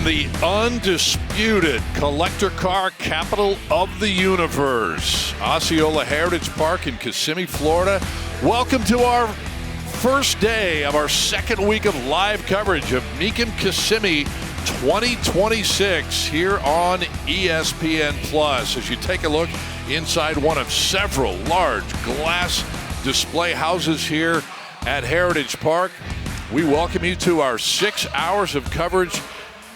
the undisputed collector car capital of the universe, Osceola Heritage Park in Kissimmee, Florida. Welcome to our first day of our second week of live coverage of Mecum Kissimmee 2026 here on ESPN Plus. As you take a look inside one of several large glass display houses here at Heritage Park, we welcome you to our 6 hours of coverage.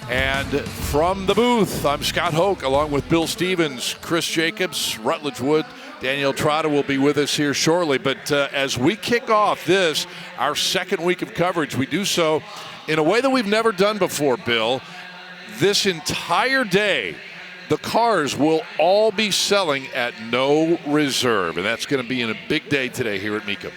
And from the booth, I'm Scott Hoke, along with Bill Stevens, Chris Jacobs, Rutledge Wood, Danielle Trotta will be with us here shortly. But as we kick off this, our second week of coverage, we do so in a way that we've never done before, Bill. This entire day, the cars will all be selling at no reserve. And that's going to be in a big day today here at Mecum.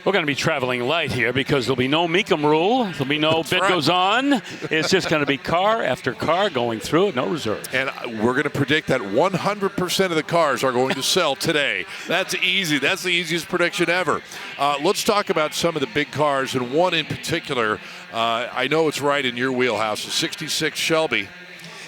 We're going to be traveling light here because there'll be no Mecum rule. There'll be no bid goes on. It's just going to be car after car going through it, no reserve. And we're going to predict that 100% of the cars are going to sell today. That's easy. That's the easiest prediction ever. Let's talk about some of the big cars, and one in particular. I know it's right in your wheelhouse, the 66 Shelby.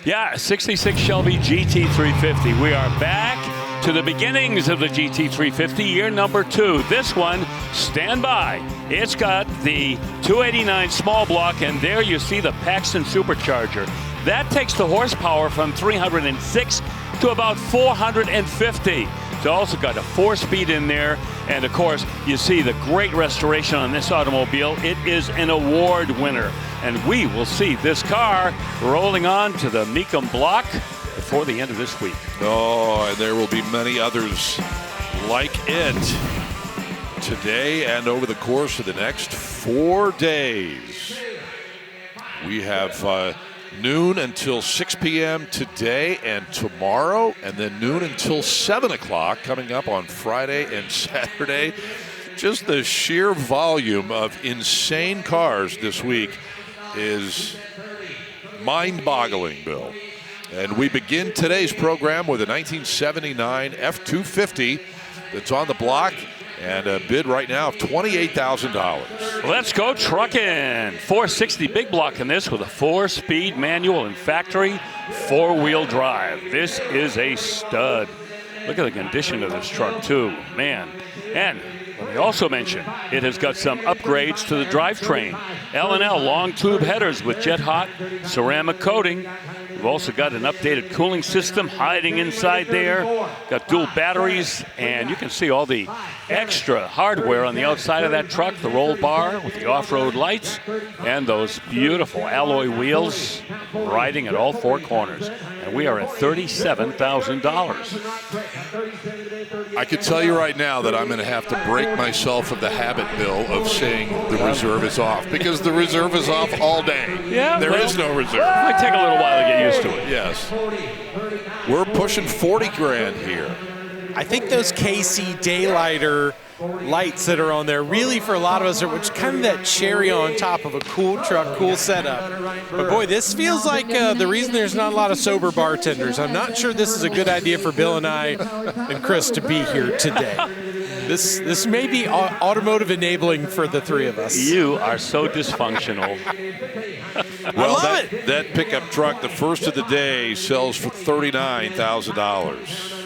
Yeah, 66 Shelby GT350. We are back to the beginnings of the GT350, year number 2. This one, stand by. It's got the 289 small block, and there you see the Paxton supercharger. That takes the horsepower from 306 to about 450. It's also got a 4-speed in there, and of course, you see the great restoration on this automobile. It is an award winner, and we will see this car rolling on to the Mecum block before the end of this week. Oh, and there will be many others like it today and over the course of the next 4 days. We have noon until 6 p.m. today and tomorrow, and then noon until 7 o'clock coming up on Friday and Saturday. Just the sheer volume of insane cars this week is mind-boggling, Bill. And we begin today's program with a 1979 F-250 that's on the block and a bid right now of $28,000. Let's go trucking. 460 big block in this with a 4-speed manual and factory 4-wheel drive. This is a stud. Look at the condition of this truck too, man. And let me also mention, it has got some upgrades to the drivetrain. L&L long tube headers with jet hot ceramic coating. We've also got an updated cooling system hiding inside there. Got dual batteries, and you can see all the extra hardware on the outside of that truck. The roll bar with the off-road lights and those beautiful alloy wheels riding at all 4 corners. And we are at $37,000. I can tell you right now that I'm going to have to break myself of the habit, Bill, of saying the reserve is off, because the reserve is off all day. Yeah, there is no reserve. It might take a little while to get used to it. Yes. We're pushing 40 grand here. I think those KC Daylighter lights that are on there really for a lot of us are which kind of that cherry on top of a cool truck, cool setup. But boy, this feels like the reason there's not a lot of sober bartenders. I'm not sure this is a good idea for Bill and I and Chris to be here today. This may be automotive enabling for the 3 of us. You are so dysfunctional. Well, that pickup truck, the first of the day, sells for $39,000.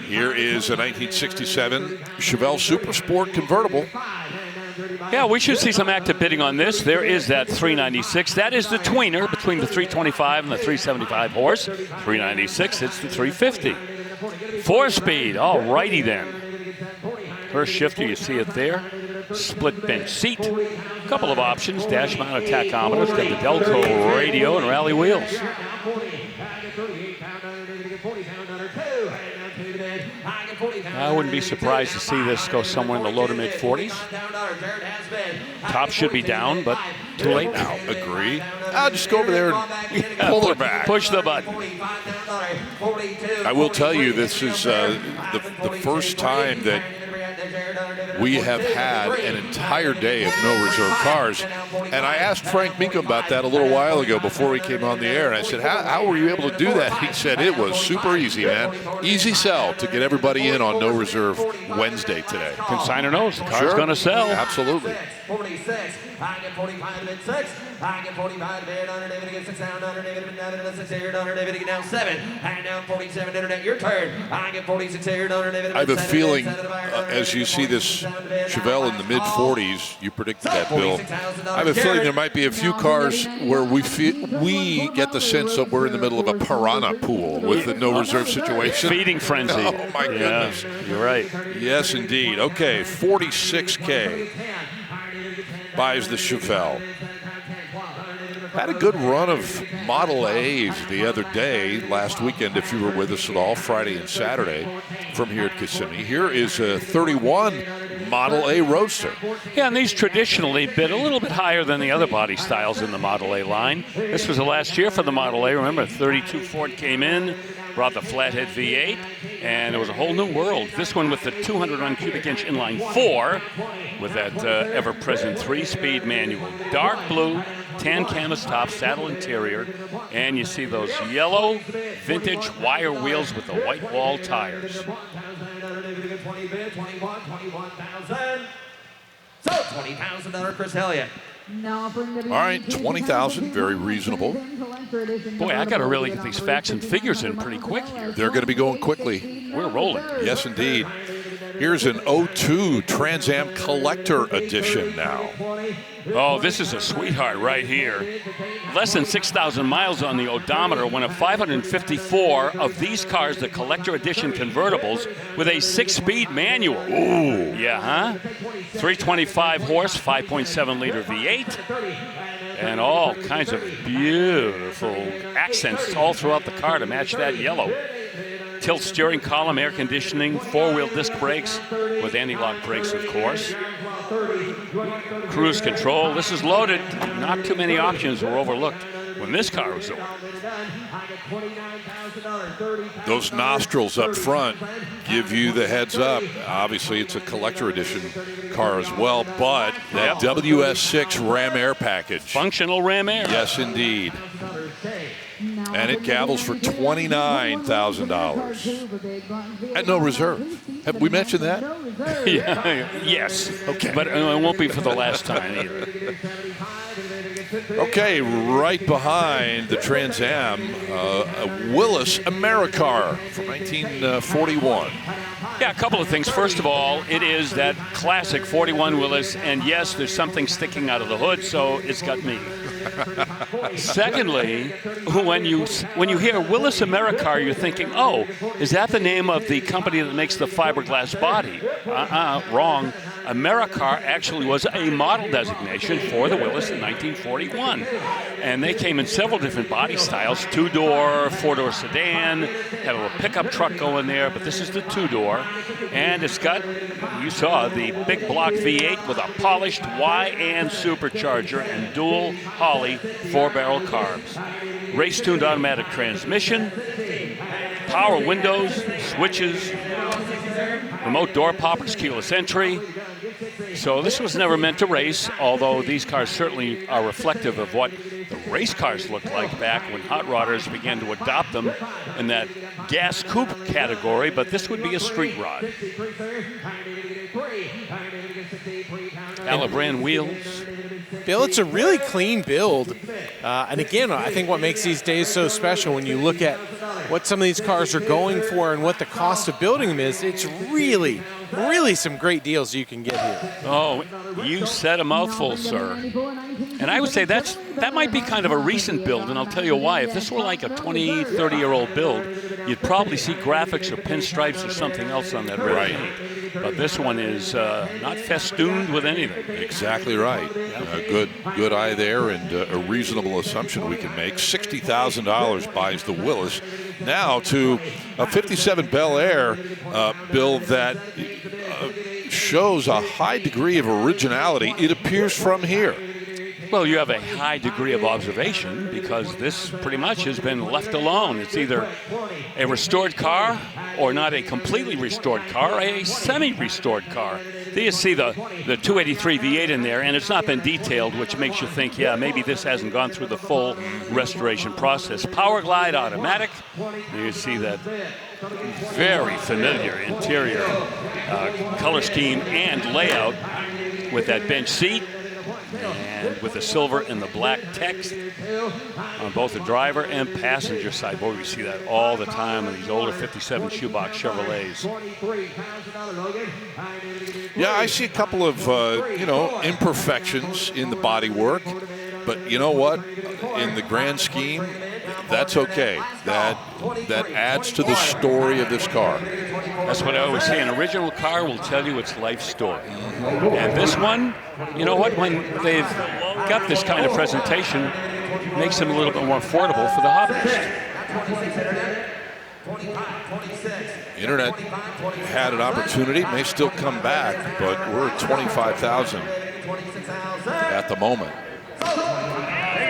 Here is a 1967 Chevelle Super Sport convertible. Yeah, we should see some active bidding on this. There is that 396. That is the tweener between the 325 and the 375 horse. 396, it's the 350. 4-speed, all righty then. First shifter, you see it there. Split bench seat. A couple of options, dash mounted tachometers, got the Delco radio and rally wheels. I wouldn't be surprised to see this go somewhere in the low to mid 40s. Top should be down, but too late now. Agree. I'll just go over there and pull her back. Push the button. I will tell you, this is the first time that we have had an entire day of no reserve cars. And I asked Frank Mecum about that a little while ago before we came on the air. And I said, how were you able to do that? He said, it was super easy, man. Easy sell to get everybody in on no reserve Wednesday today. Consigner knows the car's going to sell. Absolutely. 46. I get 45 to bid 6. I get 45 to bid. Under David against 6 down. Under David down 6 here. Under David again down 7. And down 47. Internet, your turn. I get 46 here. Under David. I have a feeling, as you see this Chevelle in the mid-40s, you predicted that, Bill. I have a feeling there might be a few cars where we get the sense that we're in the middle of a piranha pool with the no reserve situation. Feeding frenzy. Oh, my goodness. You're right. Yes, indeed. Okay, 46K buys the Chevelle. Had a good run of Model A's the other day, last weekend, if you were with us at all, Friday and Saturday from here at Kissimmee. Here is a 31 Model A Roadster. Yeah, and these traditionally bid a little bit higher than the other body styles in the Model A line. This was the last year for the Model A. Remember, 32 Ford came in, brought the flathead V8, and it was a whole new world. This one with the 200 cubic inch inline 4 with that ever-present 3-speed manual. Dark blue, tan canvas top, saddle interior, and you see those yellow vintage wire wheels with the white wall tires. So $20,000 Chris Elliott. All right, $20,000, very reasonable. Boy, I got to really get these facts and figures in pretty quick here. They're going to be going quickly. We're rolling. Yes, indeed. Here's an 02 Trans Am Collector Edition now. Oh, this is a sweetheart right here. Less than 6,000 miles on the odometer, one of 554 of these cars, the Collector Edition convertibles, with a 6-speed manual. Ooh. Yeah, huh? 325 horse, 5.7 liter V8, and all kinds of beautiful accents all throughout the car to match that yellow. Tilt steering column, air conditioning, 4-wheel disc brakes with anti-lock brakes, of course. Cruise control. This is loaded. Not too many options were overlooked when this car was over. Those nostrils up front give you the heads up. Obviously, it's a collector edition car as well, but that WS6 Ram Air package. Functional Ram Air. Yes, indeed. And it gavels for $29,000. At no reserve. Have we mentioned that? Yeah, yes. Okay. But it won't be for the last time either. Okay, right behind the Trans Am, a Willis Americar from 1941. Yeah, a couple of things. First of all, it is that classic 41 Willis, and yes, there's something sticking out of the hood, so it's got me. Secondly, when you hear Willis Americar, you're thinking, oh, is that the name of the company that makes the fiberglass body? Wrong. Americar actually was a model designation for the Willis in 1941. And they came in several different body styles, 2-door, 4-door sedan, had a little pickup truck going there, but this is the 2-door. And it's got, you saw, the big block V8 with a polished Y-and supercharger and dual Holley 4-barrel carbs. Race-tuned automatic transmission, power windows, switches, remote door poppers, keyless entry. So this was never meant to race, although these cars certainly are reflective of what the race cars looked like back when hot rodders began to adopt them in that gas coupe category, but this would be a street rod. Alabran wheels. Bill, it's a really clean build. And again, I think what makes these days so special when you look at what some of these cars are going for and what the cost of building them is, it's really some great deals you can get here. Oh, you said a mouthful, sir. And I would say that might be kind of a recent build, and I'll tell you why. If this were like a 20, 30-year-old build, you'd probably see graphics or pinstripes or something else on that red paint. But this one is not festooned with anything. Exactly right. Good eye there, and a reasonable assumption we can make. $60,000 buys the Willis. Now to a 57 Bel Air build that shows a high degree of originality, it appears, from here. Well, you have a high degree of observation because this pretty much has been left alone. It's either a restored car or not a completely restored car, a semi-restored car. There you see the 283 V8 in there, and it's not been detailed, which makes you think, yeah, maybe this hasn't gone through the full restoration process. Power Glide automatic. You see that very familiar interior color scheme and layout with that bench seat. And with the silver and the black text on both the driver and passenger side. Boy, we see that all the time in these older 57 shoebox Chevrolets. Yeah, I see a couple of, imperfections in the bodywork. But you know what? In the grand scheme, that's okay. That adds to the story of this car. That's what I always say. An original car will tell you its life story. And this one, you know what? When they've got this kind of presentation, it makes them a little bit more affordable for the hobbyist. Internet had an opportunity, may still come back, but we're at $25,000 at the moment.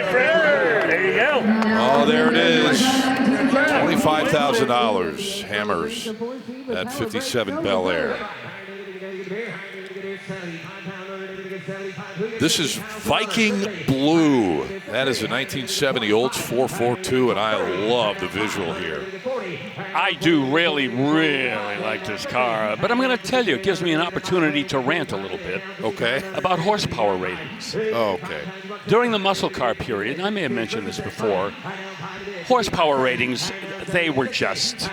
There you go. Oh, there it is. $25,000 hammers at 57 Bel Air. This is Viking Blue. That is a 1970 Olds 442, and I love the visual here. I do really, really like this car, but I'm going to tell you, it gives me an opportunity to rant a little bit. Okay. About horsepower ratings. Oh, okay. During the muscle car period, I may have mentioned this before, horsepower ratings, they were just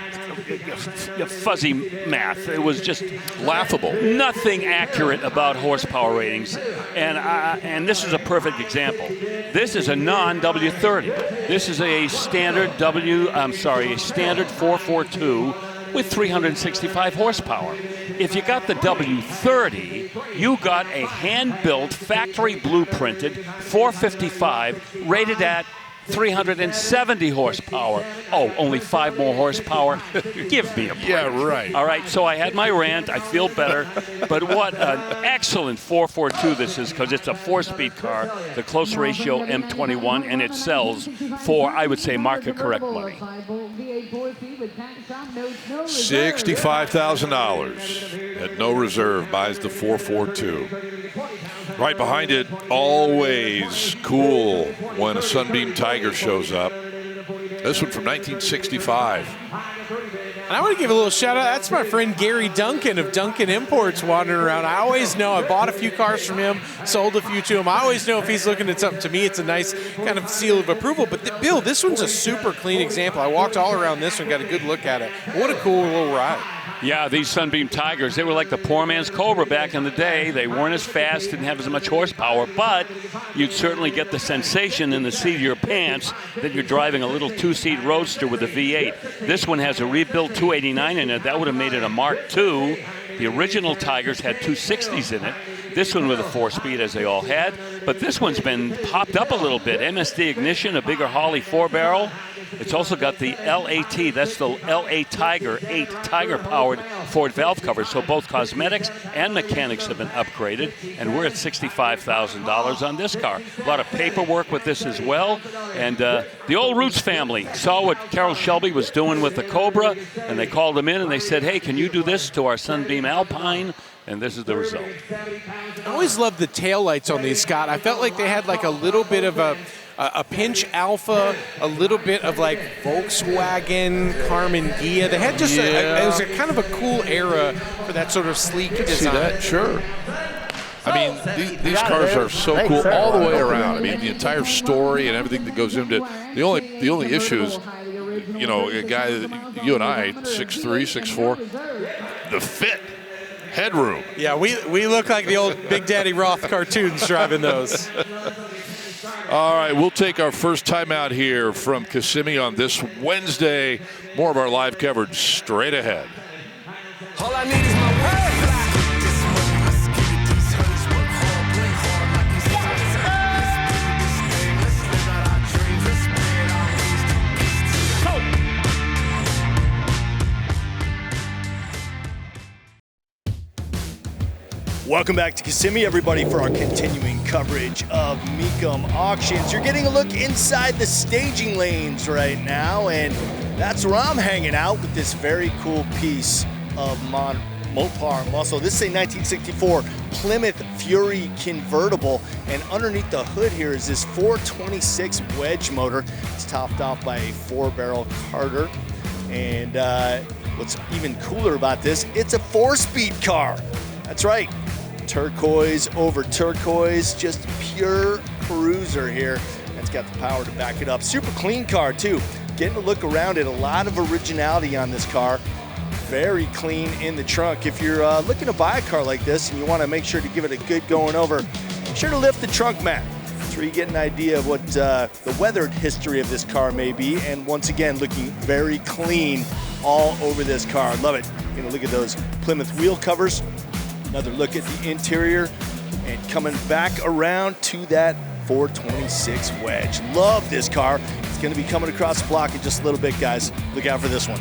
fuzzy math. It was just laughable. Nothing accurate about horsepower ratings, and this is a perfect example. This is a non-W30. This is a standard a standard 442 with 365 horsepower. If you got the W30, you got a hand-built, factory blueprinted 455 rated at 370 horsepower. Oh, only 5 more horsepower? Give me a break. Yeah, right. All right, so I had my rant. I feel better. But what an excellent 442 this is, because it's a 4-speed car, the close ratio M21, and it sells for, I would say, market correct money. $65,000 at no reserve buys the 442. Right behind it, always cool when a Sunbeam Tiger shows up. This one from 1965. And I want to give a little shout out. That's my friend Gary Duncan of Duncan Imports wandering around. I always know, I bought a few cars from him, sold a few to him. I always know if he's looking at something. To me, it's a nice kind of seal of approval. But Bill, this one's a super clean example. I walked all around this one, got a good look at it. What a cool little ride. Yeah, these Sunbeam Tigers, they were like the poor man's Cobra back in the day. They weren't as fast, didn't have as much horsepower, but you'd certainly get the sensation in the seat of your pants that you're driving a little 2-seat roadster with a V8. This one has a rebuilt 289 in it. That would have made it a Mark II. The original Tigers had 260s in it. This one with a 4-speed, as they all had. But this one's been popped up a little bit. MSD ignition, a bigger Holley 4-barrel. It's also got the LAT, that's the LA Tiger 8 Tiger-powered Ford valve cover. So both cosmetics and mechanics have been upgraded, and we're at $65,000 on this car. A lot of paperwork with this as well. And the old Roots family saw what Carroll Shelby was doing with the Cobra, and they called him in and they said, hey, can you do this to our Sunbeam Alpine? And this is the result. I always loved the taillights on these, Scott. I felt like they had like a little bit of a pinch alpha, a little bit of like Volkswagen, Carmen Ghia. They had just it was a kind of a cool era for that sort of sleek design. See that? Sure. I mean, these cars are so cool all the way around. I mean, the entire story and everything that goes into it. The only issue is, you know, a guy, you and I, 6'3", 6'4", the fit. Headroom. Yeah, we look like the old Big Daddy Roth cartoons driving those. All right, we'll take our first time out here from Kissimmee on this Wednesday. More of our live coverage straight ahead. All I need is my word. Welcome back to Kissimmee, everybody, for our continuing coverage of Mecum Auctions. You're getting a look inside the staging lanes right now, and that's where I'm hanging out with this very cool piece of Mopar muscle. This is a 1964 Plymouth Fury convertible, and underneath the hood here is this 426 wedge motor. It's topped off by a 4-barrel Carter, and what's even cooler about this, it's a 4-speed car. That's right. Turquoise over turquoise, just pure cruiser here. It's got the power to back it up. Super clean car too. Getting a look around it, a lot of originality on this car. Very clean in the trunk. If you're looking to buy a car like this and you want to make sure to give it a good going over, make sure to lift the trunk mat. That's where you get an idea of what the weathered history of this car may be. And once again, looking very clean all over this car. Love it. You're gonna look at those Plymouth wheel covers. Another look at the interior and coming back around to that 426 wedge. Love this car. It's gonna be coming across the block in just a little bit, guys. Look out for this one.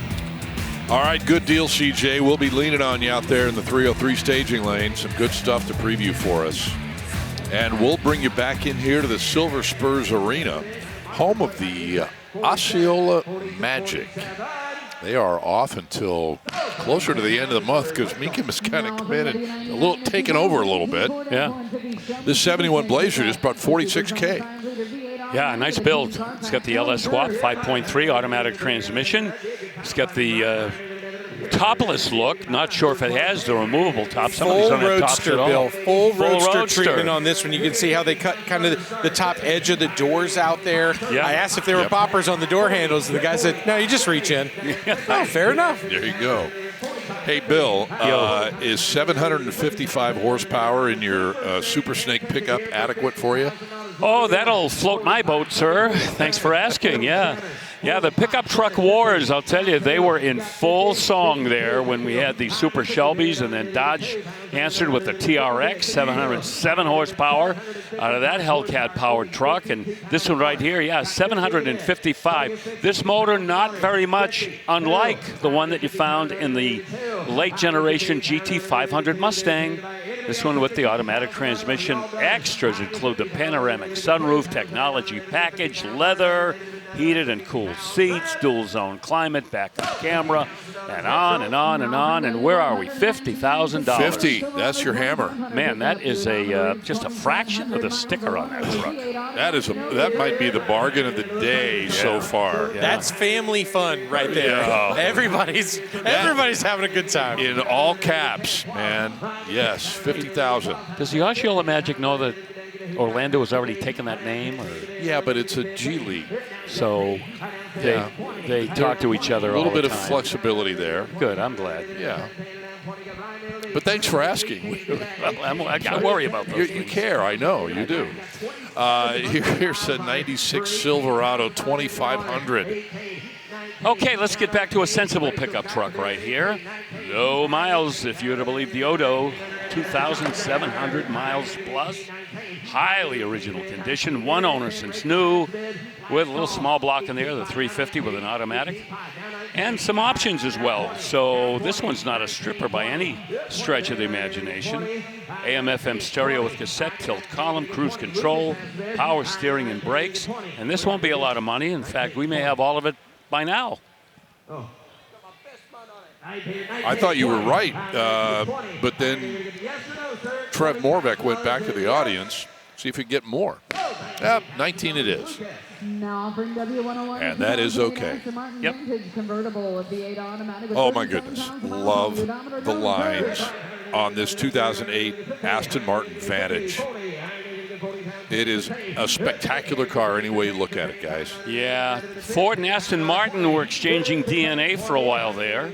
All right, good deal, CJ. We'll be leaning on you out there in the 303 staging lane. Some good stuff to preview for us. And we'll bring you back in here to the Silver Spurs Arena, home of the Osceola Magic. They are off until closer to the end of the month because Mecum has kind of come in and taken over a little bit. Yeah. This 71 Blazer just brought 46K. Yeah, nice build. It's got the LS swap, 5.3 automatic transmission. It's got the topless look. Not sure if it has the removable top. Some of these don't have tops roadster, at all. Bill. Full roadster roadster treatment on this one. You can see how they cut kind of the top edge of the doors out there. Yeah. I asked if there were poppers on the door handles, and the guy said, no, you just reach in. Oh, fair enough. There you go. Hey, Bill, is 755 horsepower in your Super Snake pickup adequate for you? Oh, that'll float my boat, sir. Thanks for asking. Yeah. Yeah, the pickup truck wars, I'll tell you, they were in full song there when we had the Super Shelbys, and then Dodge answered with the TRX, 707 horsepower out of that Hellcat-powered truck. And this one right here, yeah, 755. This motor not very much unlike the one that you found in the late generation GT500 Mustang. This one with the automatic transmission. Extras include the panoramic sunroof, technology package, leather, heated and cooled seats, dual zone climate, backup camera, and on and on and on. And where are we? $50,000. 50. That's your hammer. Man, that is just a fraction of the sticker on that truck. That might be the bargain of the day so far. Yeah. That's family fun right there. Yeah. Everybody's having a good time. In all caps, man. Yes, 50,000. Does the Osceola Magic know that Orlando has already taken that name? Or? Yeah, but it's a G League. So they talk to each other a little all the bit time. of flexibility there. Good, I'm glad. Yeah. But thanks for asking. I worry about those You things. care, I know, you do. Here's a 96 Silverado 2500. Okay, let's get back to a sensible pickup truck right here. Low miles, if you were to believe the Odo, 2,700 miles plus. Highly original condition, one owner since new, with a little small block in there, the 350 with an automatic, and some options as well. So this one's not a stripper by any stretch of the imagination. AM/FM stereo with cassette, tilt column, cruise control, power steering and brakes, and this won't be a lot of money. In fact, we may have all of it by now. I thought you were right, but then Trev Morbeck went back to the audience, see if he could get more. 19 it is. And that is okay. Yep. Oh my goodness, love the lines on this 2008 Aston Martin Vantage. It is a spectacular car any way you look at it, guys. Yeah, Ford and Aston Martin were exchanging DNA for a while there.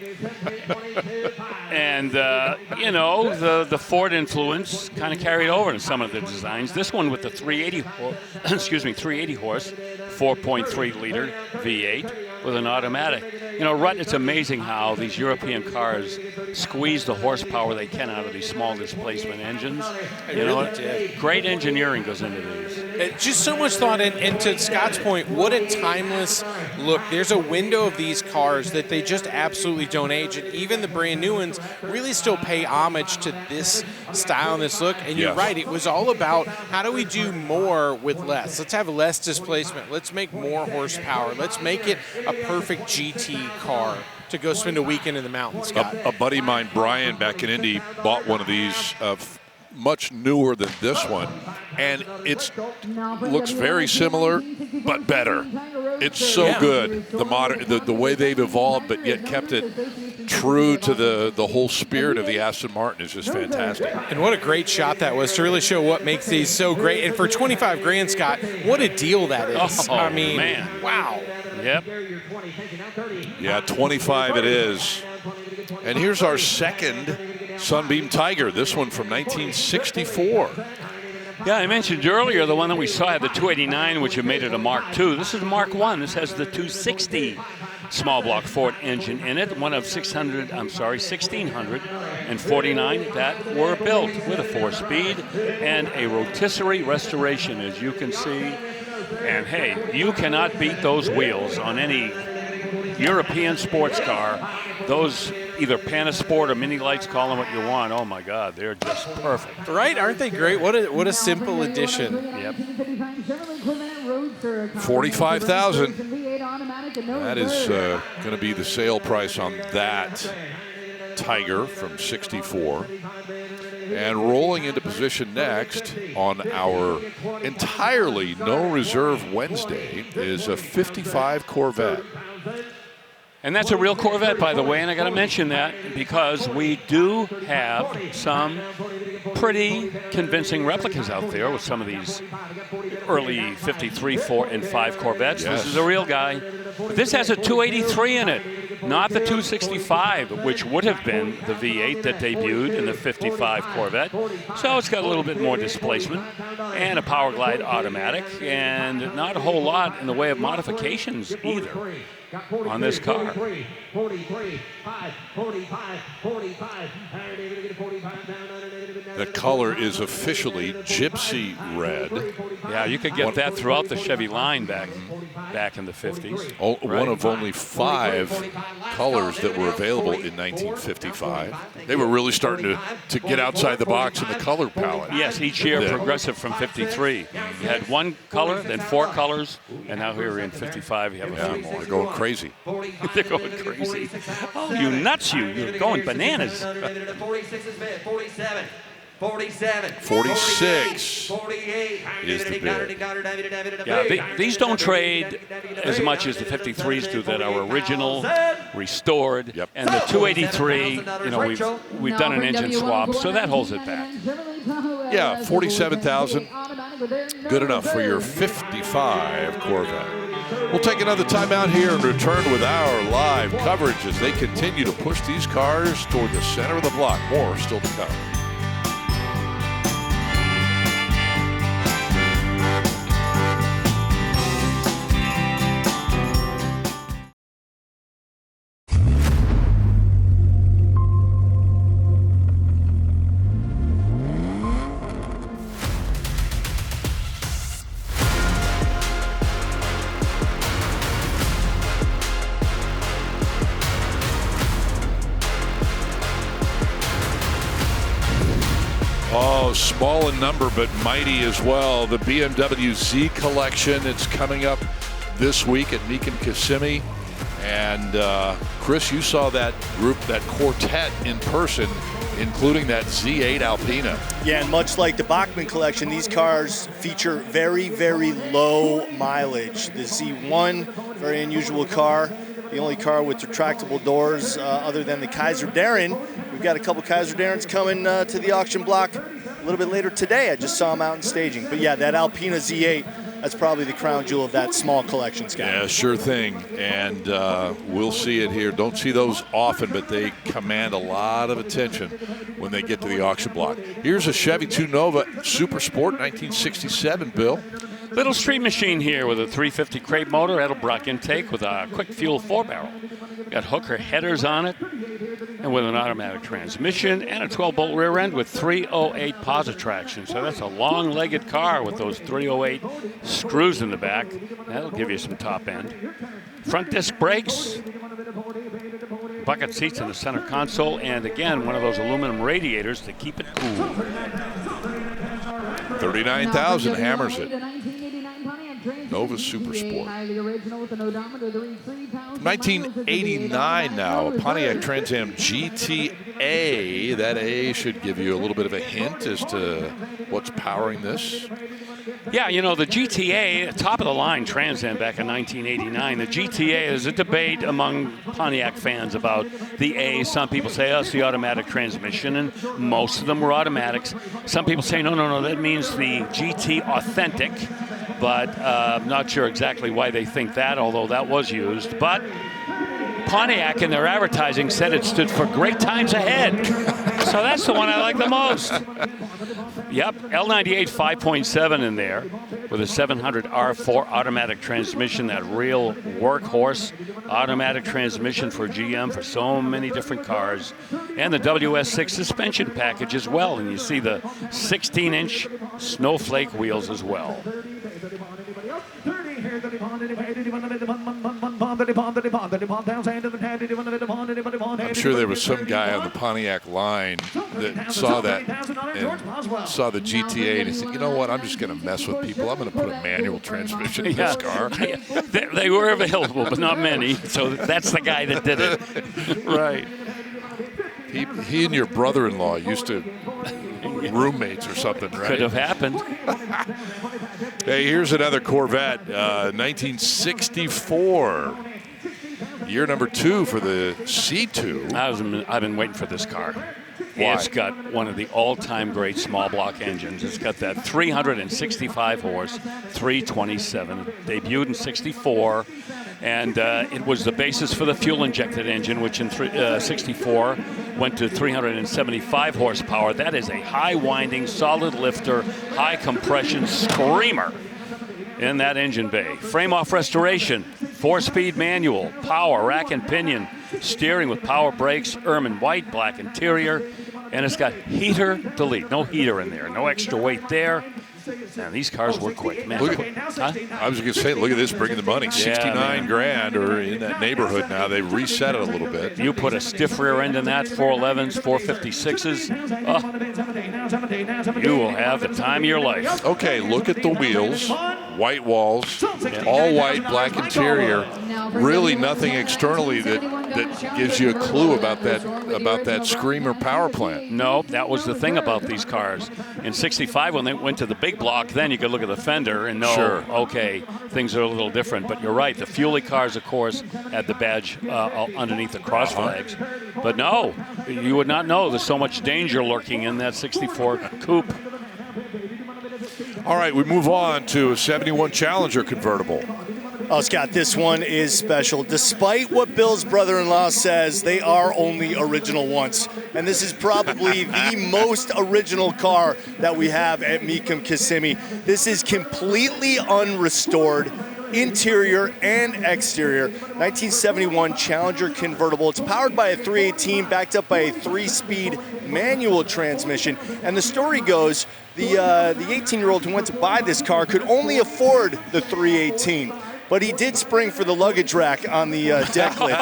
And, the Ford influence kind of carried over to some of the designs. This one with the 380 horse, 4.3 liter V8 with an automatic. Rut, it's amazing how these European cars squeeze the horsepower they can out of these small displacement engines. Great engineering goes into these. Just so much thought, and to Scott's point, what a timeless look. There's a window of these cars that they just absolutely don't age, and even the brand new ones really still pay homage to this style and this look. And you're right, it was all about how do we do more with less. Let's have less displacement. Let's make more horsepower. Let's make it a perfect GT car to go spend a weekend in the mountains, Scott. A buddy of mine, Brian, back in Indy, bought one of these much newer than this one, and it looks very similar but better. It's so good, the way they've evolved, but yet kept it true to the whole spirit of the Aston Martin is just fantastic. And what a great shot that was to really show what makes these so great. And for 25 grand, Scott, what a deal that is. Oh, I mean, man. wow. Yep. Yeah, 25 it is. And here's our second Sunbeam Tiger, this one from 1964. Yeah, I mentioned earlier the one that we saw had the 289, which had made it a Mark II. This is Mark I. This has the 260 small block Ford engine in it, one of 1,649 that were built with a 4-speed and a rotisserie restoration, as you can see. And hey, you cannot beat those wheels on any European sports car. Those either Panasport or Mini Lights, call them what you want. Oh my God, they're just perfect. Right? Aren't they great? What a simple addition. Yep. 45,000. That is going to be the sale price on that Tiger from 64. And rolling into position next on our entirely no reserve Wednesday is a 55 Corvette. And that's a real Corvette, by the way, and I got to mention that because we do have some pretty convincing replicas out there with some of these early 53, 4, and 5 Corvettes. Yes. This is a real guy. But this has a 283 in it, not the 265, which would have been the V8 that debuted in the 55 Corvette. So it's got a little bit more displacement and a Power Glide automatic and not a whole lot in the way of modifications either on this car. The color is officially gypsy red. Yeah, you could get that throughout the Chevy line back in the 50s. One of only 5 colors that were available in 1955. They were really starting to get outside the box in the color palette. Yes, each year progressive from 53. You had 1 color, then 4 colors, and now here in 55 you have a few more. They're going crazy. They're going crazy. Oh, you nuts, you're going bananas. 47. 46 48 is the bid. Yeah, these don't trade as much as the 53s do that are original, restored, Yep. and the 283, you know, we've done an engine swap, so that holds it back. Yeah, 47,000. Good enough for your 55 Corvette. We'll take another timeout here and return with our live coverage as they continue to push these cars toward the center of the block. More still to come. Oh, small in number, but mighty as well. The BMW Z Collection. It's coming up this week at Mecum Kissimmee. And Chris, you saw that group, that quartet in person, including that Z8 Alpina. Yeah, and much like the Bachmann collection, these cars feature very, very low mileage. The Z1, very unusual car. The only car with retractable doors other than the Kaiser Darren. We've got a couple Kaiser Darrens coming to the auction block a little bit later today. I just saw them out in staging. But yeah, that Alpina Z8, that's probably the crown jewel of that small collection, Scott. Yeah, sure thing. And we'll see it here. Don't see those often, but they command a lot of attention when they get to the auction block. Here's a Chevy 2 Nova Super Sport 1967, Bill. Little street machine here with a 350 crate motor, Edelbrock intake with a quick fuel 4-barrel. Got hooker headers on it and with an automatic transmission and a 12-bolt rear end with 308 positraction. So that's a long-legged car with those 308 screws in the back. That'll give you some top end. Front disc brakes, bucket seats in the center console, and again, one of those aluminum radiators to keep it cool. 39,000 hammers it. Nova Super Sport. 1989 now, Pontiac Trans Am GTA. That A should give you a little bit of a hint as to what's powering this. Yeah, you know, the GTA, top of the line Trans Am back in 1989, the GTA is a debate among Pontiac fans about the A. Some people say, oh, it's the automatic transmission, and most of them were automatics. Some people say, no, that means the GT Authentic, but I'm not sure exactly why they think that, although that was used. But Pontiac in their advertising said it stood for great times ahead. So that's the one I like the most. Yep, L98 5.7 in there with a 700 R4 automatic transmission, that real workhorse automatic transmission for GM for so many different cars. And the WS6 suspension package as well. And you see the 16-inch snowflake wheels as well. I'm sure there was some guy on the Pontiac line that saw that and saw the GTA and he said, you know what, I'm just going to mess with people. I'm going to put a manual transmission in this car. They were available, but not many. So that's the guy that did it. Right. He and your brother-in-law used to roommates or something, right? Could have happened. Hey, here's another Corvette, 1964. Year number 2 for the C2. I've been waiting for this car. Why? It's got one of the all-time great small block engines. It's got that 365 horse, 327. Debuted in 64. And it was the basis for the fuel-injected engine, which in 64 went to 375 horsepower. That is a high-winding, solid lifter, high-compression screamer in that engine bay. Frame-off restoration, 4-speed manual, power, rack and pinion, steering with power brakes, ermine white, black interior, and it's got heater delete. No heater in there, no extra weight there. Man, these cars were quick, man. I was going to say, look at this, bringing the money. 69 grand or in that neighborhood now. They reset it a little bit. You put a stiff rear end in that, 411s, 456s. You will have the time of your life. Okay, look at the wheels. White walls, all white, black interior. Really nothing externally that gives you a clue about that screamer power plant. No, that was the thing about these cars. In 65, when they went to the big block, then you could look at the fender and know, sure, okay, things are a little different. But you're right, the Fuelie cars, of course, had the badge underneath the cross flags. But no, you would not know there's so much danger lurking in that 64 coupe. All right, we move on to a 71 Challenger convertible. Oh, Scott, this one is special. Despite what Bill's brother-in-law says, they are only original once. And this is probably the most original car that we have at Mecum Kissimmee. This is completely unrestored, interior and exterior. 1971 Challenger convertible. It's powered by a 318, backed up by a 3-speed manual transmission. And the story goes, the 18-year-old who went to buy this car could only afford the 318. But he did spring for the luggage rack on the deck lid.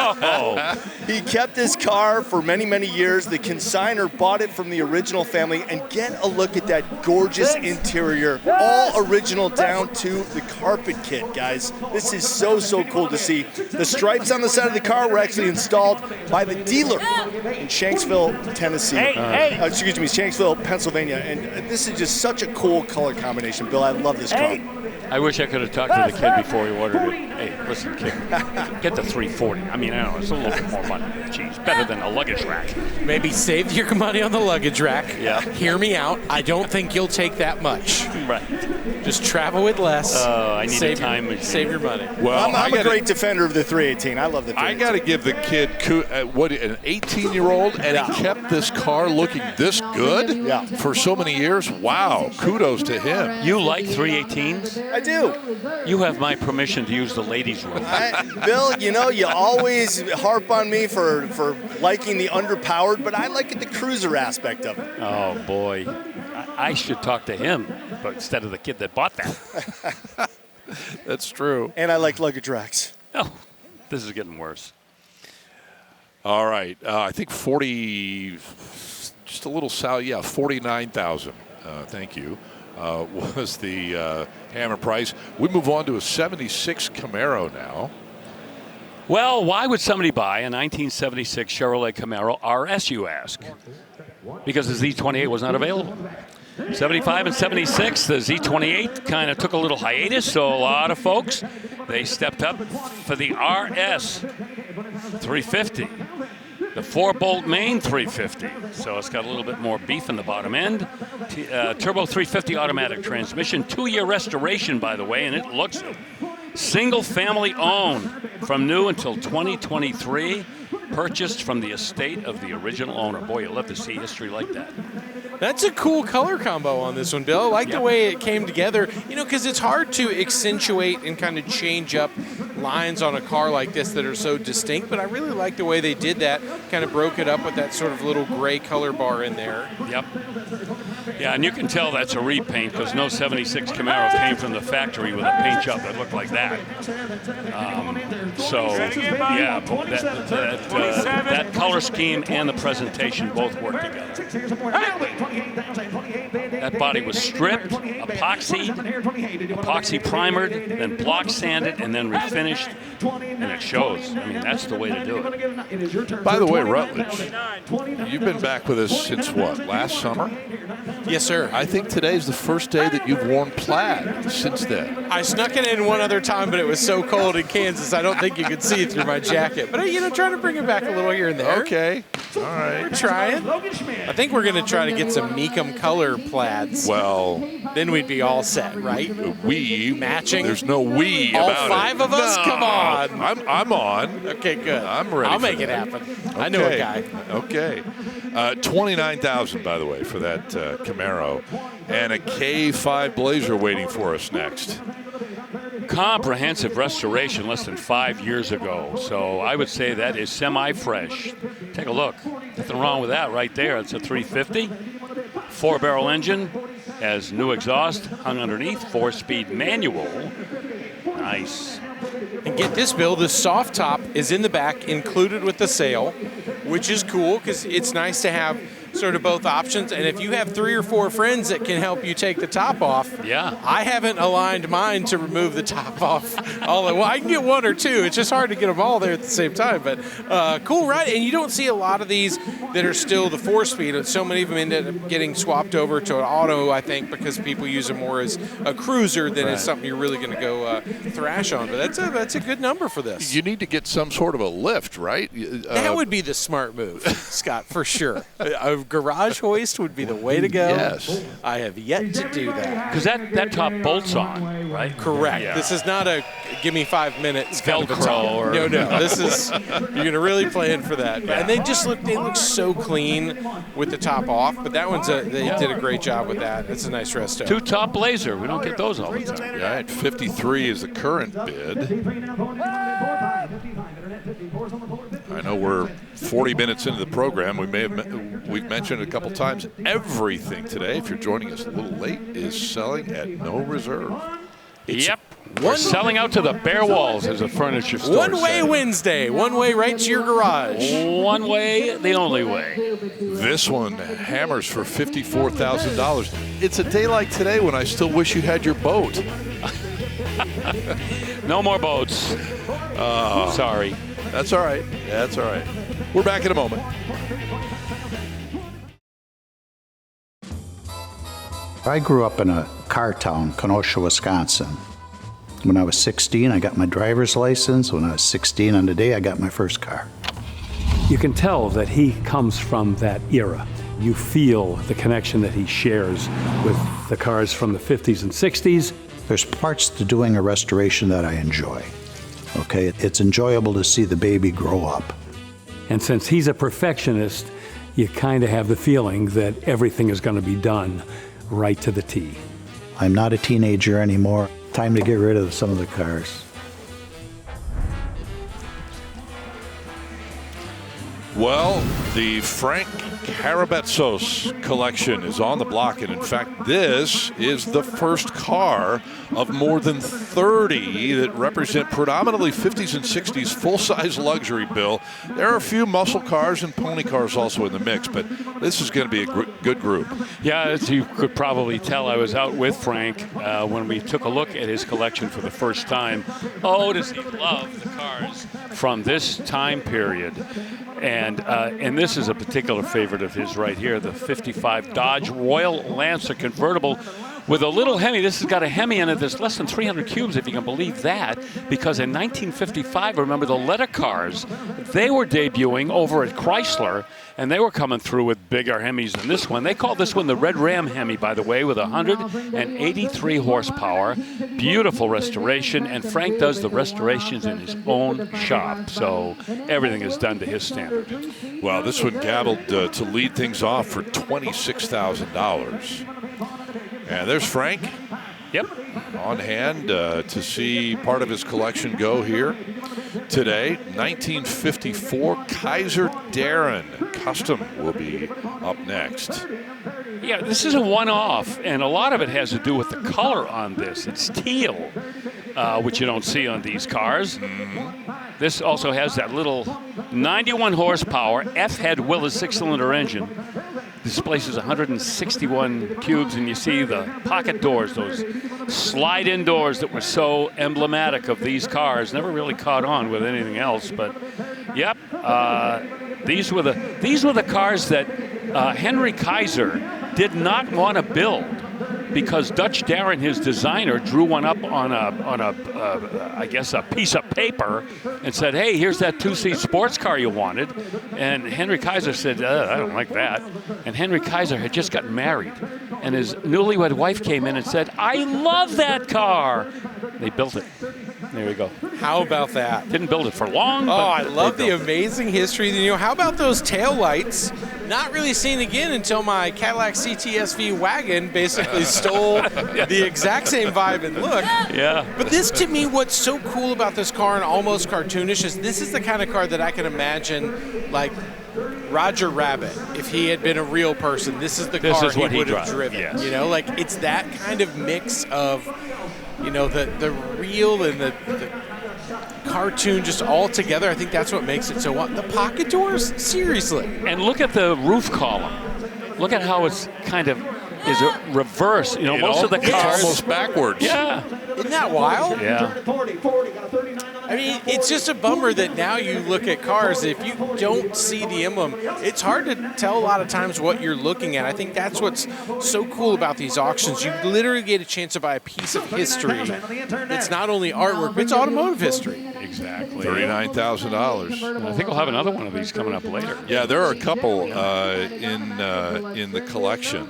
He kept this car for many, many years. The consignor bought it from the original family. And get a look at that gorgeous interior, all original down to the carpet kit, guys. This is so, so cool to see. The stripes on the side of the car were actually installed by the dealer in Shanksville, Tennessee. Excuse me, Shanksville, Pennsylvania. And this is just such a cool color combination, Bill. I love this car. I wish I could have talked to the kid before he ordered it. Hey, listen, kid, get the 340. I mean, I know, it's a little bit more money. Jeez, better than a luggage rack. Maybe save your money on the luggage rack. Yeah. Hear me out. I don't think you'll take that much. Right. Just travel with less. I need a time machine. Save your money. Well, I'm a great defender of the 318. I love the 318. I got to give the kid, an 18-year-old, and he kept this car looking this good for so many years. Wow, kudos to him. You like 318s? I do. You have my permission to use the ladies' room. Bill, you know, you always harp on me for liking the underpowered, but I like the cruiser aspect of it. Oh, boy. I should talk to him, but instead of the kid that bought that. That's true. And I like luggage racks. Oh, this is getting worse. All right. I think 40, just a little south, 49,000. Thank you. Was the hammer price. We move on to a 76 Camaro now. Well, why would somebody buy a 1976 Chevrolet Camaro RS, you ask? Because the Z28 was not available. 75 and 76, the Z28 kind of took a little hiatus, so a lot of folks, they stepped up for the RS 350. The 4-bolt main 350, so it's got a little bit more beef in the bottom end. Turbo 350 automatic transmission, 2-year restoration, by the way, and it looks single family owned from new until 2023, purchased from the estate of the original owner. Boy, you'd love to see history like that. That's a cool color combo on this one, Bill. I like the way it came together, because it's hard to accentuate and kind of change up lines on a car like this that are so distinct, but I really like the way they did that, kind of broke it up with that sort of little gray color bar in there. Yep. Yeah, and you can tell that's a repaint because no 76 Camaro came from the factory with a paint job that looked like that. Yeah, that color scheme and the presentation both work together. That body was stripped, epoxy primered, then block sanded, and then refinished, and it shows. I mean, that's the way to do it. By the way, Rutledge, you've been back with us since what, last summer? Yes, sir. I think today's the first day that you've worn plaid since then. I snuck it in one other time, but it was so cold in Kansas, I don't think you could see it through my jacket. But, trying to bring it back a little here and there. Okay. All right. We're trying. I think we're going to try to get some Mecum color plaids. Well, then we'd be all set, right? Matching. There's no we all about it. All 5 of us? No. Come on. I'm on. Okay, good. I'm ready. I'll make it happen. Okay. I know a guy. Okay. $29,000, by the way, for that Camaro, and a K5 Blazer waiting for us next. Comprehensive restoration less than 5 years ago, so I would say that is semi-fresh. Take a look. Nothing wrong with that right there. It's a 350, 4-barrel engine, has new exhaust hung underneath, 4-speed manual. Nice. And get this, Bill, the soft top is in the back, included with the sail, which is cool because it's nice to have sort of both options. And if you have 3 or 4 friends that can help you take the top off, yeah, I haven't aligned mine to remove the top off. Well, I can get 1 or 2. It's just hard to get them all there at the same time. But cool ride. And you don't see a lot of these that are still the 4-speed. And so many of them ended up getting swapped over to an auto, I think, because people use them more as a cruiser than as something you're really going to go thrash on. But that's a good number for this. You need to get some sort of a lift, right? That would be the smart move, Scott, for sure. A garage hoist would be the way to go. Yes. I have yet to do that. Because that top bolts on, right? Correct. Yeah. This is not a give me 5 minutes kind of a Velcro top. or No. This is you're gonna really plan for that. Yeah. And they look so clean with the top off. But that one's they did a great job with that. It's a nice resto. 2-top Blazer. We don't get those all the time. Right. 53 is the current bid. I know we're 40 minutes into the program. We've mentioned it a couple times. Everything today, if you're joining us a little late, is selling at no reserve. Yep. We're selling out to the bare walls as a furniture store. One-way Wednesday. One way right to your garage. One way, the only way. This one hammers for $54,000. It's a day like today when I still wish you had your boat. No more boats. Sorry. That's all right. That's all right. We're back in a moment. I grew up in a car town, Kenosha, Wisconsin. When I was 16, I got my driver's license. When I was 16 on the day, I got my first car. You can tell that he comes from that era. You feel the connection that he shares with the cars from the 50s and 60s. There's parts to doing a restoration that I enjoy. Okay, it's enjoyable to see the baby grow up. And since he's a perfectionist, you kind of have the feeling that everything is going to be done right to the T. I'm not a teenager anymore. Time to get rid of some of the cars. Well, the Frank Karabetsos collection is on the block, and in fact, this is the first car of more than 30 that represent predominantly 50s and 60s full-size luxury, Bill. There are a few muscle cars and pony cars also in the mix, but this is going to be a good group. Yeah, as you could probably tell, I was out with Frank when we took a look at his collection for the first time. Oh, does he love the cars from this time period. And And this is a particular favorite of his right here, the 55 Dodge Royal Lancer convertible with a little Hemi. This has got a Hemi in it that's less than 300 cubes, if you can believe that, because in 1955, remember the letter cars, they were debuting over at Chrysler, and they were coming through with bigger Hemis than this one. They called this one the Red Ram Hemi, by the way, with 183 horsepower. Beautiful restoration, and Frank does the restorations in his own shop, so everything is done to his standard. Well, this one gabbled to lead things off for $26,000. And there's Frank. Yep. On hand to see part of his collection go here today. 1954 Kaiser Darren Custom will be up next. Yeah, this is a one-off, and a lot of it has to do with the color on this. It's teal, which you don't see on these cars. This also has that little 91 horsepower F-head Willis six-cylinder engine. Displaces 161 cubes, and you see the pocket doors, those slide-in doors that were so emblematic of these cars. Never really caught on with anything else, but yep, these were the cars that Henry Kaiser did not want to build, because Dutch Darren, his designer, drew one up on I guess a piece of paper and said, "Hey, here's that two-seat sports car you wanted." And Henry Kaiser said, "I don't like that." And Henry Kaiser had just gotten married, and his newlywed wife came in and said, "I love that car." They built it. There we go. How about that? Didn't build it for long. Oh, I but love the amazing history. You know, how about those taillights? Not really seen again until my Cadillac CT-SV wagon basically stole the exact same vibe and look. Yeah. But this, to me, what's so cool about this car and almost cartoonish is this is the kind of car that I can imagine, like, Roger Rabbit, if he had been a real person, this is the car he would have driven. Yes. You know, like, it's that kind of mix of, you know, the real and the cartoon just all together. I think that's what makes it so the pocket doors, seriously. And look at the roof column. Look at how it's kind of is a reverse. You know, most of the cars almost backwards. Yeah. Isn't that wild? Yeah. I mean, it's just a bummer that now you look at cars, if you don't see the emblem, it's hard to tell a lot of times what you're looking at. I think that's what's so cool about these auctions. You literally get a chance to buy a piece of history. It's not only artwork, but it's automotive history. Exactly. $39,000. I think we'll have another one of these coming up later. Yeah, there are a couple in the collection.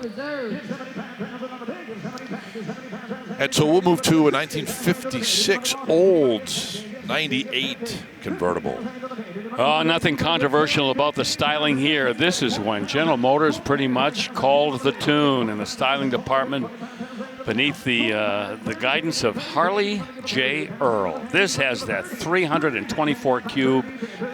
And so we'll move to a 1956 Olds 98 convertible. Oh, nothing controversial about the styling here. This is when General Motors pretty much called the tune in the styling department beneath the guidance of Harley J. Earl. This has that 324 cube,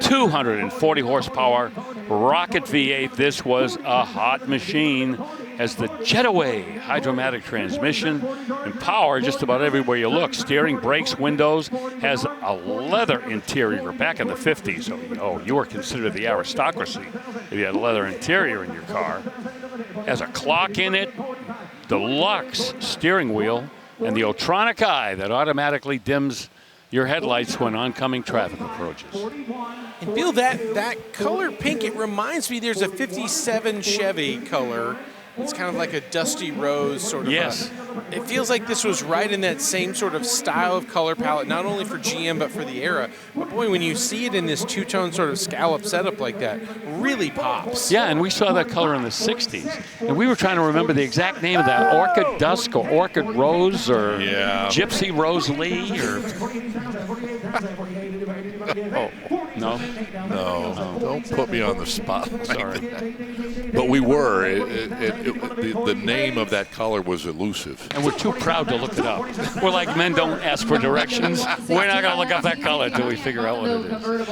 240 horsepower rocket V8. This was a hot machine. Has the Jetaway hydromatic transmission and power just about everywhere you look. Steering, brakes, windows. Has a leather interior. Back in the 50s, you were considered the aristocracy if you had a leather interior in your car. Has a clock in it, deluxe steering wheel, and the Otronic eye that automatically dims your headlights when oncoming traffic approaches. And Bill, that color pink, it reminds me there's a 57 Chevy color. It's kind of like a dusty rose sort of. Yes. It feels like this was right in that same sort of style of color palette, not only for GM but for the era. But boy, when you see it in this two-tone sort of scallop setup like that, really pops. Yeah, and we saw that color in the 60s. And we were trying to remember the exact name of that, Orchid Dusk or Orchid Rose or Gypsy Rose Lee or... No, don't put me on the spot. Sorry. But we were. The name of that color was elusive. And we're too proud to look it up. We're like men don't ask for directions. We're not going to look up that color until we figure out what it is.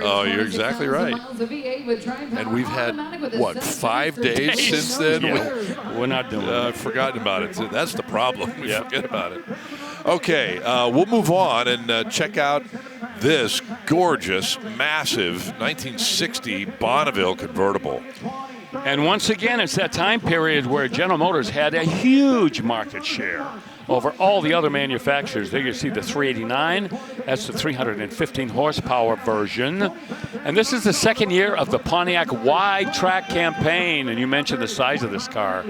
Oh, you're exactly right. And we've had, 5 days since then? Yeah. We're not doing it. I've forgotten about it. That's the problem. We forget about it. Okay, we'll move on and check out this gorgeous, massive 1960 Bonneville convertible. And once again, it's that time period where General Motors had a huge market share over all the other manufacturers. There you see the 389. That's the 315 horsepower version. And this is the second year of the Pontiac wide track campaign. And you mentioned the size of this car.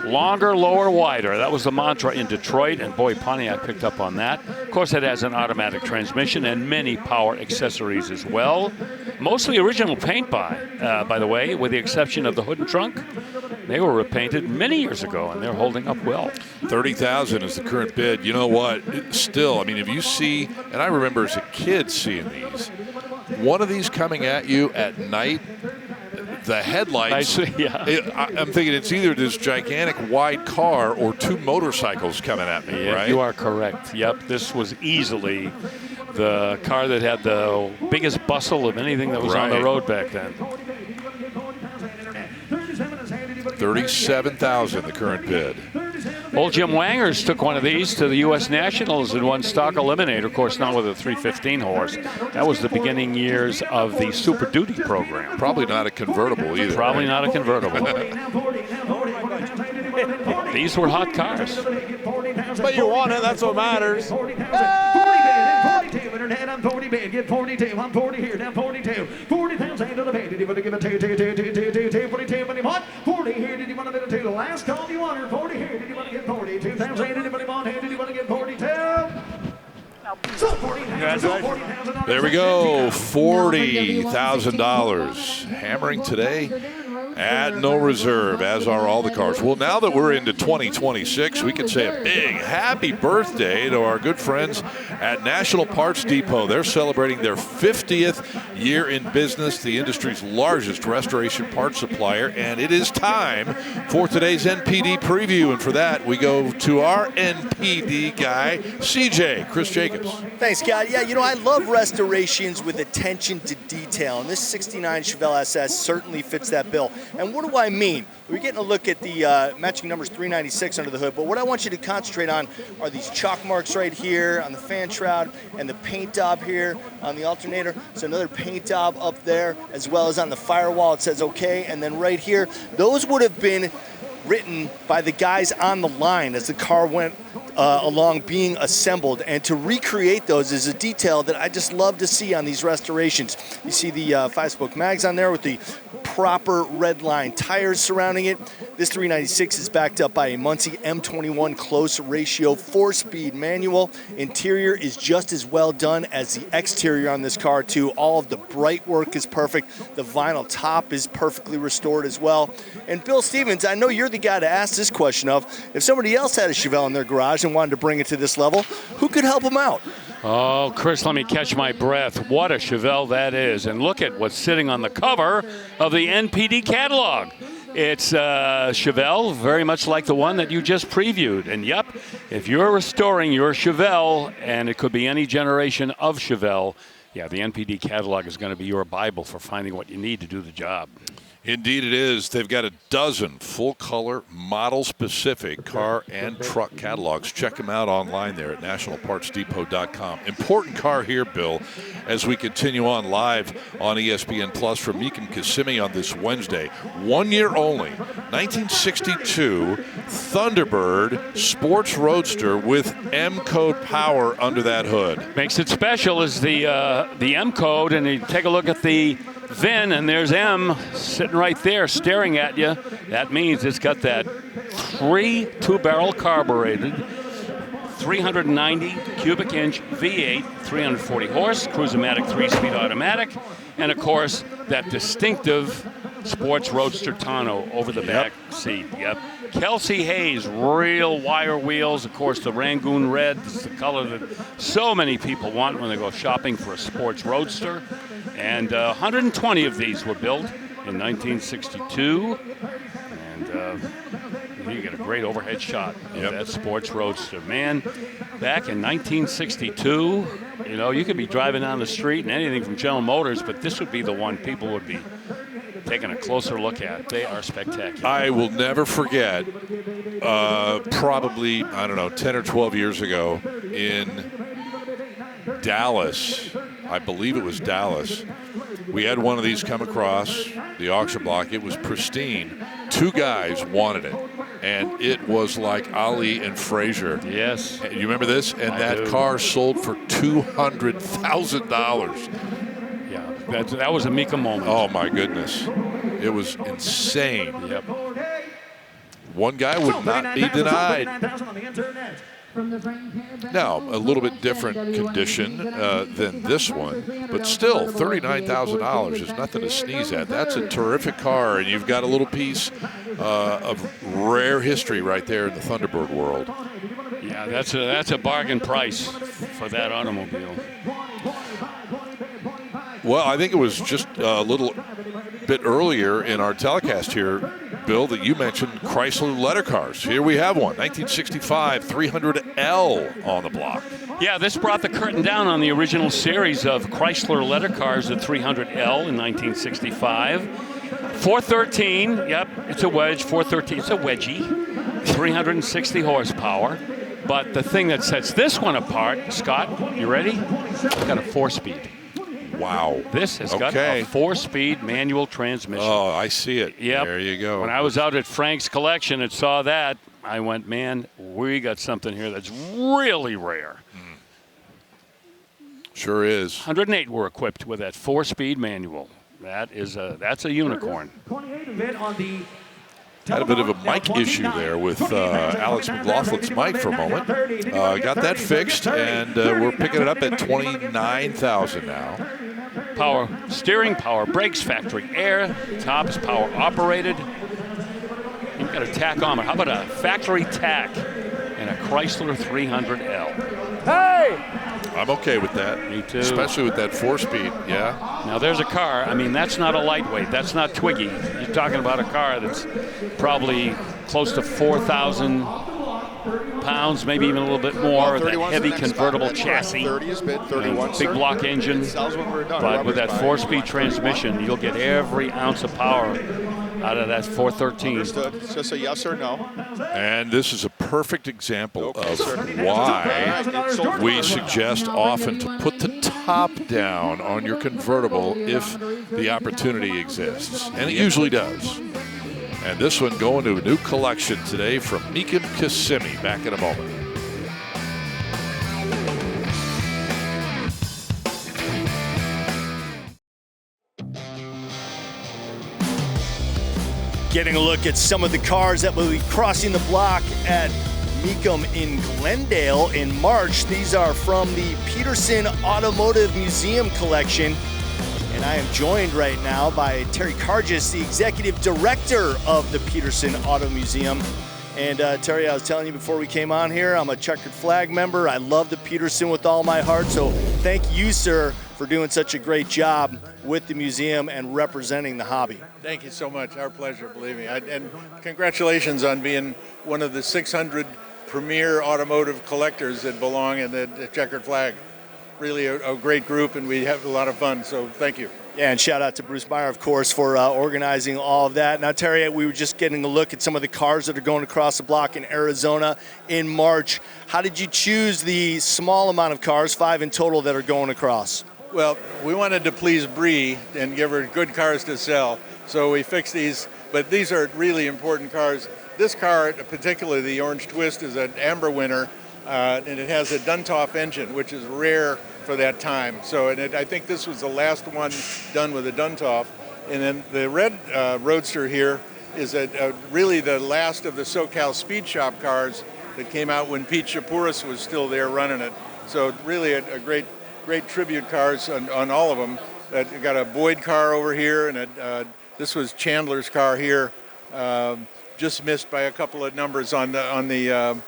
Longer, lower, wider. That was the mantra in Detroit. And boy, Pontiac picked up on that. Of course, it has an automatic transmission and many power accessories as well. Mostly original paint by the way, with the exception of the hood and trunk. They were repainted many years ago, and they're holding up well. $30,000 is the current bid. You know what? Still, I mean, if you see, and I remember as a kid seeing these, one of these coming at you at night, the headlights, I'm thinking it's either this gigantic wide car or two motorcycles coming at me, right? You are correct. Yep, this was easily the car that had the biggest bustle of anything that was on the road back then. $37,000, the current bid. Old Jim Wangers took one of these to the U.S. Nationals and won stock eliminator, of course, not with a 315 horse. That was the beginning years of the Super Duty program. Probably not a convertible either. Probably not a convertible. These were hot cars. But you won it, that's what matters. 42, and I'm 40 bid, get 42, I'm 40 here, down 42, 40,000 to the bid, did you want to give a 2, 42, money what? 40 here, did you want to bid a 2, last call you want her, 40 here, did you want to get 40, 2,000, anybody want here, did you want to get 42? There we go, $40,000. Hammering today at no reserve, as are all the cars. Well, now that we're into 2026, we can say a big happy birthday to our good friends at National Parts Depot. They're celebrating their 50th year in business, the industry's largest restoration parts supplier, and it is time for today's NPD preview. And for that, we go to our NPD guy, CJ, Chris Jacobs. Thanks, Scott. Yeah, you know, I love restorations with attention to detail, and this 69 Chevelle SS certainly fits that bill. And what do I mean? We're getting a look at the matching numbers 396 under the hood, but what I want you to concentrate on are these chalk marks right here on the fan shroud and the paint daub here on the alternator. So another paint daub up there, as well as on the firewall. It says okay, and then right here, those would have been written by the guys on the line as the car went along being assembled, and to recreate those is a detail that I just love to see on these restorations. You see the 5-spoke mags on there with the proper red line tires surrounding it. This 396 is backed up by a Muncie M21 close ratio 4-speed manual. Interior is just as well done as the exterior on this car too. All of the bright work is perfect. The vinyl top is perfectly restored as well. And Bill Stevens, I know you're the guy to ask this question of. If somebody else had a Chevelle in their garage and wanted to bring it to this level, who could help them out? Oh, Chris, let me catch my breath. What a Chevelle that is. And look at what's sitting on the cover of the NPD catalog. It's Chevelle, very much like the one that you just previewed. And yep, if you're restoring your Chevelle, and it could be any generation of Chevelle, yeah, the NPD catalog is going to be your Bible for finding what you need to do the job. Indeed it is. They've got a dozen full-color, model-specific car and truck catalogs. Check them out online there at nationalpartsdepot.com. Important car here, Bill, as we continue on live on ESPN Plus from Mecum Kissimmee on this Wednesday. 1 year only, 1962 Thunderbird Sports Roadster with M-Code power under that hood. Makes it special is the M-Code, and you take a look at the VIN, and there's M sitting right there staring at you. That means it's got that 2-barrel carbureted 390 cubic inch V8, 340 horse, Cruise-O-Matic 3-speed automatic, and of course that distinctive sports roadster tonneau over the back seat. Yep. Kelsey Hayes, real wire wheels. Of course, the Rangoon red is the color that so many people want when they go shopping for a sports roadster. And 120 of these were built in 1962. And you get a great overhead shot of that sports roadster. Man, back in 1962, you know, you could be driving down the street and anything from General Motors, but this would be the one people would be taking a closer look at. They are spectacular. I will never forget, probably, I don't know, 10 or 12 years ago in Dallas, I believe it was Dallas, we had one of these come across the auction block. It was pristine. 2 guys wanted it. and it was like Ali and Frazier. Yes. You remember this? And that car sold for $200,000. Yeah, that was a Mecum moment. Oh, my goodness. It was insane. Yep. One guy would not be denied. Now, a little bit different condition than this one, but still, $39,000 is nothing to sneeze at. That's a terrific car, and you've got a little piece of rare history right there in the Thunderbird world. Yeah, that's a bargain price for that automobile. Well, I think it was just a little bit earlier in our telecast here, Bill, that you mentioned Chrysler letter cars. Here we have one, 1965 300L on the block. Yeah, this brought the curtain down on the original series of Chrysler letter cars, the 300L in 1965. 413, yep, it's a wedge, 413, it's a wedgie, 360 horsepower. But the thing that sets this one apart, Scott, you ready? It's got a 4-speed. Wow. This has got a 4-speed manual transmission. Oh, I see it. Yep. There you go. When I was out at Frank's Collection and saw that, I went, man, we got something here that's really rare. Sure is. 108 were equipped with that 4-speed manual. That's a unicorn. Had a bit of a mic issue there with Alex McLaughlin's mic for a moment. Got that fixed, and we're picking it up at $29,000 now. Power steering, power brakes, factory air. Top is power operated. You've got a tachometer. How about a factory tack and a Chrysler 300L? Hey! I'm okay with that. Me too. Especially with that 4-speed, yeah. Now there's a car, I mean, that's not a lightweight, that's not Twiggy. You're talking about a car that's probably close to 4,000 pounds, maybe even a little bit more. That heavy convertible chassis, 30 is bid, 31, big block engine. But with that 4-speed transmission, you'll get every ounce of power out of that 413. Understood. It's just a yes or no. And this is a perfect example of why we suggest often to put the top down on your convertible if the opportunity exists. And it usually does. And this one going to a new collection today from Mecum Kissimmee. Back in a moment. Getting a look at some of the cars that will be crossing the block at Mecum in Glendale in March. These are from the Petersen Automotive Museum collection. And I am joined right now by Terry Cargis, the executive director of the Petersen Auto Museum. And Terry, I was telling you before we came on here, I'm a checkered flag member. I love the Petersen with all my heart. So thank you, sir, for doing such a great job with the museum and representing the hobby. Thank you so much. Our pleasure, believe me. And congratulations on being one of the 600 premier automotive collectors that belong in the checkered flag. Really a great group, and we have a lot of fun, so thank you. Yeah, and shout out to Bruce Meyer, of course, for organizing all of that. Now, Terry, we were just getting a look at some of the cars that are going across the block in Arizona in March. How did you choose the small amount of cars, 5 in total, that are going across? Well, we wanted to please Bree and give her good cars to sell, so we fixed these, but these are really important cars. This car, particularly the Orange Twist, is an Amber winner, and it has a Duntov engine, which is rare for that time. So I think this was the last one done with a Duntov. And then the red Roadster here is really the last of the SoCal Speed Shop cars that came out when Pete Shapouris was still there running it. So really a great tribute cars on all of them. You got a Boyd car over here, and this was Chandler's car here, just missed by a couple of numbers on the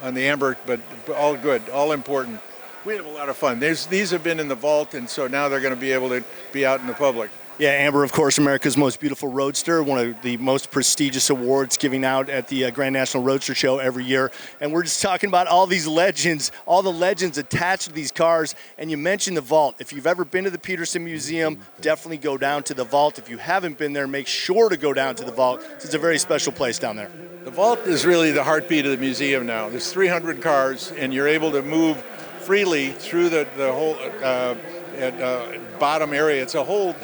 Amber, but all good, all important. We have a lot of fun. These have been in the vault, and so now they're going to be able to be out in the public. Yeah, Amber, of course, America's Most Beautiful Roadster, one of the most prestigious awards giving out at the Grand National Roadster Show every year. And we're just talking about all these legends, all the legends attached to these cars. And you mentioned the vault. If you've ever been to the Petersen Museum, definitely go down to the vault. If you haven't been there, make sure to go down to the vault. It's a very special place down there. The vault is really the heartbeat of the museum now. There's 300 cars, and you're able to move freely through the whole bottom area. It's a whole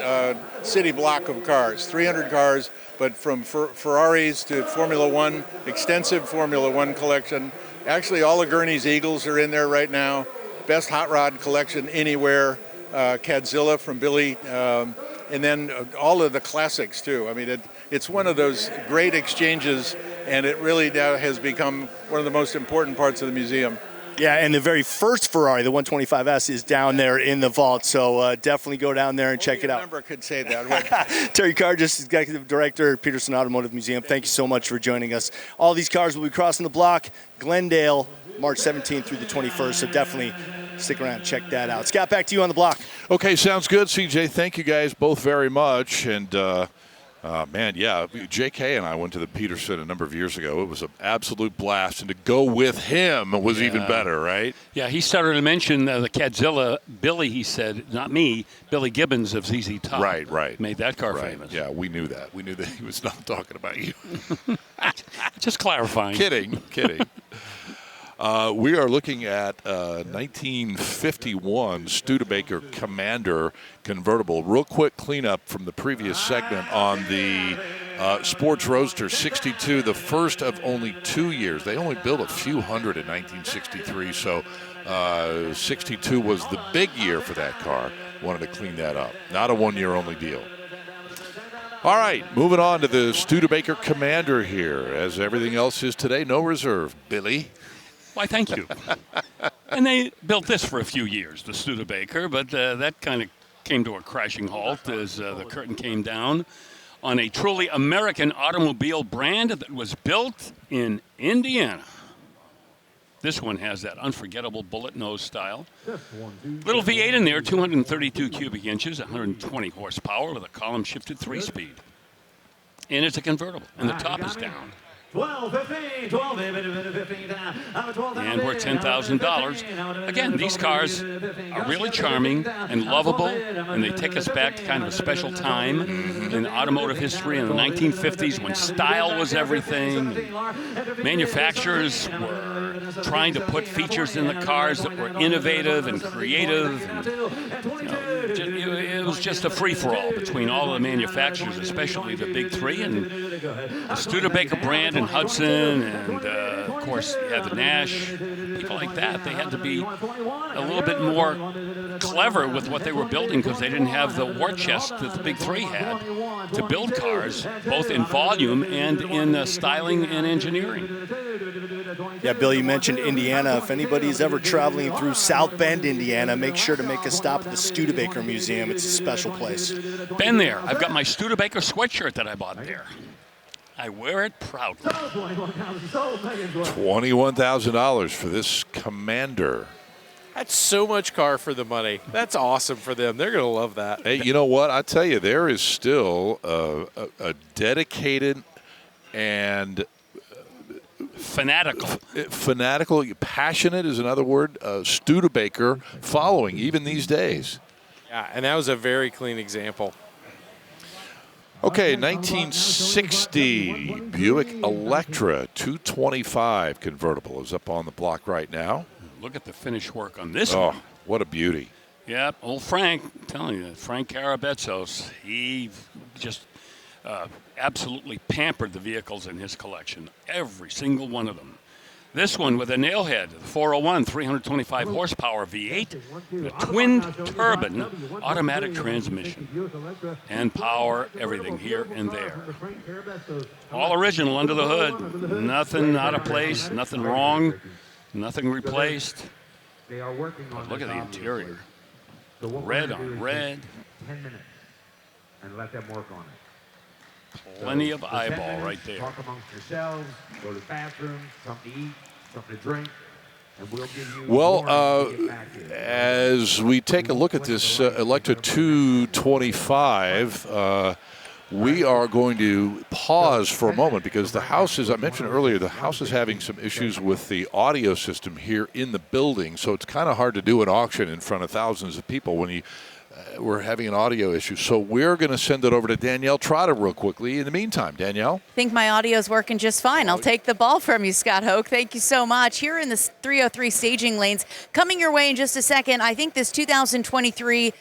city block of cars, 300 cars, but from Ferraris to Formula One, extensive Formula One collection. Actually, all of Gurney's Eagles are in there right now. Best hot rod collection anywhere. Cadzilla from Billy, and then all of the classics too. I mean, it's one of those great exchanges, and it really now has become one of the most important parts of the museum. Yeah, and the very first Ferrari, the 125S, is down there in the vault, so definitely go down there and check it out. A member could say that. Terry Cargis, Executive Director, Petersen Automotive Museum, thank you so much for joining us. All these cars will be crossing the block, Glendale, March 17th through the 21st, so definitely stick around and check that out. Scott, back to you on the block. Okay, sounds good, CJ. Thank you guys both very much. And, man, yeah, JK and I went to the Petersen a number of years ago. It was an absolute blast. And to go with him was even better, right? Yeah, he started to mention the Cadzilla. Billy, he said, not me, Billy Gibbons of ZZ Top. Right. Made that car famous. Yeah, we knew that. We knew that he was not talking about you. Just clarifying. Kidding. We are looking at 1951 Studebaker Commander convertible. Real quick cleanup from the previous segment on the Sports Roadster 62, the first of only 2 years. They only built a few hundred in 1963, so 62 was the big year for that car. Wanted to clean that up. Not a one-year only deal. All right, moving on to the Studebaker Commander here. As everything else is today, no reserve. Billy? Why, thank you. And they built this for a few years, the Studebaker, but that kind of came to a crashing halt as the curtain came down on a truly American automobile brand that was built in Indiana. This one has that unforgettable bullet nose style. Little V8 in there, 232 cubic inches, 120 horsepower with a column shifted 3-speed. And it's a convertible, and the top is down. 12, 15, 12, 15, and we're $10,000. Again, these cars are really charming and lovable, and they take us back to kind of a special time in automotive history in the 1950s when style was everything. Manufacturers were trying to put features in the cars that were innovative and creative. And, it was just a free-for-all between all the manufacturers, especially the big three, and the Studebaker brand and Hudson, and of course you had the Nash, people like that. They had to be a little bit more clever with what they were building because they didn't have the war chest that the big three had to build cars, both in volume and in styling and engineering. Yeah, Bill, you mentioned Indiana. If anybody's ever traveling through South Bend, Indiana, make sure to make a stop at the Studebaker Museum. It's a special place. Been there. I've got my Studebaker sweatshirt that I bought there. I wear it proudly. $21,000 for this Commander. That's so much car for the money. That's awesome for them. They're going to love that. Hey, you know what? I tell you, there is still a dedicated and fanatical, passionate is another word, Studebaker following even these days. Yeah, and that was a very clean example. Okay, 1960 Buick Electra 225 convertible is up on the block right now. Look at the finish work on this one. Oh, what a beauty. Yep, old Frank, I'm telling you, Frank Karabetsos, he just absolutely pampered the vehicles in his collection, every single one of them. This one with a nailhead, 401, 325 horsepower V8, a twin turbine automatic transmission, and power, everything here and there. All original under the hood, nothing out of place, nothing wrong, nothing replaced. But look at the interior, red on red. 10 minutes and let them work on it. Plenty of eyeball right there. Talk amongst yourselves, go to the bathroom, something to eat, something to drink, and we'll give you well, as we take a look at this Electra 225, we are going to pause for a moment because the house, as I mentioned earlier, the house is having some issues with the audio system here in the building, so it's kind of hard to do an auction in front of thousands of people when you we're having an audio issue. So we're going to send it over to Danielle Trotta real quickly. In the meantime, Danielle. I think my audio's working just fine. I'll take the ball from you, Scott Hoke. Thank you so much. Here in the 303 staging lanes, coming your way in just a second, I think this 2023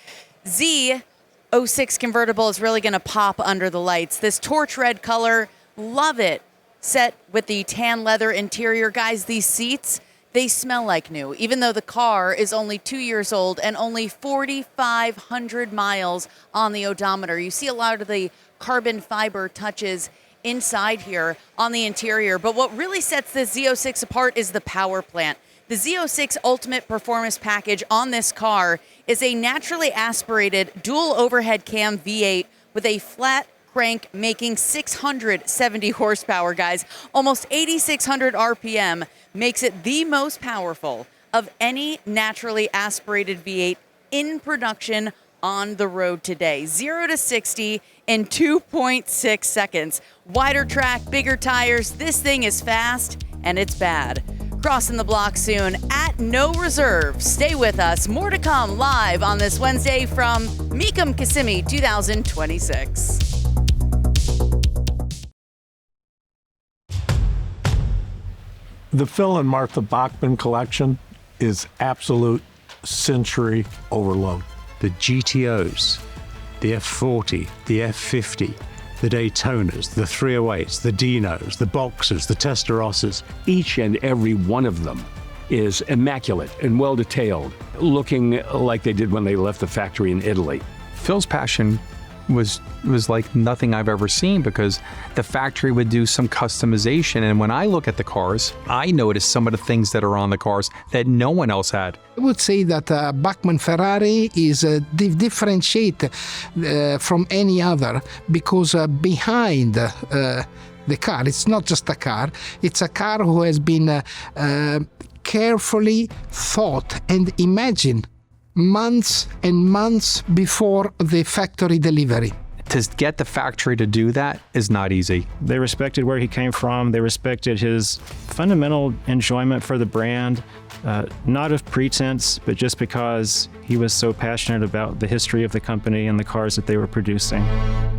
Z06 convertible is really going to pop under the lights. This torch red color, love it. Set with the tan leather interior. Guys, these seats, they smell like new, even though the car is only 2 years old and only 4,500 miles on the odometer. You see a lot of the carbon fiber touches inside here on the interior. But what really sets this Z06 apart is the power plant. The Z06 Ultimate Performance Package on this car is a naturally aspirated dual overhead cam V8 with a flat crank making 670 horsepower, guys. Almost 8,600 RPM makes it the most powerful of any naturally aspirated V8 in production on the road today. 0 to 60 in 2.6 seconds. Wider track, bigger tires. This thing is fast and it's bad. Crossing the block soon at No Reserve. Stay with us. More to come live on this Wednesday from Mecum Kissimmee 2026. The Phil and Martha Bachmann collection is absolute sensory overload. The GTOs, the F40, the F50, the Daytonas, the 308s, the Dinos, the Boxers, the Testarossas. Each and every one of them is immaculate and well detailed, looking like they did when they left the factory in Italy. Phil's passion was like nothing I've ever seen, because the factory would do some customization, and when I look at the cars, I notice some of the things that are on the cars that no one else had. I would say that Bachmann Ferrari is differentiate from any other, because behind the car, it's not just a car, it's a car who has been carefully thought and imagined months and months before the factory delivery. To get the factory to do that is not easy. They respected where he came from. They respected his fundamental enjoyment for the brand, not of pretense, but just because he was so passionate about the history of the company and the cars that they were producing.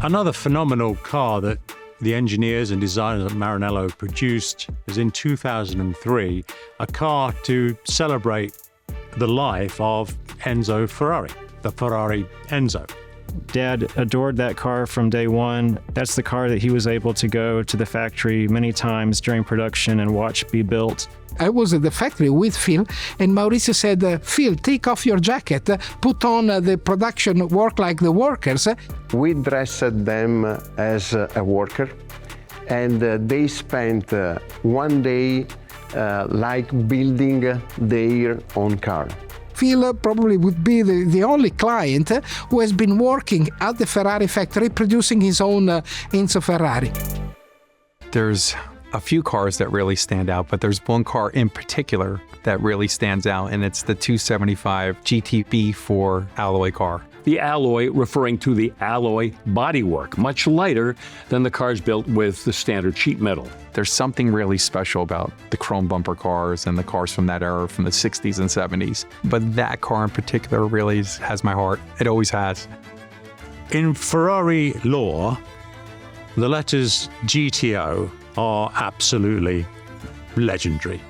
Another phenomenal car that the engineers and designers at Maranello produced is in 2003, a car to celebrate the life of Enzo Ferrari, the Ferrari Enzo. Dad adored that car from day one. That's the car that he was able to go to the factory many times during production and watch be built. I was at the factory with Phil, and Mauricio said, Phil, take off your jacket, put on the production work like the workers. We dressed them as a worker, and they spent one day like building their own car. Phil probably would be the only client who has been working at the Ferrari factory producing his own Enzo Ferrari. There's a few cars that really stand out, but there's one car in particular that really stands out, and it's the 275 GTB4 alloy car. The alloy referring to the alloy bodywork, much lighter than the cars built with the standard sheet metal. There's something really special about the chrome bumper cars and the cars from that era, from the 60s and 70s. But that car in particular really has my heart. It always has. In Ferrari lore, the letters GTO are absolutely legendary.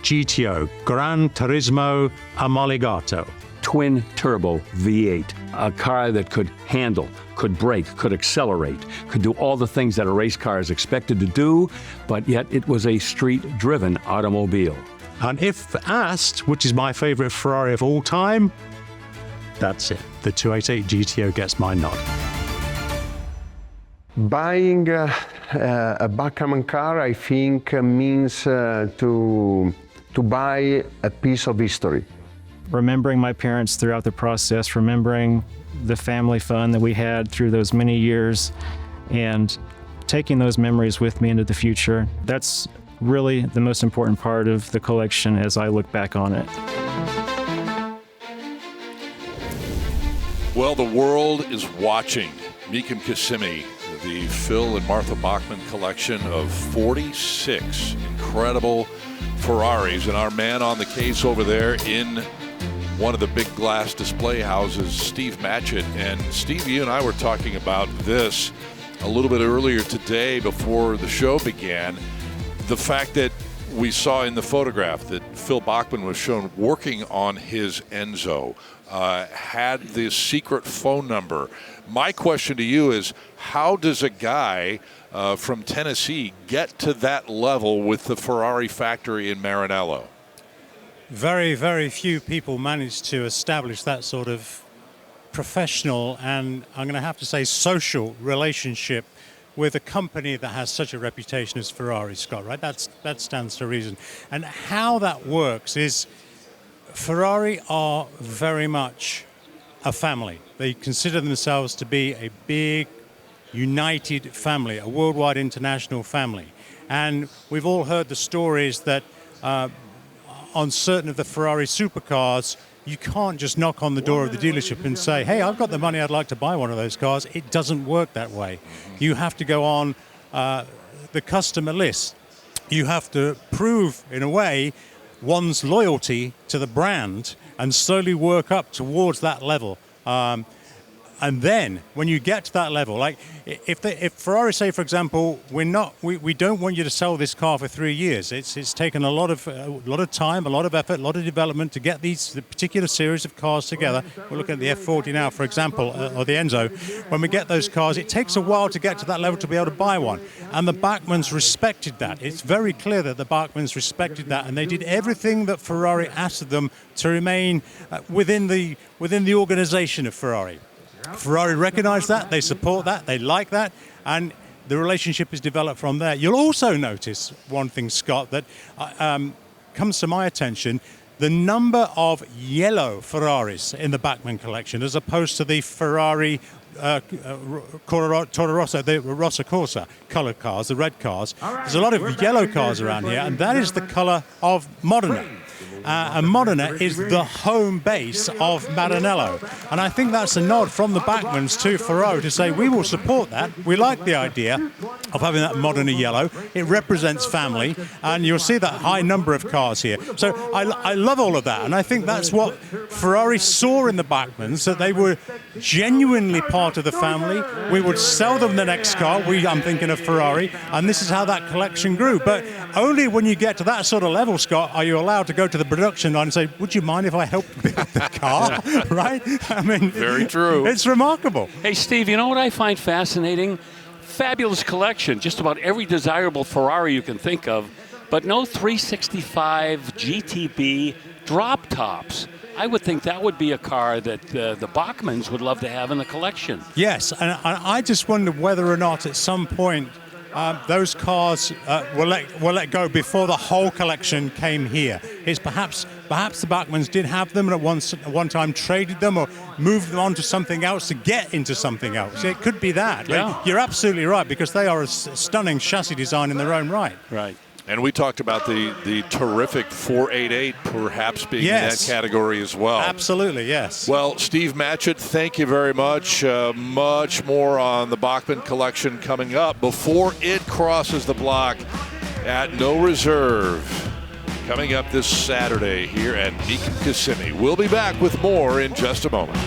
GTO, Gran Turismo Omologato. Twin turbo V8, a car that could handle, could brake, could accelerate, could do all the things that a race car is expected to do, but yet it was a street-driven automobile. And if asked, which is my favorite Ferrari of all time, that's it. The 288 GTO gets my nod. Buying a Bachmann car, I think, means to buy a piece of history. Remembering my parents throughout the process, remembering the family fun that we had through those many years, and taking those memories with me into the future. That's really the most important part of the collection as I look back on it. Well, the world is watching. Mecum Kissimmee, the Phil and Martha Bachmann collection of 46 incredible Ferraris, and our man on the case over there in one of the big glass display houses, Steve Matchett. And Steve, you and I were talking about this a little bit earlier today before the show began. The fact that we saw in the photograph that Phil Bachmann was shown working on his Enzo, had the secret phone number. My question to you is, how does a guy from Tennessee get to that level with the Ferrari factory in Maranello? Very, very few people manage to establish that sort of professional and, I'm going to have to say, social relationship with a company that has such a reputation as Ferrari, Scott, right? That stands to reason. And how that works is Ferrari are very much a family. They consider themselves to be a big, united family, a worldwide international family. And we've all heard the stories that on certain of the Ferrari supercars, you can't just knock on the door of the dealership and say, hey, I've got the money, I'd like to buy one of those cars. It doesn't work that way. You have to go on the customer list. You have to prove, in a way, one's loyalty to the brand and slowly work up towards that level. And then when you get to that level, like if Ferrari say, for example, we don't want you to sell this car for 3 years. It's taken a lot of time, a lot of effort, a lot of development to get the particular series of cars together. We're looking at the F40 now, for example, or the Enzo. When we get those cars, it takes a while to get to that level to be able to buy one. And the Bachmanns respected that. It's very clear that the Bachmanns respected that, and they did everything that Ferrari asked of them to remain within the organization of Ferrari. Ferrari recognize that, they support that, they like that, and the relationship is developed from there. You'll also notice one thing, Scott, that comes to my attention, the number of yellow Ferraris in the Bachmann collection as opposed to the Ferrari Torre Rossa, the Rossa Corsa colored cars, the red cars. There's a lot of yellow cars around here, and that is the color of Modena. And Modena is the home base of Maranello. And I think that's a nod from the Bachmanns to Ferrari to say, we will support that. We like the idea of having that Modena yellow. It represents family, and you'll see that high number of cars here. So I love all of that, and I think that's what Ferrari saw in the Bachmanns, that they were genuinely part of the family. We would sell them the next car. I'm thinking of Ferrari, and this is how that collection grew. But only when you get to that sort of level, Scott, are you allowed to go to the production line and say, would you mind if I helped build the car? Right? I mean, very true. It's remarkable. Hey, Steve, you know what I find fascinating? Fabulous collection, just about every desirable Ferrari you can think of, but no 365 GTB drop tops. I would think that would be a car that the Bachmanns would love to have in the collection. Yes, and I just wonder whether or not at some point those cars were let go before the whole collection came here. It's perhaps the Bachmanns did have them and at one time traded them or moved them on to something else to get into something else. It could be that. Yeah. Like, you're absolutely right, because they are a stunning chassis design in their own right. Right. And we talked about the terrific 488 perhaps being in that category as well. Absolutely, yes. Well, Steve Matchett, thank you very much. Much more on the Bachmann collection coming up before it crosses the block at No Reserve. Coming up this Saturday here at Mecum Kissimmee. We'll be back with more in just a moment.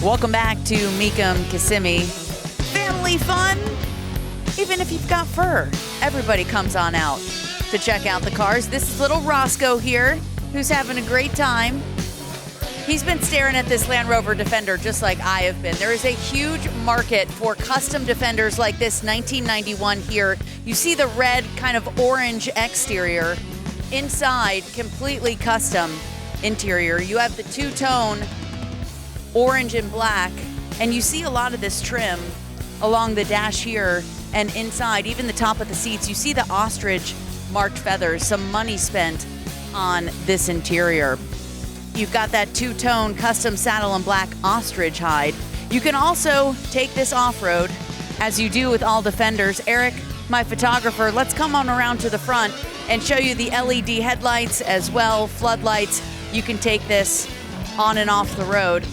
Welcome back to Mecum Kissimmee. Family fun, even if you've got fur. Everybody comes on out to check out the cars. This is little Roscoe here, who's having a great time. He's been staring at this Land Rover Defender just like I have been. There is a huge market for custom Defenders like this 1991 here. You see the red kind of orange exterior. Inside, completely custom interior. You have the two-tone orange and black, and you see a lot of this trim along the dash here and inside, even the top of the seats. You see the ostrich marked feathers, some money spent on this interior. You've got that two-tone custom saddle and black ostrich hide. You can also take this off-road, as you do with all Defenders. Eric, my photographer, let's come on around to the front and show you the LED headlights as well, floodlights. You can take this on and off the road.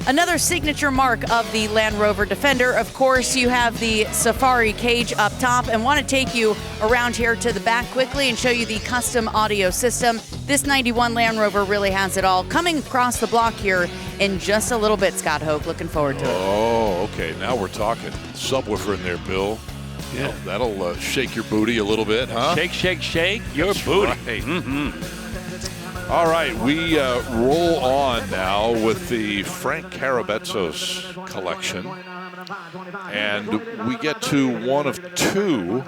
Another signature mark of the Land Rover Defender, of course, you have the Safari cage up top, and want to take you around here to the back quickly and show you the custom audio system. This 91 Land Rover really has it all. Coming across the block here in just a little bit, Scott Hoke. Looking forward to it. Oh, okay. Now we're talking. Subwoofer in there, Bill. Yeah, that'll shake your booty a little bit, huh? Shake, shake, shake your booty. Right. All right, we roll on now with the Frank Karabetsos collection. And we get to one of two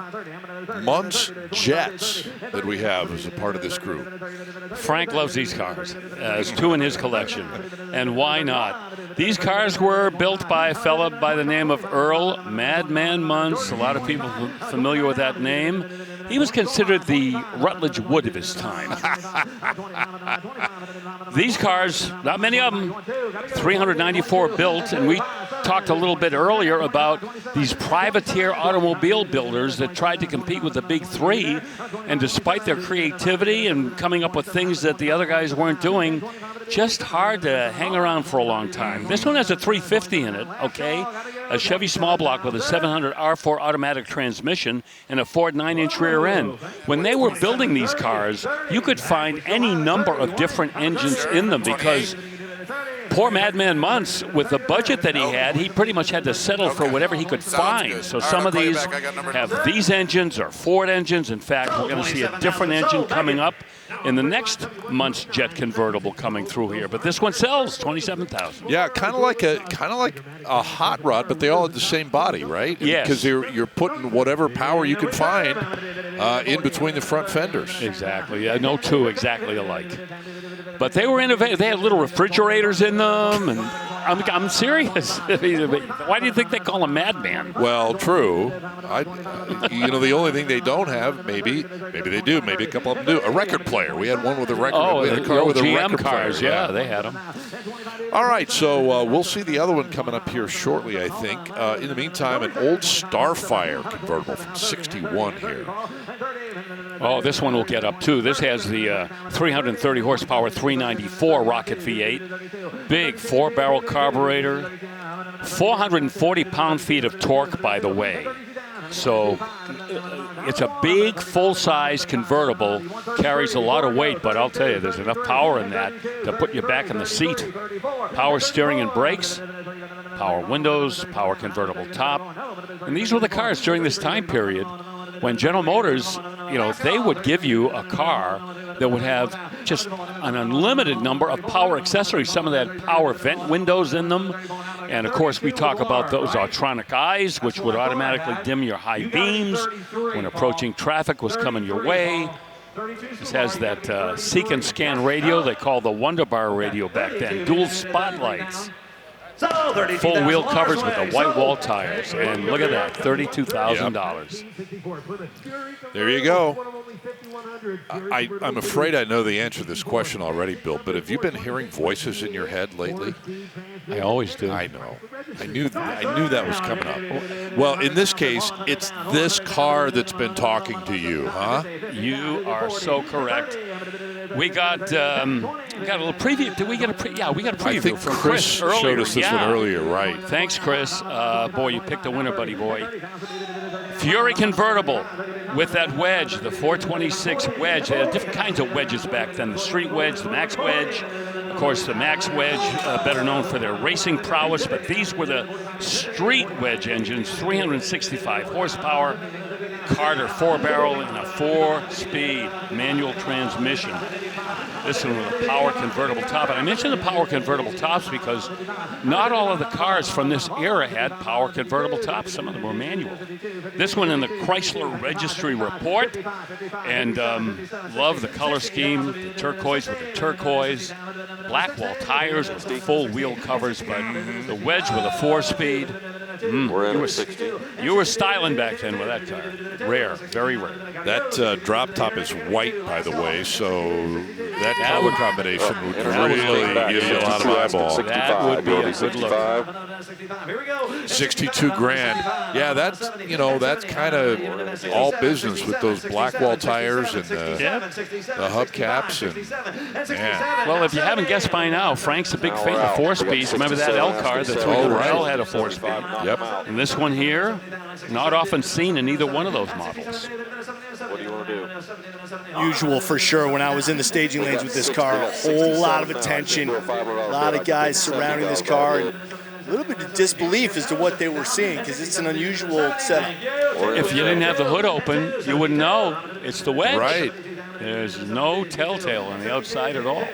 Muntz Jets that we have as a part of this group. Frank loves these cars. There's two in his collection. And why not? These cars were built by a fella by the name of Earl Madman Muntz. A lot of people familiar with that name. He was considered the Rutledge Wood of his time. These cars, not many of them, 394 built, and we talked a little bit earlier about these privateer automobile builders that tried to compete with the big three, and despite their creativity and coming up with things that the other guys weren't doing, just hard to hang around for a long time. This one has a 350 in it, okay? A Chevy small block with a 700 R4 automatic transmission and a Ford 9-inch rear end. When they were building these cars, you could find any number of different engines in them because poor Madman Muntz, with the budget that he had, he pretty much had to settle for whatever he could find. So some of these have these engines or Ford engines. In fact, we're going to see a different engine coming up in the next Muntz Jet convertible coming through here. But this one sells $27,000. Yeah, kind of like a hot rod, but they all have the same body, right? Yes. Because you're putting whatever power you can find in between the front fenders. Exactly. Yeah, no two exactly alike. But they were innovative. They had little refrigerators in them, and I'm serious. Why do you think they call him Madman? Well, true. The only thing they don't have, maybe they do, maybe a couple of them do, a record player. We had one with a record. Oh, we had a car with a GM record cars, player. yeah, they had them. All right, so we'll see the other one coming up here shortly, I think. In the meantime, an old Starfire convertible from '61 here. Oh, this one will get up too. This has the 330 horsepower 394 Rocket V8. Big 4-barrel carburetor. 440 pound-feet of torque, by the way. So it's a big, full-size convertible. Carries a lot of weight, but I'll tell you, there's enough power in that to put you back in the seat. Power steering and brakes. Power windows, power convertible top. And these were the cars during this time period when General Motors, they would give you a car that would have just an unlimited number of power accessories. Some of that power vent windows in them. And, of course, we talk about those Autronic eyes, which would automatically dim your high beams when approaching traffic was coming your way. This has that seek and scan radio they called the Wonder Bar radio back then. Dual spotlights. Full wheel covers with the white wall tires. And look at that, $32,000. There you go. I'm afraid I know the answer to this question already, Bill, but have you been hearing voices in your head lately? I always do. I know. I knew that was coming up. Well, in this case, it's this car that's been talking to you, huh? You are so correct. We got a little preview. Did we get a preview? Yeah, we got a preview I think from Chris showed us this one earlier, right? Thanks, Chris. Boy, you picked a winner, buddy boy. Fury convertible with that wedge, the 426 wedge. They had different kinds of wedges back then. The street wedge, the max wedge. Of course, the max wedge, better known for their racing prowess, but these were the street wedge engines, 365 horsepower, Carter 4-barrel, and a 4-speed manual transmission. This one with a power convertible top. And I mentioned the power convertible tops because not all of the cars from this era had power convertible tops. Some of them were manual. This one in the Chrysler Registry Report. And love the color scheme, the turquoise with the turquoise. Black wall tires with the full wheel covers, but the wedge with a 4-speed. We're in at 60. You were styling back then with that car. Rare, very rare. That drop top is white, by the way, so that color combination would really give you a lot of eyeballs. That would be a good look. 62 grand. Yeah, that's kind of all business with those Blackwall tires and the hubcaps. And man. Well, if you haven't guessed by now, Frank's a big fan of 4-speeds. Remember that L car? The 300 L had a 4-speed. Yep. And this one here, not often seen in either one of those models. What do you want to do? Usual for sure. When I was in the staging lanes with this car, a whole lot of attention, a lot of guys surrounding this car, and a little bit of disbelief as to what they were seeing because it's an unusual setup. If you didn't have the hood open, you wouldn't know it's the wedge. Right. There's no telltale on the outside at all.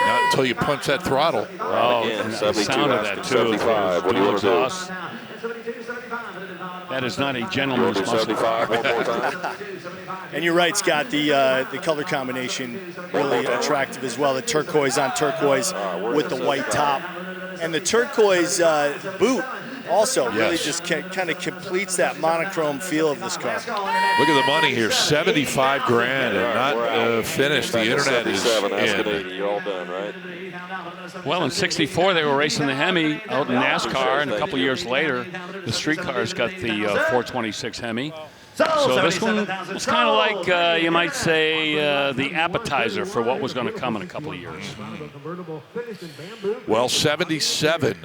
Not until you punch that throttle. Oh, Again, and the sound of that, too. 75. What do you want to do? That is not a gentleman's muscle. 75 one more time. And you're right, Scott, the color combination really attractive as well. The turquoise on turquoise with the white top. And the turquoise boot also really just kind of completes that monochrome feel of this car. Look at the money here, 75 grand and not finished. The internet is in. You're all done, right? Well, in '64 they were racing the Hemi out in NASCAR, and a couple years later, the street cars got the 426 Hemi. So this one was kind of like, you might say, the appetizer for what was going to come in a couple of years. Well, 77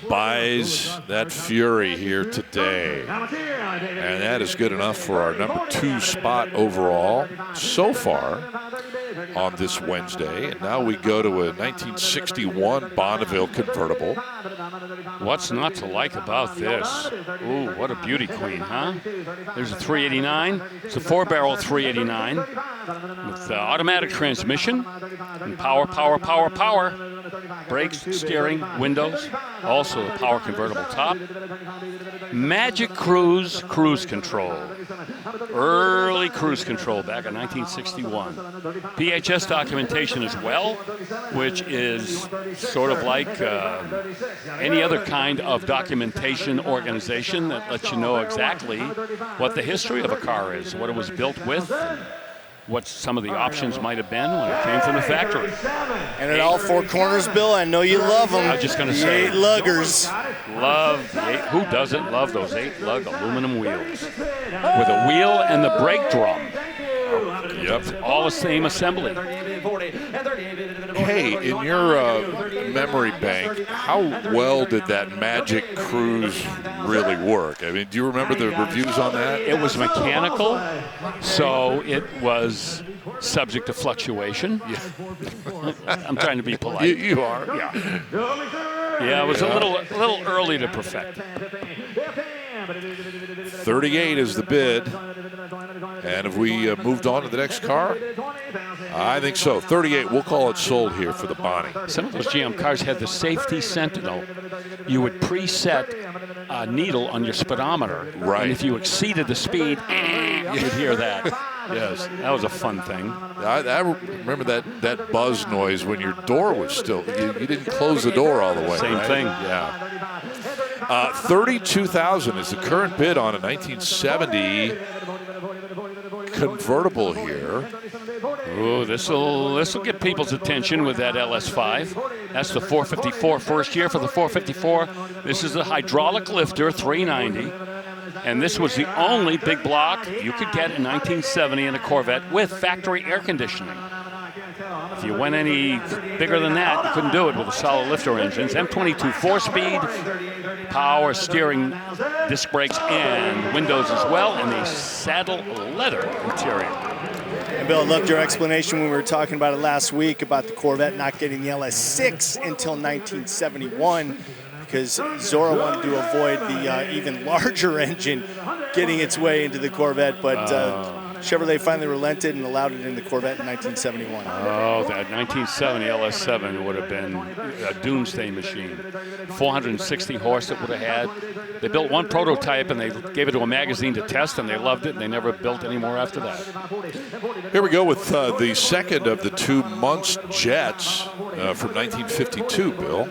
buys that Fury here today. And that is good enough for our number 2 spot overall so far on this Wednesday. And now we go to a 1961 Bonneville convertible. What's not to like about this? Ooh, what a beauty queen, huh? There's a 389. It's a 4-barrel 389 with automatic transmission and power. Brakes, steering, windows. Also a power convertible top. Magic Cruise cruise control. Early cruise control back in 1961. PHS documentation as well, which is sort of like any other kind of documentation organization that lets you know exactly what the history of a car is, what it was built with, what some of the options might have been when it came from the factory. And at all 4 corners, Bill, I know you love them. I was just going to say. 8 luggers. Love the 8. Who doesn't love those 8-lug aluminum wheels? With a wheel and the brake drum. Yep. All the same assembly. Hey, in your memory bank, how well did that Magic Cruise really work? I mean, do you remember the reviews on that? It was mechanical, so it was subject to fluctuation. Yeah. I'm trying to be polite. You are. Yeah. Yeah, it was a little early to perfect. 38 is the bid. And have we moved on to the next car? I think so. 38, we'll call it sold here for the Bonnie. Some of those GM cars had the safety sentinel. You would preset a needle on your speedometer. Right. And if you exceeded the speed, you'd hear that. Yes, that was a fun thing. I remember that buzz noise when your door was still, you didn't close the door all the way. Same thing. Yeah. 32,000 is the current bid on a 1970 convertible here. Ooh, this'll get people's attention with that LS5. That's the 454 first year for the 454. This is a hydraulic lifter, 390. And this was the only big block you could get in 1970 in a Corvette with factory air conditioning. If you went any bigger than that, you couldn't do it with the solid lifter engines. M22 4-speed, power steering, disc brakes, and windows as well, and a saddle leather interior. And Bill, I loved your explanation when we were talking about it last week about the Corvette not getting the LS6 until 1971 because Zora wanted to avoid the even larger engine getting its way into the Corvette, but Chevrolet finally relented and allowed it in the Corvette in 1971. Oh, that 1970 LS7 would have been a doomsday machine. 460 horse it would have had. They built one prototype and they gave it to a magazine to test and they loved it and they never built any more after that. Here we go with the second of the 2 Munster Jets from 1952, Bill.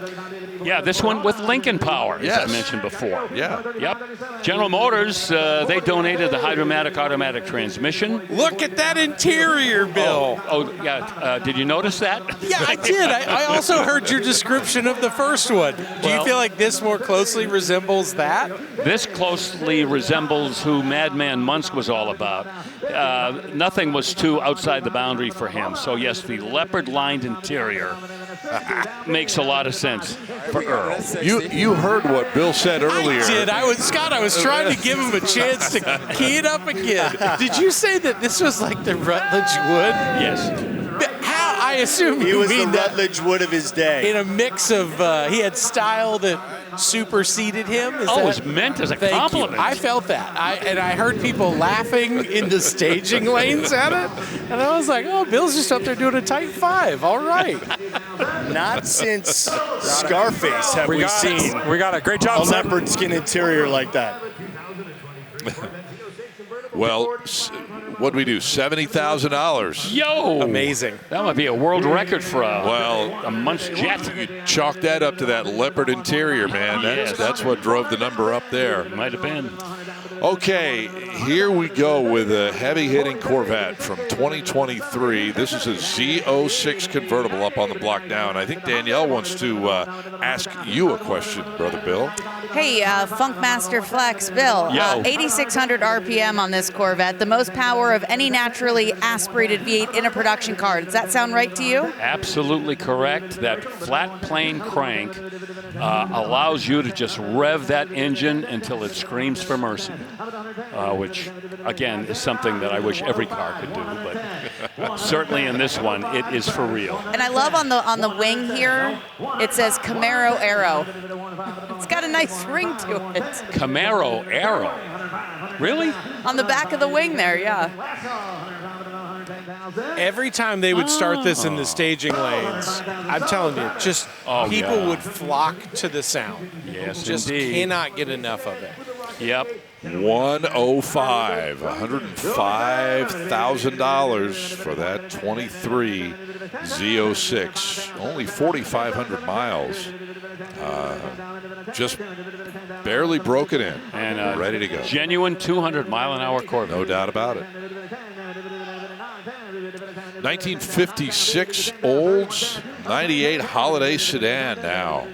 Yeah, this one with Lincoln Power, Yes. as I mentioned before. Yeah. Yep. General Motors, they donated the Hydromatic automatic transmission. Look at that interior, Bill. Oh yeah. Did you notice that? Yeah, I did. I also heard your description of the first one. Do you feel like this more closely resembles that? This closely resembles who Madman Munsk was all about. Nothing was too outside the boundary for him. So yes, the leopard-lined interior makes a lot of sense for Earl. You heard what Bill said earlier. I did. I was trying to give him a chance to key it up again. Did you say that this was like the Rutledge wood? Yes. How? I assume He you was mean the that Rutledge wood of his day. in a mix of he had style that superseded him. Is Oh, that, it was meant as a Thank compliment. You. I felt that. I heard people laughing in the staging lanes at it, and I was like, "Oh, Bill's just up there doing a Type 5. All right." Not since Scarface have we seen We got a great job. a leopard skin interior like that. Well, what do we do? $70,000. Yo! Amazing. That might be a world record for a Munch jet. Chalk that up to that leopard interior, man. That's what drove the number up there. Might have been. Okay, here we go with a heavy-hitting Corvette from 2023. This is a Z06 convertible up on the block now, and I think Danielle wants to ask you a question, Brother Bill. Hey, Funkmaster Flex, Bill. 8,600 RPM on this Corvette, the most power of any naturally aspirated V8 in a production car. Does that sound right to you? Absolutely correct. That flat plane crank allows you to just rev that engine until it screams for mercy, which, again, is something that I wish every car could do. But certainly in this one, it is for real. And I love on the wing here, it says Camaro Aero. It's got a nice ring to it. Camaro Aero. Really? On the back of the wing there, yeah. Every time they would start this in the staging lanes, I'm telling you, just people would flock to the sound. Yes, just indeed. cannot get enough of it. Yep. 105, $105,000 for that 23 Z06. Only 4,500 miles. Just barely broken in and ready to go. Genuine 200-mile-an-hour Corvette. No doubt about it. 1956 Olds, 98 Holiday sedan now.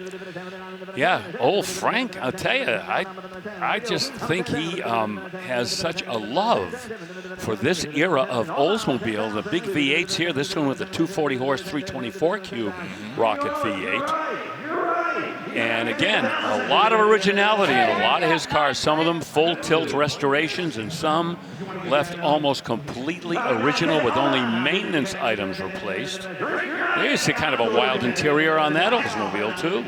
Yeah, old Frank, I'll tell you, I just think he has such a love for this era of Oldsmobile. The big V8s here, this one with the 240-horse 324 cube rocket V8. And again, a lot of originality in a lot of his cars. Some of them full tilt restorations and some left almost completely original with only maintenance items replaced. There's a kind of a wild interior on that Oldsmobile too.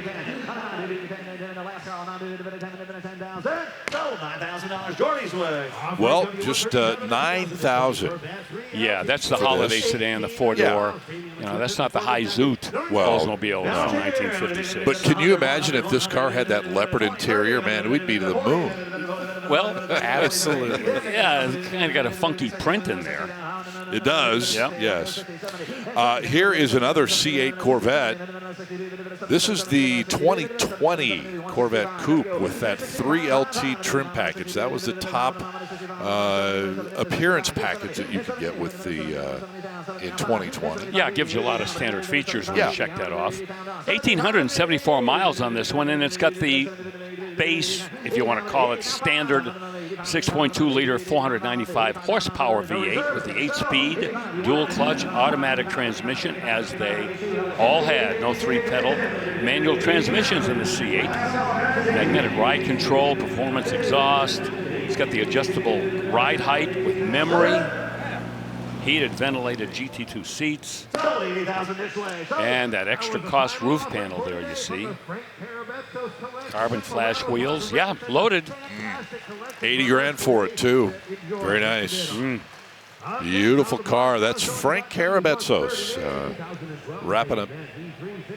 Well, just 9,000. Yeah, that's the for holiday this. sedan, the four-door. You know, that's not the high Zoot Oldsmobile from 1956. But can you imagine if this car had that leopard interior? Man, we'd be to the moon. Well, absolutely. Yeah, it's kind of got a funky print in there. It does. Yep. Yes. Here is another C8 Corvette. This is the 2020 Corvette Coupe with that 3LT trim package. That was the top appearance package that you could get with the in 2020. Yeah, it gives you a lot of standard features when you check that off. 1,874 miles on this one, and it's got the base, if you want to call it, standard 6.2-liter, 495 horsepower V8 with the 8-speed dual clutch automatic transmission, as they all had. No 3-pedal manual transmissions in the C8. Magnetic ride control, performance exhaust. It's got the adjustable ride height with memory. Heated, ventilated GT2 seats. And that extra cost roof panel there you see. Carbon flash wheels. Yeah, loaded. 80 grand for it, too. Very nice. Beautiful car. That's Frank Karabetsos wrapping up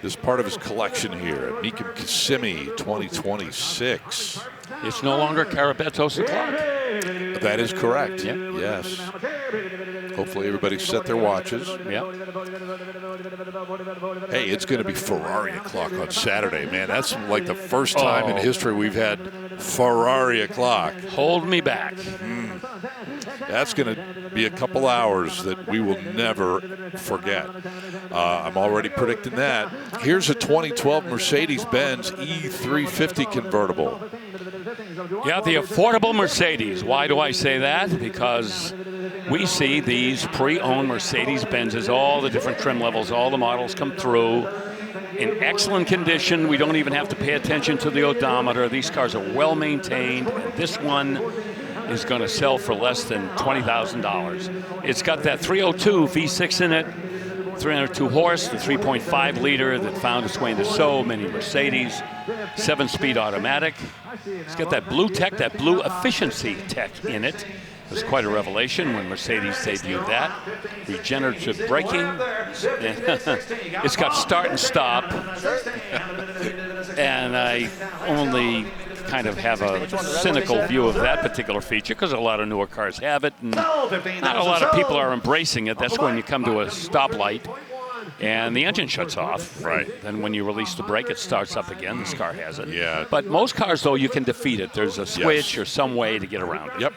this part of his collection here at Mecum Kissimmee 2026. It's no longer Karabetsos o'clock. That is correct. Yep. Yes. Hopefully everybody set their watches. Yep. Hey, it's going to be Ferrari o'clock on Saturday, man. That's like the first time in history we've had Ferrari o'clock. Hold me back. That's going to be a couple hours that we will never forget. I'm already predicting that. Here's a 2012 Mercedes-Benz E350 convertible. Yeah, the affordable Mercedes. Why do I say that? Because we see these pre-owned Mercedes-Benzes, all the different trim levels, all the models come through in excellent condition. We don't even have to pay attention to the odometer. These cars are well maintained. This one is going to sell for less than $20,000. It's got that 302 V6 in it, 302 horse, the 3.5 liter that found its way into so many Mercedes, 7-speed automatic. It's got that blue tech, that blue efficiency tech in it. It was quite a revelation when Mercedes debuted that. Regenerative braking. It's got start and stop. And I only kind of have a cynical view of that particular feature because a lot of newer cars have it, and not a lot of people are embracing it. That's when you come to a stoplight and the engine shuts off. Right. Then when you release the brake, it starts up again. This car has it. Yeah. But most cars, though, you can defeat it. There's a switch or some way to get around it. Yep.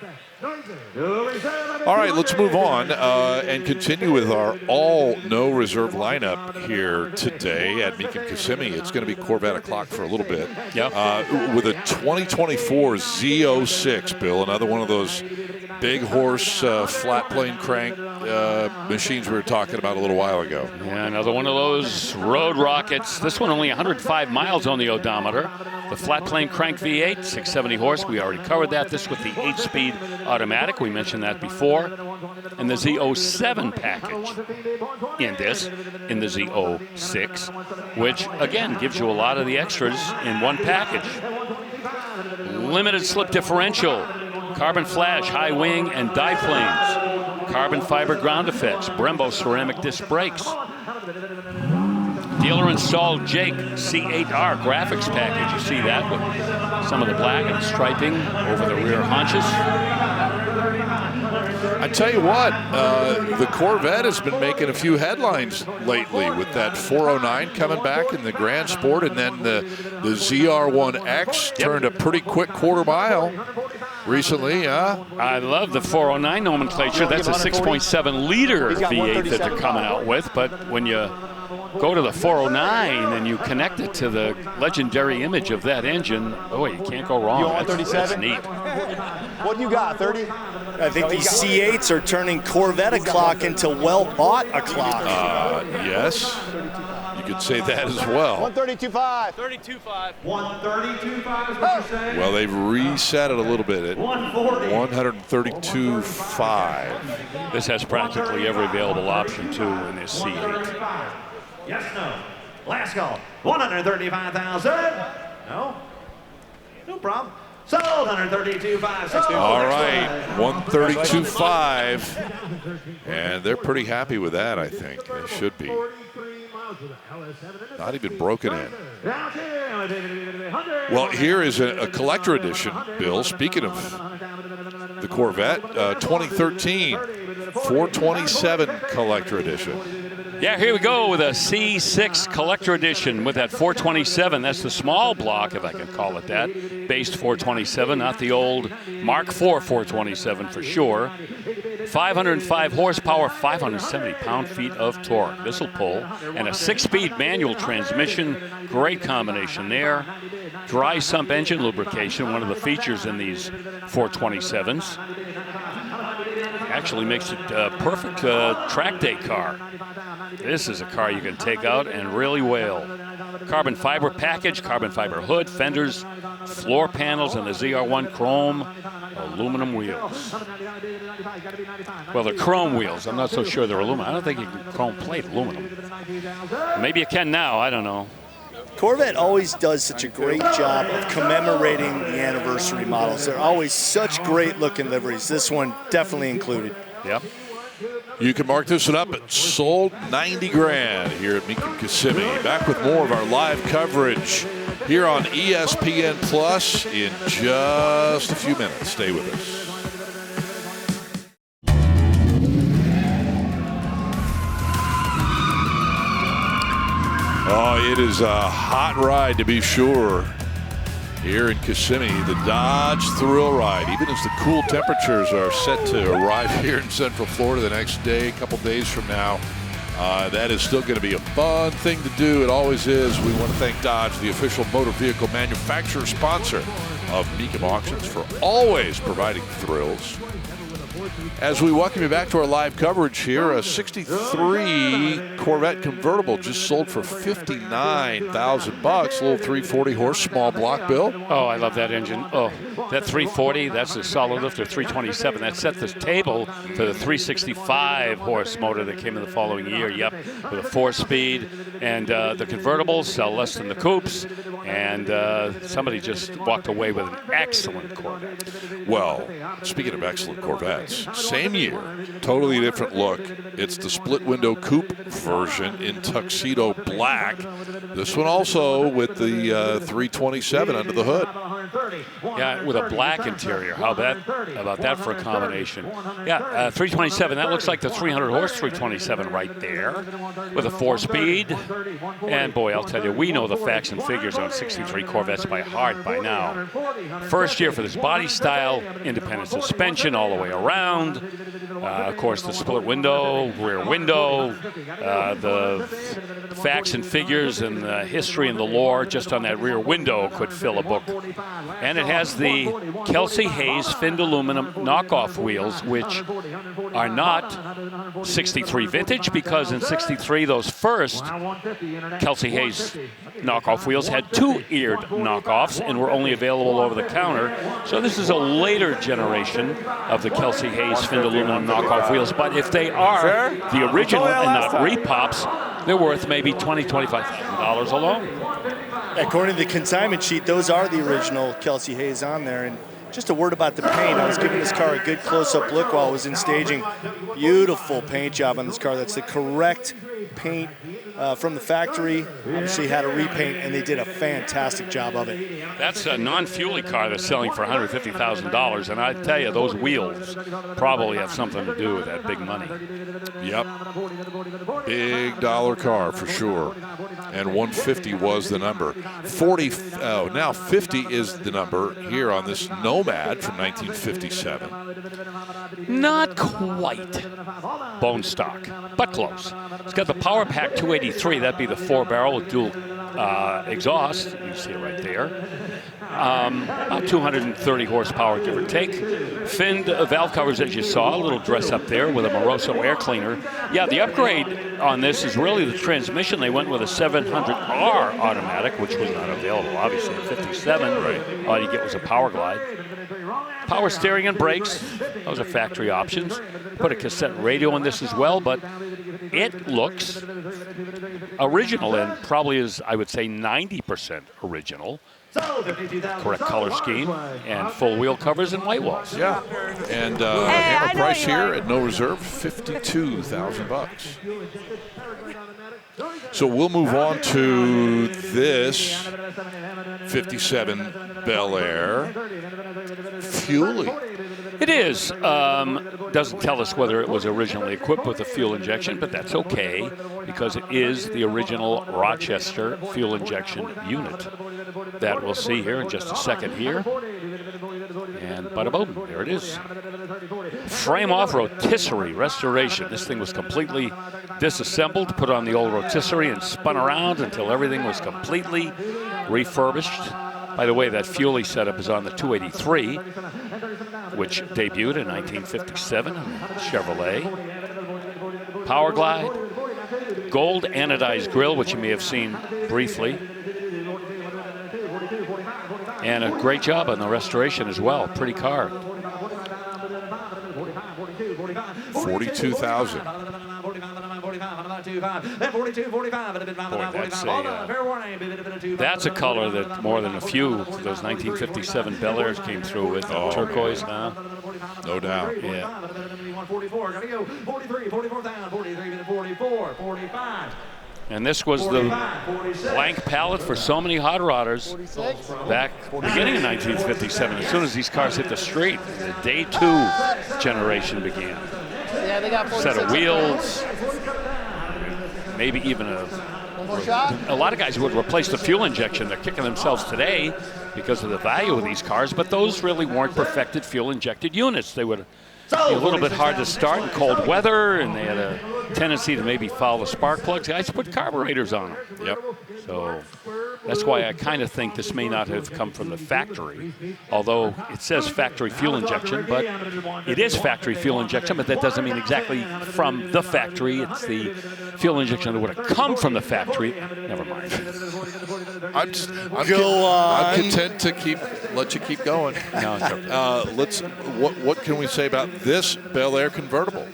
All right, let's move on and continue with our all-no reserve lineup here today at Mecum Kissimmee. It's going to be Corvette o'clock for a little bit. Yep. With a 2024 Z06, Bill, another one of those big horse flat plane crank machines we were talking about a little while ago. Yeah, another one of those road rockets. This one only 105 miles on the odometer. The flat plane crank V8, 670 horse. We already covered that. This with the 8-speed automatic. We mentioned that before. And the Z07 package in the Z06, which, again, gives you a lot of the extras in one package. Limited slip differential, carbon flash, high wing, and dive planes. Carbon fiber ground effects, Brembo ceramic disc brakes. Dealer installed Jake C8R graphics package. You see that with some of the black and striping over the rear haunches. I tell you what, the Corvette has been making a few headlines lately with that 409 coming back in the Grand Sport, and then the ZR1X turned a pretty quick quarter mile recently. I love the 409 nomenclature. That's a 6.7 liter V8 that they're coming out with, but when you go to the 409 and you connect it to the legendary image of that engine, oh, you can't go wrong. You want 37? That's neat. What do you got, 30? I think these C8s are turning Corvette o'clock into well-bought o'clock. Yes, you could say that as well. 132.5. 132.5 is what you're saying? Well, they've reset it a little bit at 132.5. This has practically every available option, too, in this C8. Yes, no. Last call. 135,000. No. No problem. Sold 132.5. All right, 132.5. And they're pretty happy with that, I think. They should be. Not even broken in. Well, here is a collector edition, Bill. Speaking of the Corvette, 2013 427 collector edition. Yeah, here we go with a C6 collector edition with that 427. That's the small block, if I can call it that, based 427, not the old Mark IV 427 for sure. 505 horsepower, 570 pound-feet of torque. This will pull. And a 6-speed manual transmission. Great combination there. Dry sump engine lubrication, one of the features in these 427s. Actually makes it a perfect track day car. This is a car you can take out and really wail. Carbon fiber package, carbon fiber hood, fenders, floor panels, and the ZR1 chrome aluminum wheels. Well, they're chrome wheels. I'm not so sure they're aluminum. I don't think you can chrome plate aluminum. Maybe you can now. I don't know. Corvette always does such a great job of commemorating the anniversary models. They're always such great looking liveries. This one definitely included. Yep. You can mark this one up at sold 90 grand here at Mecum Kissimmee. Back with more of our live coverage here on ESPN Plus in just a few minutes. Stay with us. Oh, it is a hot ride to be sure. Here in Kissimmee, the Dodge Thrill Ride, even as the cool temperatures are set to arrive here in Central Florida the next day, a couple days from now, that is still going to be a fun thing to do. It always is. We want to thank Dodge, the official motor vehicle manufacturer sponsor of Mecum Auctions, for always providing thrills. As we welcome you back to our live coverage here, a 63 Corvette convertible just sold for $59,000. A little 340 horse, small block, Bill. Oh, I love that engine. Oh, that 340, that's a solid lifter 327. That set the table for the 365 horse motor that came in the following year. Yep, with a 4-speed. And the convertibles sell less than the coupes. And somebody just walked away with an excellent Corvette. Well, speaking of excellent Corvettes, same year, totally different look. It's the split window coupe version in tuxedo black. This one also with the 327 under the hood. Yeah, with a black interior. How about that for a combination? Yeah, 327. That looks like the 300 horse 327 right there, with a 4-speed. And boy, I'll tell you, we know the facts and figures on 63 Corvettes by heart by now. First year for this body style, independent suspension all the way around. Of course, the split window, rear window, the facts and figures and the history and the lore just on that rear window could fill a book. And it has the Kelsey Hayes finned aluminum knockoff wheels, which are not 63 vintage, because in 63, those first Kelsey Hayes knockoff wheels had 2-eared knockoffs and were only available over the counter. So this is a later generation of the Kelsey Hayes finned aluminum knockoff wheels. But if they are the original and not repops, they're worth maybe $20,000, $25,000 alone. According to the consignment sheet, those are the original Kelsey Hayes on there. And just a word about the paint. I was giving this car a good close-up look while I was in staging. Beautiful paint job on this car. That's the correct paint from the factory. Obviously had a repaint, and they did a fantastic job of it. That's a non-fuelie car that's selling for $150,000, and I tell you, those wheels probably have something to do with that big money. Yep. Big dollar car for sure. And 150 was the number. Now 50 is the number here on this Nomad from 1957. Not quite bone stock, but close. It's got the Power Pack 283. That'd be the 4-barrel with dual exhaust. You see it right there. About 230 horsepower, give or take. Finned valve covers, as you saw, a little dress up there with a Moroso air cleaner. Yeah, the upgrade on this is really the transmission. They went with a 700R automatic, which was not available, obviously, in 57. Right. All you get was a Power Glide. Power steering and brakes, those are factory options. Put a cassette radio in this as well, but it looks original and probably is, I would say, 90% original. Correct color scheme and full wheel covers and white walls. Yeah, and hammer price here at no reserve, $52,000. So we'll move on to this 57 Bel Air Fuelie. It is. Doesn't tell us whether it was originally equipped with a fuel injection, but that's okay because it is the original Rochester fuel injection unit that we'll see here in just a second here. And bada boom, there it is. Frame off rotisserie restoration. This thing was completely disassembled, put on the old rotisserie and spun around until everything was completely refurbished. By the way, that Fuelie setup is on the 283, which debuted in 1957 Chevrolet. Power Glide, gold anodized grille, which you may have seen briefly. And a great job on the restoration as well. Pretty car. $42,000. Boy, that's a color that more than a few of those 1957 Bel Airs came through with. Turquoise, huh? No doubt. Yeah. 43, 44 down, 43, 44, 45. And this was the blank palette for so many hot rodders back beginning in 1957. As soon as these cars hit the street, the day 2 generation began. Yeah, they got 46. Set of wheels. maybe even a lot of guys would replace the fuel injection. They're kicking themselves today because of the value of these cars, but those really weren't perfected fuel-injected units. They would be a little bit hard to start in cold weather, and they had a tendency to maybe foul the spark plugs. Guys put carburetors on them. Yep. So that's why I kind of think this may not have come from the factory, although it says factory fuel injection, but it is factory fuel injection, but that doesn't mean exactly from the factory. It's the fuel injection that would have come from the factory. Never mind. I'm content to let you keep going. No, it's okay. What can we say about this Bel Air convertible?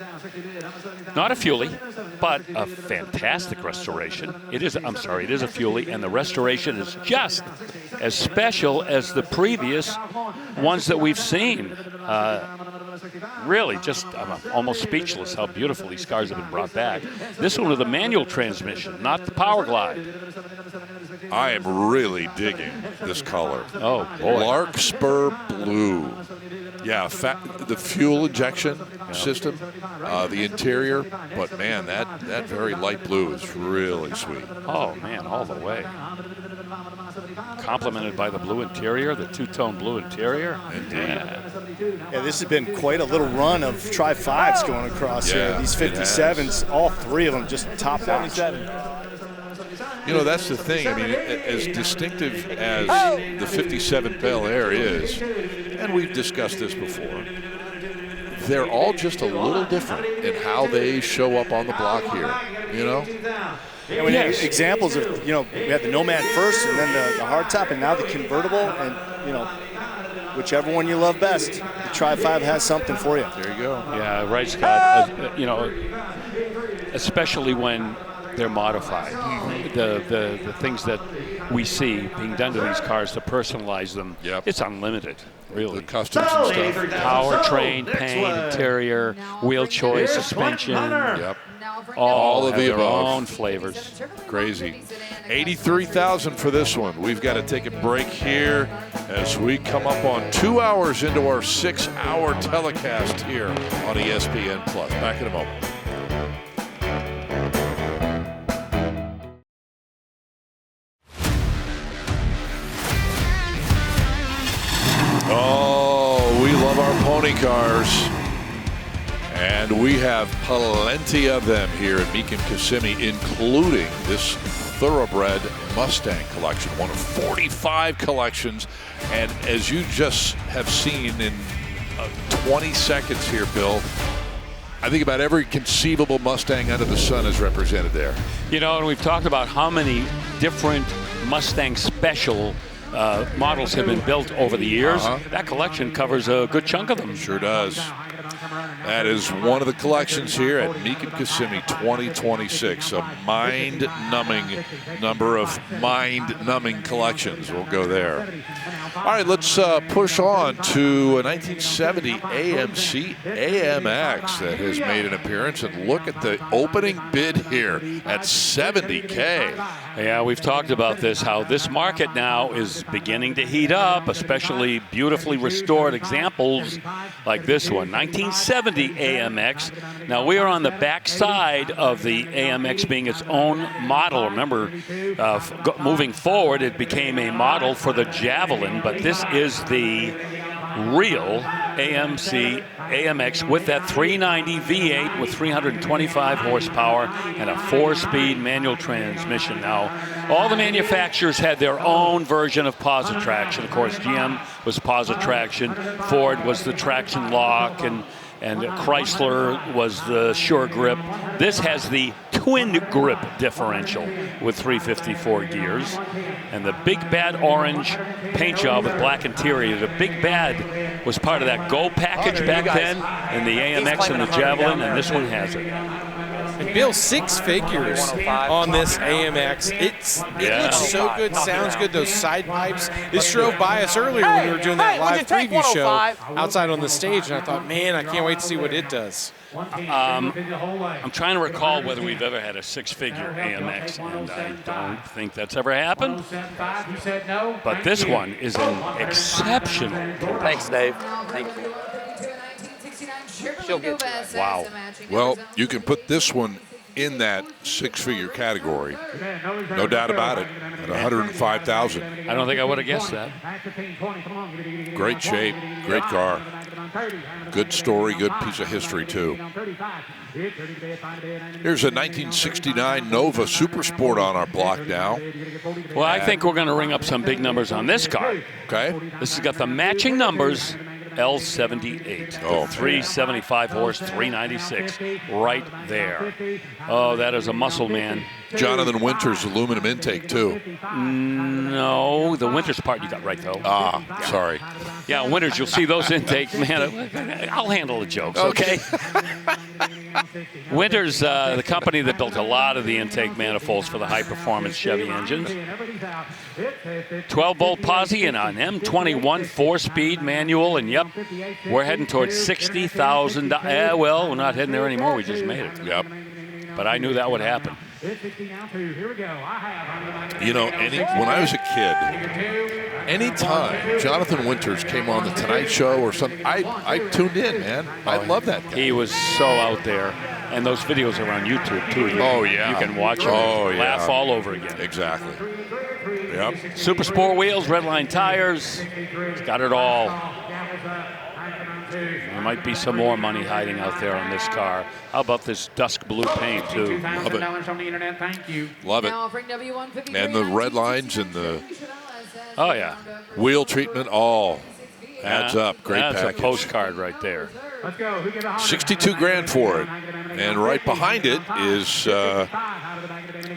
Not a Fuelie, but a fantastic restoration. It is a Fuelie, and the restoration is just as special as the previous ones that we've seen. Really, I'm almost speechless how beautiful these cars have been brought back. This one with a manual transmission, not the Power Glide. I am really digging this color. Oh, boy. Larkspur blue. Yeah, the fuel injection system, the interior, but man, that very light blue is really sweet. Oh, man, all the way. Complemented by the blue interior, the two-tone blue interior. Indeed. Yeah, this has been quite a little run of Tri-5s going across here. These 57s, all three of them just top notch. You know, that's the thing. I mean, as distinctive as the 57 Bel Air is, and we've discussed this before, they're all just a little different in how they show up on the block here, you know? Yeah, we have examples of, we had the Nomad first, and then the hardtop, and now the convertible, and, whichever one you love best, the Tri-5 has something for you. There you go. Yeah, right, Scott. Especially when they're modified. The things that we see being done to these cars to personalize them, it's unlimited, really. The customs and stuff. Powertrain, paint, interior, wheel choice, suspension. Yep. All of the their above. own flavors. Crazy. 83,000 for this one. We've got to take a break here as we come up on 2 hours into our 6-hour telecast here on ESPN Plus. Back in a moment. Oh, we love our pony cars. And we have plenty of them here at Mecum Kissimmee, including this Thoroughbred Mustang collection, one of 45 collections. And as you just have seen in 20 seconds here, Bill, I think about every conceivable Mustang under the sun is represented there. And we've talked about how many different Mustang special models have been built over the years. That collection covers a good chunk of them. Sure does. That is one of the collections here at Mecum Kissimmee 2026. A mind-numbing number of mind-numbing collections. We'll go there. All right, let's push on to a 1970 AMC AMX that has made an appearance. And look at the opening bid here at $70K. Yeah, we've talked about this, how this market now is beginning to heat up, especially beautifully restored examples like this one, 1970 AMX. Now, we are on the back side of the AMX being its own model. Remember, moving forward, it became a model for the Javelin, but this is the real AMC AMX with that 390 V8 with 325 horsepower and a 4-speed manual transmission. Now, all the manufacturers had their own version of positive traction. Of course, GM was positive traction, Ford was the traction lock, and Chrysler was the Sure Grip. This has the twin grip differential with 354 gears. And the big bad orange paint job with black interior. The big bad was part of that Go package back then in the AMX and the Javelin, and this one has it. And Bill, 6 figures on this AMX. It looks so good, sounds good. Those side pipes. This drove by us earlier when we were doing that live preview show outside on the stage, and I thought, man, I can't wait to see what it does. I'm trying to recall whether we've ever had a 6-figure AMX, and I don't think that's ever happened. But this one is an exceptional. Thanks, Dave. Thank you. Wow. Well, you can put this one in that six-figure category. No doubt about it. At $105,000. I don't think I would have guessed that. Great shape, great car. Good story, good piece of history, too. Here's a 1969 Nova Super Sport on our block now. Well, I think we're going to ring up some big numbers on this car. Okay. This has got the matching numbers. L78, 375 horse, 396, right there. Oh, that is a muscle man. Jonathan Winters aluminum intake too. No, the Winters part you got right though. Sorry. Yeah, Winters, you'll see those intake, man. I'll handle the jokes, okay? Winters, the company that built a lot of the intake manifolds for the high-performance Chevy engines. 12-volt posi and an M21 4-speed manual, and yep, we're heading towards $60,000. Well, we're not heading there anymore. We just made it. Yep. But I knew that would happen. You know, when I was a kid, anytime Jonathan Winters came on the Tonight Show or something, I tuned in, man. I love that guy. He was so out there. And those videos are on YouTube, too. Oh, yeah. You can watch them and laugh all over again. Exactly. Yep. Super Sport wheels, redline tires. It's got it all. There might be some more money hiding out there on this car. How about this dusk blue paint, too? Love it. Love it. And the red lines and the wheel treatment all adds up. Great package. That's a postcard right there. 62 grand for it. And right behind it is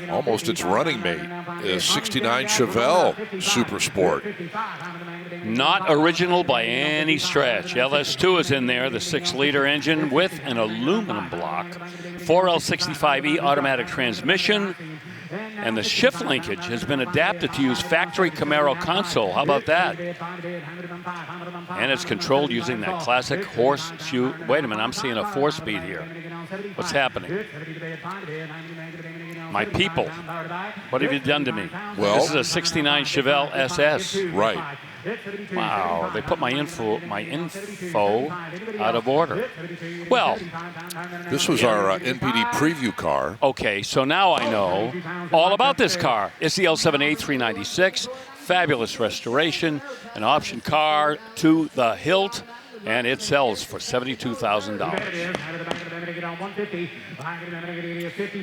almost its running mate, a 69 Chevelle Super Sport. Not original by any stretch. LS2 is in there, the 6-liter engine with an aluminum block, 4L65E automatic transmission, and the shift linkage has been adapted to use factory Camaro console. How about that? And it's controlled using that classic horseshoe. Wait a minute, I'm seeing a 4-speed here. What's happening? My people, what have you done to me? Well, this is a 69 Chevelle SS. Right. Wow, they put my info out of order. Well, this was our NPD preview car. Okay, so now I know all about this car. It's the L7A 396, fabulous restoration, an option car to the hilt, and it sells for $72,000.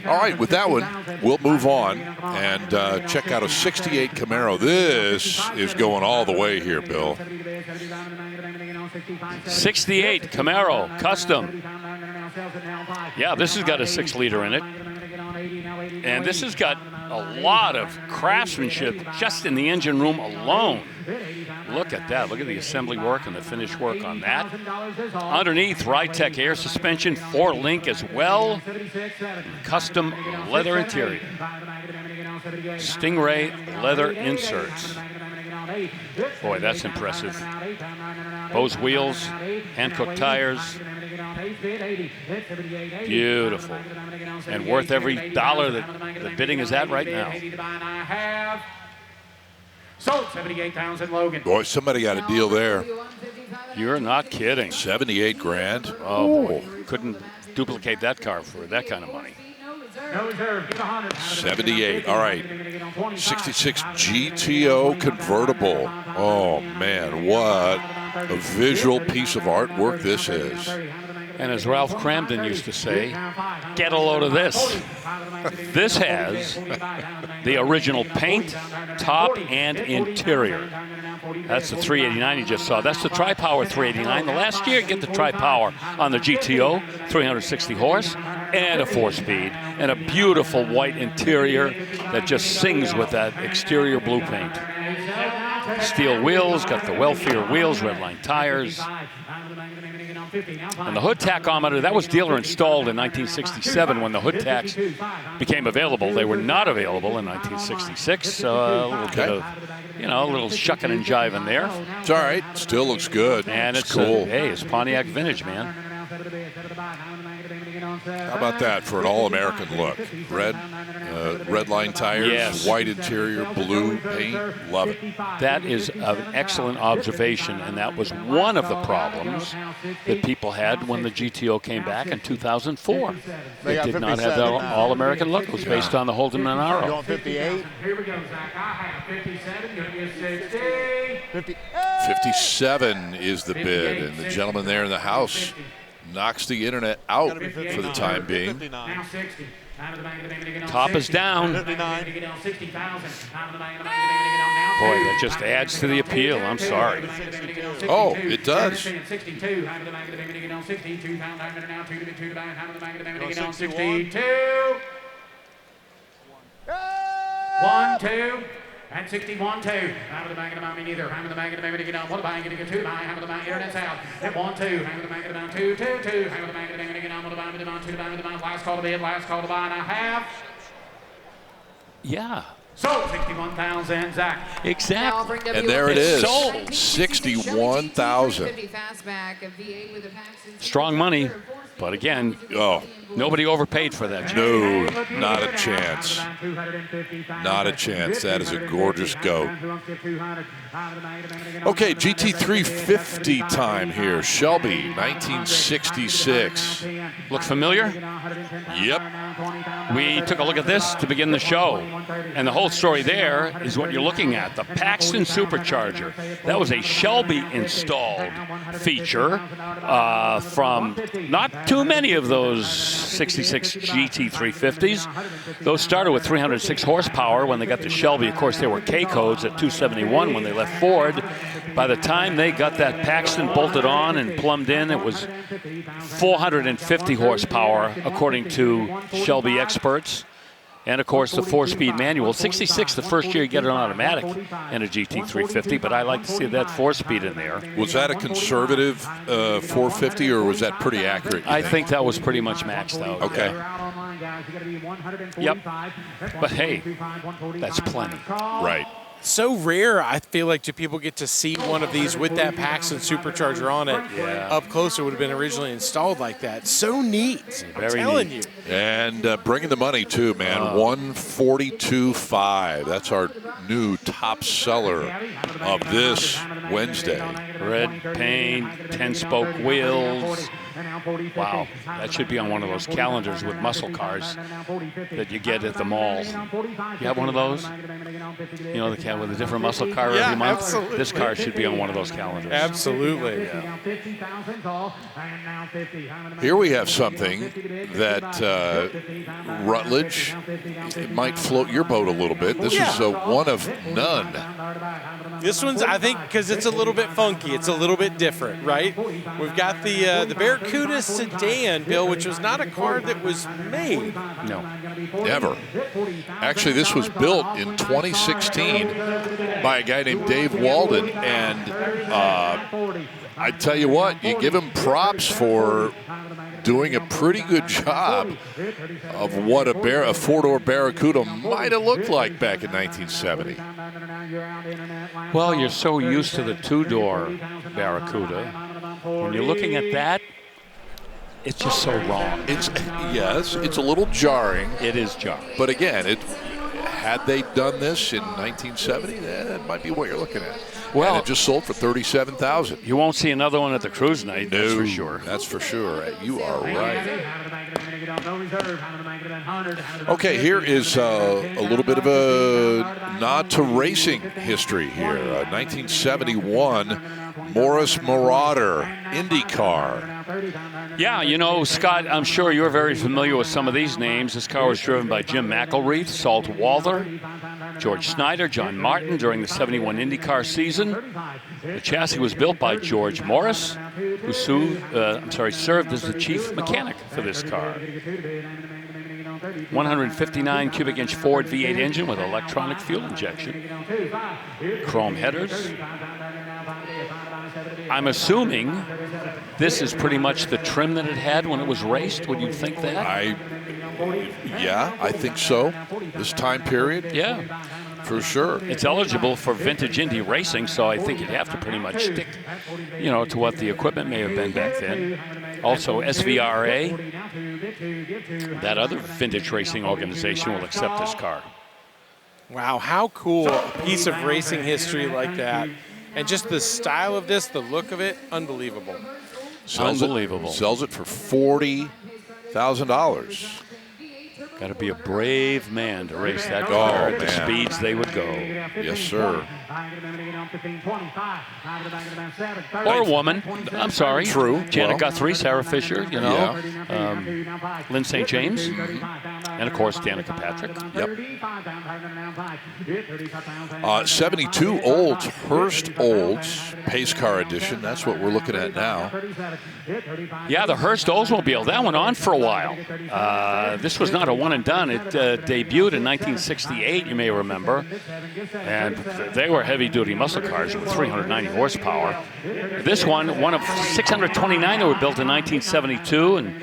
All right, with that one, we'll move on and check out a 68 Camaro. This is going all the way here, Bill. 68 Camaro, custom. Yeah, this has got a 6-liter in it. And this has got a lot of craftsmanship just in the engine room alone. Look at that. Look at the assembly work and the finish work on that. Underneath, Rytec air suspension, 4-link as well. Custom leather interior. Stingray leather inserts. Boy, that's impressive. Bose wheels, Hankook tires. Beautiful. And worth every dollar that the bidding is at right now. Sold 78,000 Logan. Boy, somebody got a deal there. You're not kidding. 78 grand. Oh, boy. Couldn't duplicate that car for that kind of money. 78. All right. 66 GTO convertible. Oh, man, what a visual piece of artwork this is. And as Ralph Cramden used to say, get a load of this. This has the original paint, top, and interior. That's the 389 you just saw. That's the Tri-Power 389. The last year, get the Tri-Power on the GTO, 360 horse, and a 4-speed, and a beautiful white interior that just sings with that exterior blue paint. Steel wheels, got the Welfare wheels, redline tires. And the hood tachometer, that was dealer installed in 1967 when the hood tacks became available. They were not available in 1966. A little bit of, a little shucking and jiving there. It's all right. Still looks good. And it's cool. Hey, it's Pontiac vintage, man. How about that for an all-American look? Red line tires, Yes. white interior, blue paint. Love it. That is an excellent observation, and that was one of the problems that people had when the GTO came back in 2004. It did not have that all-American look. It was based on the Holden Monaro. 58. Here we go, Zach. I have 57, going to be a 60. 57 is the bid, and the gentleman there in the house knocks the internet out for the time being. Now 60. Top is down. Boy, that just adds to the appeal. I'm sorry. Oh, it does. 62. 1, 2. And 61, 2. Out of the bag of the mountain, neither. Ham of the bag of the baby, get on. What about getting a 2 by? Ham of the mountain, internet's out. At 1, 2. Ham of the bag of the mountain, 2, 2, 2. Ham of the bag of the baby, get on. What about the mountain, 2 to buy with the mountain. Last call to bid, last call to buy, and a half. Yeah. Sold 61,000, Zach. Exactly. And there it is. Sold. 61,000. Strong money, but again, nobody overpaid for that. No, not a chance. Not a chance. That is a gorgeous goat. Okay, GT350 time here. Shelby, 1966. Look familiar? Yep. We took a look at this to begin the show, and the whole story there is what you're looking at, the Paxton Supercharger. That was a Shelby installed feature from not too many of those 66 GT350s. Those started with 306 horsepower when they got to Shelby. Of course, they were K codes at 271 when they left Ford. By the time they got that Paxton bolted on and plumbed in, it was 450 horsepower, according to Shelby experts. And, of course, the 4-speed manual. 66, the first year you get an automatic in a GT350, but I like to see that 4-speed in there. Was that a conservative 450, or was that pretty accurate? I think that was pretty much maxed out. Okay. Yep. But, hey, that's plenty. Right. So rare, I feel like, do people get to see one of these with that Paxton Supercharger on it up close. It would have been originally installed like that. So neat. I'm telling you. And bringing the money, too, man. 142.5. That's our new top seller of this Wednesday. Red paint, 10-spoke wheels. Wow, that should be on one of those calendars with muscle cars that you get at the mall. You have one of those? You know, the cat with a different muscle car every month? Absolutely. This car should be on one of those calendars. Absolutely. Yeah. Here we have something that Rutledge, it might float your boat a little bit. This is a one of none. This one's, I think, because it's a little bit funky. It's a little bit different, right? We've got the Barracuda sedan, Bill, which was not a car that was made. No. Never. Actually, this was built in 2016 by a guy named Dave Walden, and I tell you what, you give him props for doing a pretty good job of what a four-door Barracuda might have looked like back in 1970. Well, you're so used to the two-door Barracuda. When you're looking at that, it's just so wrong. Yes, it's a little jarring. It is jarring. But again, had they done this in 1970, that might be what you're looking at. Well, and it just sold for $37,000. You won't see another one at the cruise night, that's for sure. That's for sure. You are right. Okay, here is a little bit of a nod to racing history here. 1971 Morris Marauder IndyCar. Yeah, you know, Scott, I'm sure you're very familiar with some of these names. This car was driven by Jim McElreath, Salt Walther, George Snyder, John Martin during the 71 IndyCar season. The chassis was built by George Morris, who served as the chief mechanic for this car. 159 cubic inch Ford V8 engine with electronic fuel injection. Chrome headers. I'm assuming this is pretty much the trim that it had when it was raced. Would you think that? I think so. This time period? Yeah. For sure. It's eligible for vintage Indy racing, so I think you'd have to pretty much stick, to what the equipment may have been back then. Also, SVRA, that other vintage racing organization, will accept this car. Wow, how cool a piece of racing history like that. And just the style of this, the look of it, unbelievable. Unbelievable. Sells it for $40,000. Got to be a brave man to race that car at the speeds they would go. Yes, sir. Or a woman. I'm sorry. True. Janet Guthrie, Sarah Fisher, you know. Lynn St. James. And, of course, Danica Patrick. Yep. 72 Olds, Hurst Olds, Pace Car Edition. That's what we're looking at now. Yeah, the Hurst Oldsmobile. That went on for a while. This was not a one and done. It debuted in 1968, you may remember. And they were heavy-duty muscle cars with 390 horsepower. This one of 629 that were built in 1972, and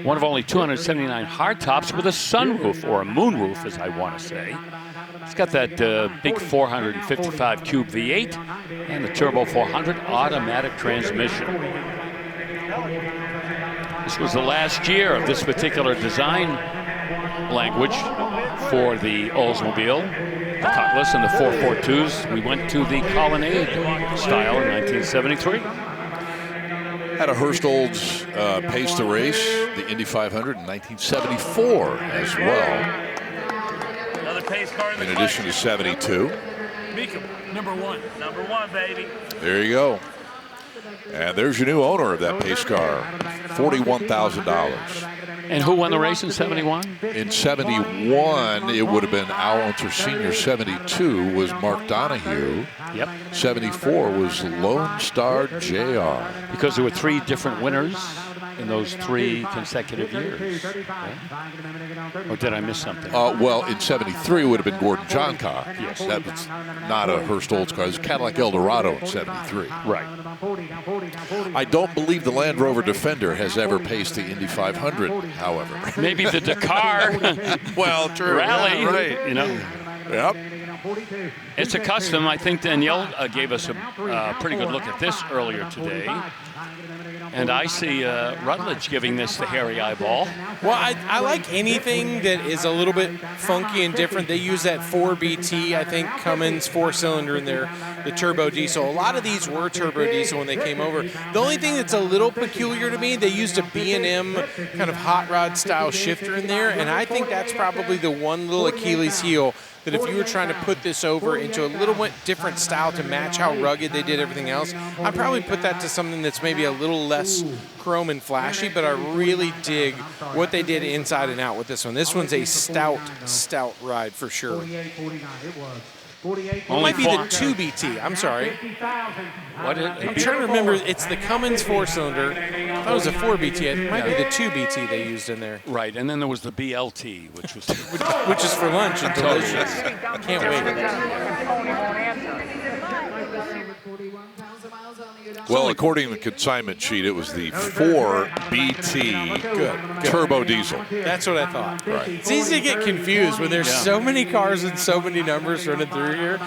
one of only 279 hardtops with a sunroof, or a moonroof, as I want to say. It's got that big 455 cube V8 and the Turbo 400 automatic transmission. This was the last year of this particular design language for the Oldsmobile, the Cutlass and the 442s. We went to the Colonnade style in 1973. Had a Hurst Olds Pace to Race, the Indy 500 in 1974 as well. Another pace car in addition to 72. Mecum, number one, baby. There you go. And there's your new owner of that pace car, $41,000. And who won the race in 71? In 71, it would have been Al Unser Sr. 72 was Mark Donahue. Yep. 74 was Lone Star JR. Because there were three different winners in those 3 consecutive years. Right? Or did I miss something? Well, in 73 it would have been Gordon Johncock. Yes. That was not a Hurst Olds car. It was a Cadillac Eldorado in 73. Right. I don't believe the Land Rover Defender has ever paced the Indy 500, however. Maybe the Dakar. Well, true. Rally. Yeah, right. You know. Yep. It's a custom. I think Danielle gave us a pretty good look at this earlier today. And I see Rutledge giving this the hairy eyeball. Well, I like anything that is a little bit funky and different. They use that 4BT, I think, Cummins 4-cylinder in there, the turbo diesel. A lot of these were turbo diesel when they came over. The only thing that's a little peculiar to me, they used a B&M kind of hot rod style shifter in there, and I think that's probably the one little Achilles heel that if you were trying to put this over into a little bit different style to match how rugged they did everything else, I'd probably put that to something that's maybe a little less chrome and flashy, but I really dig what they did inside and out with this one. This one's a stout ride for sure. It might be the 2BT. I'm sorry. What? I'm trying to remember. It's the Cummins 4-cylinder. I thought it was a 4BT. It might be the 2BT they used in there. Right, and then there was the BLT, which was which is for lunch and delicious. I can't wait. Well, according to the consignment sheet, it was the 4BT turbo diesel. That's what I thought. Right. It's easy to get confused when there's so many cars and so many numbers running through here.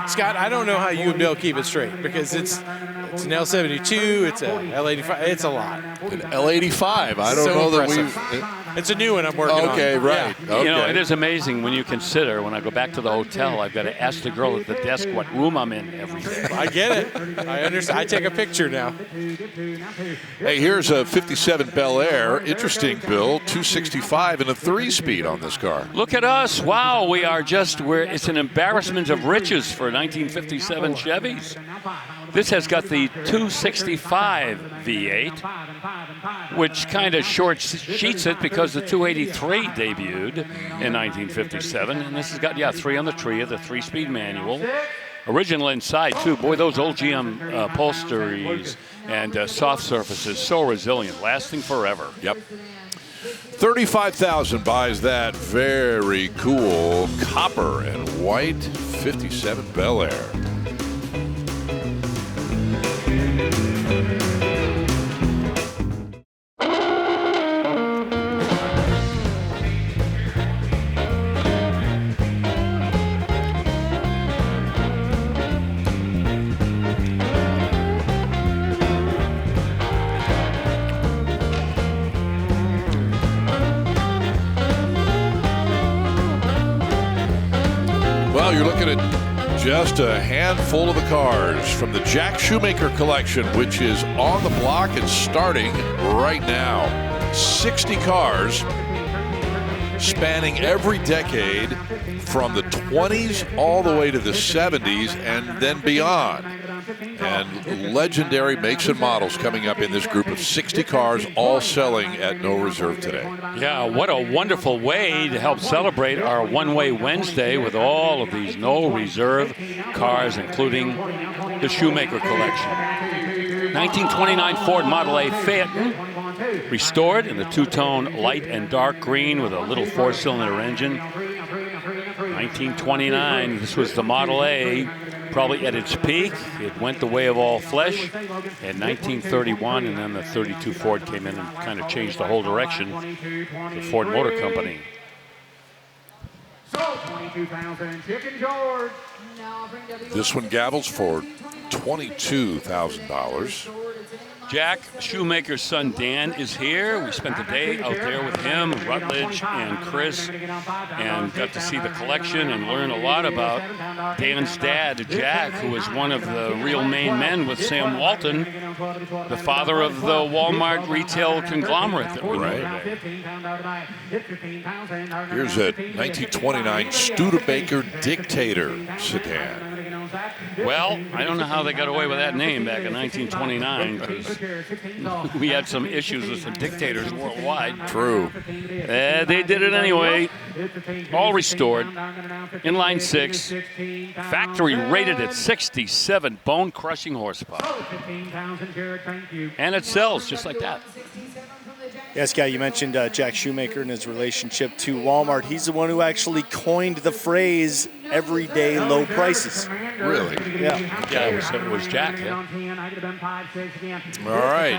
Scott, I don't know how you and Bill keep it straight because it's an L72, it's a L85, it's a lot. An L85. I don't know impressive. that we've. It's a new one I'm working on. Okay, right. Yeah. Okay. You know, it is amazing when you consider when I go back to the hotel, I've got to ask the girl at the desk what room I'm in every day. I get it. I understand. I take a picture now. Hey, here's a 57 Bel Air. Interesting, Bill. 265 and a 3-speed on this car. Look at us. Wow, it's an embarrassment of riches for 1957 Chevys. This has got the 265 V8, which kind of short sheets it because the 283 debuted in 1957. And this has got, 3 on the tree of the 3-speed manual. Original inside, too. Boy, those old GM upholsteries and soft surfaces, so resilient, lasting forever. Yep. 35,000 buys that very cool copper and white 57 Bel Air. Well, you're looking at just a handful of the cars from the Jack Shoemaker collection, which is on the block and starting right now. 60 cars spanning every decade from the 20s all the way to the 70s and then beyond. And legendary makes and models coming up in this group of 60 cars, all selling at no reserve today. Yeah, what a wonderful way to help celebrate our One-Way Wednesday with all of these no reserve cars, including the Shoemaker collection. 1929 Ford Model A Phaeton, restored in the two-tone light and dark green with a little four-cylinder engine. 1929, this was the Model A, probably at its peak. It went the way of all flesh. In 1931, and then the 32 Ford came in and kind of changed the whole direction, the Ford Motor Company. This one gavels for $22,000. Jack Shoemaker's son Dan is here. We spent the day out there with him, Rutledge, and Chris, and got to see the collection and learn a lot about Dan's dad, Jack, who was one of the real main men with Sam Walton, the father of the Walmart retail conglomerate that we know today. Here's a 1929 Studebaker Dictator sedan. Well, I don't know how they got away with that name back in 1929, because we had some issues with some dictators worldwide. True. They did it anyway. All restored. Inline 6. Factory rated at 67 bone-crushing horsepower. And it sells just like that. Yes, Guy, you mentioned Jack Shoemaker and his relationship to Walmart. He's the one who actually coined the phrase everyday low prices. Really? Yeah. Yeah, it was Jack. Yeah. All right.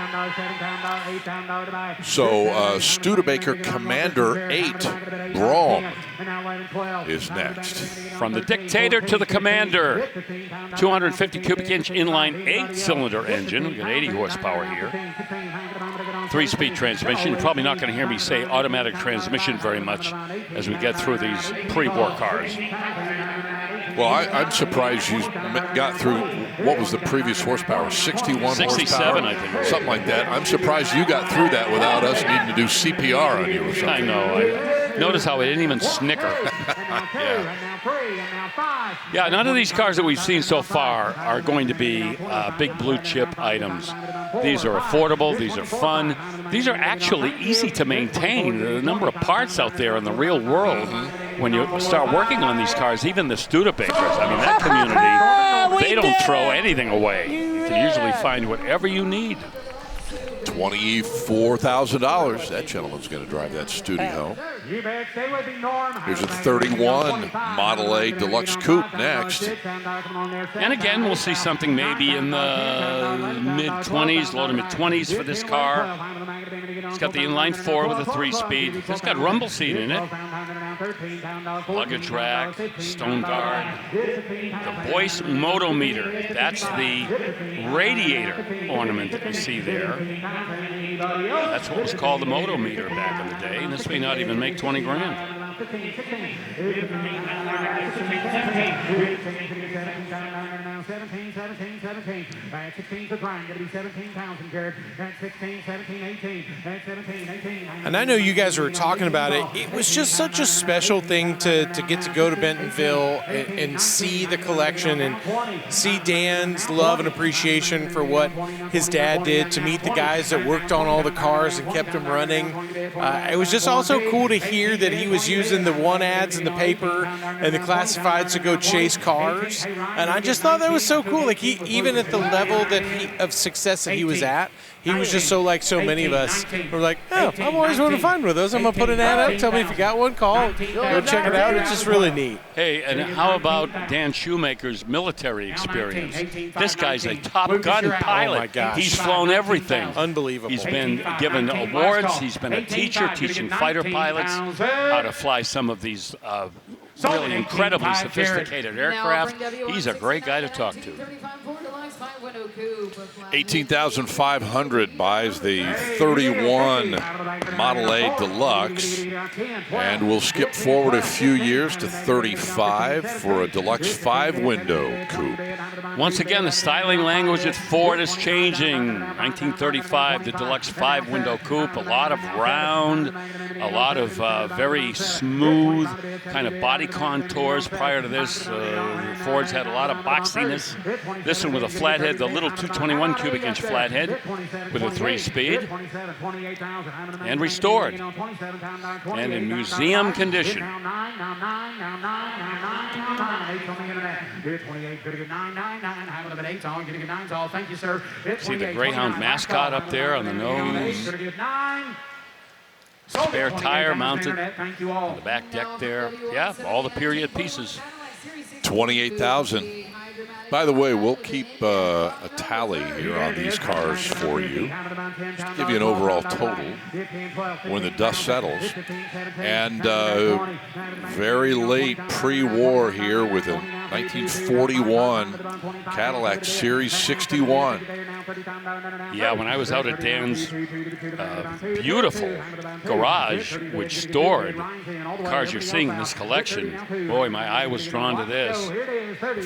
So Studebaker Commander 8 Brougham is next. From the Dictator to the Commander. 250 cubic inch inline 8-cylinder engine. We got 80 horsepower here. 3-speed transmission. You're probably not going to hear me say automatic transmission very much as we get through these pre-war cars. Well, I'm surprised you got through, what was the previous horsepower, 61 67, horsepower? I think. Something like that. I'm surprised you got through that without us needing to do CPR on you or something. I know. Notice how I didn't even snicker. Yeah, none of these cars that we've seen so far are going to be big blue chip items. These are affordable. These are fun. These are actually easy to maintain. The number of parts out there in the real world, when you start working on these cars, even the Studebakers, I mean, that community, they don't throw anything away. You can usually find whatever you need. $24,000. That gentleman's going to drive that Studi home. Here's a 31 Model A Deluxe Coupe next. And again, we'll see something maybe in the mid-20s, low to mid-20s for this car. It's got the inline 4 with a 3-speed. It's got rumble seat in it. Luggage rack, stone guard. The Boyce Motometer. That's the radiator ornament that you see there. That's what was called the Motometer back in the day, and this may not even make 20 grand. And I know you guys were talking about it. It was just such a special thing to get to go to Bentonville and see the collection and see Dan's love and appreciation for what his dad did, to meet the guys that worked on all the cars and kept them running. It was just also cool to hear that he was using the one ads in the paper and the classifieds to go chase cars. And I just thought that was so cool. Like, he, even at the level of success that he was at, he was just so like so many of us. We're like, oh, I've always wanted to find one of those. I'm going to put an ad up. Tell me if you got one. Call. Go check it out. It's just really neat. Hey, and how about Dan Shoemaker's military experience? This guy's a Top Gun pilot. Oh my gosh. He's flown everything. Unbelievable. He's been given awards. He's been a teacher teaching fighter pilots how to fly some of these really incredibly sophisticated aircraft. He's a great guy to talk to. $18,500 buys the 31 Model A Deluxe. And we'll skip forward a few years to 35 for a deluxe 5-window coupe. Once again, the styling language at Ford is changing. 1935, the deluxe 5-window coupe, a lot of round, a lot of very smooth kind of body contours. Prior to this, Fords had a lot of boxiness. This one with a flathead, the little 221 cubic inch flathead with a 3-speed, and restored, and in museum condition. See the Greyhound mascot up there on the nose. Spare tire mounted on the back deck there. Yeah, all the period pieces. 28,000. By the way, we'll keep a tally here on these cars for you. Just to give you an overall total when the dust settles. And very late pre-war here with a 1941 Cadillac Series 61. Yeah, when I was out at Dan's beautiful garage, which stored the cars you're seeing in this collection, boy, my eye was drawn to this.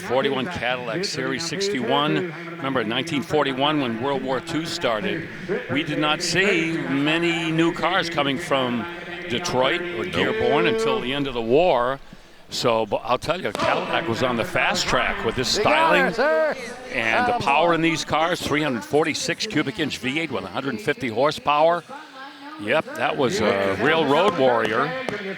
41 Cadillac Series 61. Remember, in 1941, when World War II started, we did not see many new cars coming from Detroit or Dearborn until the end of the war. So I'll tell you, Cadillac was on the fast track with this styling and the power in these cars. 346 cubic inch V8 with 150 horsepower. Yep, that was a real road warrior,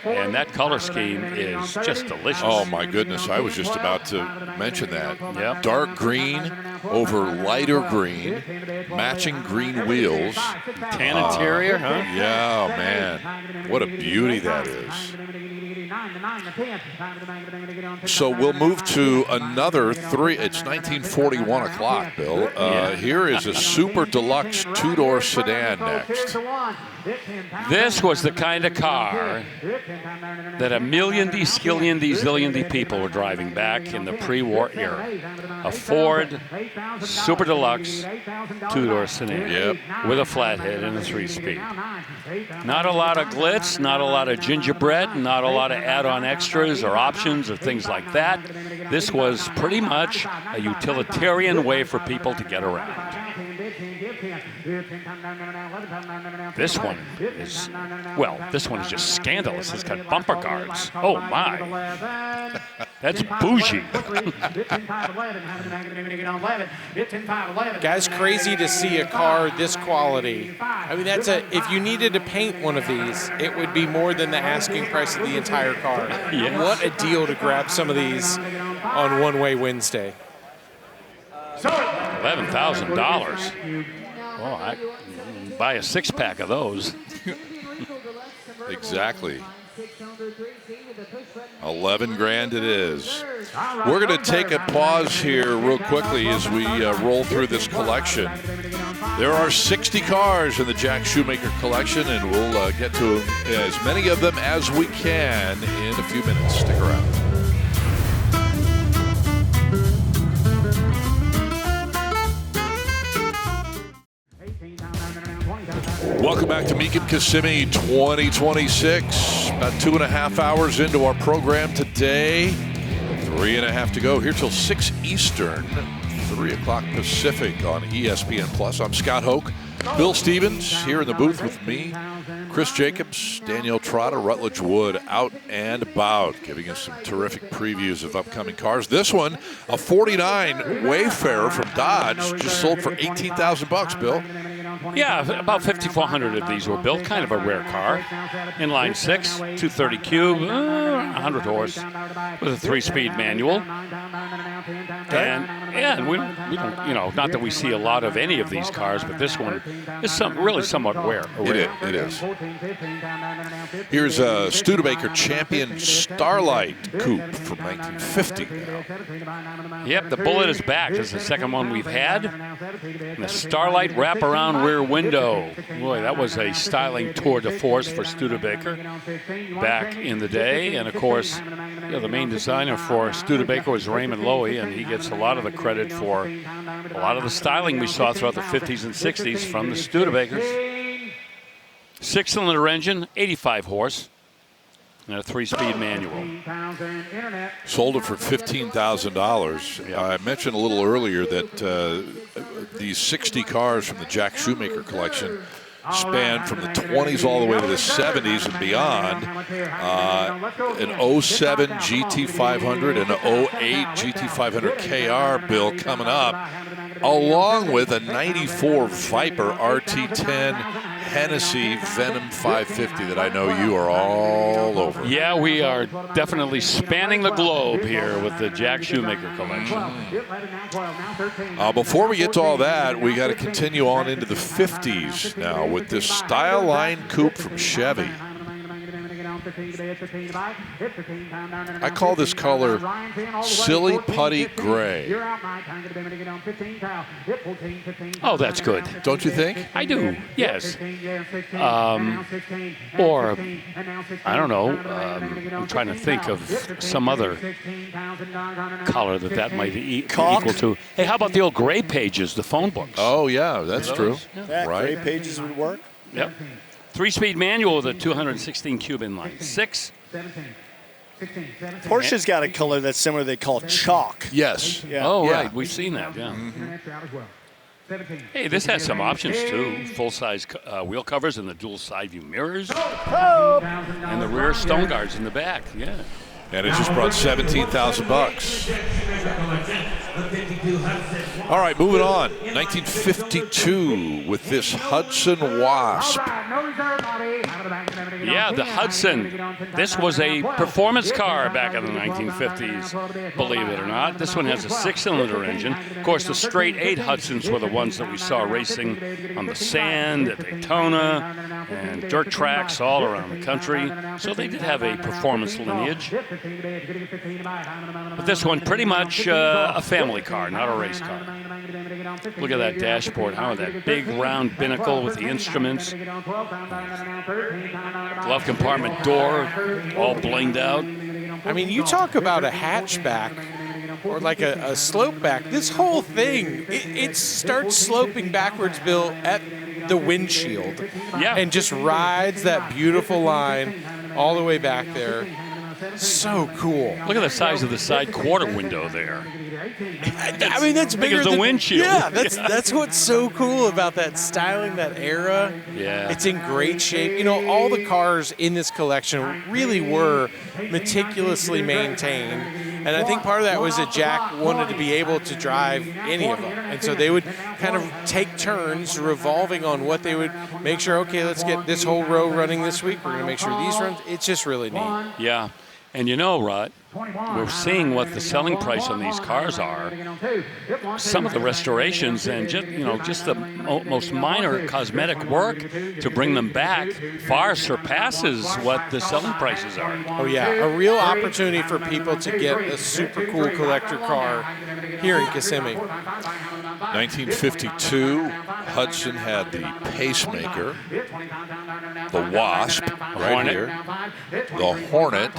and that color scheme is just delicious. Oh my goodness, I was just about to mention that. Yep. Dark green over lighter green, matching green wheels. Tan interior, huh? Yeah, man, what a beauty that is. So we'll move to another three. It's 1941 o'clock, Bill. Here is a super deluxe two-door sedan next. This was the kind of car that a million-y, skillion-y, zillion-y people were driving back in the pre-war era. A Ford Super Deluxe two-door sedan with a flathead and a 3-speed. Not a lot of glitz, not a lot of gingerbread, not a lot of add-on extras or options or things like that. This was pretty much a utilitarian way for people to get around. This one is, well, this one is just scandalous. It's got bumper guards. Oh, my. That's bougie. Guys, crazy to see a car this quality. I mean, if you needed to paint one of these, it would be more than the asking price of the entire car. Yes. What a deal to grab some of these on One Way Wednesday. $11,000. Oh, I buy a 6-pack of those. Exactly. 11 grand it is. We're going to take a pause here real quickly as we roll through this collection. There are 60 cars in the Jack Shoemaker collection, and we'll get to as many of them as we can in a few minutes. Stick around. Welcome back to Mecum Kissimmee 2026. About 2.5 hours into our program today. 3.5 to go here till 6 Eastern, 3 o'clock Pacific on ESPN Plus. I'm Scott Hoke. Bill Stevens here in the booth with me. Chris Jacobs, Danielle Trotta, Rutledge Wood out and about, giving us some terrific previews of upcoming cars. This one, a 49 Wayfarer from Dodge, just sold for $18,000, Bill. Yeah, about 5,400 of these were built. Kind of a rare car. Inline 6, 230 cube, 100 horse with a 3-speed manual. And we don't, you know, not that we see a lot of any of these cars, but this one is really somewhat rare. It is. Here's a Studebaker Champion Starlight Coupe from 1950. Yep, the Bullet is back. This is the second one we've had. And the Starlight wraparound rear window. Boy, that was a styling tour de force for Studebaker back in the day. And of course, you know, the main designer for Studebaker was Raymond Loewy, and he gets a lot of the credit for a lot of the styling we saw throughout the 50s and 60s from the Studebakers. 6-cylinder engine, 85 horse, And a 3-speed manual. Sold it for $15,000. I mentioned a little earlier that these 60 cars from the Jack Shoemaker collection span from the 20s all the way to the 70s and beyond. An 07 GT500 and an 08 GT500 KR bill coming up, along with a 94 Viper RT10 Hennessy Venom 550 that I know you are all over. Yeah, we are definitely spanning the globe here with the Jack Shoemaker collection. Before we get to all that, we got to continue on into the 50s now with this Style Line Coupe from Chevy. I call this color Silly Putty Gray. Oh, that's good. Don't you think? I do, yes. Or, I don't know, I'm trying to think of some other color that might equal to. Hey, how about the old Gray Pages, the phone books? Oh, yeah, that's true. Yeah, Right. Gray Pages would work. Yep. 3-speed manual with a 216 cube inline 6. Porsche's got a color that's similar they call chalk. Yes. Yeah. Oh, Yeah. right. We've seen that, yeah. Hey, this has some options, too. Full-size wheel covers and the dual side view mirrors. And the rear stone guards in the back, yeah. And it just brought $17,000. All right, moving on. 1952 with this Hudson Wasp. Yeah, the Hudson. This was a performance car back in the 1950s, believe it or not. This one has a 6-cylinder engine. Of course, the straight 8 Hudsons were the ones that we saw racing on the sand at Daytona and dirt tracks all around the country. So they did have a performance lineage. But this one, pretty much a family car, not a race car. Look at that dashboard, that big round binnacle with the instruments. Glove compartment door, all blinged out. I mean, you talk about a hatchback or like a slope back. This whole thing, it starts sloping backwards, Bill, at the windshield. Yeah. And just rides that beautiful line all the way back there. So cool. Look at the size of the side quarter window there. I mean, that's bigger as the than, windshield. Yeah, that's what's so cool about that styling, that era. Yeah. It's in great shape. You know, all the cars in this collection really were meticulously maintained. And I think part of that was that Jack wanted to be able to drive any of them. And so they would kind of take turns revolving on what they would make sure, okay, let's get this whole row running this week. We're going to make sure these run. It's just really neat. Yeah. And you know, Rod, we're seeing what the selling price on these cars are. Some of the restorations and just the most minor cosmetic work to bring them back far surpasses what the selling prices are. Oh yeah, a real opportunity for people to get a super cool collector car here in Kissimmee. 1952, Hudson had the Pacemaker, the Wasp right here, the Hornet,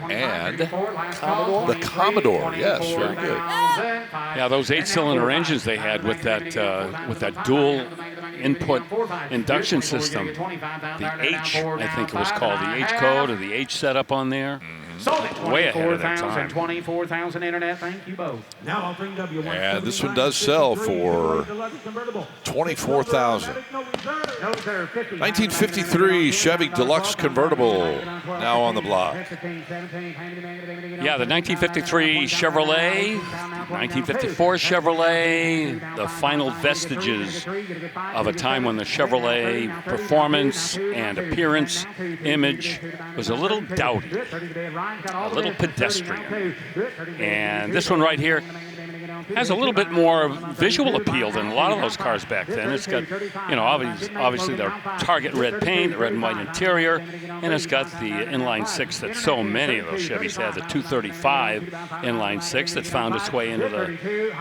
and the Commodore. Yes, very good. Yeah, those 8-cylinder engines they had with that dual input induction system. The H, I think it was called, the H code or the H setup on there. Way ahead of that time. 24,000 internet. Thank you both. Now I'll bring W1. And this one does sell for $24,000. 1953 Chevy Deluxe Convertible, now on the block. Yeah, the 1953 Chevrolet, 1954 Chevrolet, the final vestiges of a time when the Chevrolet performance and appearance image was a little dowdy, a little pedestrian. And this one right here has a little bit more visual appeal than a lot of those cars back then. It's got, obviously their target red paint, the red and white interior, and it's got the inline 6 that so many of those Chevys had, the 235 inline 6 that found its way into the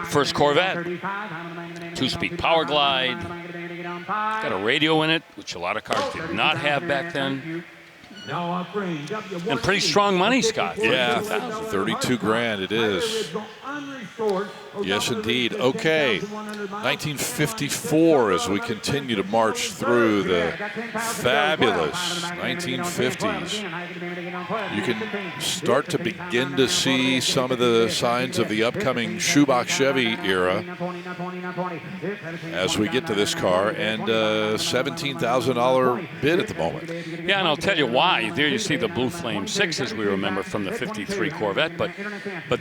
first Corvette. 2-speed power glide, got a radio in it, which a lot of cars did not have back then. And pretty strong money, Scott. Yeah, $32 grand it is. Yes, indeed. Okay, 1954 as we continue to march through the fabulous 1950s. You can start to begin to see some of the signs of the upcoming Shoemaker Chevy era as we get to this car, and $17,000 bid at the moment. Yeah, and I'll tell you why. There you see the Blue Flame 6, as we remember from the 53 Corvette, but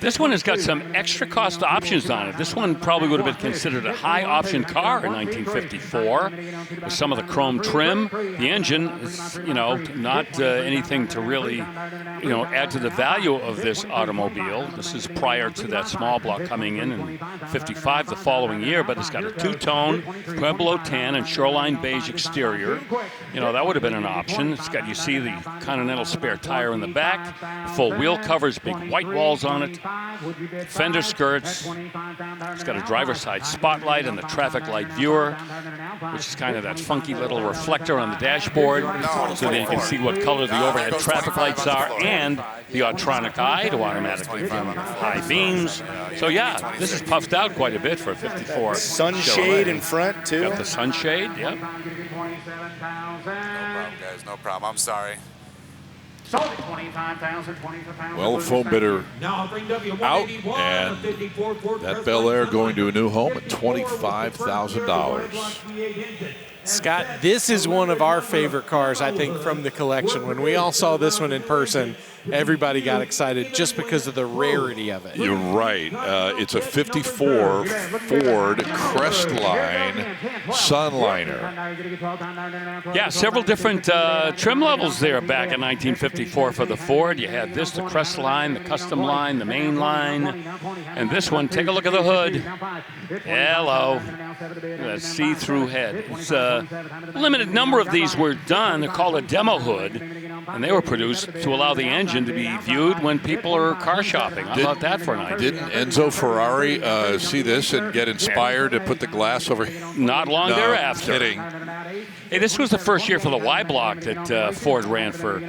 this one has got some extra cost options on it. This one probably would have been considered a high option car in 1954 with some of the chrome trim. The engine is, not anything to really, add to the value of this automobile. This is prior to that small block coming in 55 the following year, but it's got a two-tone Pueblo tan and shoreline beige exterior. That would have been an option. It's got, you see the Continental spare tire in the back, full wheel covers, big white walls on it, fender skirts. It's got a driver's side spotlight and the traffic light viewer, which is kind of that funky little reflector on the dashboard, so that you can see what color the overhead traffic lights are, and the Autronic eye to automatically dim high beams. So yeah, this is puffed out quite a bit for a 54. Sunshade in front too. Got the sunshade, yep. No problem, guys. No problem. I'm sorry. Well, the phone bidder out, and that Bel Air going to a new home at $25,000. Scott, this is one of our favorite cars, I think, from the collection. When we all saw this one in person, everybody got excited just because of the rarity of it. You're right. It's a 54 Ford Crestline Sunliner. Yeah, several different trim levels there back in 1954 for the Ford. You had this, the Crestline, the Custom Line, the Main Line, and this one, take a look at the hood. Hello. That see-through head. It's a limited number of these were done. They're called a demo hood, and they were produced to allow the engine to be viewed when people are car shopping. How about that for an idea? Didn't Enzo Ferrari see this and get inspired to put the glass over? Not long thereafter. Kidding. Hey, this was the first year for the Y block that Ford ran for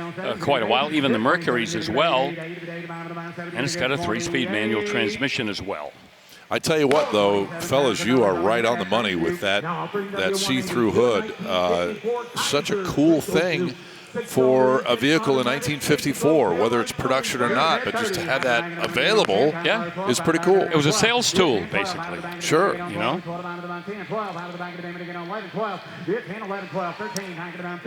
quite a while, even the Mercuries as well. And it's got a 3-speed manual transmission as well. I tell you what, though, fellas, you are right on the money with that see-through hood. Such a cool thing for a vehicle in 1954, whether it's production or not, but just to have that available is pretty cool. It was a sales tool, basically. Sure.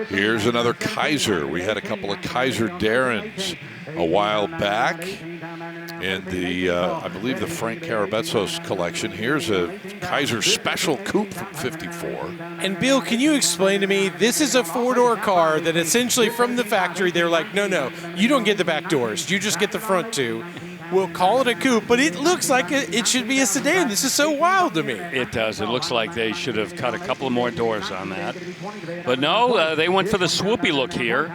Here's another Kaiser. We had a couple of Kaiser Darrens a while back in the, I believe, the Frank Karabetsos collection. Here's a Kaiser Special Coupe from 54. And Bill, can you explain to me, this is a four-door car that essentially from the factory, they're like, no, you don't get the back doors. You just get the front two. We'll call it a coupe, but it looks like it should be a sedan. This is so wild to me. It does. It looks like they should have cut a couple of more doors on that. But no, they went for the swoopy look here.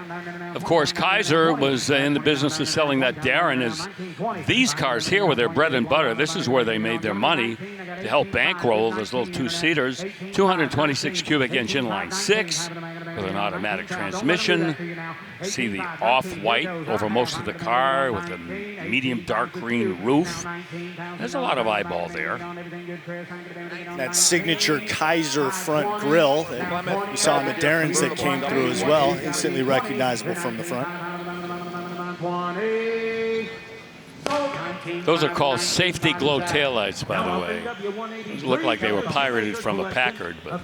Of course, Kaiser was in the business of selling that Darren. These cars here were their bread and butter. This is where they made their money to help bankroll those little two-seaters. 226 cubic inch inline 6 with an automatic transmission. See the off-white over most of the car with a medium dark green roof. There's a lot of eyeball there. That signature Kaiser front grille that we saw in the Darrens that came through as well, instantly recognizable from the front. Those are called safety glow taillights, by the way. Those look like they were pirated from a Packard. But.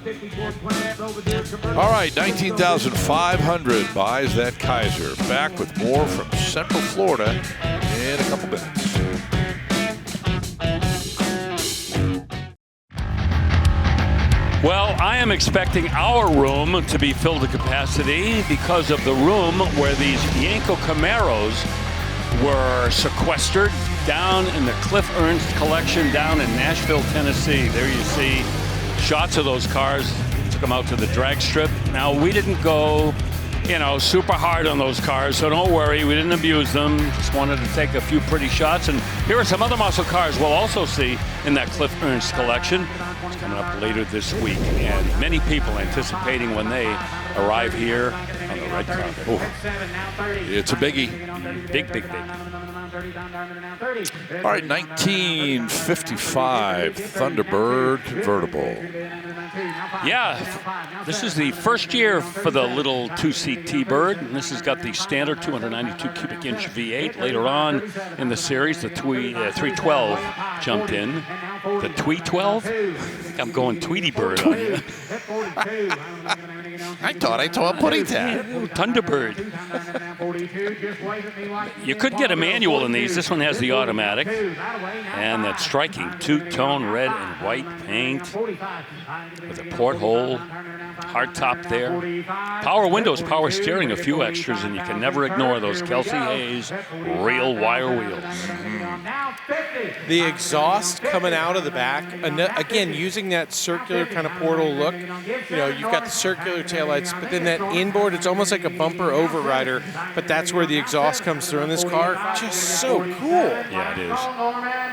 All right, $19,500 buys that Kaiser. Back with more from Central Florida in a couple minutes. Well, I am expecting our room to be filled to capacity because of the room where these Yanko Camaros were sequestered down in the Cliff Ernst collection down in Nashville, Tennessee. There you see shots of those cars. Took them out to the drag strip. Now, we didn't go, super hard on those cars, so don't worry. We didn't abuse them. Just wanted to take a few pretty shots. And here are some other muscle cars we'll also see in that Cliff Ernst collection. It's coming up later this week. And many people anticipating when they arrive here on the red carpet. Oh, it's a biggie. Big. All right, 1955 Thunderbird convertible. Yeah, this is the first year for the little two-seat T-Bird. And this has got the standard 292 cubic inch V8. Later on in the series, the 312 jumped in. The Twee 12? I'm going Tweety Bird on you. I thought I told putting that. Thunderbird. You could get a manual in these. This one has the automatic. And that striking two-tone red and white paint with a porthole, hard top there. Power windows, power steering, a few extras, and you can never ignore those Kelsey Hayes real wire wheels. The exhaust coming out of the back, again, using that circular kind of portal look. You know, you've got the circular taillights, but then that inboard, it's almost like a bumper overrider, but that's where the exhaust comes through in this car. Just so cool. Yeah, it is.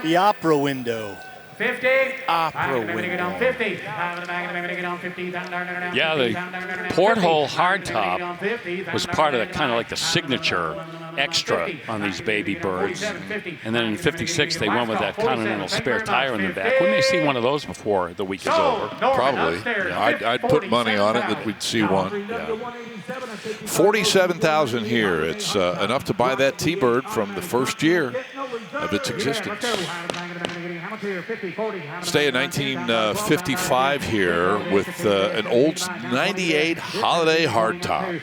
The opera window. 50. Opera window. 50. Yeah, the porthole hardtop was part of the kind of like the signature extra on these baby birds. And then in 56, they went with that Continental spare tire in the back. We may see one of those before the week is over. Probably. Yeah, I'd put money on it that we'd see one. Yeah. 47,000 here. It's enough to buy that T-Bird from the first year of its existence. Stay in 1955 here with an old 98 Holiday hardtop.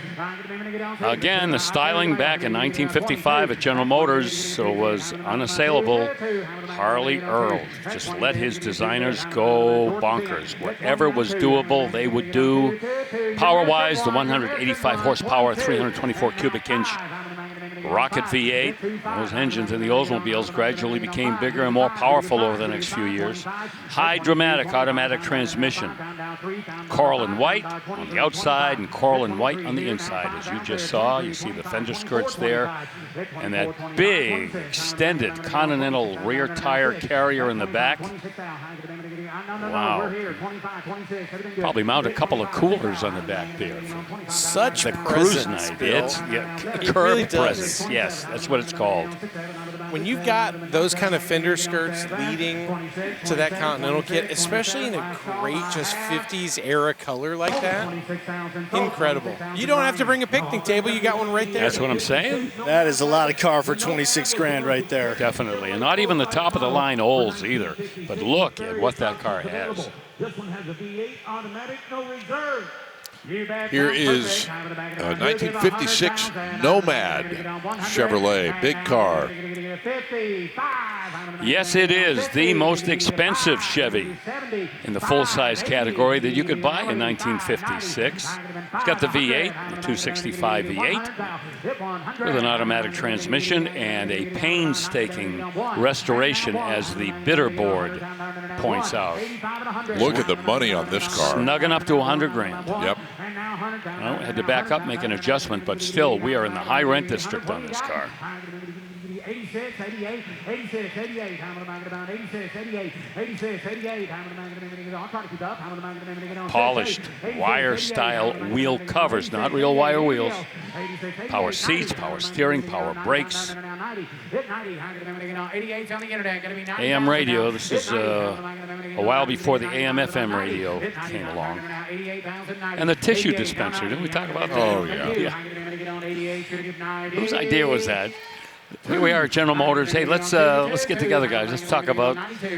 Again, the styling back in 1955 at General Motors was unassailable. Harley Earl just let his designers go bonkers. Whatever was doable, they would do. Power-wise, the 185 horsepower, 324 cubic inch rocket V8. Those engines in the Oldsmobiles gradually became bigger and more powerful over the next few years. High dramatic automatic transmission. Coral and white on the outside and coral and white on the inside. As you just saw, you see the fender skirts there. And that big extended Continental rear tire carrier in the back. Wow. Probably mount a couple of coolers on the back there. Such the cruise night. It's curved really presence. Yes, that's what it's called. When you've got those kind of fender skirts leading to that Continental kit, especially in a great just 50s era color like that, incredible. You don't have to bring a picnic table. You got one right there. That's what I'm saying. That is a lot of car for 26 grand right there. Definitely. And not even the top of the line Olds either. But look at what that car has. This one has a V8 automatic, no reserve. Here is a 1956 Nomad Chevrolet, big car. Yes, it is the most expensive Chevy in the full-size category that you could buy in 1956. It's got the V8, the 265 V8, with an automatic transmission and a painstaking restoration, as the bidder board points out. Look at the money on this car. Snugging up to 100 grand. Yep. Well, had to back up, make an adjustment, but still, we are in the high rent district on this car. 86, 88, 86, 88, I'm going to 86, 88, 86, 88, I'm going to try to keep up. Polished wire-style wheel covers, not real wire wheels. Power seats, power steering, power brakes. AM radio, this is a while before the AM/FM radio came along. And the tissue dispenser, didn't we talk about that? Oh, yeah. Whose idea was that? Here we are at General Motors. Hey, let's get together, guys. Let's talk about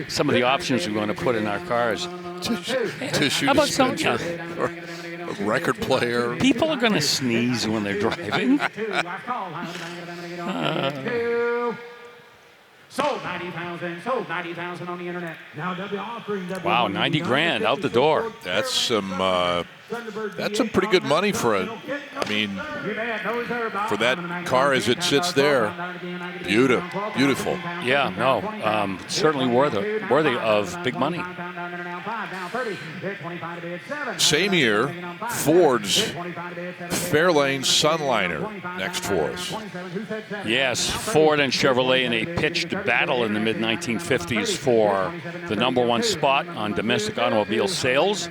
some of the options we're going to put in our cars. Tissue How about dispenser, or a record player. People are going to sneeze when they're driving. Sold 90,000. Sold 90,000 on the internet. Now they'll be offering. Wow, 90 grand out the door. That's some pretty good money for a. I mean, for that car as it sits there. Beautiful. Yeah, no, certainly worthy of big money. Same year, Ford's Fairlane Sunliner next for us. Yes, Ford and Chevrolet in a pitched battle in the mid-1950s for the #1 spot on domestic automobile sales.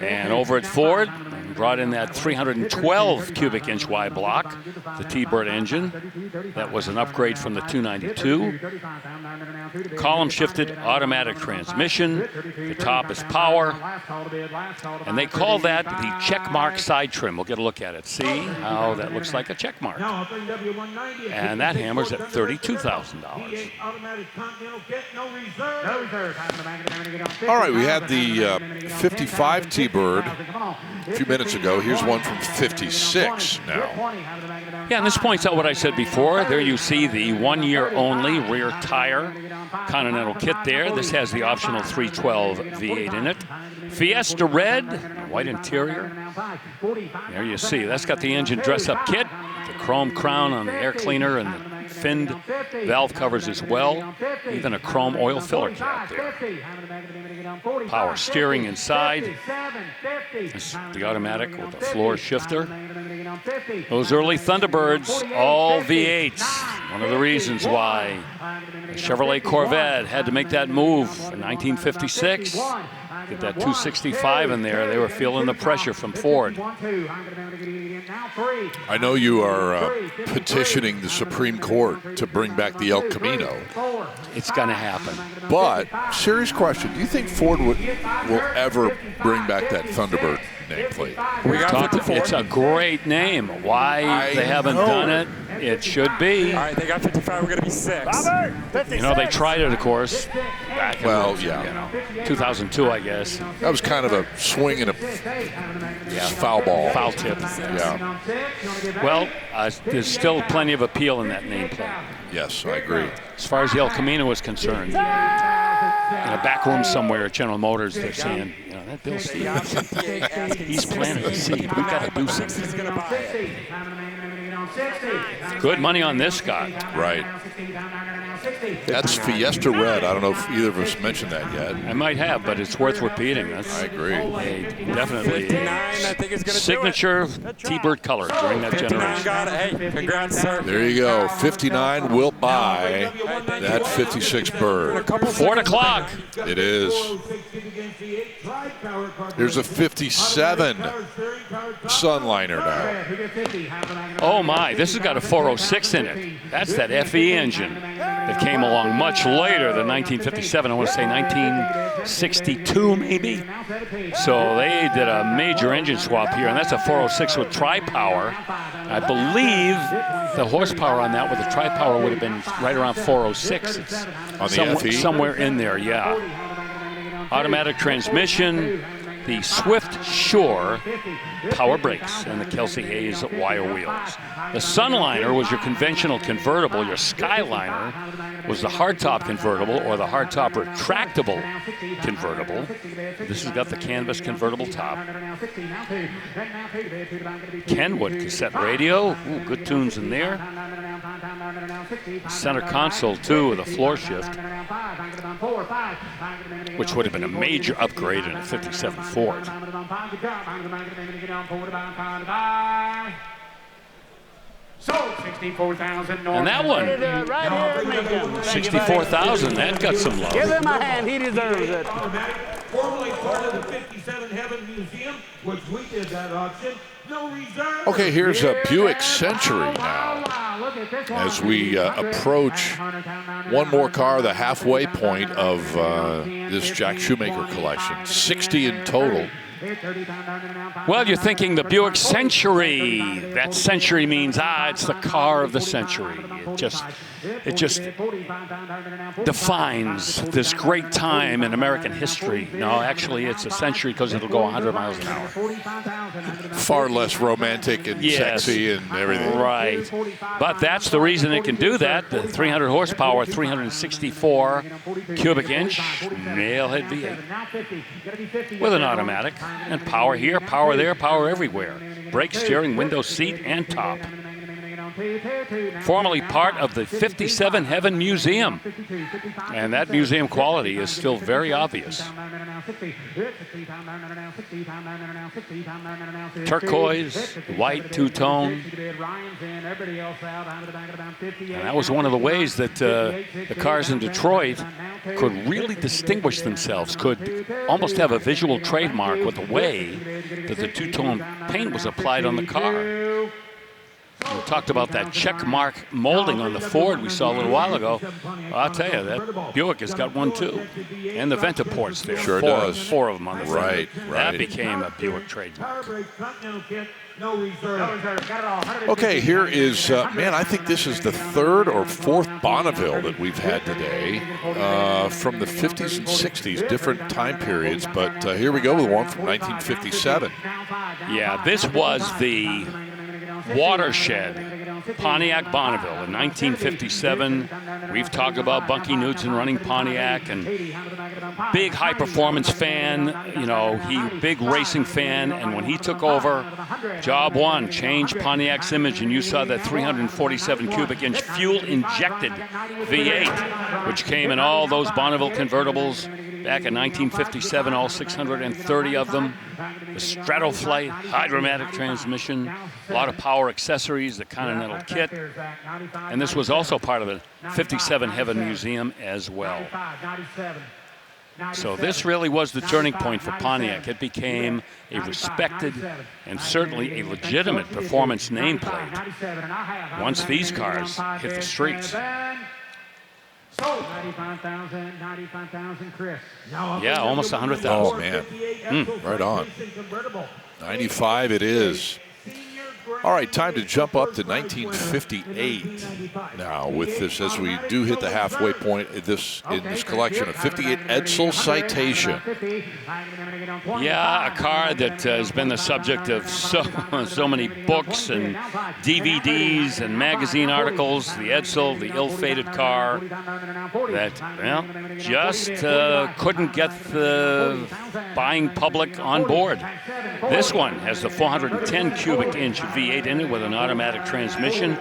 And over at Ford, brought in that 312 cubic inch Y block, the T-Bird engine. That was an upgrade from the 292. Column shifted automatic transmission. The top is power. And they call that the checkmark side trim. We'll get a look at it. See how that looks like a checkmark. And that hammer's at $32,000. All right, we had the 55 T-Bird a few minutes ago. Here's one from 56 now. Yeah, and this points out what I said before. There you see the 1 year only rear tire Continental kit there. This has the optional 312 V8 in it. Fiesta red, white interior. There you see, that's got the engine dress-up kit, the chrome crown on the air cleaner and the finned valve covers as well. Even a chrome oil filler cap there. Power steering inside. This is the automatic with the floor shifter. Those early Thunderbirds, all V8s. One of the reasons why the Chevrolet Corvette had to make that move in 1956. Get that 265 in there. They were feeling the pressure from Ford. I know you are petitioning the Supreme Court to bring back the El Camino. It's going to happen. But, serious question, do you think Ford will ever bring back that Thunderbird nameplate? It's a great name. Why they haven't done it, it should be. All right, they got 55. We're going to be 6. You know, they tried it, of course, back in 2002, I guess. That was kind of a swing and a foul ball. Foul tip. Yeah. Well, there's still plenty of appeal in that nameplate. Yes, I agree. As far as the El Camino is concerned, in a back room somewhere at General Motors, they're saying, you know, that Bill Stevens, he's planting a seed. We've got to do something. Good money on this guy. Right. That's Fiesta Red. I don't know if either of us mentioned that yet. I might have, but it's worth repeating. I agree. Definitely signature T-Bird color during that generation. Hey, congrats, sir. There you go. 59 will buy that 56 Bird. 4 o'clock. It is. Here's a 57 Sunliner now. Oh my, this has got a 406 in it. That's that FE engine that came along much later than 1957. I want to say 1962 maybe. So they did a major engine swap here, and that's a 406 with tri-power. I believe the horsepower on that with the tri-power would have been right around 406. It's on the FE? Somewhere in there, yeah. Automatic transmission, the Swift Shore power brakes, and the Kelsey Hayes wire wheels. The Sunliner was your conventional convertible. Your Skyliner was the hardtop convertible or the hardtop retractable convertible. This has got the canvas convertible top. Kenwood cassette radio. Ooh, good tunes in there. Center console, too, with a floor shift, which would have been a major upgrade in a 57 Ford. And that one, 64,000, that got some love. Give him a hand, he deserves it. Formerly part of the 57 Heaven Museum, which we did that auction. No reserve. Okay, here's a Buick Century now. As we approach one more car, the halfway point of this Jack Shoemaker collection. 60 in total. Well, you're thinking the Buick Century. That century means, it's the car of the century. It just defines this great time in American history. No, actually, it's a century because it'll go 100 miles an hour. Far less romantic and sexy and everything. Right. But that's the reason it can do that. The 300 horsepower, 364 cubic inch nailhead V8 with an automatic. And power here, power there, power everywhere. Brake, steering, window, seat, and top. Formerly part of the 57 Heaven Museum. And that museum quality is still very obvious. Turquoise, white, two-tone. And that was one of the ways that the cars in Detroit could really distinguish themselves, could almost have a visual trademark with the way that the two-tone paint was applied on the car. We talked about that check mark molding on the Ford we saw a little while ago. I'll tell you, that Buick has got one too. And the Ventaports there. Sure does. Four of them on the front. Right. That became a Buick trademark. Okay, here is, man, I think this is the third or fourth Bonneville that we've had today from the 50s and 60s, different time periods. But here we go with one from 1957. Yeah, this was the watershed Pontiac Bonneville in 1957. We've talked about Bunky Knudsen running Pontiac, and big high performance fan, you know, big racing fan, and when he took over, job one, changed Pontiac's image, and you saw that 347 cubic inch fuel injected V8, which came in all those Bonneville convertibles back in 1957, all 630 of them. The Stratoflight, hydromatic transmission, a lot of power accessories, the Continental kit. And this was also part of the 57 Heaven Museum as well. So this really was the turning point for Pontiac. It became a respected and certainly a legitimate performance nameplate once these cars hit the streets. 95,000, Chris. Yeah, almost 100,000. Oh, man. Right on. 95 it is. All right, time to jump up to 1958 now with this, as we do hit the halfway point in this collection, a 58 Edsel Citation. Yeah, a car that has been the subject of so many books and DVDs and magazine articles. The Edsel, the ill-fated car that, well, just couldn't get the buying public on board. This one has the 410 cubic inch V8 in it with an automatic transmission.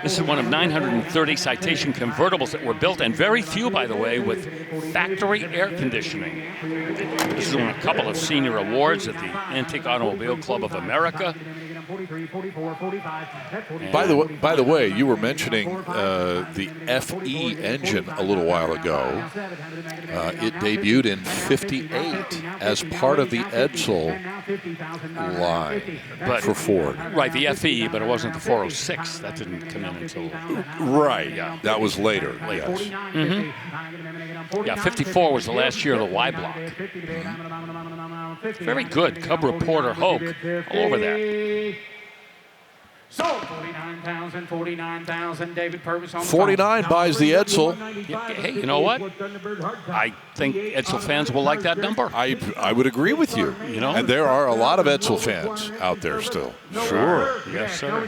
This is one of 930 Citation convertibles that were built, and very few, by the way, with factory air conditioning. This is won a couple of senior awards at the Antique Automobile Club of America. By the way, you were mentioning the FE engine a little while ago. It debuted in '58 as part of the Edsel line for Ford. Right, the FE, but it wasn't the 406. That didn't come in until... Right, yeah. That was later. Yes. Yeah, 54 was the last year of the Y block. Very good. Cub reporter Hoke all over that. So 49,000, David Purvis on 49 buys the Edsel. Hey, you know what? I think Edsel fans will like that number. I would agree with you. You know, and there are a lot of Edsel fans out there still. Sure. Yes, sir.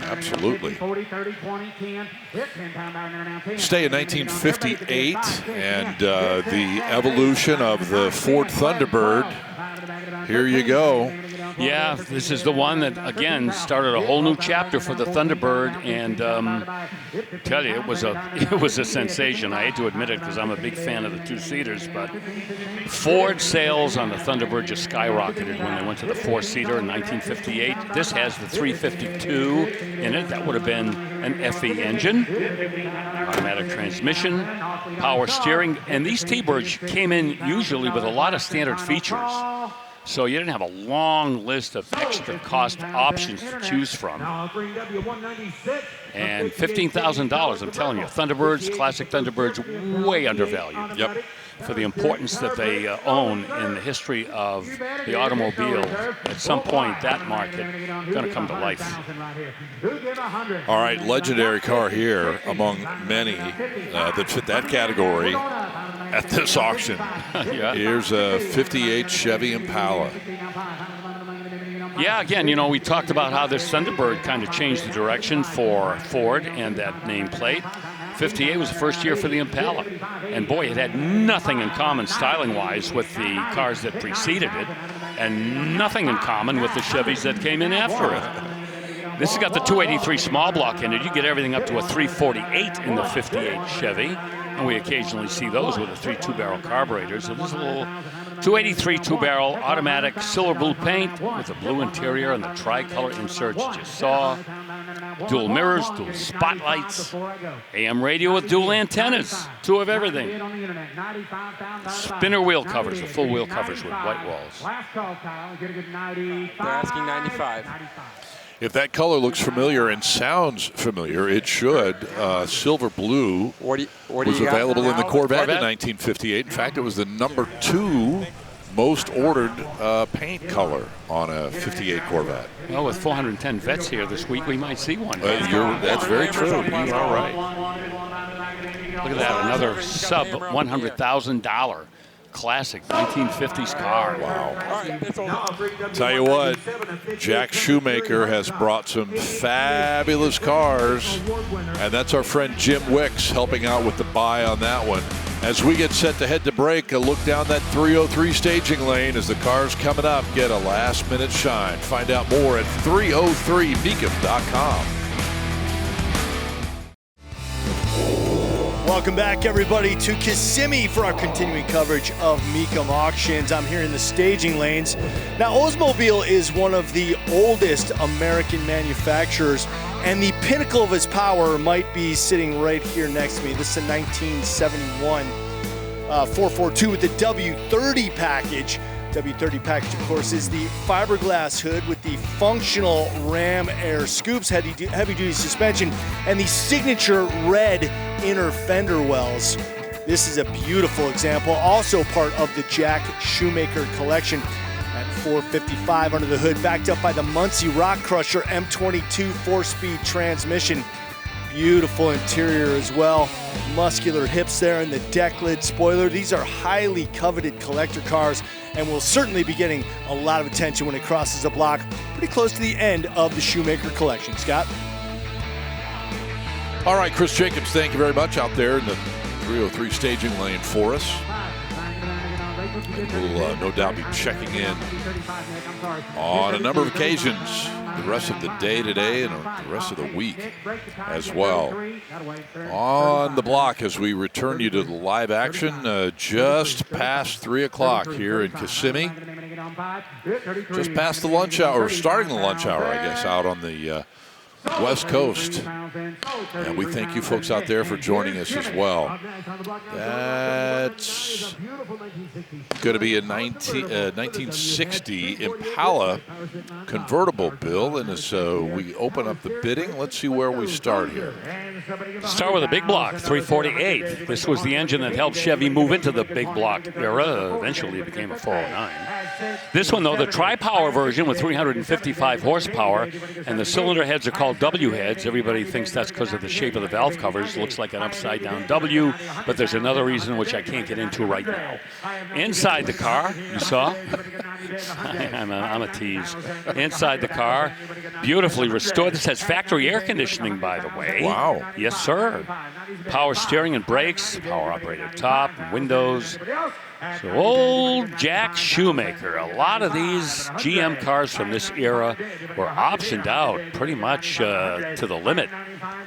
Absolutely. Stay in 1958 and the evolution of the Ford Thunderbird. Here you go. Yeah, this is the one that, again, started a whole new chapter for the Thunderbird, and tell you, it was a sensation. I hate to admit it because I'm a big fan of the two-seaters, but Ford sales on the Thunderbird just skyrocketed when they went to the four-seater in 1958. This has the 352 in it. That would have been an FE engine, automatic transmission, power steering, and these T-Birds came in usually with a lot of standard features. So you didn't have a long list of extra cost options to choose from. And $15,000, I'm telling you, Thunderbirds, classic Thunderbirds, way undervalued. Yep. For the importance that they own in the history of the automobile. At some point, that market is going to come to life. All right, legendary car here among many that fit that category at this auction. Yeah. Here's a 58 Chevy Impala. Yeah, again, you know, we talked about how this Thunderbird kind of changed the direction for Ford and that nameplate. 58 was the first year for the Impala. And boy, it had nothing in common styling-wise with the cars that preceded it, and nothing in common with the Chevys that came in after it. This has got the 283 small block in it. You get everything up to a 348 in the 58 Chevy. And we occasionally see those with the 3 two-barrel carburetors. So this is a little 283 two-barrel automatic silver blue paint with the blue interior and the tricolor inserts you just saw. dual mirrors, dual spotlights, AM radio with dual antennas, 2 of everything. Spinner wheel covers, the full wheel covers with white walls. They're asking 95. If that color looks familiar and sounds familiar, it should. Silver blue was available in the Corvette in 1958. In fact, it was the number 2 most ordered paint color on a 58 Corvette. Well, with 410 vets here this week, we might see one. That's very true. You are right. Look at that, another sub $100,000 classic 1950s car. Wow. Tell you what, Jack Shoemaker has brought some fabulous cars, and that's our friend Jim Wicks helping out with the buy on that one. As we get set to head to break, a look down that 303 staging lane as the cars coming up get a last-minute shine. Find out more at 303mecum.com. Welcome back, everybody, to Kissimmee for our continuing coverage of Mecum Auctions. I'm here in the staging lanes. Now, Oldsmobile is one of the oldest American manufacturers, and the pinnacle of his power might be sitting right here next to me. This is a 1971 442 with the W30 package. W30 package, of course, is the fiberglass hood with the functional ram air scoops, heavy-duty suspension, and the signature red inner fender wells. This is a beautiful example, also part of the Jack Shoemaker collection at 455 under the hood, backed up by the Muncie Rock Crusher M22 4-speed transmission. Beautiful interior as well. Muscular hips there and the deck lid spoiler. These are highly coveted collector cars and will certainly be getting a lot of attention when it crosses a block pretty close to the end of the Shoemaker collection. Scott? All right, Chris Jacobs, thank you very much out there in the 303 staging lane for us. And we'll no doubt be checking in on a number of occasions the rest of the day today and the rest of the week as well. On the block as we return you to the live action just past 3 o'clock here in Kissimmee. Just past the lunch hour, or starting the lunch hour, I guess, out on the West Coast. And we thank you folks out there for joining us as well. That's going to be a 1960 Impala convertible, Bill. And as we open up the bidding, let's see where we start here. Start with a big block, 348. This was the engine that helped Chevy move into the big block era. Eventually it became a 409. This one, though, the tri-power version with 355 horsepower, and the cylinder heads are called W heads. Everybody thinks that's because of the shape of the valve covers. Looks like an upside-down W, but there's another reason which I can't get into right now. Inside the car, you saw? I'm a tease. Inside the car, beautifully restored. This has factory air conditioning, by the way. Wow. Yes, sir. Power steering and brakes, power-operated top, and windows. So old Jack Shoemaker. A lot of these GM cars from this era were optioned out pretty much to the limit.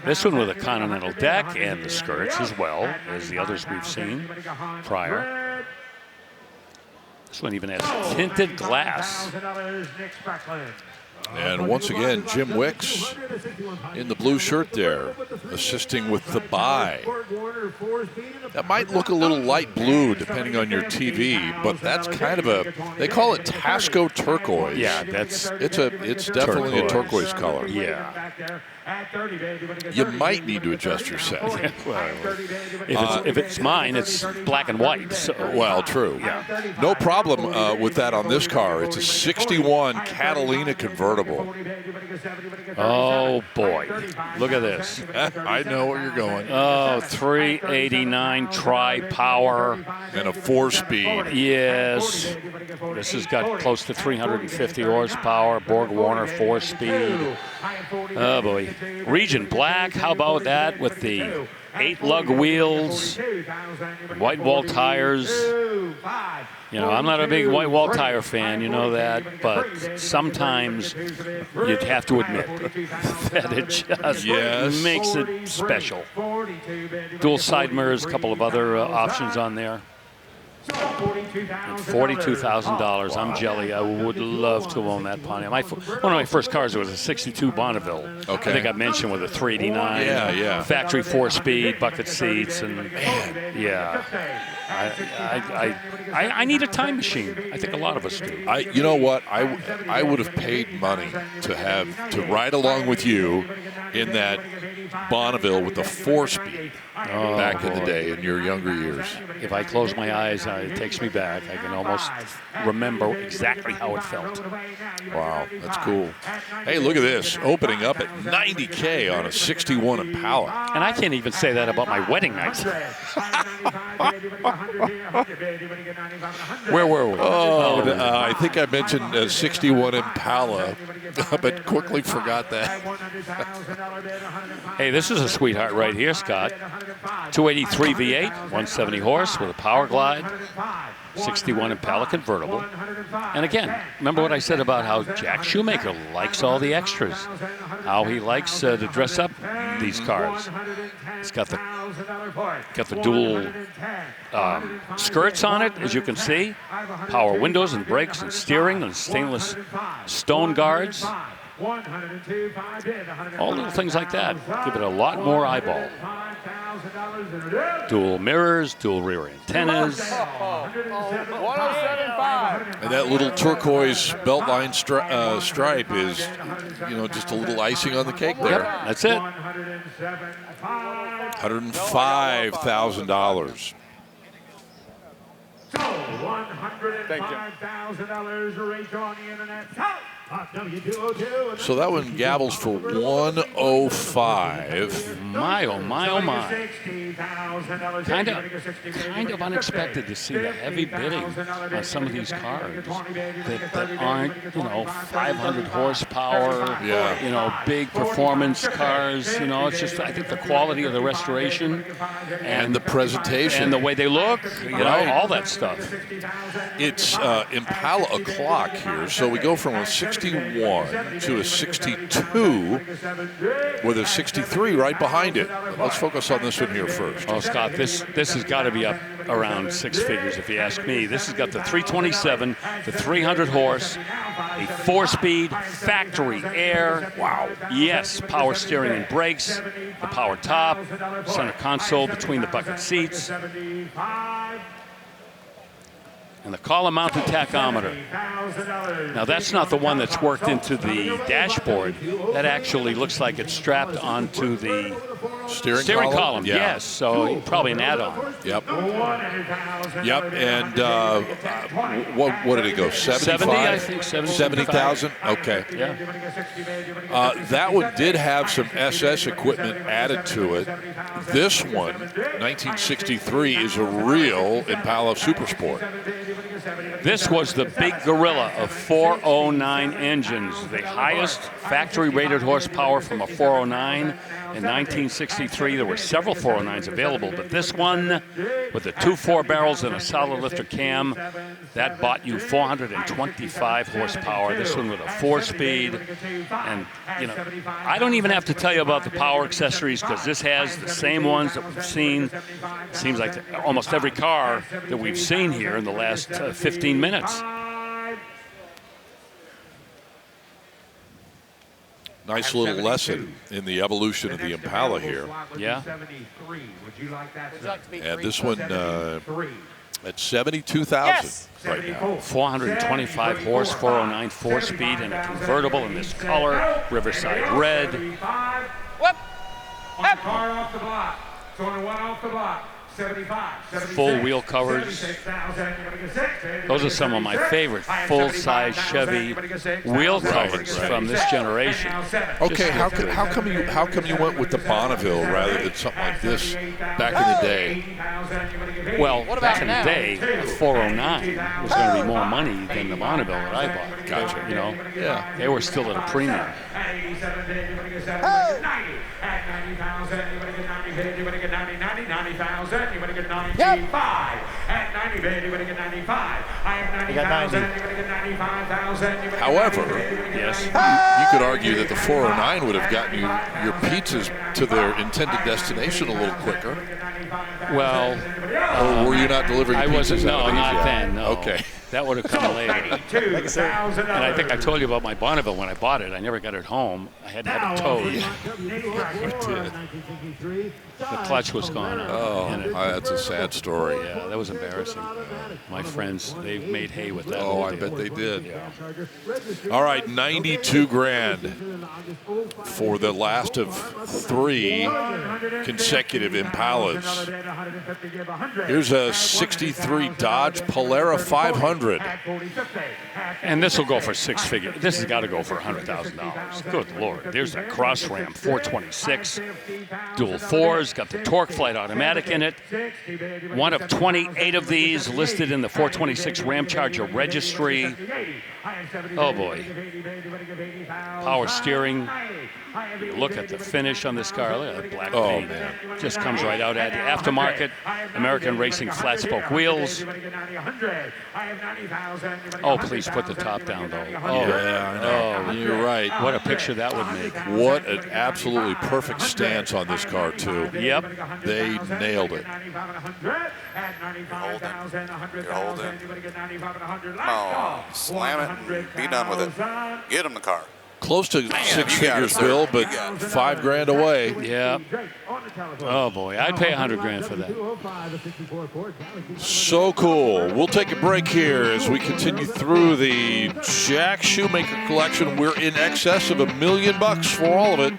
This one with a Continental deck and the skirts as well as the others we've seen prior. This one even has tinted glass. And once again, Jim Wicks in the blue shirt there, assisting with the buy. That might look a little light blue depending on your TV, but that's kind of a, they call it Tasco turquoise. Yeah, it's definitely a turquoise color. Yeah. You might need to adjust your set. Well, if it's mine, it's black and white. So. Well, true. Yeah. No problem with that on this car. It's a 61 Catalina convertible. Oh, boy. Look at this. I know where you're going. Oh, 389 tri-power. And a 4-speed. Yes. This has got close to 350 horsepower. Borg-Warner 4-speed. Oh, boy. Region black. How about that with the 8-lug wheels, white wall tires. You know, I'm not a big white wall tire fan, you know that, but sometimes you'd have to admit that it just makes it special. Dual side mirrors, a couple of other options on there. And $42,000. I'm jelly. I would love to own that Pontiac. One of my first cars was a '62 Bonneville. Okay. I think I mentioned with a 389. Yeah. Factory 4-speed, bucket seats, and yeah. I need a time machine. I think a lot of us do. You know what? I would have paid money to ride along with you in that Bonneville with the 4-speed back in the day in your younger years. If I close my eyes, it takes me back. I can almost remember exactly how it felt. Wow, that's cool. Hey, look at this. Opening up at $90K on a 61 Impala. And I can't even say that about my wedding night. Where were we? I think I mentioned a 61 Impala, but quickly forgot that. Hey, this is a sweetheart right here, Scott. 283 V8, 170 horse with a power glide, 61 Impala convertible. And again, remember what I said about how Jack Shoemaker likes all the extras, how he likes to dress up these cars. It's got the dual skirts on it, as you can see, power windows and brakes and steering and stainless stone guards. All little things like that give it a lot more eyeball. Dual mirrors, dual rear antennas. 1075. And that little turquoise beltline stripe is, just a little icing on the cake there. Yep, that's it. $105,000. So $105,000 race on the internet. So that one gavels for 105. My, oh my, oh my. Kind of unexpected to see the heavy bidding on some of these cars that aren't, 500 horsepower, big performance cars. It's just, I think the quality of the restoration and the presentation and the way they look, all that stuff. It's Impala o'clock here, so we go from a 61 to a 62 with a 63 right behind it. Let's focus on this one here first. Oh, Scott, this has got to be up around six figures if you ask me. This has got the 327, the 300 horse, a 4-speed factory air. Wow. Yes, power steering and brakes, the power top, center console between the bucket seats, and the column-mounted tachometer. Now, that's not the one that's worked into the dashboard. That actually looks like it's strapped onto the steering column. Yeah. Yes, so probably an add-on. Yep. And what did it go? 75? 70, I think. 70,000? Okay. Yeah. That one did have some SS equipment added to it. This one, 1963, is a real Impala Supersport. This was the big gorilla of 409 engines, the highest factory-rated horsepower from a 409. In 1963, there were several 409s available, but this one, with the 2 4-barrels and a solid lifter cam, that bought you 425 horsepower. This one with a 4-speed. And, I don't even have to tell you about the power accessories because this has the same ones that we've seen. It seems like almost every car that we've seen here in the last 15 minutes. Nice little lesson in the evolution of the Impala here. Yeah. And this one at 72,000 right now. 425 horse, 409 4-speed, and a convertible in this color, Riverside red. Whoop! Car off the block. So on one off the block. 75, full wheel covers. Those are some of my favorite full-size Chevy wheel covers from this generation. Okay, how come you went with the Bonneville rather than something like this back in the day? Well, back in the day, a 409 was going to be more money than the Bonneville that I bought. Gotcha. Yeah, they were still at a premium. Anybody get 95? At 90, baby, you're going to get 95. I have 90,000. You're going to get 95,000. However, yes, you could argue that the 409 would have gotten you your pizzas to their intended destination a little quicker. Well, or were you not delivering I pizzas? wasn't. No, out of these not yet? then. No. Okay. That would have come later. And I think I told you about my Bonneville when I bought it. I never got it home. I had to have it towed. The clutch was gone. Oh, that's a sad story. Yeah, that was embarrassing. My friends, they made hay with that. Oh, I bet they did. Yeah. All right, 92 grand for the last of 3 consecutive Impalas. Here's a 63 Dodge Polara 500. And this will go for 6 figures. This has got to go for $100,000. Good Lord. There's that Cross Ram 426. Dual 4s, got the torque flight automatic in it. One of 28 of these listed in the 426 Ram Charger registry. Oh boy. Power steering. Look at the finish on this car. Look at that black paint. Man. Just comes right out at the aftermarket. American Racing flat spoke wheels. Oh, please put the top down, though. Oh, yeah, I know. You're right. What a picture that would make. What an absolutely perfect stance on this car, too. Yep. They nailed it. You're holding. Oh, slam it. Be done with it. Get him the car. Close to 6 figures, Bill, but $5 grand away. Yeah. Oh boy, I'd pay $100 grand for that. So cool. We'll take a break here as we continue through the Jack Shoemaker collection. We're in excess of $1 million for all of it.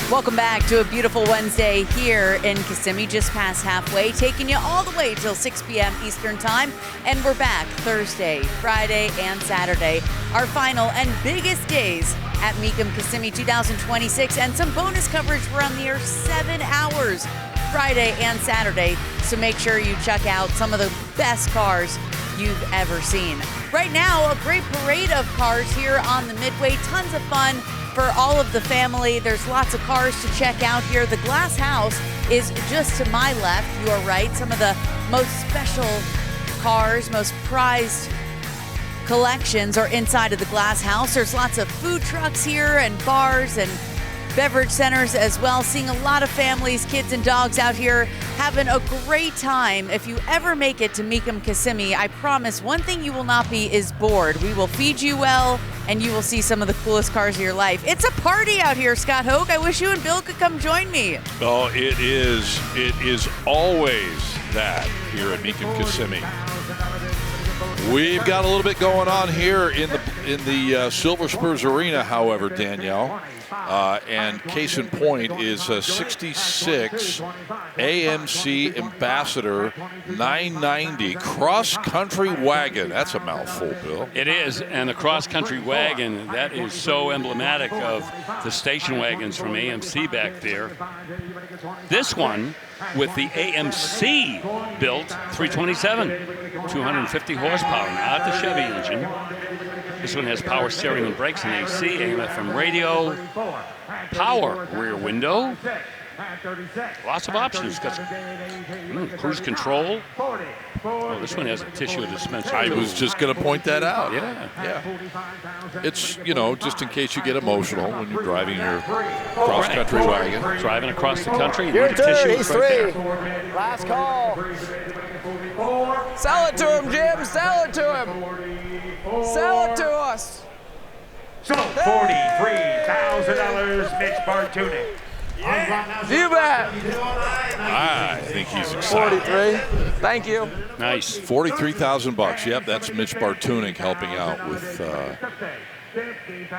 Welcome back to a beautiful Wednesday here in Kissimmee, just past halfway, taking you all the way till 6 p.m. Eastern Time. And we're back Thursday, Friday, and Saturday, our final and biggest days at Mecum Kissimmee 2026, and some bonus coverage. We're on the air 7 hours Friday and Saturday, so make sure you check out some of the best cars you've ever seen. Right now, a great parade of cars here on the Midway, tons of fun for all of the family. There's lots of cars to check out here. The Glass House is just to my left. You are right. Some of the most special cars, most prized collections are inside of the Glass House. There's lots of food trucks here and bars and beverage centers as well. Seeing a lot of families, kids and dogs out here having a great time. If you ever make it to Mecum Kissimmee, I promise one thing you will not be is bored. We will feed you well, and you will see some of the coolest cars of your life. It's a party out here, Scott Hoke. I wish you and Bill could come join me. Oh, it is. It is always that here at Mecum Kissimmee. We've got a little bit going on here in the Silver Spurs Arena, however, Danielle. And case in point is a 66 AMC Ambassador 990 cross-country wagon. That's a mouthful, Bill. It is, and the cross-country wagon, that is so emblematic of the station wagons from AMC back there. This one, with the AMC built 327, 250 horsepower, not the Chevy engine. This one has power steering and brakes and AC, AM/FM radio, power rear window, lots of options. Got cruise control. Oh, this one has a tissue dispenser. I was just going to point that out. Yeah. It's, just in case you get emotional when you're driving your cross-country wagon. Driving across the country. Your turn, he's right 3. Last call. Sell it to him, Jim. Sell it to him. Sell it to us. So, $43,000, Mitch Bartunek. You bet. I think he's excited. 43. Thank you. Nice. $43,000. Yep, that's Mitch Bartunek helping out with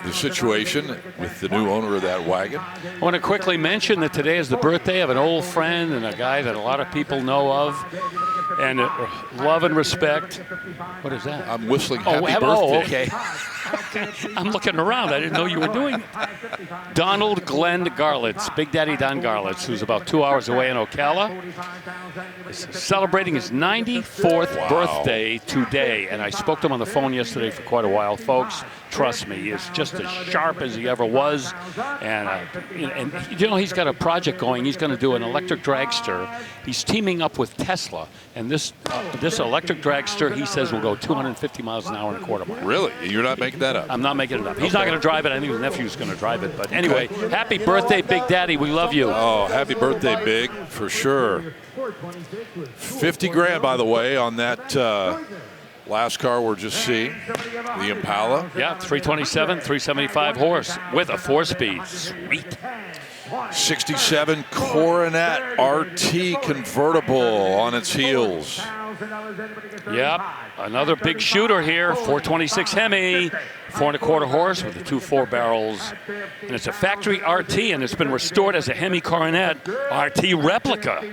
the situation with the new owner of that wagon. I want to quickly mention that today is the birthday of an old friend and a guy that a lot of people know of and love and respect. What is that? I'm whistling happy birthday. Oh, okay. I'm looking around. I didn't know you were doing it. Donald Glenn Garlitz, Big Daddy Don Garlitz, who's about 2 hours away in Ocala, is celebrating his 94th birthday today. And I spoke to him on the phone yesterday for quite a while, folks. Trust me, he's just as sharp as he ever was. And you know, he's got a project going. He's going to do an electric dragster. He's teaming up with Tesla. And this electric dragster, he says, will go 250 miles an hour and a quarter mile. Really? You're not making that up? I'm not making it up. He's not going to drive it. I think his nephew's going to drive it. But anyway, happy birthday, Big Daddy. We love you. Oh, happy birthday, Big, for sure. 50 grand, by the way, on that last car we're just seeing, the Impala. Yeah, 327, 375 horse with a 4-speed. Sweet. 67 Coronet RT convertible on its heels. Yep, another big shooter here. 426 Hemi, 4 1/4 horse with the 2 4-barrels. And it's a factory RT, and it's been restored as a Hemi Coronet RT replica.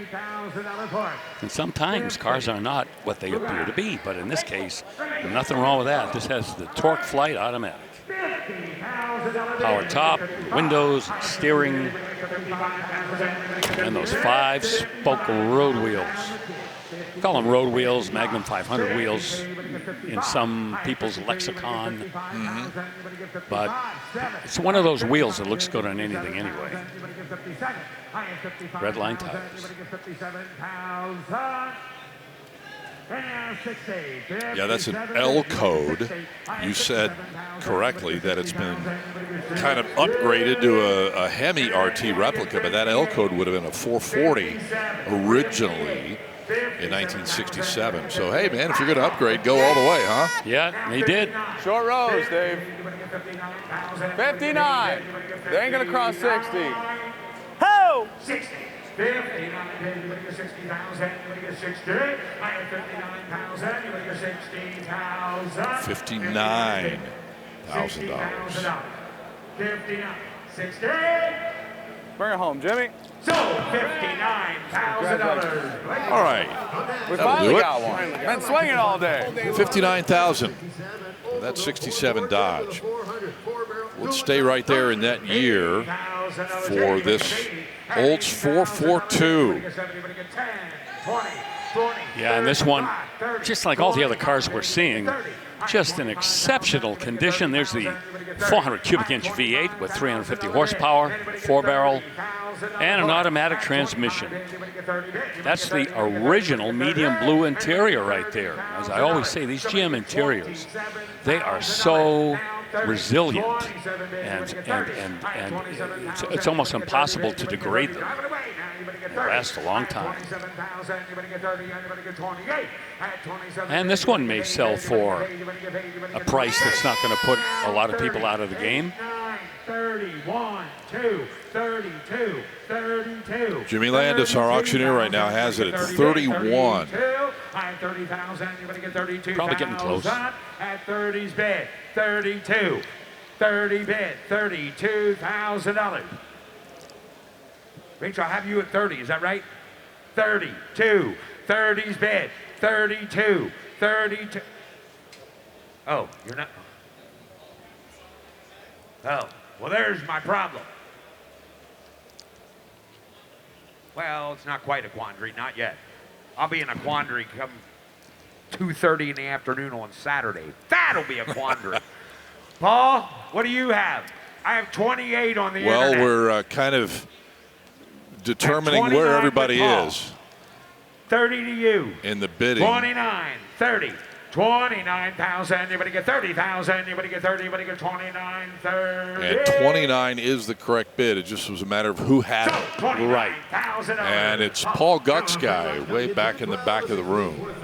And sometimes cars are not what they appear to be, but in this case, nothing wrong with that. This has the Torque Flight automatic. Power top, windows, steering, and those 5-spoke road wheels. We call them road wheels, Magnum 500 wheels in some people's lexicon. But it's one of those wheels that looks good on anything anyway. Red line tires. Yeah, that's an L code. You said correctly that it's been kind of upgraded to a Hemi RT replica, but that L code would have been a 440 originally in 1967. So, hey, man, if you're going to upgrade, go all the way, huh? Yeah, he did. Short rows, Dave. 59. They ain't going to cross 60. Ho! 60. 59,000. Bring it home, Jimmy. So, $59,000. All right. We That'll finally do it. got one. Been swinging all day. 59,000. That's 67 Dodge. Let's stay right there in that year for this Olds 442. Yeah, and this one, just like all the other cars we're seeing, just in exceptional condition. There's the 400 cubic inch V8 with 350 horsepower, 4-barrel, and an automatic transmission. That's the original medium blue interior right there. As I always say, these GM interiors, they are so resilient, and it's almost impossible to degrade them. They last a long time. And this one may sell for a price that's not going to put a lot of people out of the game. 31, 2, 32, 32. Jimmy Landis, our auctioneer right now, has it at 31. Probably getting close. At 30's bid, 32, 30 bid, $32,000. Rachel, I have you at 30, is that right? 32, 30's bid, 32, 32. Oh, you're not. Oh, well, there's my problem. Well, it's not quite a quandary, not yet. I'll be in a quandary come 2:30 in the afternoon on Saturday. That'll be a quandary. Paul, what do you have? I have 28 on the internet. Well, we're kind of determining where everybody is. 30 to you. In the bidding. 29, 30. 29,000, anybody get 30,000, anybody get 30, anybody get 29, 30. And 29 is the correct bid. It just was a matter of who had it. Right. And it's Paul Guck's guy way back in the back of the room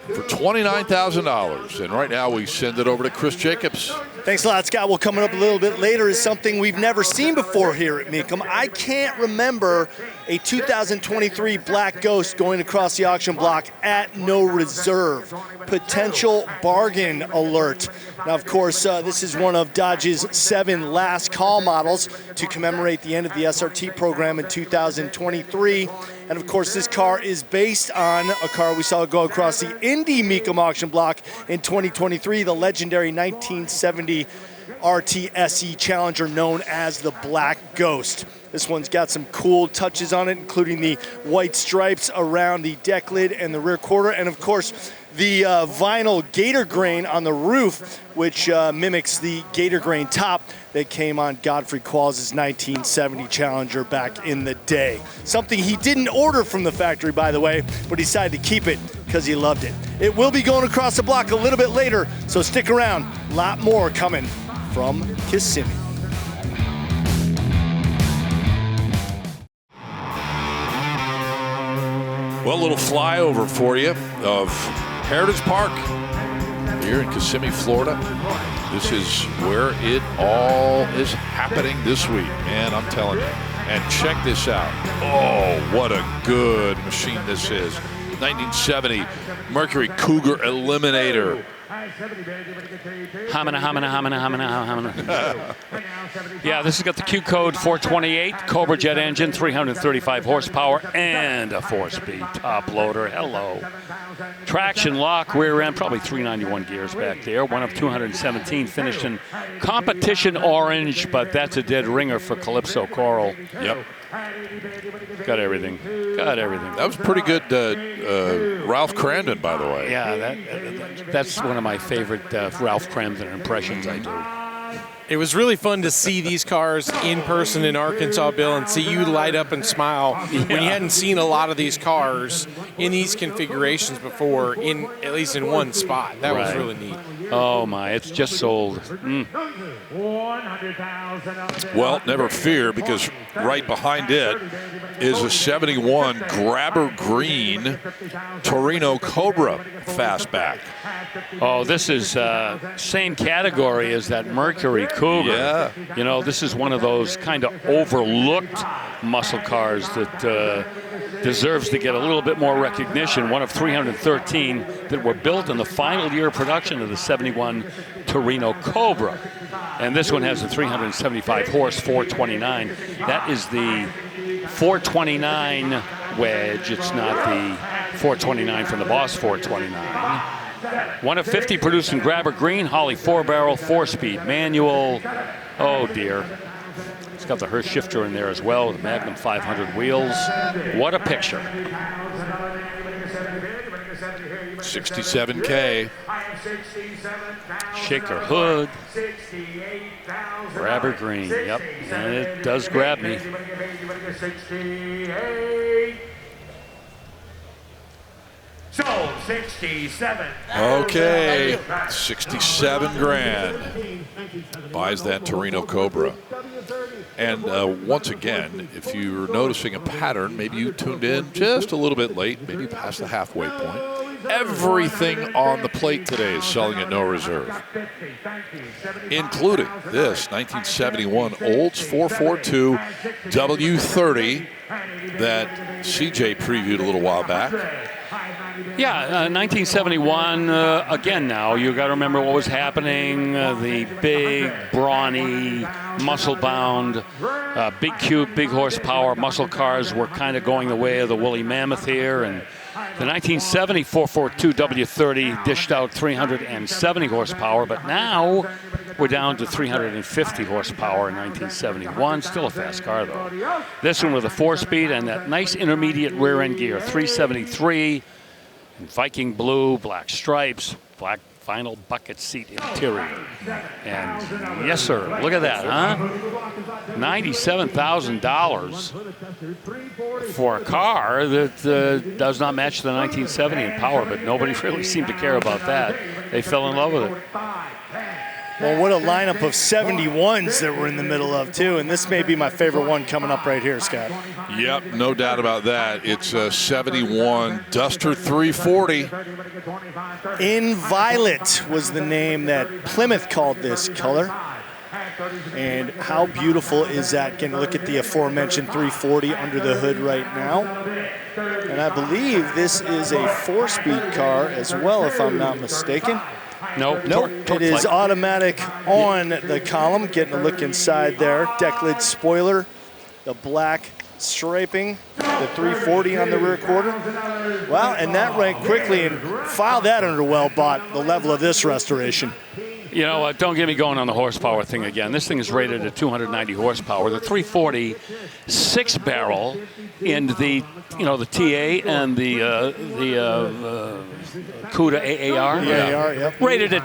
for $29,000. And right now we send it over to Chris Jacobs. Thanks a lot, Scott. Well, coming up a little bit later is something we've never seen before here at Mecum. I can't remember a 2023 Black Ghost going across the auction block at no reserve. Potential bargain alert. Now, of course, this is one of Dodge's 7 last call models to commemorate the end of the SRT program in 2023. And of course, this car is based on a car we saw go across the Indy Mecum auction block in 2023, the legendary 1970 RTSE Challenger known as the Black Ghost. This one's got some cool touches on it, including the white stripes around the deck lid and the rear quarter, and of course, the vinyl gator grain on the roof, which mimics the gator grain top that came on Godfrey Qualls' 1970 Challenger back in the day. Something he didn't order from the factory, by the way, but he decided to keep it because he loved it. It will be going across the block a little bit later, so stick around. A lot more coming from Kissimmee. Well, a little flyover for you of Heritage Park here in Kissimmee, Florida. This is where it all is happening this week, man, I'm telling you. And check this out. Oh, what a good machine this is. 1970 Mercury Cougar Eliminator. Yeah, this has got the Q code 428, Cobra jet engine, 335 horsepower, and a 4-speed top loader. Hello. Traction lock, rear end, probably 391 gears back there. One of 217, finished in competition orange, but that's a dead ringer for Calypso Coral. Yep. Got everything. Got everything. That was pretty good, Ralph Crandon, by the way. Yeah, that's one of my favorite Ralph Crandon impressions I do. It was really fun to see these cars in person in Arkansas, Bill, and see you light up and smile when you hadn't seen a lot of these cars in these configurations before, at least in one spot. That was really neat. Oh my, it's just sold. Well, never fear, because right behind it is a 71 Grabber Green Torino Cobra fastback. Oh, this is same category as that Mercury Cougar. Yeah. You know, this is one of those kind of overlooked muscle cars that deserves to get a little bit more recognition. One of 313 that were built in the final year of production of the 71 Torino Cobra. And this one has a 375 horse 429. That is the 429 wedge. It's not the 429 from the Boss 429. One of 50 produced in Grabber Green, Holly 4-barrel, 4-speed manual. Oh dear. It's got the Hurst shifter in there as well, the Magnum 500 wheels. What a picture. 67K. Shaker hood. Grabber Green, yep. And it does grab me. So, 67. Okay, 67 grand. Buys that Torino Cobra. And once again, if you're noticing a pattern, maybe you tuned in just a little bit late, maybe past the halfway point. Everything on the plate today is selling at no reserve, including this 1971 Olds 442 W30 that CJ previewed a little while back. Yeah, 1971, again now, you got to remember what was happening. The big, brawny, muscle-bound, big cube, big horsepower muscle cars were kind of going the way of the woolly mammoth here. And the 1970 442 W30 dished out 370 horsepower, but now we're down to 350 horsepower in 1971. Still a fast car, though. This one with a 4-speed and that nice intermediate rear-end gear, 373. Viking blue, black stripes, black vinyl bucket seat interior. And yes, sir, look at that, huh? $97,000 for a car that does not match the 1970 in power, but nobody really seemed to care about that. They fell in love with it. Well, what a lineup of 71s that we're in the middle of, too. And this may be my favorite one coming up right here, Scott. Yep, no doubt about that. It's a 71 Duster 340. In Violet was the name that Plymouth called this color. And how beautiful is that? Again, look at the aforementioned 340 under the hood right now. And I believe this is a 4-speed car as well, if I'm not mistaken. Nope. It is automatic on the column. Getting a look inside there. Deck lid spoiler, the black striping, the 340 on the rear quarter. Well, and that ran quickly, and file that under well-bought, the level of this restoration. You know what? Don't get me going on the horsepower thing again. This thing is rated at 290 horsepower. The 340 6-barrel in the the TA and the CUDA AAR. AAR, yep. Rated at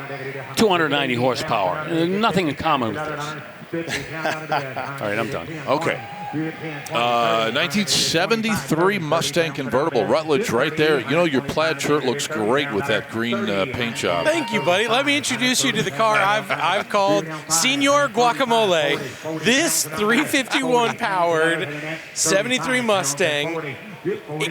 290 horsepower. Nothing in common with this. All right, I'm done. Okay. 1973 Mustang convertible, Rutledge right there. You know, your plaid shirt looks great with that green paint job. Thank you, buddy. Let me introduce you to the car I've called Senor Guacamole. This 351 powered 73 Mustang.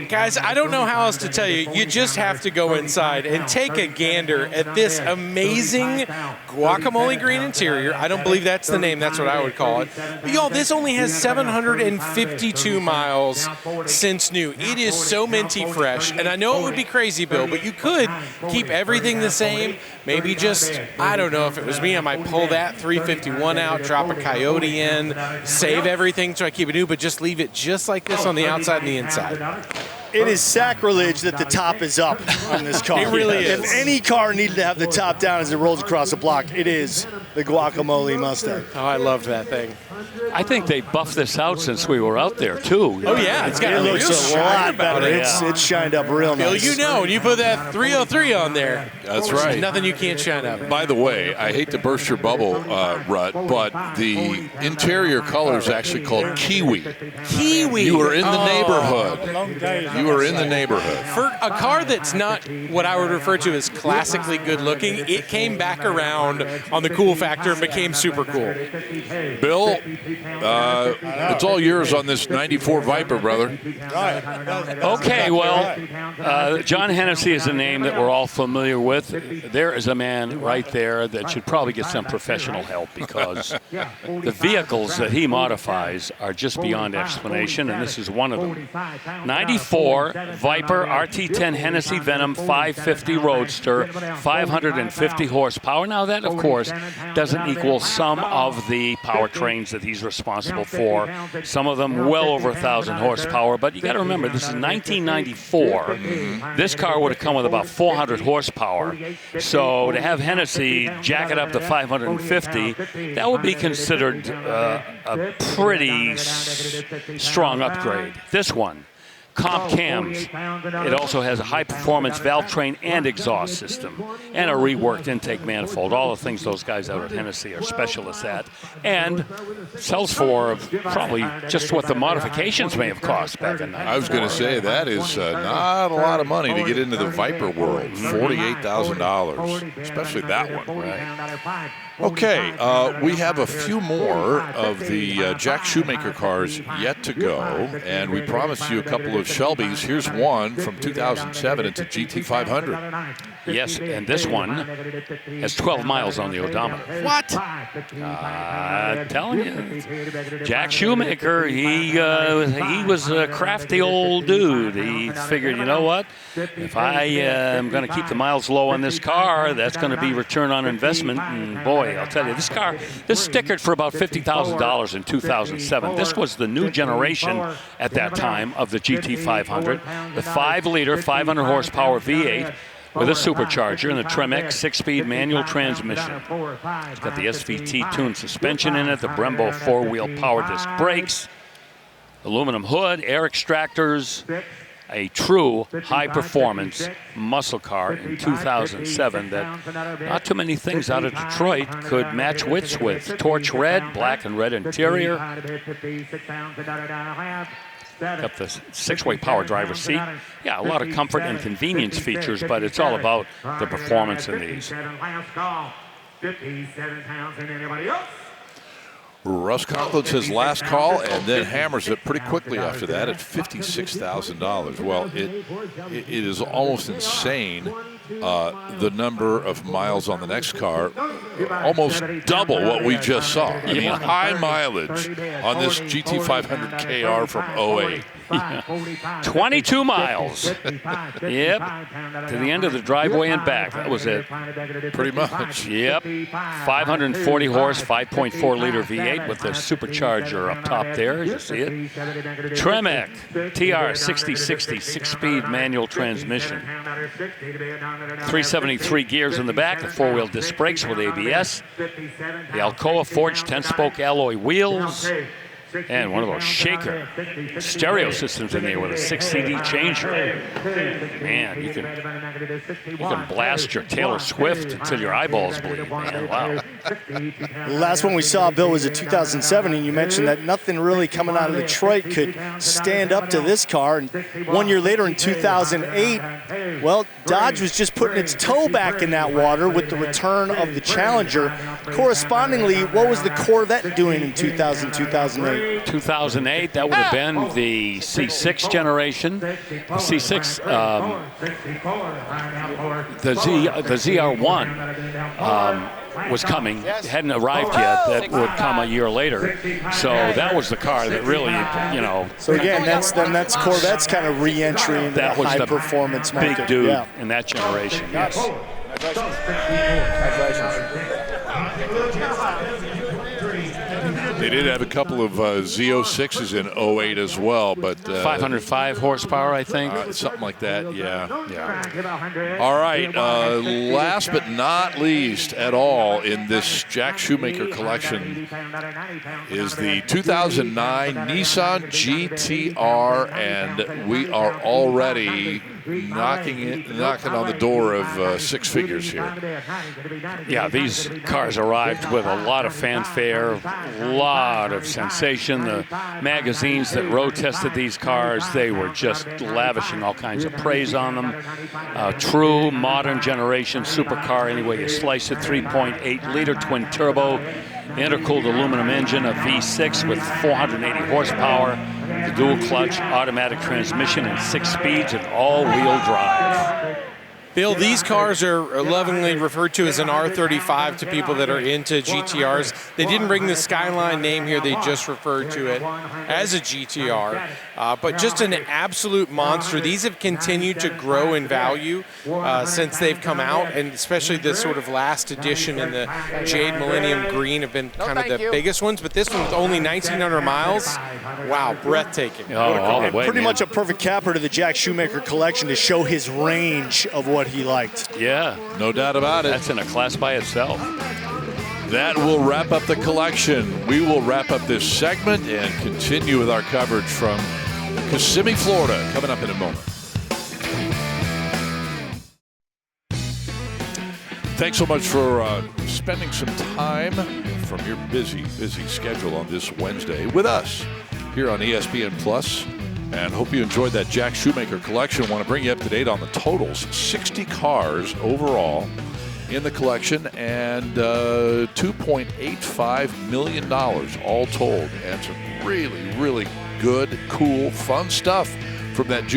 Guys, I don't know how else to tell you. You just have to go inside and take a gander at this amazing guacamole green interior. I don't believe that's the name. That's what I would call it. But y'all, this only has 752 miles since new. It is so minty fresh. And I know it would be crazy, Bill, but you could keep everything the same. Maybe just, I don't know, if it was me, I might pull that 351 out, drop a Coyote in, save everything so I keep it new, but just leave it just like this on the outside and the inside. It is sacrilege that the top is up on this car. It really is. If any car needed to have the top down as it rolls across the block, it is the Guacamole Mustang. Oh, I loved that thing. I think they buffed this out since we were out there, too. Oh, yeah. It's got it a looks a lot better. It's shined up real Bill, nice. you know, when you put that 303 on there, That's there's right. nothing you can't shine up. By the way, I hate to burst your bubble, Rut, but the interior color is actually called Kiwi. Kiwi. You were in the neighborhood. You were in the neighborhood. For a car that's not what I would refer to as classically good looking, it came back around on the cool factor and became super cool. Bill, it's all yours on this 94 Viper, brother. Okay, well, John Hennessy is a name that we're all familiar with. There is a man right there that should probably get some professional help because the vehicles that he modifies are just beyond explanation, and this is one of them. 94 Viper RT10 Hennessy Venom 550 Roadster, 550 horsepower. Now that, of course, doesn't equal some of the powertrains that he's responsible for. Some of them well over 1,000 horsepower, but you got to remember, this is 1994. This car would have come with about 400 horsepower. So to have Hennessy jack it up to 550, that would be considered a pretty strong upgrade. This one, comp cams. It also has a high-performance valve train and exhaust system and a reworked intake manifold, all the things those guys out at Hennessy are specialists at, and sells for probably just what the modifications may have cost back in the 94. I was going to say, that is not a lot of money to get into the Viper world, $48,000, especially that one. Right. Okay, we have a few more of the Jack Shoemaker cars yet to go, and we promised you a couple of Shelbys. Here's one from 2007. It's a GT500. Yes, and this one has 12 miles on the odometer. What? I'm telling you. Jack Shoemaker, he was a crafty old dude. He figured, you know what? If I am going to keep the miles low on this car, that's going to be return on investment. And boy, I'll tell you, this car, this stickered for about $50,000 in 2007. This was the new generation at that time of the GT500. The 5-liter, 500 horsepower V8 with a supercharger and the Tremec 6-speed manual transmission. It's got the SVT tuned suspension in it, the Brembo 4-wheel power disc brakes, aluminum hood, air extractors, a true high-performance muscle car in 2007 that not too many things out of Detroit could match wits with. Torch red, black and red interior. Got the 6-way power driver's seat. Yeah, a lot of comfort and convenience features, but it's all about the performance in these. 57 pounds, and anybody else? Russ Conklin's his last call and then hammers it pretty quickly after that at $56,000. Well, it is almost insane, the number of miles on the next car, almost double what we just saw. I mean, high mileage on this GT500 KR from 08. 22 miles. Yep. To the end of the driveway and back. That was it. Pretty much. Yep. 540 horse, 5.4 liter V8 with the supercharger up top there. You see it. Tremec TR6060 6-speed manual transmission. 373 gears in the back, the 4-wheel disc brakes with ABS. The Alcoa forged 10-spoke alloy wheels. And one of those shaker stereo systems in there with a 6 CD changer. Man, you can blast your Taylor Swift until your eyeballs bleed. Man, wow. The last one we saw, Bill, was in 2007, and you mentioned that nothing really coming out of Detroit could stand up to this car. And 1 year later, in 2008, well, Dodge was just putting its toe back in that water with the return of the Challenger. Correspondingly, what was the Corvette doing in 2008? 2008, that would have been the C6 generation. The C6, the ZR1 was coming. It hadn't arrived yet. That would come a year later. So that was the car that really, you know. So again, that's Corvette's kind of re-entry into that was high performance market. Big dude in that generation. Yes. They did have a couple of Z06s in 08 as well, but 505 horsepower, I think. Something like that, yeah. All right, last but not least at all in this Jack Shoemaker collection is the 2009 Nissan GTR, and we are already knocking on the door of six figures here. Yeah, these cars arrived with a lot of fanfare, a lot of sensation. The magazines that road tested these cars, they were just lavishing all kinds of praise on them. True modern generation supercar, anyway you slice it. 3.8 liter twin turbo, intercooled aluminum engine, a V6 with 480 horsepower, the dual clutch automatic transmission, and 6 speeds and all-wheel drive. Bill, these cars are lovingly referred to as an R35 to people that are into GTRs. They didn't bring the Skyline name here. They just referred to it as a GTR. But just an absolute monster. These have continued to grow in value since they've come out, and especially the sort of last edition in the Jade Millennium Green have been kind of the biggest ones. But this one with only 1,900 miles, wow, breathtaking. All the way, pretty much a perfect capper to the Jack Shoemaker collection to show his range of what he liked. Yeah, no doubt about it. That's in a class by itself. That will wrap up the collection. We will wrap up this segment and continue with our coverage from Kissimmee, Florida, coming up in a moment. Thanks so much for spending some time from your busy schedule on this Wednesday with us here on ESPN Plus. And hope you enjoyed that Jack Shoemaker collection. Want to bring you up to date on the totals. 60 cars overall in the collection, and $2.85 million all told. And some really good, cool, fun stuff from that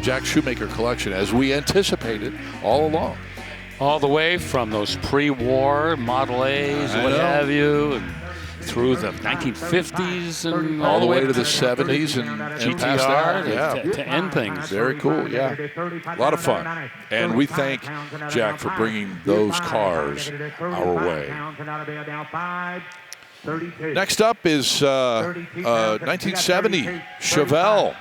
Jack Shoemaker collection, as we anticipated all along. All the way from those pre-war Model A's and what have you, and through the 1950s and all the way to the 70s and GTR past that, to end things. Very cool, yeah. A lot of fun. And we thank Jack for bringing those cars our way. Next up is 1970 Chevelle.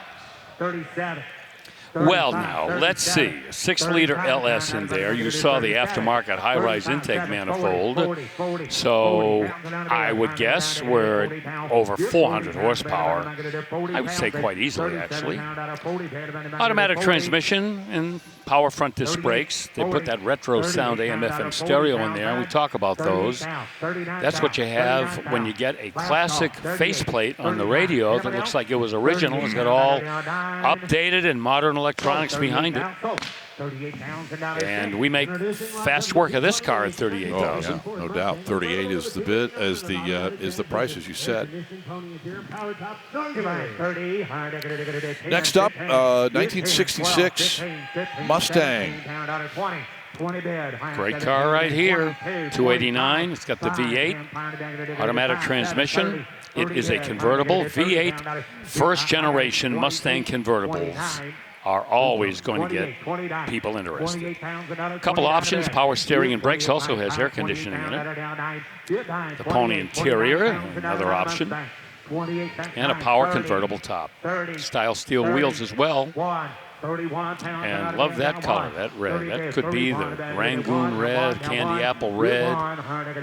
Well, now, let's see. A 6-liter LS in there. You saw the aftermarket high-rise intake manifold. So I would guess we're at over 400 horsepower. I would say quite easily, actually. Automatic transmission and power front disc brakes. They put that retro sound AM/FM stereo in there, and we talk about those. That's what you have when you get a classic faceplate on the radio that looks like it was original. It's got all updated and modern modern electronics behind it. And we make fast work of this car at $38,000. Oh, yeah, no doubt. 38 is the bid, is the price, as you said. Next up, 1966 Mustang. Great car right here, 289. It's got the V8, automatic transmission. It is a convertible V8, first generation Mustang convertibles are always going to get people interested. A couple options, power steering and brakes, also has air conditioning in it. The pony interior, another option. And a power convertible top. Style steel wheels as well. And love that color, that red. That could be the Rangoon red, candy apple red,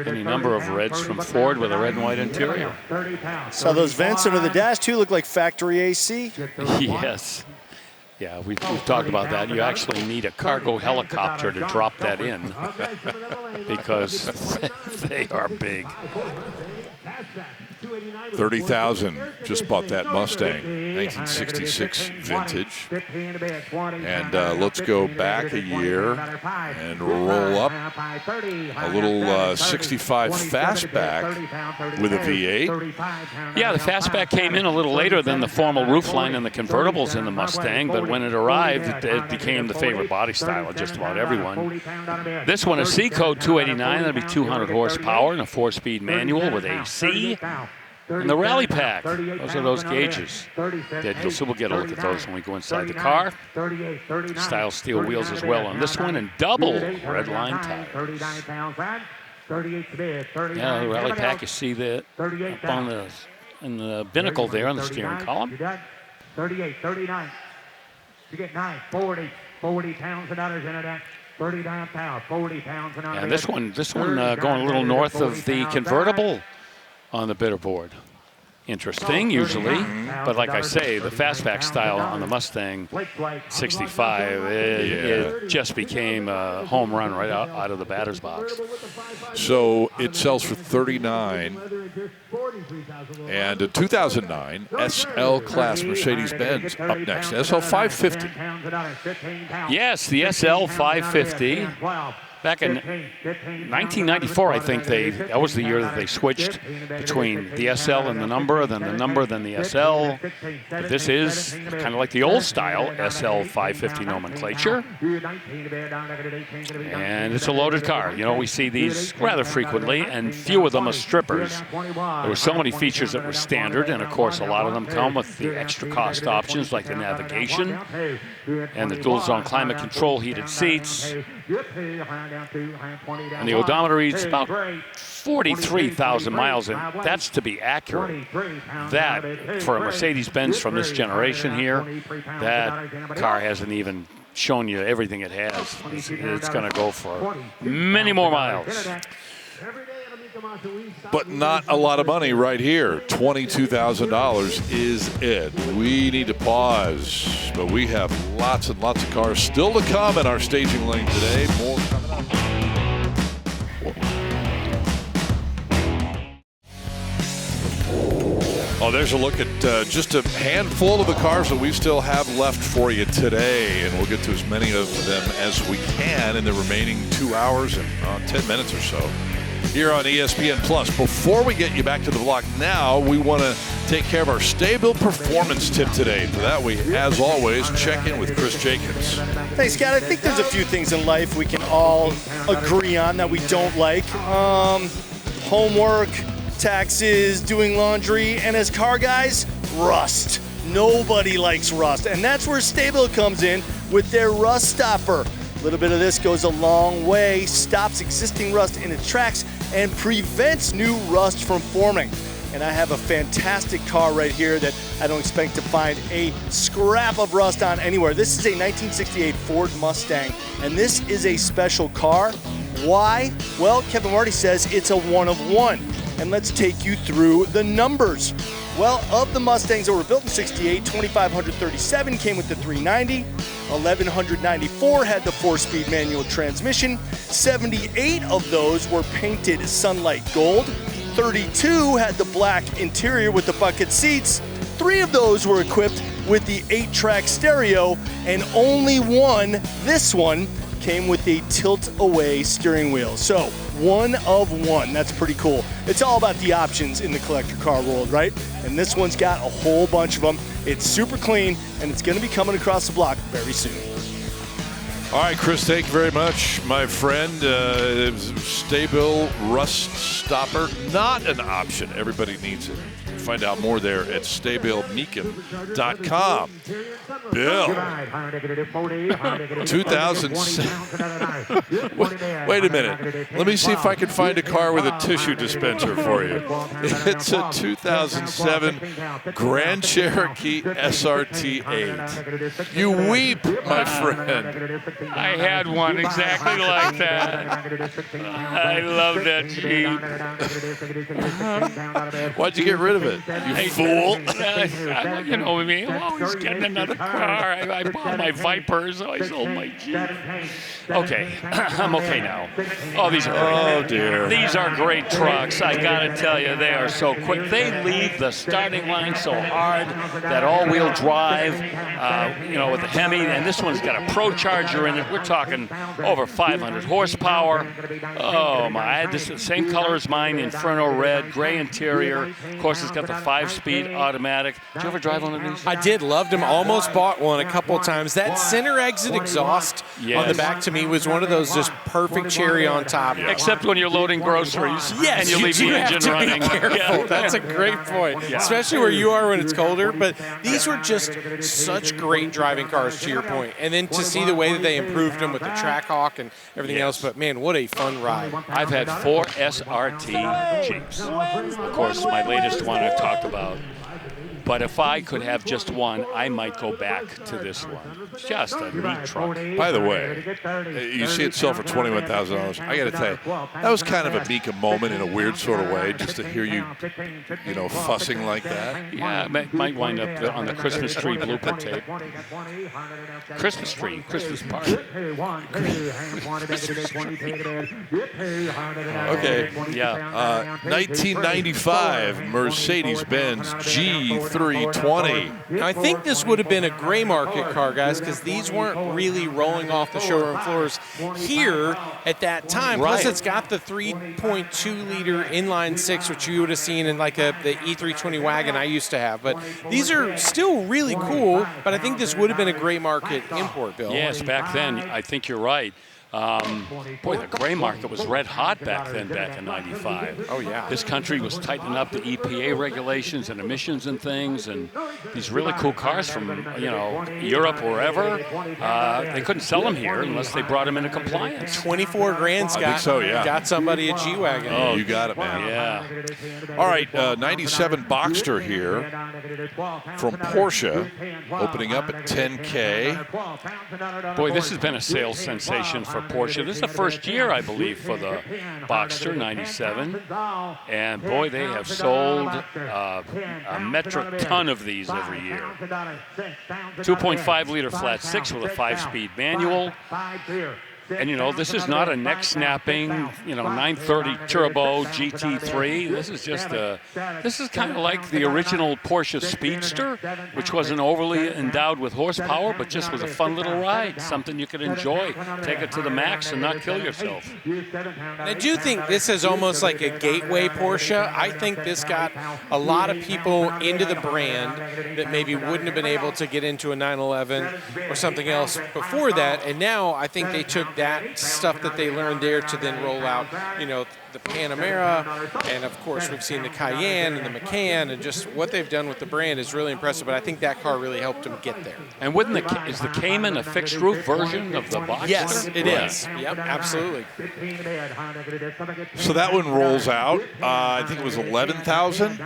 any number of reds from Ford with a red and white interior. So those vents under the dash too look like factory AC? Yes. Yeah, we've talked about that. You actually need a cargo helicopter to drop that in because they are big. 30,000. Just bought that Mustang, 1966 vintage. And let's go back a year and roll up a little 65 fastback with a V8. Yeah, the fastback came in a little later than the formal roofline and the convertibles in the Mustang, but when it arrived, it became the favorite body style of just about everyone. This one is C-Code 289. That'll be 200 horsepower and a 4-speed manual with AC. And the rally pack, those are those gauges. So we'll get a look at those when we go inside the car. Style steel wheels as well on this one, and double red line tires. Yeah, the rally pack, you see that up on the binnacle there on the steering column. 38, 39. You get 9, 40 pounds and others in it. 39 pounds, 40 pounds and others. And this one going a little north of the convertible on the bidder board. Interesting, usually, but like I say, the fastback style on the Mustang 65, it just became a home run right out of the batter's box. So it sells for $39,000, and a 2009 SL Class Mercedes-Benz up next, SL 550. Yes, the SL 550. Back in 1994, I think that was the year that they switched between the SL and the number, then the number, then the SL. But this is kind of like the old style SL 550 nomenclature. And it's a loaded car. You know, we see these rather frequently, and few of them are strippers. There were so many features that were standard, and of course, a lot of them come with the extra cost options like the navigation and the dual zone climate control heated seats. And the odometer reads about 43,000 miles, and that's to be accurate. That, for a Mercedes-Benz from this generation here, that car hasn't even shown you everything it has. It's going to go for many more miles. But not a lot of money right here. $22,000 is it. We need to pause, but we have lots and lots of cars still to come in our staging lane today. More coming up. Oh, there's a look at just a handful of the cars that we still have left for you today, and we'll get to as many of them as we can in the remaining 2 hours and 10 minutes or so here on ESPN Plus. Before we get you back to the block now, we want to take care of our stable performance tip today. For that, we, as always, check in with Chris Jacobs. Thanks, Scott. I think there's a few things in life we can all agree on that we don't like. Homework, taxes, doing laundry, and as car guys, rust. Nobody likes rust, and that's where Stable comes in with their rust stopper. A little bit of this goes a long way, stops existing rust in its tracks, and prevents new rust from forming. And I have a fantastic car right here that I don't expect to find a scrap of rust on anywhere. This is a 1968 Ford Mustang, and this is a special car. Why? Well, Kevin Marty says it's a one of one. And let's take you through the numbers. Well, of the Mustangs that were built in 68, 2,537 came with the 390, 1,194 had the 4-speed manual transmission, 78 of those were painted sunlight gold, 32 had the black interior with the bucket seats, 3 of those were equipped with the 8-track stereo, and only one, this one, came with a tilt-away steering wheel. So, 1 of 1. That's pretty cool. It's all about the options in the collector car world, right? And this one's got a whole bunch of them. It's super clean, and it's going to be coming across the block very soon. All right, Chris, thank you very much, my friend. Stay-bill rust stopper, not an option. Everybody needs it. Find out more there at staybillmecum.com. Bill, 2007. Wait a minute. Let me see if I can find a car with a tissue dispenser for you. It's a 2007 Grand Cherokee SRT8. You weep, my friend. I had one exactly like that. I love that Jeep. Why'd you get rid of it? You fool. You know me. I'm always getting another car. I bought my Viper, so I sold my Jeep. Okay, I'm okay now. Oh, these are great. Oh, dear. These are great trucks. I got to tell you, they are so quick. They leave the starting line so hard, that all-wheel drive, with the Hemi, and this one's got a Pro Charger in it. We're talking over 500 horsepower. Oh, my. I had this the same color as mine, Inferno Red, gray interior. Of course, it's got the 5-speed automatic. Did you ever drive one of these? I did. Loved them. Almost bought one a couple of times. That center exit exhaust on the back to me was one of those just perfect cherry on top. Except when you're loading groceries and you leave the engine running. Be careful. Yeah. That's a great point, especially where you are when it's colder. But these were just such great driving cars, to your point. And then to see the way that they improved them with the Trackhawk and everything else. But man, what a fun ride! I've had 4 SRT Jeeps. Of course, my latest one I've talked about. But if I could have just one, I might go back to this one. Just a neat truck. By the way, you see it sell for $21,000. I got to tell you, that was kind of a Mecum moment in a weird sort of way, just to hear you, fussing like that. Yeah, it might wind up on the Christmas tree blooper tape. Christmas tree, Christmas party. Okay. Yeah. 1995 Mercedes-Benz G320. Now, I think this would have been a gray market car, guys, because these weren't really rolling off the showroom floors here at that time. Right. Plus, it's got the 3.2-liter inline-6, which you would have seen in like the E320 wagon I used to have. But these are still really cool, but I think this would have been a gray market import, Bill. Yes, back then, I think you're right. Boy, the gray market was red hot back then, back in 95. Oh, yeah. This country was tightening up the EPA regulations and emissions and things, and these really cool cars from, Europe or wherever, they couldn't sell them here unless they brought them into compliance. 24 grand, Scott. I think so, yeah. Got somebody a G-Wagon. Oh, you got it, man. Yeah. All right, 97 Boxster here from Porsche, opening up at $10K. Boy, this has been a sales sensation for Porsche. This is the first year, I believe, for the Boxster 97. And boy, they have sold a metric ton of these every year. 2.5-liter flat 6 with a 5-speed manual. And, this is not a neck-snapping, 930 turbo GT3. This is just this is kind of like the original Porsche Speedster, which wasn't overly endowed with horsepower, but just was a fun little ride, something you could enjoy. Take it to the max and not kill yourself. I do think this is almost like a gateway Porsche. I think this got a lot of people into the brand that maybe wouldn't have been able to get into a 911 or something else before that. And now I think they took that stuff that they learned there to then roll out, the Panamera, and of course we've seen the Cayenne and the Macan, and just what they've done with the brand is really impressive. But I think that car really helped them get there. And is the Cayman a fixed roof version of the Boxster? Yes, it is. Yep, absolutely. So that one rolls out. I think it was 11,000.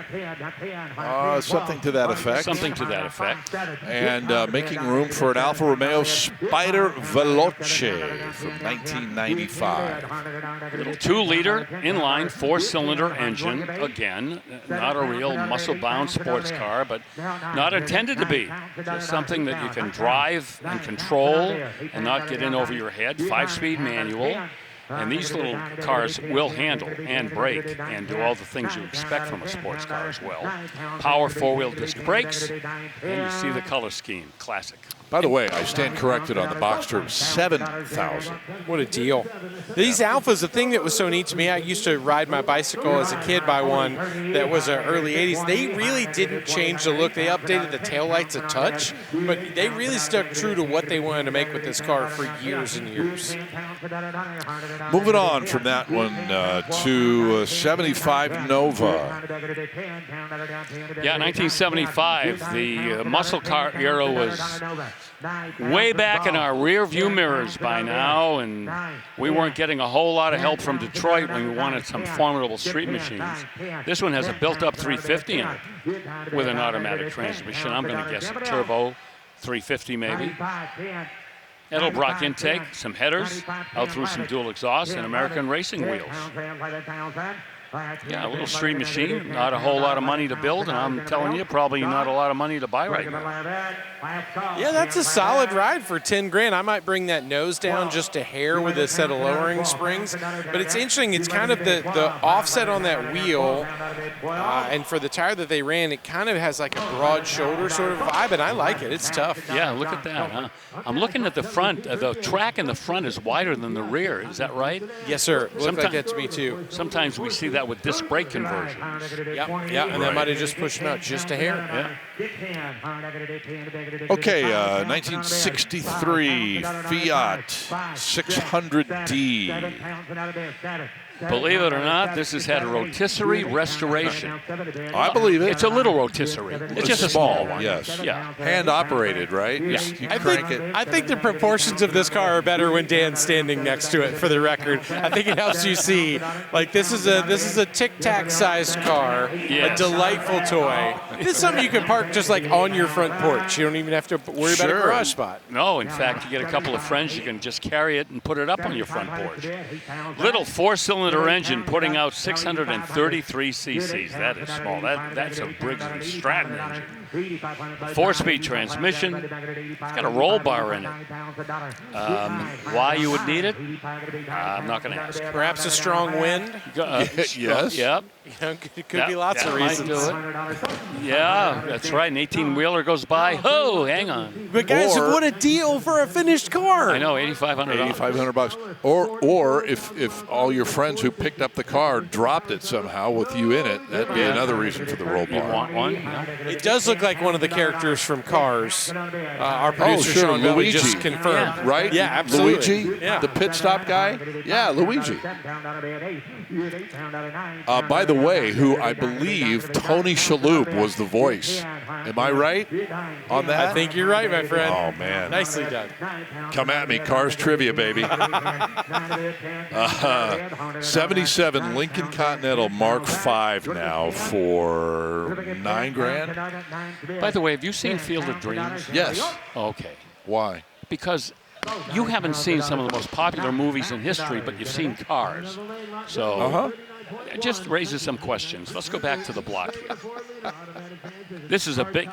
Something to that effect. Something to that effect. And making room for an Alfa Romeo Spider Veloce from 1995. Little 2-liter inline 4-cylinder engine. Again, not a real muscle-bound sports car, but not intended to be. Just something that you can drive and control and not get in over your head. 5-speed manual. And these little cars will handle and brake and do all the things you expect from a sports car as well. Power four-wheel disc brakes, and you see the color scheme, classic. By the way, I stand corrected on the box term, 7,000. What a deal. These Alphas, the thing that was so neat to me, I used to ride my bicycle as a kid by one that was early 80s. They really didn't change the look. They updated the taillights a touch, but they really stuck true to what they wanted to make with this car for years and years. Moving on from that one to 75 Nova. Yeah, 1975, the muscle car era was way back in our rear view mirrors by now, and we weren't getting a whole lot of help from Detroit when we wanted some formidable street machines. This one has a built-up 350 in it with an automatic transmission. I'm going to guess a turbo 350 maybe. Edelbrock intake, some headers, out through some dual exhausts, and American racing wheels. Yeah, a little street machine, not a whole lot of money to build, and I'm telling you, probably not a lot of money to buy right now. Yeah, that's a solid ride for 10 grand. I might bring that nose down just a hair with a set of lowering springs. But it's interesting, it's kind of the offset on that wheel, and for the tire that they ran, it kind of has like a broad shoulder sort of vibe, and I like it. It's tough. Yeah, look at that, huh? I'm looking at the front. The track in the front is wider than the rear. Is that right? Yes, sir. Looks like that to me, too. Sometimes we see that with disc brake conversions. Yeah, and that might have just pushed them out just a hair. Okay, 1963 Fiat 600D. Believe it or not, this has had a rotisserie restoration. I believe it. It's a little rotisserie. It's just a small one. Yes. Yeah. Hand operated, right? Yeah. You crank it. I think the proportions of this car are better when Dan's standing next to it, for the record. I think it helps you see, like, this is a tic-tac sized car, a delightful toy. This is something you can park just like on your front porch. You don't even have to worry about a garage spot. No, in fact, you get a couple of friends, you can just carry it and put it up on your front porch. Little four-cylinder engine putting out 633 cc's. That is small. That's a Briggs & Stratton engine. 4-speed transmission. It's got a roll bar in it. Why you would need it? I'm not going to ask. Perhaps a strong wind? Yes. Yep. It could be lots of reasons. Yeah, that's right. An 18-wheeler goes by. Oh, hang on. But guys, what a deal for a finished car. I know, $8,500. $8,500. Or if all your friends who picked up the car dropped it somehow with you in it, that'd be another reason for the roll bar. You want one? It does look like one of the characters from Cars. Our producer, Sean Belly, Luigi. just confirmed. Right? Yeah, absolutely. Luigi, the pit stop guy? Yeah, Luigi. By the way, who I believe Tony Shalhoub was the voice. Am I right on that? I think you're right, my friend. Oh, man. Nicely done. Come at me, Cars trivia, baby. 77 Lincoln Continental Mark V now for $9 grand. By the way, have you seen Field of Dreams? Yes. Okay. Why? Because you haven't seen some of the most popular movies in history, but you've seen Cars. So it just raises some questions. Let's go back to the block here. This is a big,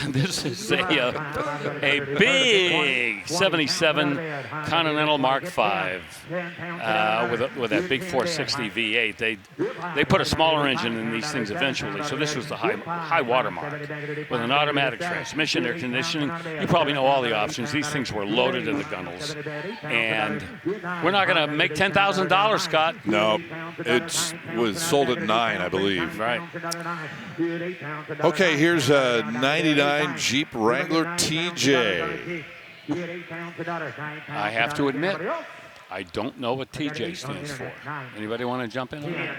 this is a big 77 Continental Mark V with that big 460 V8. They put a smaller engine in these things eventually, so this was the high water mark. With an automatic transmission, air conditioning, you probably know all the options. These things were loaded in the gunnels. And we're not going to make $10,000, Scott. No, it was sold at $9, I believe. Right. Okay, here's a 99 Jeep Wrangler TJ. I have to admit, I don't know what TJ stands for. Anybody want to jump in on that?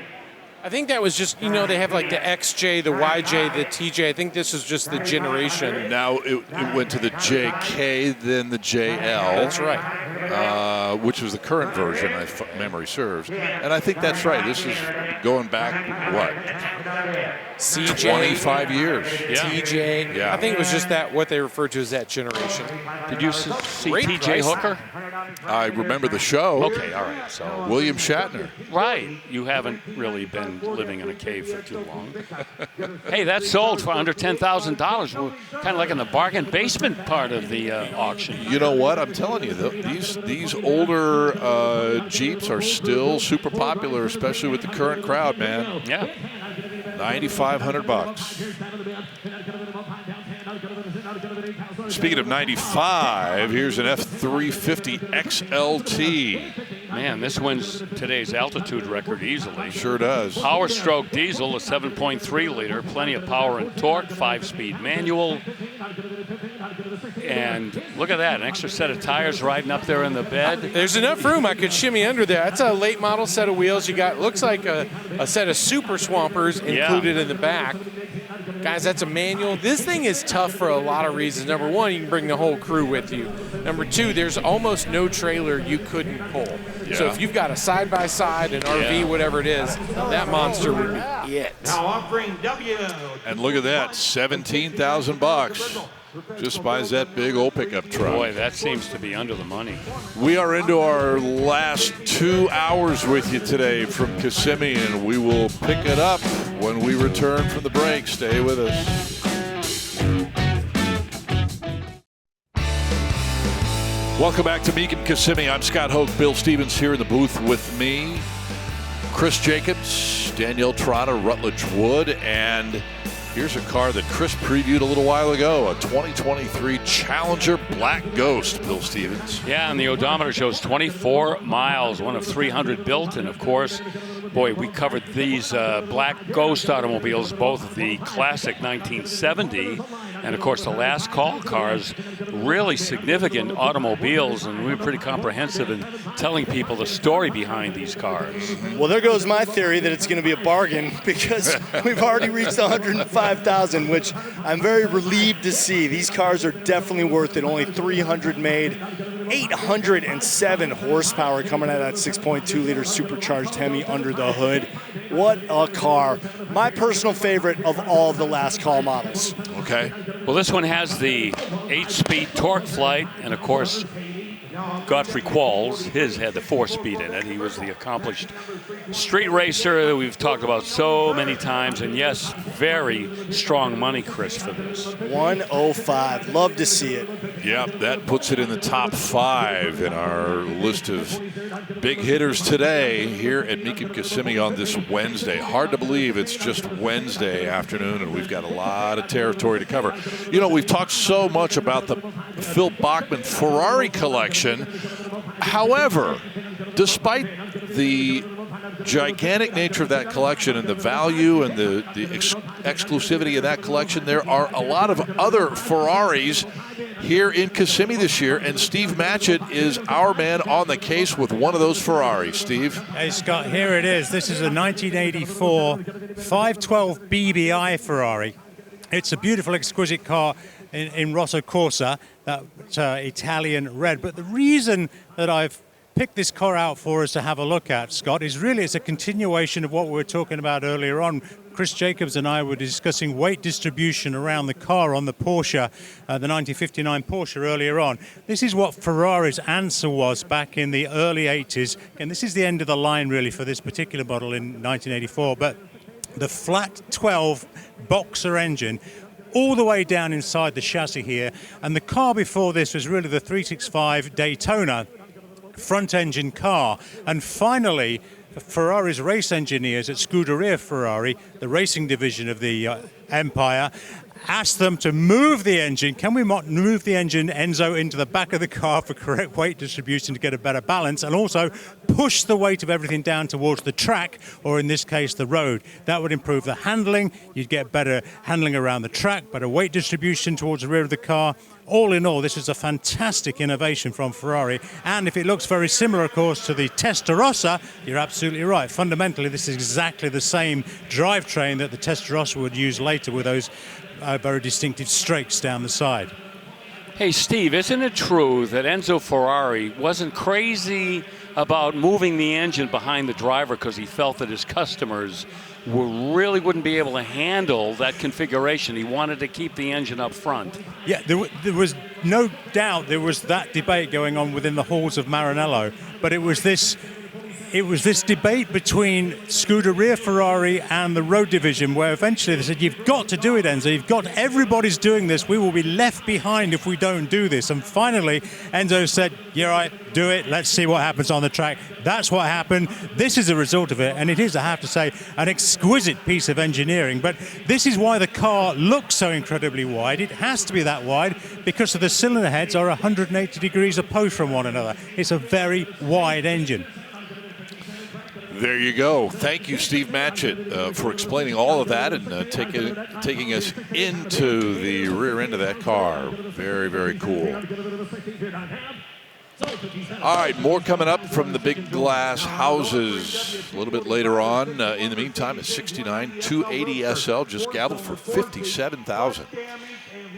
I think that was just, they have like the XJ, the YJ, the TJ. I think this is just the generation. Now it went to the JK, then the JL. That's right. Which was the current version, if memory serves. And I think that's right. This is going back, what? CJ. 25 years. TJ. Yeah. I think it was just what they referred to as that generation. Did you see Great TJ price. Hooker? I remember the show. Okay, all right. So William Shatner. Right. You haven't really been living in a cave for too long. Hey, that sold for under $10,000. We're kind of like in the bargain basement part of the auction. You know what? I'm telling you, these older Jeeps are still super popular, especially with the current crowd, man. Yeah. $9,500. Speaking of 95, here's an F350 XLT. Man, this wins today's altitude record easily. Sure does. Power stroke diesel, a 7.3 liter, plenty of power and torque, 5-speed manual. And look at that, an extra set of tires riding up there in the bed. There's enough room. I could shimmy under there. That's a late model set of wheels. You got, looks like a set of super swampers included in the back. Guys, that's a manual. This thing is tough for a lot of reasons. Number one, you can bring the whole crew with you. Number two, there's almost no trailer you couldn't pull. Yeah. So if you've got a side-by-side, an RV, whatever it is, that monster would be it. Now offering W. And look at that, $17,000. Just buys that big old pickup truck. Boy, that seems to be under the money. We are into our last 2 hours with you today from Kissimmee, and we will pick it up when we return from the break. Stay with us. Welcome back to Mecum Kissimmee. I'm Scott Hoke. Bill Stevens here in the booth with me. Chris Jacobs, Danielle Trotta, Rutledge Wood, and here's a car that Chris previewed a little while ago, a 2023 Challenger Black Ghost, Bill Stevens. Yeah, and the odometer shows 24 miles, one of 300 built. And, of course, boy, we covered these Black Ghost automobiles, both the classic 1970 and, of course, the last call cars, really significant automobiles, and we were pretty comprehensive in telling people the story behind these cars. Well, there goes my theory that it's going to be a bargain because we've already reached 105,000, which I'm very relieved to see. These cars are definitely worth it. Only 300 made, 807 horsepower coming out of that 6.2-liter supercharged Hemi under the hood. What a car. My personal favorite of all of the last call models. Okay. Well, this one has the 8-speed torque flight, and, of course, Godfrey Qualls, his had the 4-speed in it. He was the accomplished street racer that we've talked about so many times. And yes, very strong money, Chris, for this. 105. Love to see it. Yeah, that puts it in the top 5 in our list of big hitters today here at Mecum Kissimmee on this Wednesday. Hard to believe it's just Wednesday afternoon and we've got a lot of territory to cover. You know, we've talked so much about the Phil Bachmann Ferrari collection. However, despite the gigantic nature of that collection and the value and the exclusivity of that collection, there are a lot of other Ferraris here in Kissimmee this year, and Steve Matchett is our man on the case with one of those Ferraris. Steve? Hey, Scott, here it is. This is a 1984 512 BBI Ferrari. It's a beautiful, exquisite car in Rosso Corsa, that Italian red. But the reason that I've picked this car out for us to have a look at, Scott, is really it's a continuation of what we were talking about earlier on. Chris Jacobs and I were discussing weight distribution around the car on the Porsche, the 1959 Porsche earlier on. This is what Ferrari's answer was back in the early 80s. And this is the end of the line, really, for this particular model in 1984. But the flat 12 boxer engine all the way down inside the chassis here. And the car before this was really the 365 Daytona front engine car. And finally, Ferrari's race engineers at Scuderia Ferrari, the racing division of the empire, asked them to move the engine. Can we move the engine, Enzo, into the back of the car for correct weight distribution to get a better balance, and also push the weight of everything down towards the track, or in this case, the road. That would improve the handling. You'd get better handling around the track, better weight distribution towards the rear of the car. All in all, this is a fantastic innovation from Ferrari. And if it looks very similar, of course, to the Testarossa, you're absolutely right. Fundamentally, this is exactly the same drivetrain that the Testarossa would use later with those very distinctive strakes down the side. Hey, Steve, isn't it true that Enzo Ferrari wasn't crazy about moving the engine behind the driver because he felt that his customers really wouldn't be able to handle that configuration. He wanted to keep the engine up front. Yeah, there was no doubt there was that debate going on within the halls of Maranello, but it was this debate between Scuderia Ferrari and the road division, where eventually they said, you've got to do it, Enzo. Everybody's doing this. We will be left behind if we don't do this. And finally, Enzo said, you're right, do it. Let's see what happens on the track. That's what happened. This is a result of it. And it is, I have to say, an exquisite piece of engineering. But this is why the car looks so incredibly wide. It has to be that wide because the cylinder heads are 180 degrees apart from one another. It's a very wide engine. There you go. Thank you, Steve Matchett, for explaining all of that and taking us into the rear end of that car. Very, very cool. All right, more coming up from the big glass houses a little bit later on. In the meantime, a 69 280 SL just gabbled for $57,000.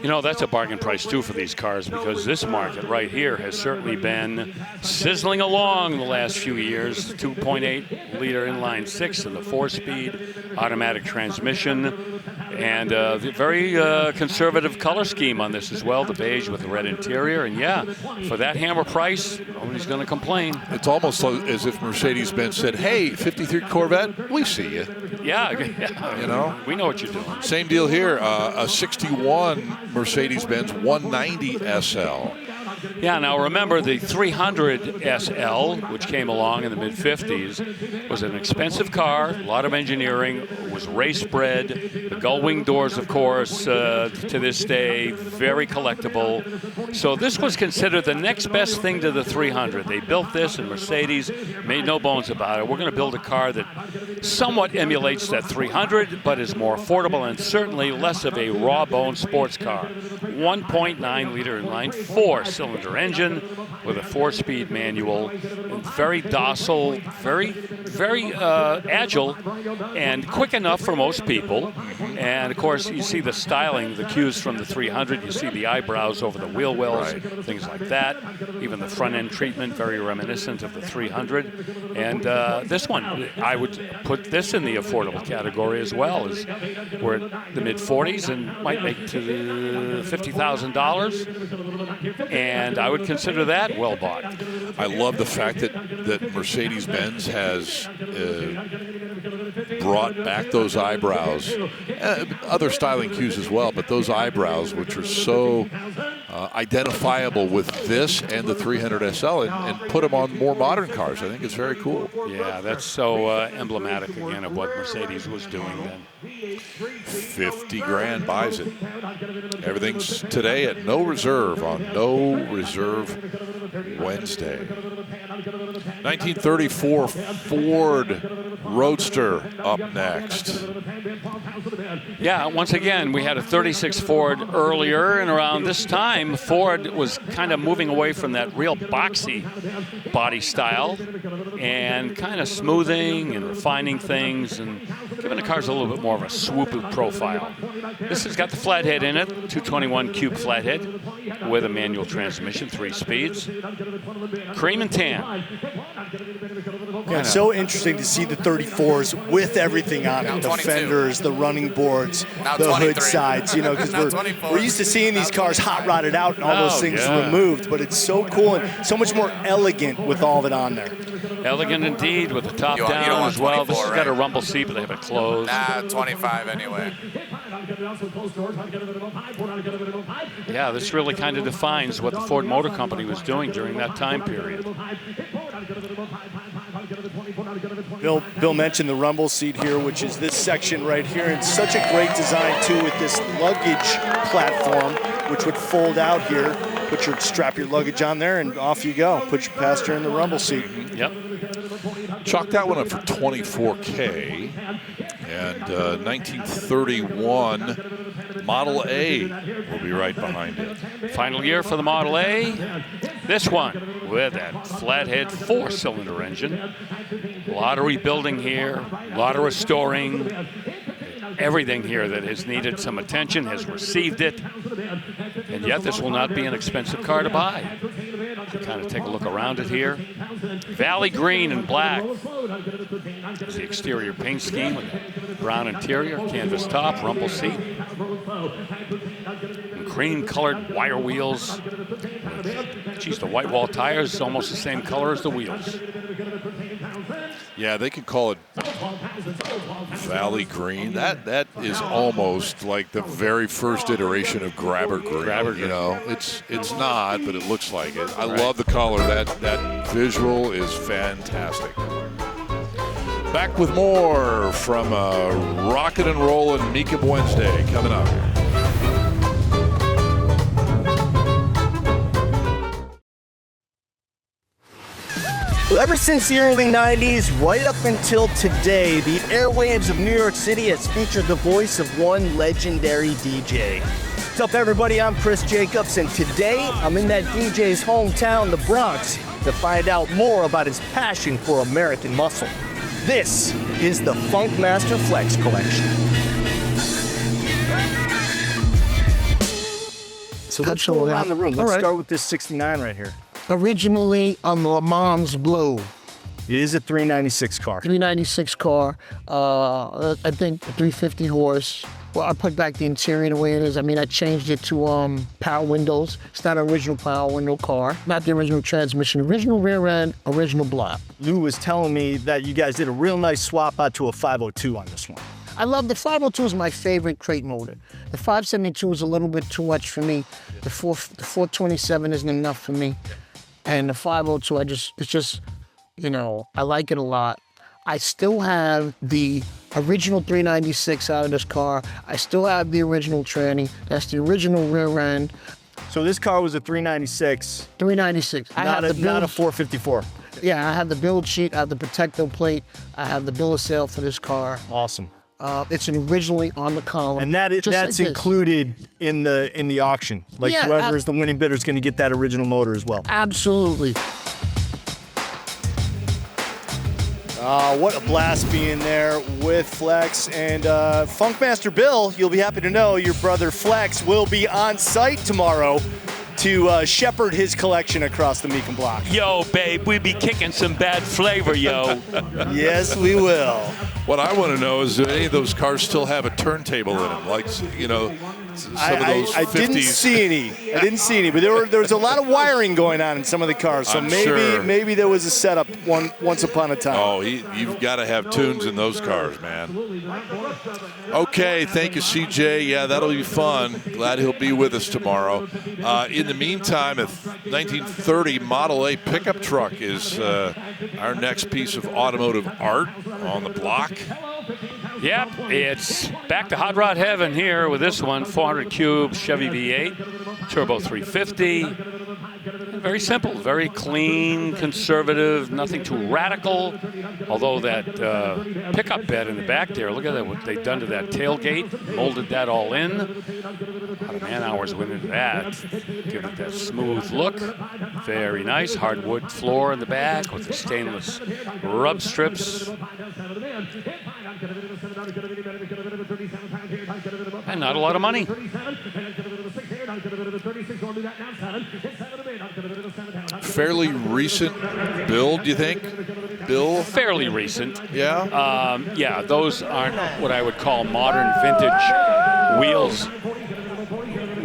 You know, that's a bargain price, too, for these cars, because this market right here has certainly been sizzling along the last few years. 2.8-liter inline six and the 4-speed automatic transmission. And the very conservative color scheme on this as well, the beige with the red interior. And, yeah, for that hammer price, nobody's going to complain. It's almost as if Mercedes-Benz said, hey, 53 Corvette, we see you. Yeah. You know? We know what you're doing. Same deal here, a 61 Mercedes-Benz 190 SL. Yeah, now remember the 300 SL, which came along in the mid-50s, was an expensive car, a lot of engineering, was race-bred, the gull-wing doors, of course, to this day, very collectible. So this was considered the next best thing to the 300. They built this, and Mercedes made no bones about it. We're going to build a car that somewhat emulates that 300, but is more affordable and certainly less of a raw-bone sports car. 1.9-liter inline, 4-cylinder engine with a 4-speed manual, very docile, very agile, and quick enough for most people. And of course, you see the styling, the cues from the 300. You see the eyebrows over the wheel wells, things like that. Even the front end treatment, very reminiscent of the 300. And this one, I would put this in the affordable category as well. As we're at the mid 40s and might make to $50,000. And I would consider that well bought. I love the fact that Mercedes-Benz has brought back those eyebrows, other styling cues as well, but those eyebrows, which are so identifiable with this and the 300 SL, and put them on more modern cars. I think it's very cool. Yeah, that's so emblematic again of what Mercedes was doing then. 50 grand buys it. Everything's today at No Reserve on No Reserve Wednesday. 1934 Ford Roadster up next. Yeah, once again, we had a 36 Ford earlier, and around this time, Ford was kind of moving away from that real boxy body style and kind of smoothing and refining things and giving the cars a little bit more of a swoopy profile. This has got the flathead in it, 221 cube flathead with a manual transmission, 3 speeds. Cream and tan. Yeah, it's so interesting to see the 34s with everything on it, the fenders, the running boards, the hood sides, you know, because we're used to seeing these cars hot rodded out and all those things removed, but it's so cool and so much more elegant with all of it on there. Elegant indeed, with the top down as well. This has got a rumble seat, but they have it closed. Nah, 25 anyway. Yeah, this really kind of defines what the Ford Motor Company was doing during that time period. Bill mentioned the rumble seat here, which is this section right here, and such a great design too with this luggage platform, which would fold out here. Strap your luggage on there, and off you go. Put your passenger in the rumble seat. Yep. Chalk that one up for $24K. And 1931 Model A will be right behind it. Final year for the Model A. This one with that flathead 4-cylinder engine. A lot of rebuilding here, a lot of restoring. everything here that has needed some attention has received it. And yet this will not be an expensive car to buy. To kind of take a look around it here. Valley green and black is the exterior paint scheme with a brown interior, canvas top, rumble seat. And cream colored wire wheels. Geez, the white wall tires is almost the same color as the wheels. Yeah, they could call it Valley Green. That is almost like the very first iteration of Grabber Green. You know, it's not, but it looks like it. I love the color. That visual is fantastic. Back with more from Rockin' and Rollin' Mecum Wednesday coming up. Ever since the early 90s, right up until today, the airwaves of New York City has featured the voice of one legendary DJ. What's up, everybody? I'm Chris Jacobs, and today I'm in that DJ's hometown, the Bronx, to find out more about his passion for American muscle. This is the Funkmaster Flex Collection. So let's go around the room. Let's start with this 69 right here. Originally on the Le Mans Blue. It is a 396 car. 396 car. I think 350 horse. Well, I put back the interior the way it is. I mean, I changed it to power windows. It's not an original power window car. Not the original transmission. Original rear end, original block. Lou was telling me that you guys did a real nice swap out to a 502 on this one. I love the 502 is my favorite crate motor. The 572 is a little bit too much for me. The 427 isn't enough for me. And the 502, it's just, you know, I like it a lot. I still have the original 396 out of this car. I still have the original tranny. That's the original rear end. So this car was a 396. 396. Not a 454. Yeah, I have the build sheet, I have the protector plate, I have the bill of sale for this car. Awesome. It's originally on the column. And that's included in the auction. Like whoever is the winning bidder is going to get that original motor as well. Absolutely. What a blast being there with Flex. And Funkmaster Bill, you'll be happy to know your brother Flex will be on site tomorrow to shepherd his collection across the Mecum block. Yo, babe, we be kicking some bad flavor, yo. Yes, we will. What I want to know is, do any of those cars still have a turntable in them? Like, you know, some of those 50s. I didn't see any, but there was a lot of wiring going on in some of the cars. So maybe there was a setup once upon a time. Oh, you've got to have tunes in those cars, man. Okay, thank you, CJ. Yeah, that'll be fun. Glad he'll be with us tomorrow. In the meantime, a 1930 Model A pickup truck is our next piece of automotive art on the block. Yep, it's back to hot rod heaven here with this one, 400 cube Chevy V8, turbo 350. Very simple, very clean, conservative, nothing too radical. Although that pickup bed in the back there, look at that, what they've done to that tailgate, molded that all in. A lot of man hours went into that. Give it that smooth look. Very nice, hardwood floor in the back with the stainless rub strips. And not a lot of money. Fairly recent build, do you think? Bill? Fairly recent. Yeah? Yeah, those aren't what I would call modern vintage wheels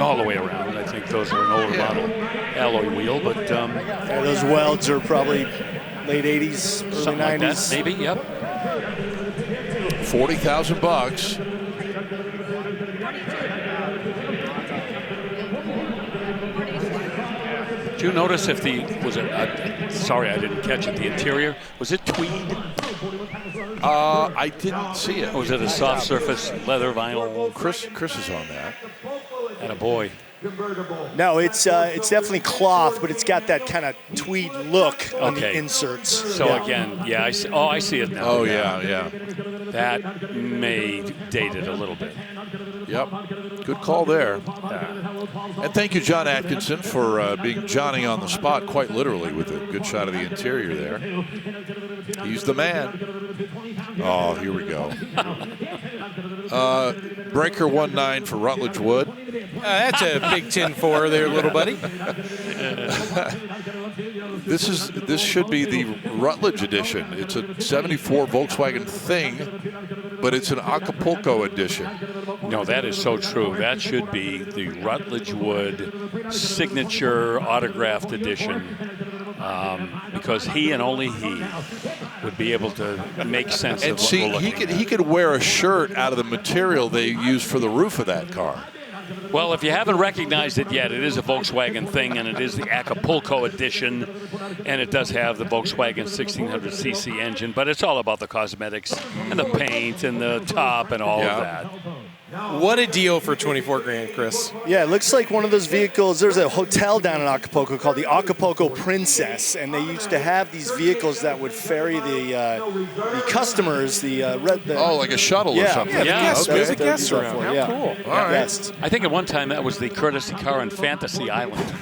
all the way around. I think those are an older model alloy wheel, but... those welds are probably late 80s, early something 90s. Like that, maybe, yep. $40,000. Did you notice if sorry, I didn't catch it, the interior, was it tweed? I didn't see it. Or was it a soft surface leather vinyl? Chris is on that. And a boy. No, it's definitely cloth, but it's got that kind of tweed look on the inserts. So again, yeah, I see it now. Oh, yeah. That may date it a little bit. Yep. Good call there. And thank you, John Atkinson, for being Johnny on the spot, quite literally, with a good shot of the interior there. He's the man. Oh, here we go. Breaker 1.9 for Rutledge Wood. That's a big 10-4 there, little buddy. This should be the Rutledge edition. It's a 74 Volkswagen Thing, but it's an Acapulco edition. No, that is so true. That should be the Rutledge Wood signature autographed edition, because he and only he would be able to make sense of what we're looking at. He could wear a shirt out of the material they used for the roof of that car. Well, if you haven't recognized it yet, it is a Volkswagen Thing, and it is the Acapulco edition, and it does have the Volkswagen 1600cc engine, but it's all about the cosmetics and the paint and the top and all of that. What a deal for 24 grand, Chris. Yeah, it looks like one of those vehicles. There's a hotel down in Acapulco called the Acapulco Princess, and they used to have these vehicles that would ferry the customers, like a shuttle or something. There's a guest around. How cool. All right. Guests. I think at one time that was the courtesy car on Fantasy Island.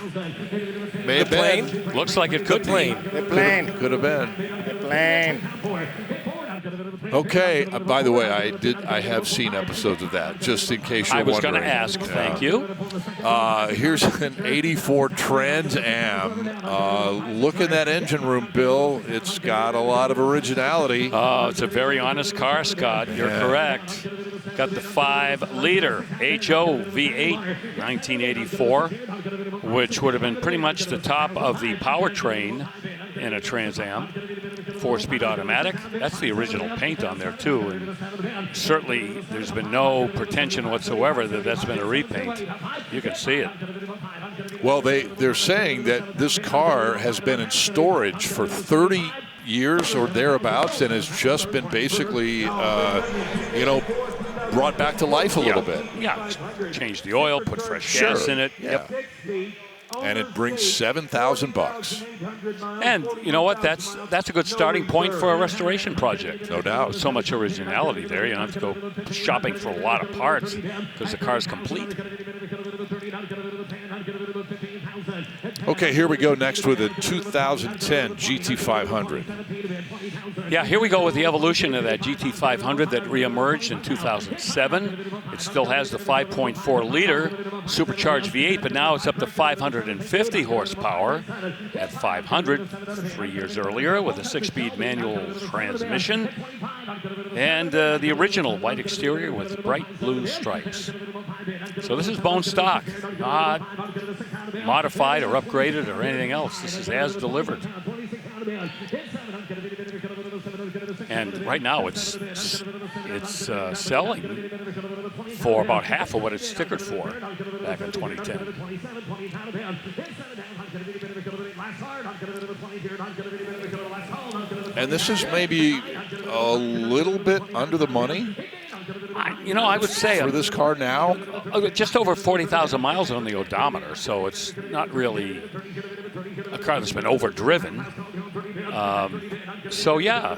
May have been. Looks like it could be. The plane. Could have been. The plane. Okay. By the way, I have seen episodes of that, just in case you're I was wondering. going to ask. Thank you. Here's an '84 Trans Am. Look in that engine room, Bill. It's got a lot of originality. It's a very honest car, Scott. You're correct. Got the 5-liter HO V8 1984, which would have been pretty much the top of the powertrain in a Trans Am. 4-speed automatic. That's the original paint on there too, and certainly there's been no pretension whatsoever that that's been a repaint. You can see it. Well, they're saying that this car has been in storage for 30 years or thereabouts, and has just been basically, brought back to life a little bit. Yeah, change the oil, put fresh gas in it. Yeah. Yep. And it brings $7,000. And you know what? That's a good starting point for a restoration project. No doubt. So much originality there. You don't have to go shopping for a lot of parts because the car's complete. Okay, here we go next with a 2010 GT500. Yeah, here we go with the evolution of that GT500 that reemerged in 2007. It still has the 5.4-liter supercharged V8, but now it's up to 550 horsepower at 500 3 years earlier with a 6-speed manual transmission and the original white exterior with bright blue stripes. So this is bone stock, not modified or upgraded or anything else. This is as delivered. And right now it's selling for about half of what it's stickered for back in 2010. And this is maybe a little bit under the money. I would say for this car now, just over 40,000 miles on the odometer, so it's not really a car that's been overdriven. So yeah,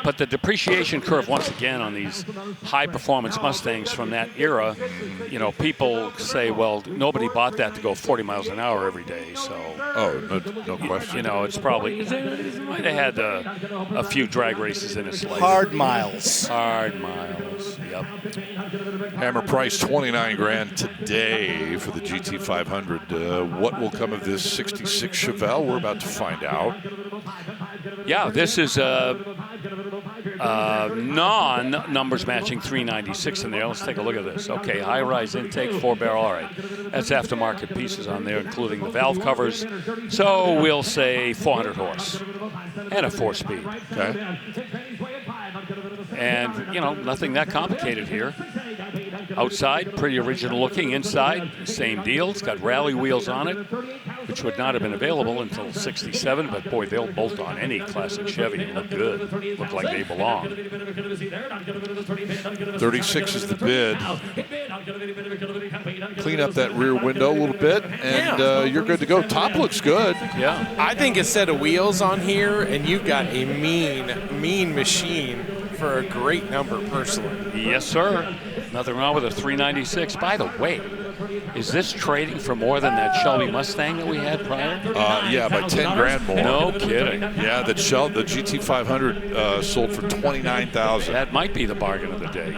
but the depreciation curve once again on these high-performance Mustangs from that era, people say, well, nobody bought that to go 40 miles an hour every day. So no question. It's probably it might have had a few drag races in its life. Hard miles. Yep. Hammer price $29,000 today for the GT500. What will come of this '66 Chevelle? We're about to find out. Yeah, this is non-numbers matching 396 in there. Let's take a look at this. Okay, high-rise intake, 4-barrel. All right, that's aftermarket pieces on there, including the valve covers. So we'll say 400 horse and a 4-speed. Okay. And, nothing that complicated here. Outside, pretty original looking. Inside, same deal. It's got rally wheels on it, which would not have been available until '67, but boy, they'll bolt on any classic Chevy and look good. Look like they belong. 36 is the bid. Clean up that rear window a little bit, and you're good to go. Top looks good. Yeah. I think a set of wheels on here, and you've got a mean machine for a great number, personally. Yes, sir. Nothing wrong with a 396. By the way, Is this trading for more than that Shelby Mustang that we had prior? Yeah, by 10 grand more. No kidding. Yeah, the GT500 sold for $29,000. That might be the bargain of the day.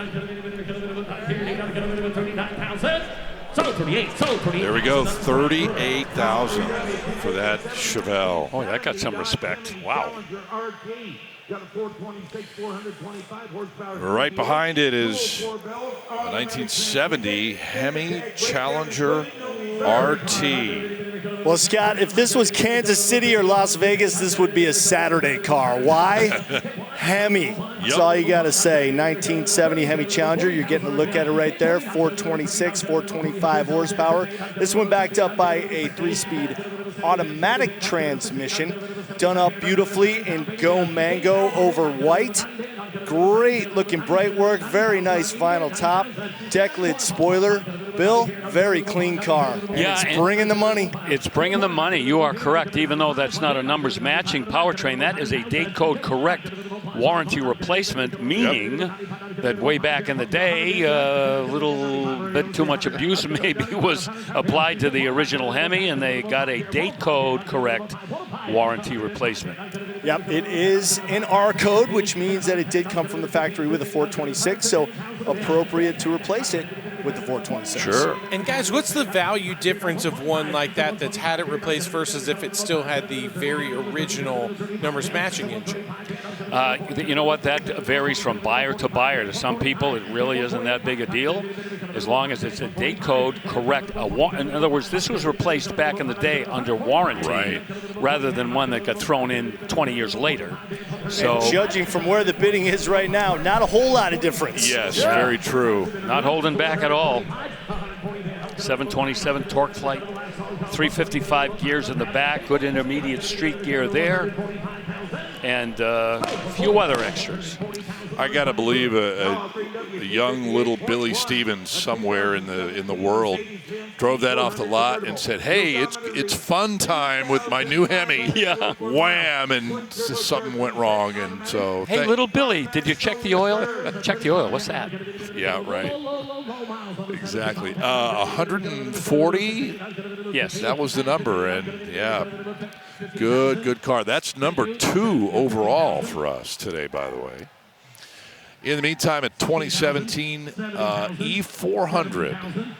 There we go, $38,000 for that Chevelle. Oh, that got some respect. Wow. Right behind it is a 1970 Hemi Challenger RT. Well, Scott, if this was Kansas City or Las Vegas, this would be a Saturday car. Why? Hemi. That's all you got to say. 1970 Hemi Challenger. You're getting a look at it right there. 426, 425 horsepower. This one backed up by a 3-speed automatic transmission, done up beautifully in Go Mango over white. Great looking bright work, very nice vinyl top, deck lid spoiler. Bill, very clean car. And it's bringing the money. It's bringing the money. You are correct. Even though that's not a numbers matching powertrain, that is a date code correct warranty replacement, meaning that way back in the day, a little bit too much abuse maybe was applied to the original Hemi, and they got a date code correct warranty replacement. Yep, it is in R code, which means that it did come from the factory with a 426, so appropriate to replace it with the 426. Sure. And guys, what's the value difference of one like that that's had it replaced versus if it still had the very original numbers matching engine? You know what? That varies from buyer to buyer. To some people, it really isn't that big a deal, as long as it's a date code correct. In other words, this was replaced back in the day under warranty, rather than one that got thrown in 20 years later. So, and judging from where the bidding is right now, not a whole lot of difference. Yes, very true. Not holding back at all. 727 torque flight, 355 gears in the back, good intermediate street gear there, and a few other extras. I gotta believe a young little Billy Stevens somewhere in the world drove that off the lot and said, "Hey, it's fun time with my new Hemi." Yeah. Wham! And something went wrong, and so. Hey, little Billy, did you check the oil? Check the oil. What's that? Yeah, right. Exactly. 140. Yes, that was the number, and yeah, good car. That's number 2 overall for us today, by the way. In the meantime, a 2017 E400.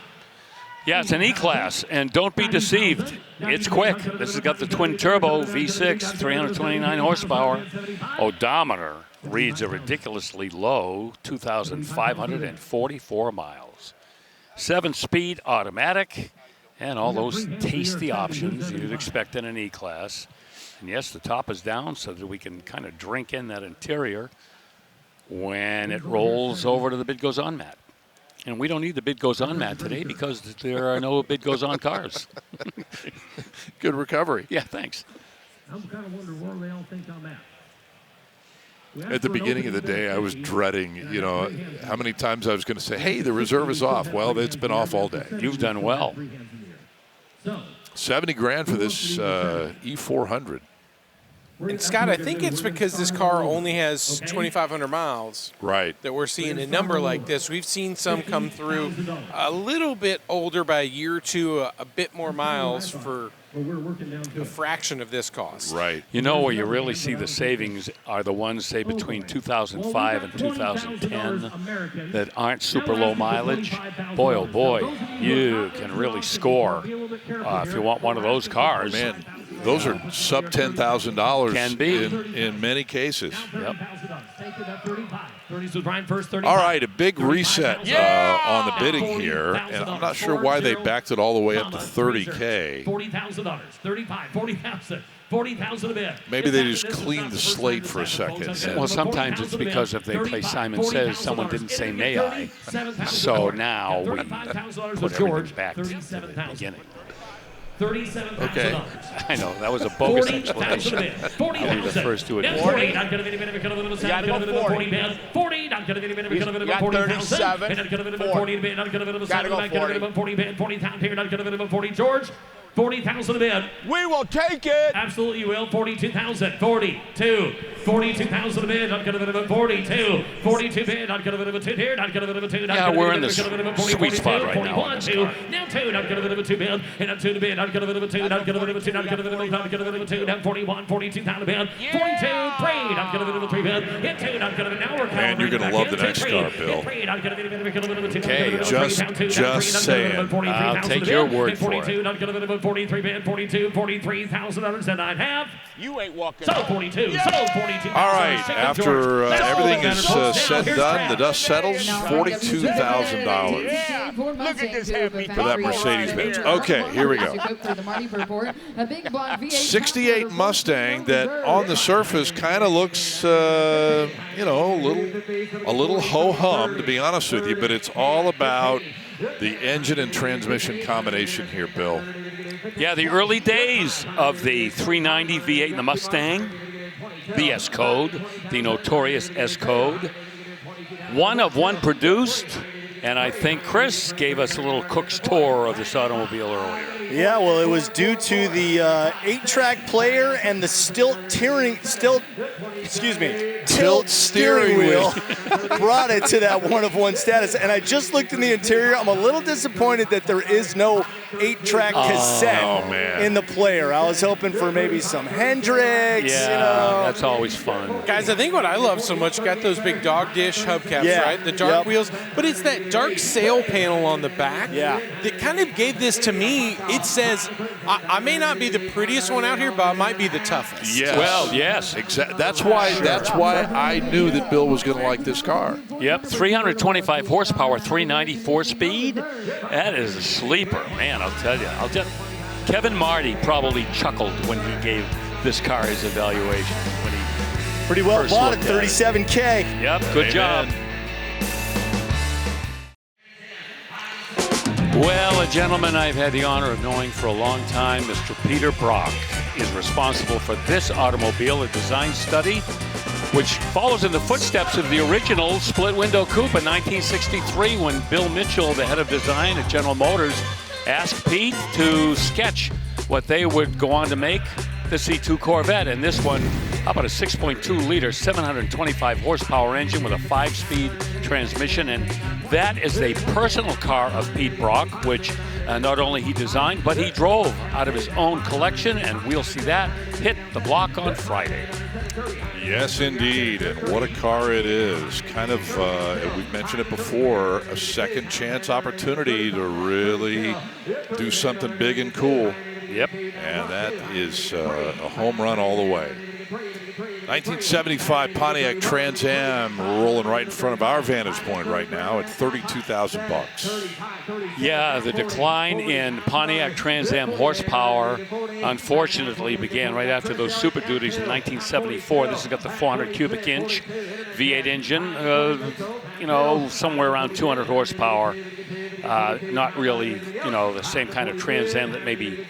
Yeah, it's an E-Class, and don't be deceived. It's quick. This has got the twin-turbo V6, 329 horsepower. Odometer reads a ridiculously low 2,544 miles. 7-speed automatic, and all those tasty options you'd expect in an E-Class. And yes, the top is down so that we can kind of drink in that interior when it rolls over to the bid goes on mat. And we don't need the bid goes on mat today because there are no bid goes on cars. Good recovery. Yeah, thanks. I'm kind of wondering where they all think I'm at. At the beginning of the day, I was dreading, how many times I was going to say, "Hey, the reserve is off." Well, it's been off all day. You've done well. 70 grand for this E400. And Scott, I think it's because this car only has 2,500 miles. Right. That we're seeing a number like this. We've seen some come through a little bit older by a year or two, a bit more miles for a fraction of this cost. Right. You know where you really see the savings are the ones, say, between 2005 and 2010 that aren't super low mileage. Boy, oh boy, you can really score if you want one of those cars. Man, those are sub $10,000. Can be. In many cases. Yep. All right, a big reset on the bidding here, and I'm not sure why they backed it all the way up to $30K. $40,000, $35,000, $40,000. $40,000 a bid. Maybe they just cleaned the slate for a second. Well, sometimes it's because if they play Simon Says, someone didn't say may I. So now we put everything back to the beginning. Okay. I know, that was a bogus explanation. I'll be the first to admit. 40. Got 37. 40. George. 40,000 a bid. We will take it. Absolutely you will. 42,000. 42. 42,000 a bid. Not gonna bid of 42. 42 bid. Not gonna bid of a 2 here. Not gonna bid of a 2. Yeah, we're in this sweet spot right now. 41, 2. Now 2. Not gonna bid of a 2 bid. And a 2 to bid. Not gonna bid of a 2. Not gonna bid of a 2. Not gonna bid of a 2. Not gonna bid of a 2. Down 41. 42,000 a bid. 42. 3. Not gonna bid of a 3 bid. Hit 2. Not gonna bid. Now we're Man, you're going to love the next car, Bill. Okay, just saying. I'll take your word for it. Not gonna bid of a 43 bid. 42. 43,000 others and I have. You ain't walking. So 42. So 42. All right, after everything is said and done, the dust settles, $42,000 Look at this happy for that Mercedes-Benz. Okay, here we go. 68 Mustang that on the surface kind of looks, a little ho-hum, to be honest with you, but it's all about the engine and transmission combination here, Bill. Yeah, the early days of the 390 V8 and the Mustang, the S code, the notorious S code. One of one produced, and I think Chris gave us a little Cook's tour of this automobile earlier. Yeah, well, it was due to the 8-track player and the tilt steering wheel brought it to that one-of-one status. And I just looked in the interior. I'm a little disappointed that there is no 8-track cassette in the player. I was hoping for maybe some Hendrix. Yeah, that's always fun. Guys, I think what I love so much, got those big dog dish hubcaps, right? The dark wheels, but it's that dark sail panel on the back that kind of gave this to me. It says, I may not be the prettiest one out here, but I might be the toughest. Yes. Well, yes. Exactly. That's why I knew that Bill was going to like this car. Yep, 325 horsepower, 394 speed. That is a sleeper, man. I'll tell you. Kevin Marty probably chuckled when he gave this car his evaluation. When he pretty well first bought at looked at $37K. Yep, good job. Well, a gentleman I've had the honor of knowing for a long time, Mr. Peter Brock, is responsible for this automobile, a design study, which follows in the footsteps of the original split-window coupe in 1963 when Bill Mitchell, the head of design at General Motors, asked Pete to sketch what they would go on to make the C2 Corvette. And this one, how about a 6.2-liter, 725 horsepower engine with a 5-speed transmission. And that is a personal car of Pete Brock, which not only he designed, but he drove out of his own collection. And we'll see that hit the block on Friday. Yes, indeed. And what a car it is. Kind of, we've mentioned it before, a second chance opportunity to really do something big and cool. Yep. And that is a home run all the way. 1975 Pontiac Trans Am rolling right in front of our vantage point right now at $32,000. Yeah, the decline in Pontiac Trans Am horsepower unfortunately began right after those Super Duties in 1974. This has got the 400 cubic inch V8 engine, somewhere around 200 horsepower. Not really, the same kind of Trans Am that maybe,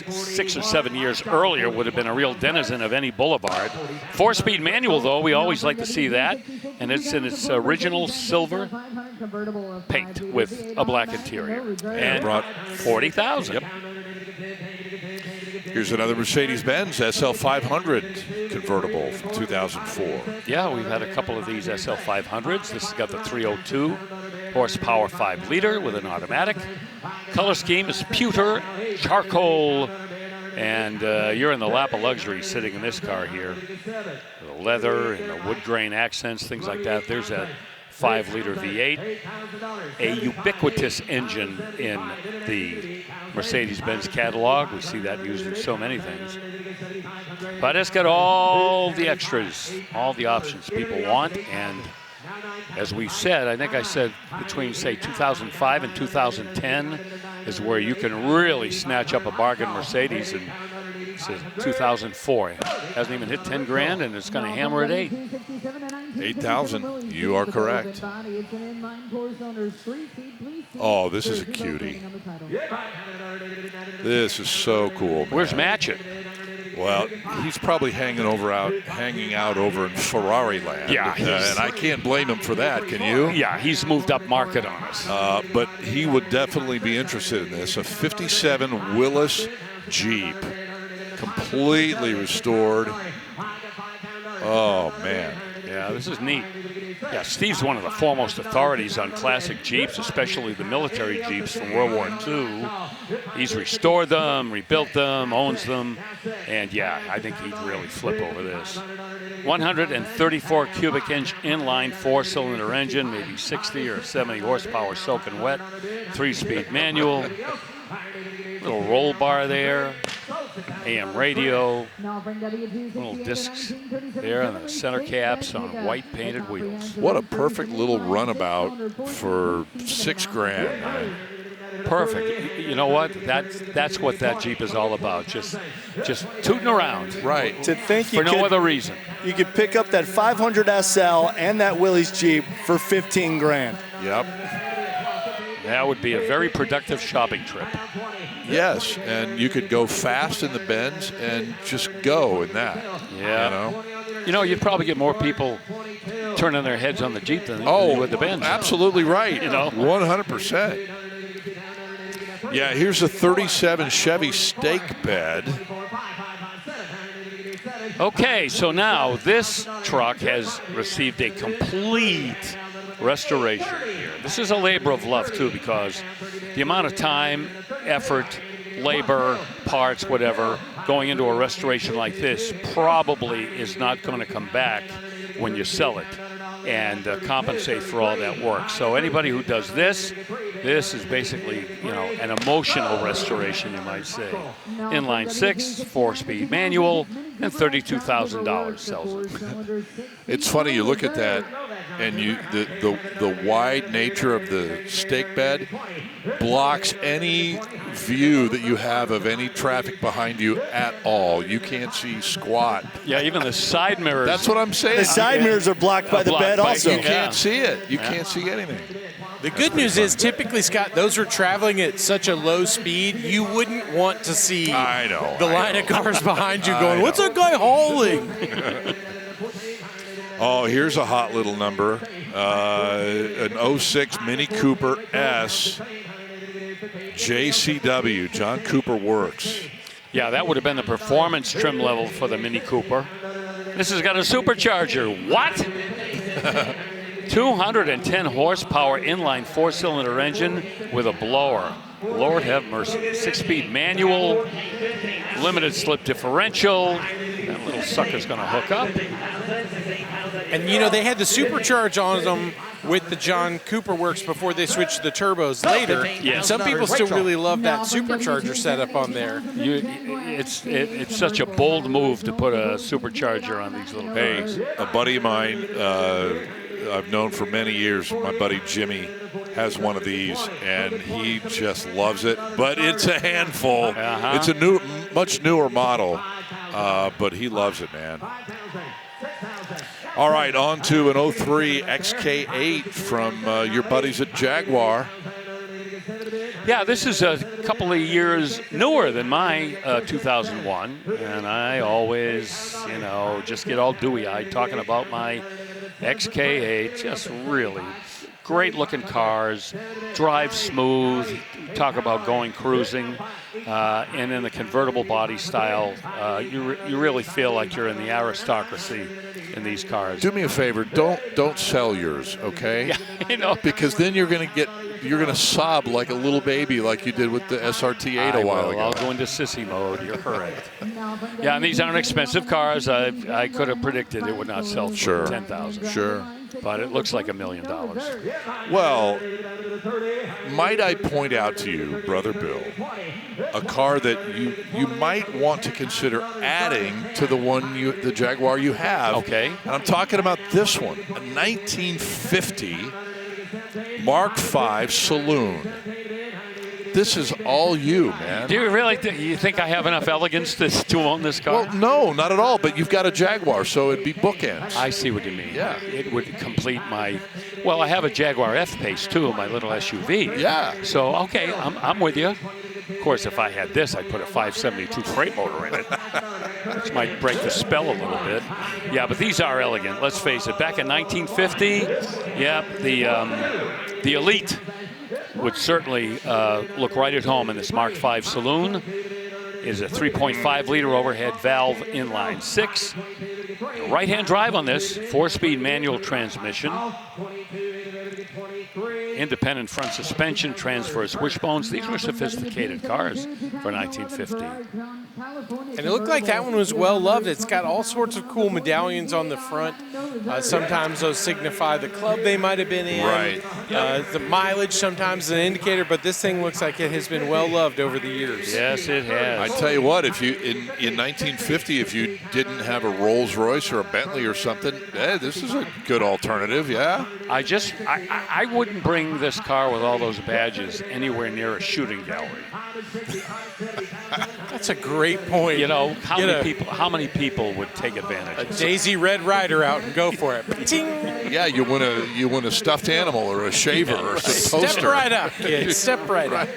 6 or 7 years earlier would have been a real denizen of any boulevard. 4-speed manual, though, we always like to see that. And it's in its original silver paint with a black interior. And brought 40,000. Yep. Here's another Mercedes-Benz SL500 convertible from 2004. Yeah, we've had a couple of these SL500s. This has got the 302 horsepower 5-liter with an automatic. Color scheme is pewter, charcoal, and you're in the lap of luxury sitting in this car here. The leather and the wood grain accents, things like that. There's a 5-liter V8, a ubiquitous engine in the Mercedes-Benz catalog. We see that used in so many things. But it's got all the extras, all the options people want. And as we said, I think I said between, say, 2005 and 2010 is where you can really snatch up a bargain Mercedes. And it's 2004. It hasn't even hit 10 grand, and it's going to hammer at 8,000. You are correct. Oh, this is a cutie. This is so cool, man. Where's Matchett? Well, he's probably hanging out over in Ferrari land. Yeah, and I can't blame him for that. Can you? Yeah, he's moved up market on us. But he would definitely be interested in this. A 57 Willis Jeep, completely restored. Oh, man. Yeah, this is neat. Yeah, Steve's one of the foremost authorities on classic Jeeps, especially the military Jeeps from World War II. He's restored them, rebuilt them, owns them, and yeah, I think he'd really flip over this. 134 cubic inch inline 4-cylinder engine, maybe 60 or 70 horsepower soaking wet, 3-speed manual, little roll bar there, AM radio, little discs there on the center caps on white painted wheels. What a perfect little runabout for $6,000. Perfect. You know what? That's what that Jeep is all about. Just tooting around. Right. To think for no other reason. You could pick up that 500 SL and that Willys Jeep for $15,000. Yep. That would be a very productive shopping trip. Yes, and you could go fast in the Benz and just go in that. Yeah. You know, you'd probably get more people turning their heads on the Jeep than you would the Benz. Absolutely right. 100%. Yeah, here's a 37 Chevy stake bed. Okay, so now this truck has received a complete restoration here. This is a labor of love, too, because the amount of time, effort, labor, parts, whatever, going into a restoration like this probably is not going to come back when you sell it and compensate for all that work. So anybody who does this is basically, an emotional restoration, you might say. Inline 6, 4-speed manual, and $32,000 sells it. It's funny, you look at that, and the wide nature of the stake bed blocks any view that you have of any traffic behind you at all. You can't see squat. Yeah, even the side mirrors. That's what I'm saying. The side mirrors are blocked by the bed also. You can't see it. You can't see anything. The good news is, typically, Scott, those are traveling at such a low speed, you wouldn't want to see the line of cars behind you going, what's that guy hauling? Oh, here's a hot little number. An 06 Mini Cooper S JCW, John Cooper Works. Yeah, that would have been the performance trim level for the Mini Cooper. This has got a supercharger. What? 210 horsepower inline 4-cylinder engine with a blower. Lord have mercy. 6-speed manual, limited slip differential. That little sucker's going to hook up. And, they had the supercharge on them with the John Cooper Works before they switched to the turbos later. Yeah. Some people still really love that supercharger setup on there. It's such a bold move to put a supercharger on these little cars. A buddy of mine I've known for many years, my buddy Jimmy, has one of these, and he just loves it. But it's a handful. It's a much newer model, but he loves it, man. All right, on to an 03 XK8 from your buddies at Jaguar. Yeah, this is a couple of years newer than my 2001, and I always, just get all dewy-eyed talking about my XK8. Just really great-looking cars, drive smooth, talk about going cruising, and in the convertible body style, you really feel like you're in the aristocracy in these cars. Do me a favor, don't sell yours, okay? Yeah, because then you're gonna sob like a little baby, like you did with the SRT8 a while ago. I'll go into sissy mode. You're correct. Yeah, and these aren't expensive cars. I could have predicted it would not sell for $10,000. Sure. But it looks like $1 million. Well, might I point out to you, Brother Bill, a car that you might want to consider adding to the Jaguar you have. Okay. And I'm talking about this one, a 1950 Mark V Saloon. This is all you, man. Do you really you think I have enough elegance to own this car? Well, no, not at all. But you've got a Jaguar, so it'd be bookends. I see what you mean. Yeah. It would complete my... Well, I have a Jaguar F-Pace, too, my little SUV. Yeah. So, okay, I'm with you. Of course, if I had this, I'd put a 572 freight motor in it. This might break the spell a little bit. Yeah, but these are elegant. Let's face it. Back in 1950, yeah, the Elite would certainly look right at home in this Mark V saloon. Is a 3.5-liter overhead valve inline six. Right-hand drive on this, 4-speed manual transmission. Independent front suspension, transverse wishbones. These were sophisticated cars for 1950. And it looked like that one was well loved. It's got all sorts of cool medallions on the front. Sometimes those signify the club they might have been in. Right. The mileage sometimes is an indicator, but this thing looks like it has been well loved over the years. Yes, it has. I tell you what, if you in 1950, if you didn't have a Rolls Royce or a Bentley or something, this is a good alternative. Yeah. I wouldn't bring this car with all those badges anywhere near a shooting gallery. That's a great point. You know, how many people would take advantage of a Daisy Red Rider out and go for it. Ting. Yeah, you win a stuffed animal or a shaver or a poster. Step right up, kid. Step right up.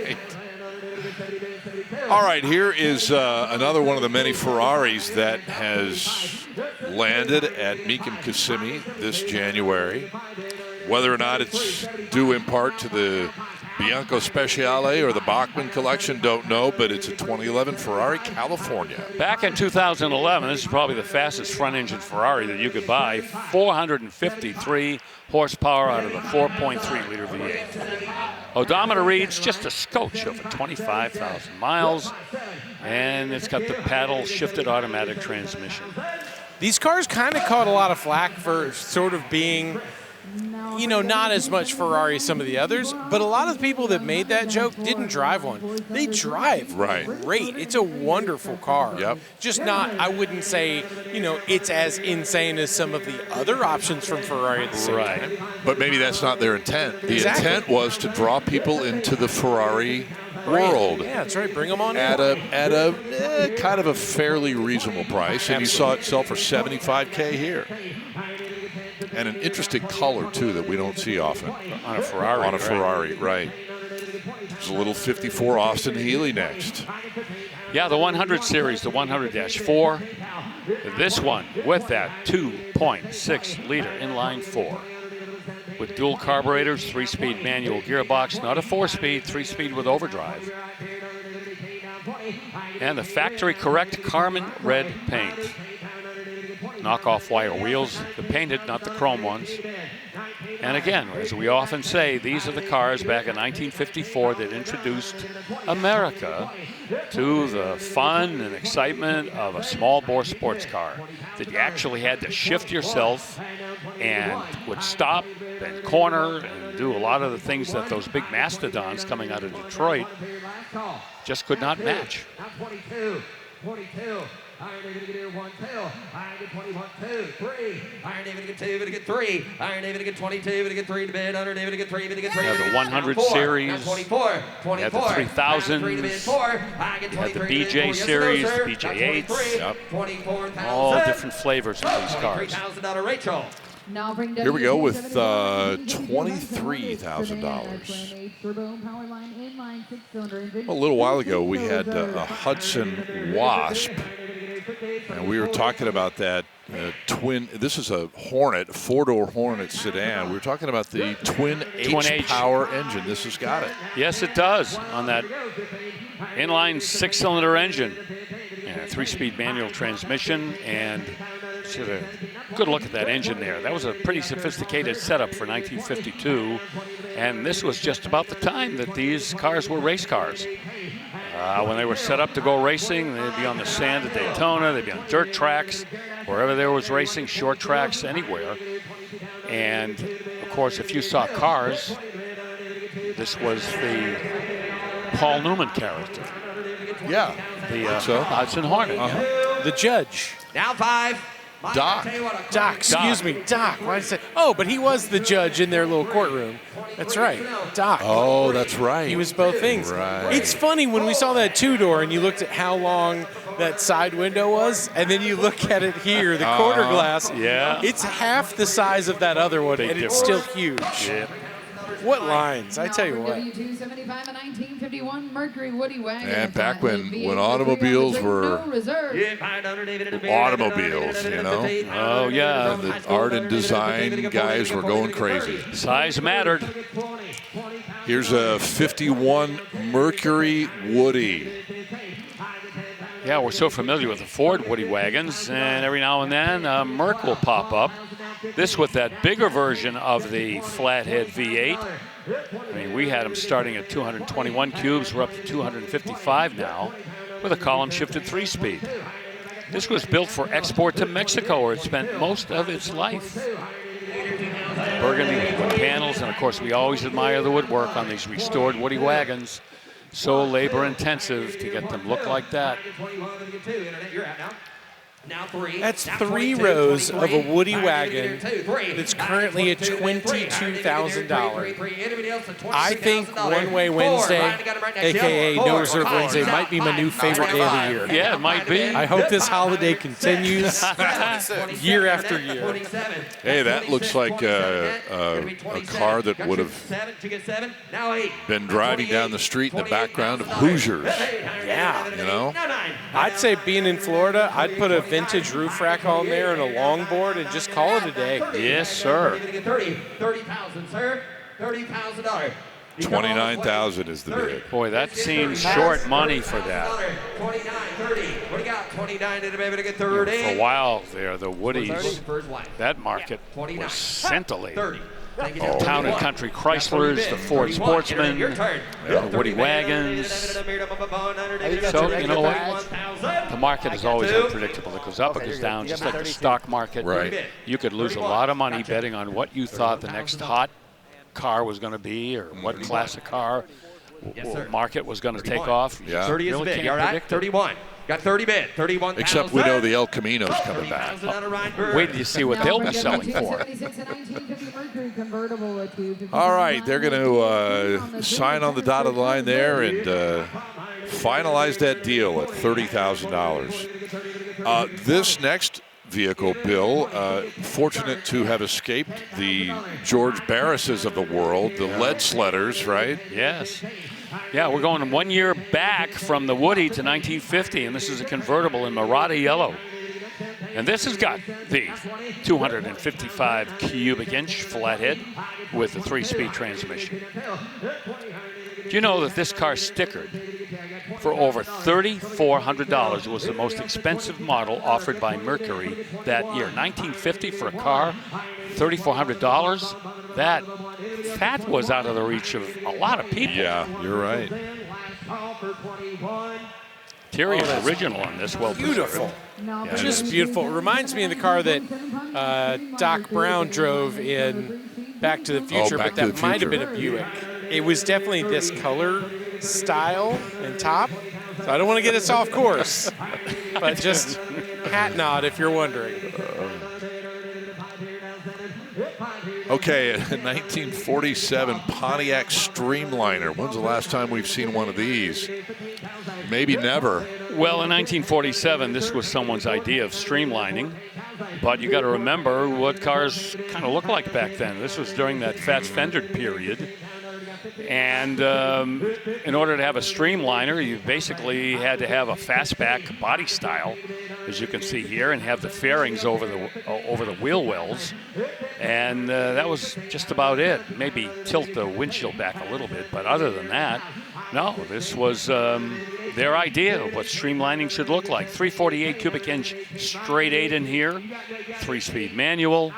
All right, here is another one of the many Ferraris that has landed at Mecum Kissimmee this January. Whether or not it's due in part to the Bianco Speciale or the Bachmann collection, don't know, but it's a 2011 Ferrari California. Back in 2011, this is probably the fastest front-engine Ferrari that you could buy. 453 horsepower out of the 4.3-liter V8. Odometer reads just a scotch over 25,000 miles, and it's got the paddle-shifted automatic transmission. These cars kind of caught a lot of flack for sort of being, you know, not as much Ferrari as some of the others, but a lot of the people that made that joke didn't drive one. They drive great. It's a wonderful car. Yep. Just not, I wouldn't say, you know, it's as insane as some of the other options from Ferrari at the same time. But maybe that's not their intent. The intent was to draw people into the Ferrari world. Yeah, that's right. Bring them on at a kind of a fairly reasonable price, and you saw it sell for $75K here. And an interesting color, too, that we don't see often. On a Ferrari. On a Ferrari, right. There's a little 54 Austin Healey next. Yeah, the 100 series, the 100-4. This one with that 2.6-liter inline four. With dual carburetors, 3-speed manual gearbox, not a 4-speed, 3-speed with overdrive. And the factory correct Carmen red paint. Knockoff wire wheels, the painted, not the chrome ones. And again, as we often say, these are the cars back in 1954 that introduced America to the fun and excitement of a small bore sports car, that you actually had to shift yourself and would stop and corner and do a lot of the things that those big mastodons coming out of Detroit just could not match. 22. Iron David to get here 1, 2. Iron get 21, 2, 3. Iron David to get 2, to get 3. Iron David to get 22, to get 3 to bid. Iron David to get 3, to get 3. You have the 100 series. 24. You had the 3000s. You had the BJ series, the BJ8s. Yep. All different flavors of these cars. Rachel. Here we go with $23,000. A little while ago, we had a Hudson Wasp, and we were talking about that twin. This is a Hornet, 4-door Hornet sedan. We were talking about the twin H power engine. This has got it. Yes, it does, on that inline 6-cylinder engine. And a 3-speed manual transmission, and should have good look at that engine there. That was a pretty sophisticated setup for 1952, and this was just about the time that these cars were race cars. When they were set up to go racing, they'd be on the sand at Daytona, they'd be on dirt tracks, wherever there was racing, short tracks, anywhere. And of course, if you saw cars, this was the Paul Newman character. Yeah, the Hudson Hornet. Yeah. The judge. Now 5. Doc. Excuse me, Doc. Why did I say? Oh, but he was the judge in their little courtroom. That's right, Doc. Oh, that's right. He was both things. Right. It's funny when we saw that 2-door and you looked at how long that side window was, and then you look at it here, the quarter glass. Yeah. It's half the size of that other one, and it's still huge. Yeah. What lines? I tell you what. 1951 Mercury Woody Wagon. And back when automobiles were automobiles, you know? Oh, yeah. The art and design guys were going crazy. Size mattered. Here's a 51 Mercury Woody. Yeah, we're so familiar with the Ford Woody wagons, and every now and then a Merc will pop up. This with that bigger version of the flathead V8. I mean, we had them starting at 221 cubes. We're up to 255 now with a column-shifted 3-speed. This was built for export to Mexico, where it spent most of its life. Burgundy panels, and of course, we always admire the woodwork on these restored Woody wagons. So labor-intensive to get them look like that. That's 3 rows of a Woody wagon that's currently at $22,000. I think One Way Wednesday, a.k.a. No Reserve Wednesday, might be my new favorite day of the year. Yeah, it might be. I hope this holiday continues year after year. Hey, that looks like a car that would have been driving down the street in the background of Hoosiers. Yeah. You know? I'd say being in Florida, I'd put a vintage roof rack on there and a longboard and just call it a day. Yes, sir. $30,000, sir. $30,000. 29,000 is the bid. Boy, that seems short money for that. 29, 30. What do you got? 29 to be able to get For 30. a while there, the Woodies, that market was scintillating. Town and Country Chryslers, the Ford Sportsman, the Woody wagons. So, you know what? The market is always unpredictable. It goes up, it goes down, just like the stock market. Right. You could lose a lot of money betting on what you thought the next hot car was going to be, or what class of car market was going to take off. Yeah. 30 is bid. All right, 31. Got 30 bid. 31,000. Except we know the El Camino's coming back. Wait till you see what they'll be selling for. All right, they're going to sign on the dotted line there and finalize that deal at $30,000. This next vehicle, Bill, fortunate to have escaped the George Barrises of the world, the lead sledders, right? Yes. Yeah, we're going 1 year back from the Woody to 1950, and this is a convertible in Murata yellow. And this has got the 255 cubic inch flathead with the 3-speed transmission. Do you know that this car stickered for over $3,400? It was the most expensive model offered by Mercury that year. 1950 for a car, $3,400. That was out of the reach of a lot of people. Yeah, you're right. Interior original on this, well Beautiful. Yeah, Just beautiful. It reminds me of the car that Doc Brown drove in Back to the Future, Back but to that the might have Future. been a Buick. It was definitely this color, style, and top. So I don't want to get us off course, but just hat nod if you're wondering. Okay, a 1947 Pontiac Streamliner. When's the last time we've seen one of these? Maybe never. Well, in 1947, this was someone's idea of streamlining. But you got to remember what cars kind of looked like back then. This was during that fat fendered period. And in order to have a streamliner, you basically had to have a fastback body style, as you can see here, and have the fairings over the wheel wells. And that was just about it. Maybe tilt the windshield back a little bit, but other than that, no, this was their idea of what streamlining should look like. 348 cubic inch straight 8 in here, 3-speed manual,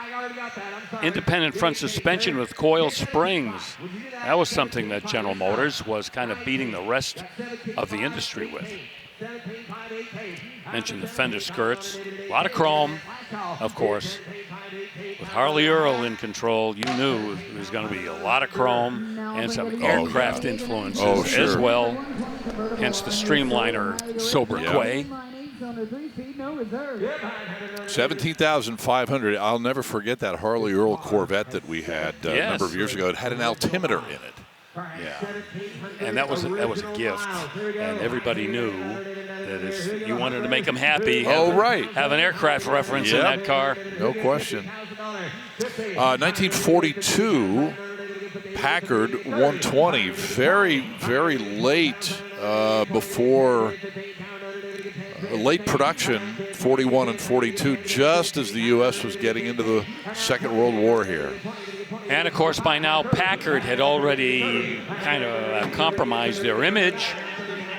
independent front suspension with coil springs. That was something that General Motors was kind of beating the rest of the industry with. Mentioned the fender skirts, a lot of chrome, of course. With Harley Earl in control, you knew there was going to be a lot of chrome and some aircraft influences as well. Hence the Streamliner sobriquet. 17,500. I'll never forget that Harley Earl Corvette that we had a number of years ago. It had an altimeter in it. Yeah, and that was a gift, and everybody knew that if you wanted to make them happy, have an aircraft reference in that car. No question. 1942 Packard 120, very, very late before late production, 41 and 42, just as the U.S. was getting into the Second World War here. And of course, by now, Packard had already kind of compromised their image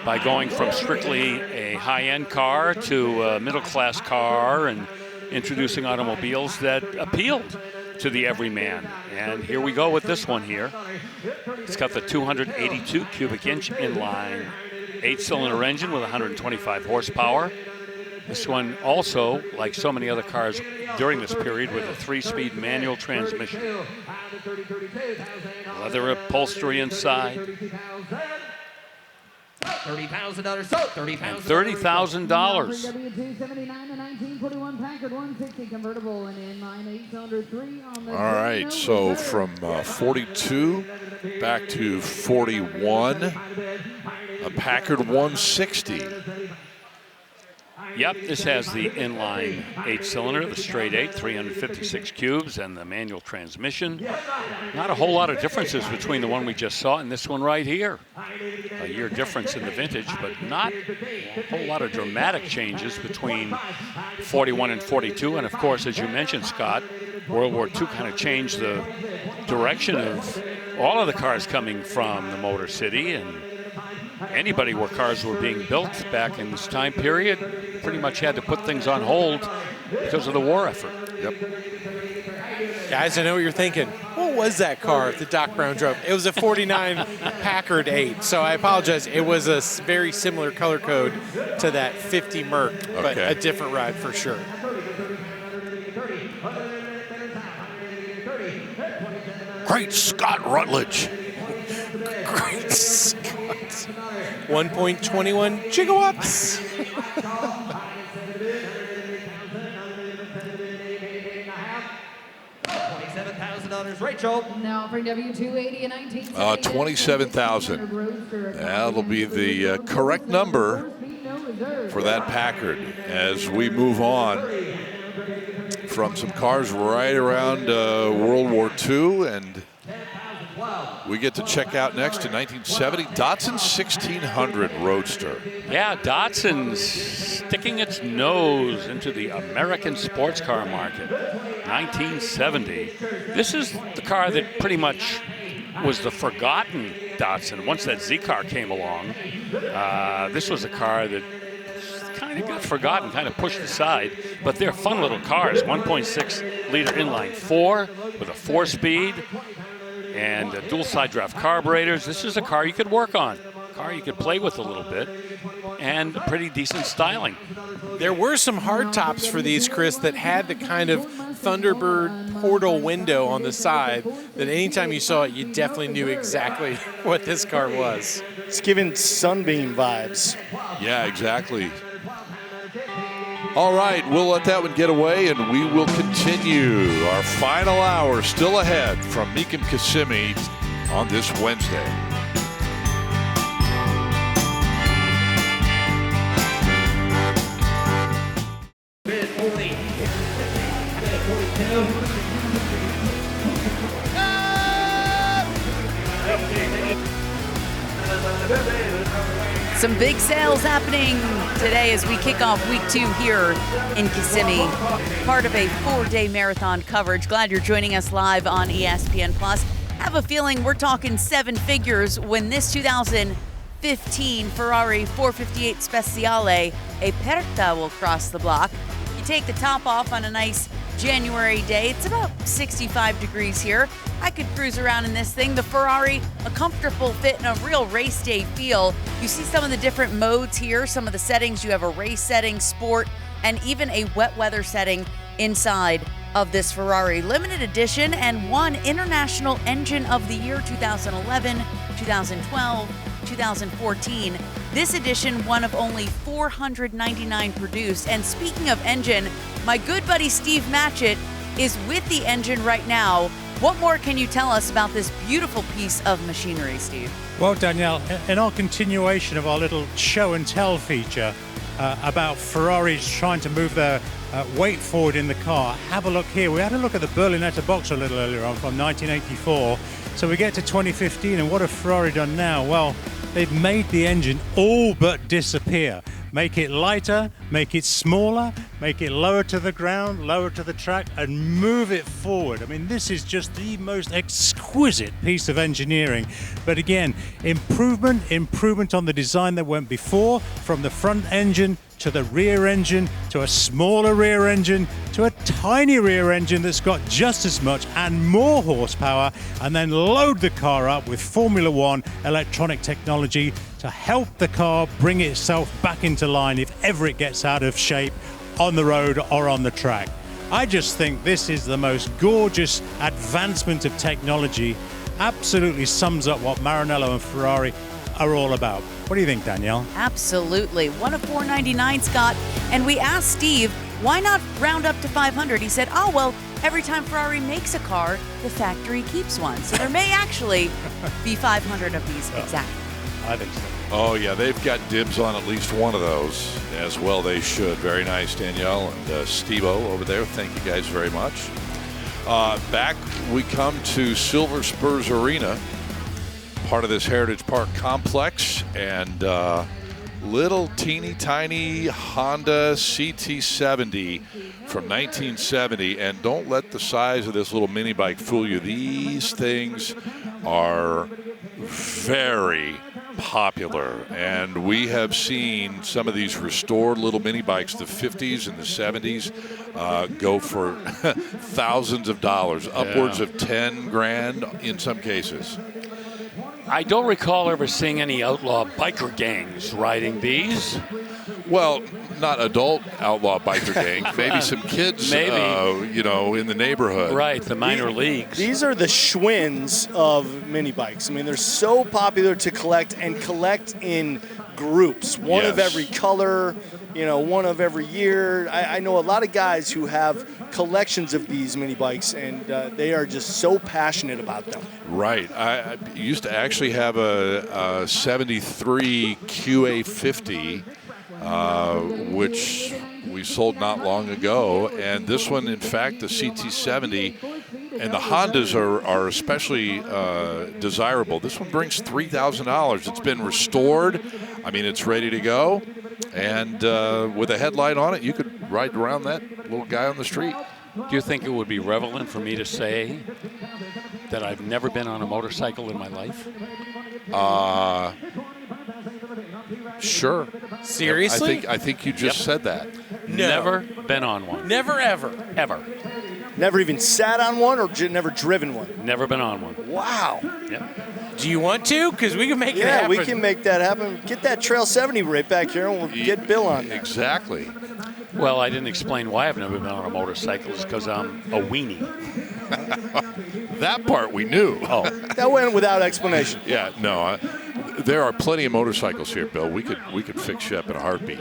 by going from strictly a high-end car to a middle-class car and introducing automobiles that appealed to the everyman. And here we go with this one here. It's got the 282 cubic inch inline 8-cylinder engine with 125 horsepower. This one also, like so many other cars during this period, with a 3-speed manual transmission. Leather upholstery inside. $30,000 sold. $30,000. All right, so from 42 back to 41, a Packard 160. Yep, this has the inline 8-cylinder, the straight 8, 356 cubes, and the manual transmission. Not a whole lot of differences between the one we just saw and this one right here. A year difference in the vintage, but not a whole lot of dramatic changes between 41 and 42. And of course, as you mentioned, Scott, World War II kind of changed the direction of all of the cars coming from the Motor City, and anybody where cars were being built back in this time period pretty much had to put things on hold because of the war effort. Yep. Guys, I know what you're thinking. What was that car that Doc Brown drove? It was a 49 Packard 8, so I apologize. It was a very similar color code to that 50 Merc, but a different ride for sure. Great Scott Rutledge. Great Scott. 1.21 gigawatts. $27,000, Rachel. Now for W280 and 19. 27,000. That'll be the correct number for that Packard as we move on from some cars right around World War II, and we get to check out next to 1970 Datsun 1600 Roadster. Yeah, Datsun's sticking its nose into the American sports car market. 1970. This is the car that pretty much was the forgotten Datsun. Once that Z car came along, this was a car that kind of got forgotten, kind of pushed aside, but they're fun little cars. 1.6 liter inline 4 with a 4-speed. And dual side draft carburetors. This is a car you could work on, a car you could play with a little bit, and pretty decent styling. There were some hard tops for these, Chris, that had the kind of Thunderbird portal window on the side that anytime you saw it, you definitely knew exactly what this car was. It's giving Sunbeam vibes. Yeah, exactly. All right, we'll let that one get away, and we will continue our final hour still ahead from Mecum Kissimmee on this Wednesday. Some big sales happening today as we kick off week 2 here in Kissimmee, part of a 4-day marathon coverage. Glad you're joining us live on ESPN+. Have a feeling we're talking 7 figures when this 2015 Ferrari 458 Speciale, a Perta, will cross the block. You take the top off on a nice January day. It's about 65 degrees here. I could cruise around in this thing. The Ferrari, a comfortable fit and a real race day feel. You see some of the different modes here, some of the settings. You have a race setting, sport, and even a wet weather setting inside of this Ferrari. Limited edition and won International Engine of the Year 2011, 2012, 2014. This edition, one of only 499 produced. And speaking of engine, my good buddy Steve Matchett is with the engine right now. What more can you tell us about this beautiful piece of machinery, Steve? Well, Danielle, in our continuation of our little show and tell feature about Ferraris trying to move their weight forward in the car, have a look here. We had a look at the Berlinetta box a little earlier on from 1984. So we get to 2015, and what have Ferrari done now? Well, they've made the engine all but disappear. Make it lighter, make it smaller, make it lower to the ground, lower to the track, and move it forward. I mean, this is just the most exquisite piece of engineering. But again, improvement on the design that went before, from the front engine to the rear engine, to a smaller rear engine, to a tiny rear engine that's got just as much and more horsepower, and then load the car up with Formula One electronic technology to help the car bring itself back into line if ever it gets out of shape on the road or on the track. I just think this is the most gorgeous advancement of technology. Absolutely sums up what Maranello and Ferrari are all about. What do you think, Danielle? Absolutely. One of 499, Scott. And we asked Steve, why not round up to 500? He said, oh, well, every time Ferrari makes a car, the factory keeps one. So there may actually be 500 of these exactly. I think so. Oh, yeah, they've got dibs on at least one of those. As well they should. Very nice, Danielle and Steve-O over there. Thank you guys very much. Back we come to Silver Spurs Arena, part of this Heritage Park complex, and little teeny tiny Honda CT70 from 1970. And don't let the size of this little mini bike fool you. These things are very popular, and we have seen some of these restored little mini bikes, the 50s and the 70s, go for thousands of dollars, upwards of 10 grand in some cases. I don't recall ever seeing any outlaw biker gangs riding these. Well, not adult outlaw biker gangs. Maybe some kids, in the neighborhood. Right, the minor leagues. These are the Schwinn's of mini bikes. I mean, they're so popular to collect, and collect in groups. One of every color, one of every year. I know a lot of guys who have collections of these mini bikes, and they are just so passionate about them. Right. I used to actually have a 73 QA50, which we sold not long ago. And this one, in fact, the CT70, and the Hondas are especially desirable. This one brings $3,000. It's been restored. I mean, it's ready to go. And with a headlight on it, you could ride around that little guy on the street. Do you think it would be relevant for me to say that I've never been on a motorcycle in my life? Sure. Seriously? I think you just said that. No. Never been on one. Never, ever. Ever. Never even sat on one, or never driven one? Never been on one. Wow. Yep. Do you want to? Because we can make it happen. Yeah, we can make that happen. Get that Trail 70 right back here, and we'll get Bill on there. Exactly. Well, I didn't explain why I've never been on a motorcycle. It's because I'm a weenie. That part we knew. Oh. That went without explanation. Yeah, no. There are plenty of motorcycles here, Bill. We could fix you up in a heartbeat.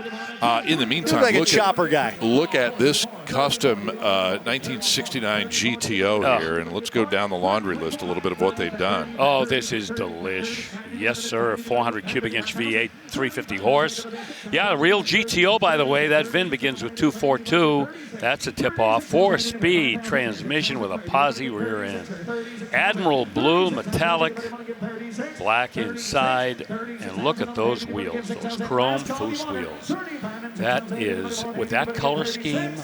In the meantime, like a chopper guy. Look at this custom 1969 GTO here, and let's go down the laundry list a little bit of what they've done. Oh, this is delish. Yes, sir. 400 cubic inch V8, 350 horse. Yeah, a real GTO, by the way. That VIN begins with 242. That's a tip-off. 4-speed transmission with a posi rear end. Admiral blue, metallic, black inside. And look at those wheels, those chrome Foose wheels. That is, with that color scheme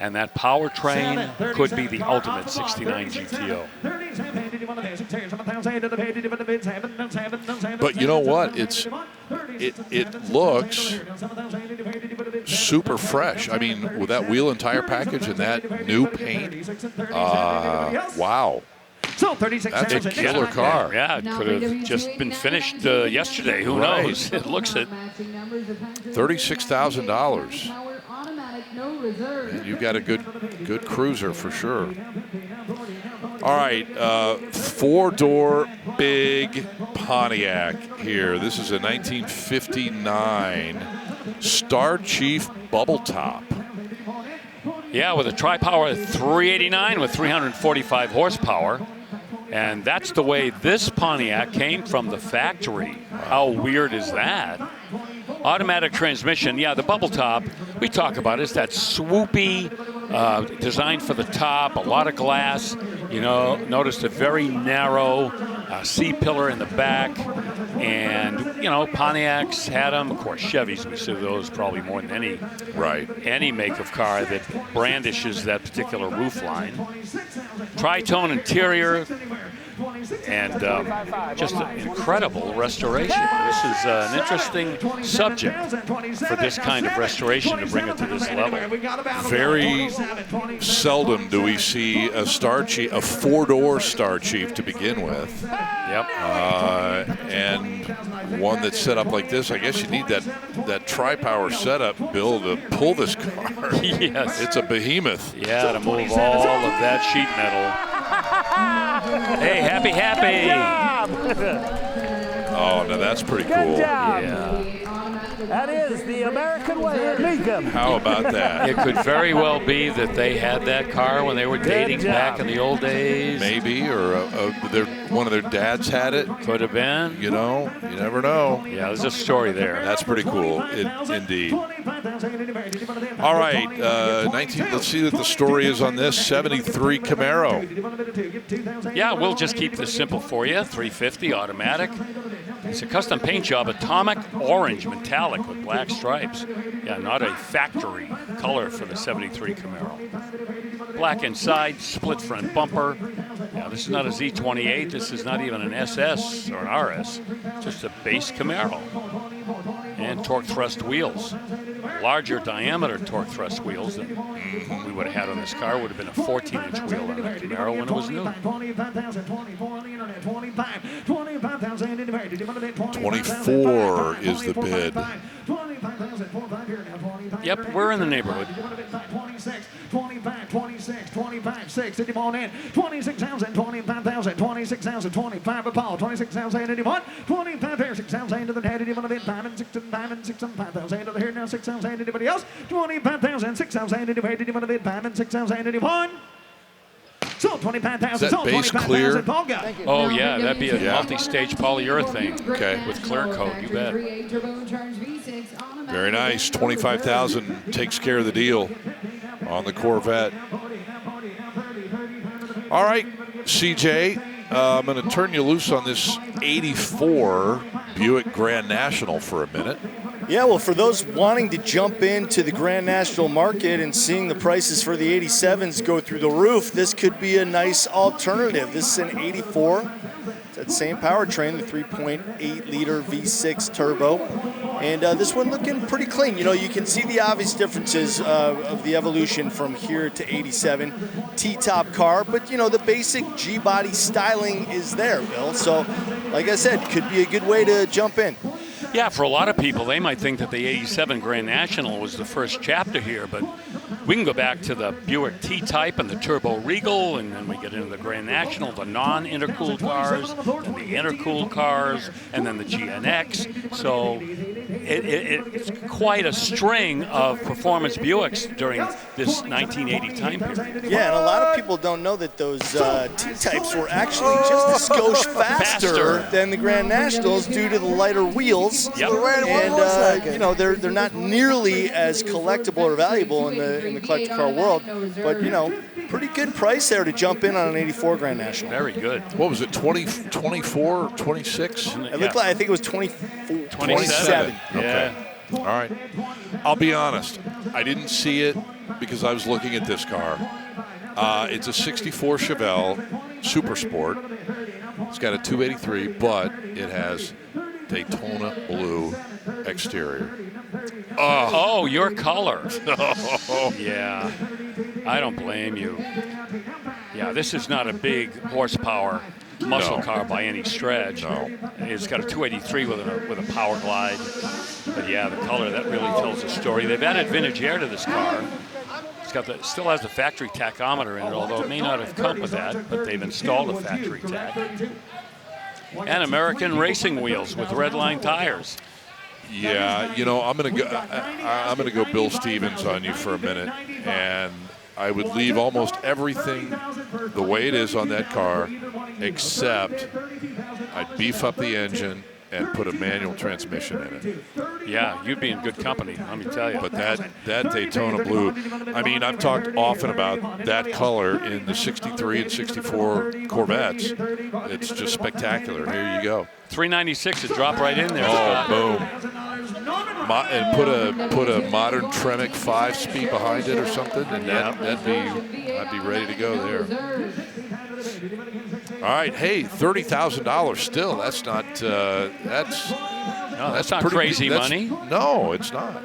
and that powertrain, could be the ultimate 69 GTO. But you know what? It looks super fresh. I mean, with that wheel and tire package and that new paint, wow. That's a killer car. Yeah, it could have just been finished yesterday. Who knows? It looks it. $36,000. And you've got a good cruiser for sure. All right, four-door big Pontiac here. This is a 1959 Star Chief bubble top. Yeah, with a tri-power 389 with 345 horsepower. And that's the way this Pontiac came from the factory. How weird is that? Automatic transmission, yeah, the bubble top, we talk about it, it's that swoopy design for the top, a lot of glass. You know, noticed a very narrow C-pillar in the back. And, you know, Pontiacs had them. Of course, Chevys, we see those probably more than any make of car that brandishes that particular roof line. Tri-tone interior. And just an incredible restoration. This is an interesting subject for this kind of restoration to bring it to this level. Very seldom do we see a Star Chief, a four-door Star Chief to begin with. Yep. And one that's set up like this. I guess you need that tri-power setup, Bill, to pull this car. Yes. It's a behemoth. Yeah, to move all of that sheet metal. Hey, happy. Oh, now that's pretty cool. Good job. Yeah. That is the American way at Mecum. How about that? It could very well be that they had that car when they were dating back in the old days. Maybe, or one of their dads had it. Could have been. You know, you never know. Yeah, there's a story there. That's pretty cool, indeed. All right, let's see what the story is on this 73 Camaro. Yeah, we'll just keep this simple for you. 350 automatic. It's a custom paint job, atomic orange metallic with black stripes. Yeah, not a factory color for the 73 Camaro. Black inside, split front bumper. Yeah, this is not a Z28. This is not even an SS or an RS. Just a base Camaro. And torque thrust wheels. Larger diameter torque thrust wheels than we would have had on this car. Would have been a 14-inch wheel on the Camaro when it was new. 24 is the bid. Yep, we're in the neighborhood. 25, 6, anyone in, 26,000, 25,000, 26,000, 25 a Paul, 26,000, anyone, 25 there, 6,000 to the head, anyone of it, 5 and 6 and 5 and 6 and 5,000 to the here now, 6,000, anybody else, 25,000, 6,000, anyway, anyone of it, 5 and 6,000, anyone. So 25,000, so 25,000, Paul got. Oh yeah, that'd be a multi-stage polyurethane. Okay. With clear coat, you bet. Very nice. 25,000 takes care of the deal on the Corvette. All right, CJ, I'm going to turn you loose on this 84 Buick Grand National for a minute. Yeah, well, for those wanting to jump into the Grand National market and seeing the prices for the 87s go through the roof, this could be a nice alternative. This is an 84. It's that same powertrain, the 3.8-liter V6 turbo. And this one looking pretty clean. You know, you can see the obvious differences of the evolution from here to 87. T-top car, but, you know, the basic G-body styling is there, Bill. So, like I said, could be a good way to jump in. Yeah, for a lot of people, they might think that the 87 Grand National was the first chapter here, but we can go back to the Buick T-Type and the Turbo Regal, and then we get into the Grand National, the non-intercooled cars, and the intercooled cars, and then the GNX. So it's quite a string of performance Buicks during this 1980 time period. Yeah, and a lot of people don't know that those T-Types were actually just a skosh faster than the Grand Nationals due to the lighter wheels. Yep. And you know, they're not nearly as collectible or valuable in the collector car world, but you know, pretty good price there to jump in on an 84 Grand National. Very good. What was it, 24, 26? It looked like, I think it was 24, 27. Yeah. Okay. All right. I'll be honest. I didn't see it because I was looking at this car. It's a 64 Chevelle Super Sport. It's got a 283, but it has Daytona blue exterior. Oh, your color. Yeah, I don't blame you. Yeah, this is not a big horsepower muscle car by any stretch. No. It's got a 283 with a power glide. But yeah, the color, that really tells a story. They've added vintage air to this car. It's still has the factory tachometer in it, although it may not have come with that, but they've installed a factory tach. And American racing wheels with red line tires. Yeah, you know, I'm gonna go Bill Stevens on you for a minute, and I would leave almost everything the way it is on that car, except I'd beef up the engine and put a manual transmission in it. Yeah, you'd be in good company, let me tell you. But that Daytona blue, I mean, I've talked often about that color in the 63 and 64 Corvettes. It's just spectacular. Here you go. 396 to drop right in there. Oh, boom. And put a modern Tremec 5-speed behind it or something, and I'd be ready to go there. All right, hey, $30,000 still. That's not that's not crazy money. No, it's not.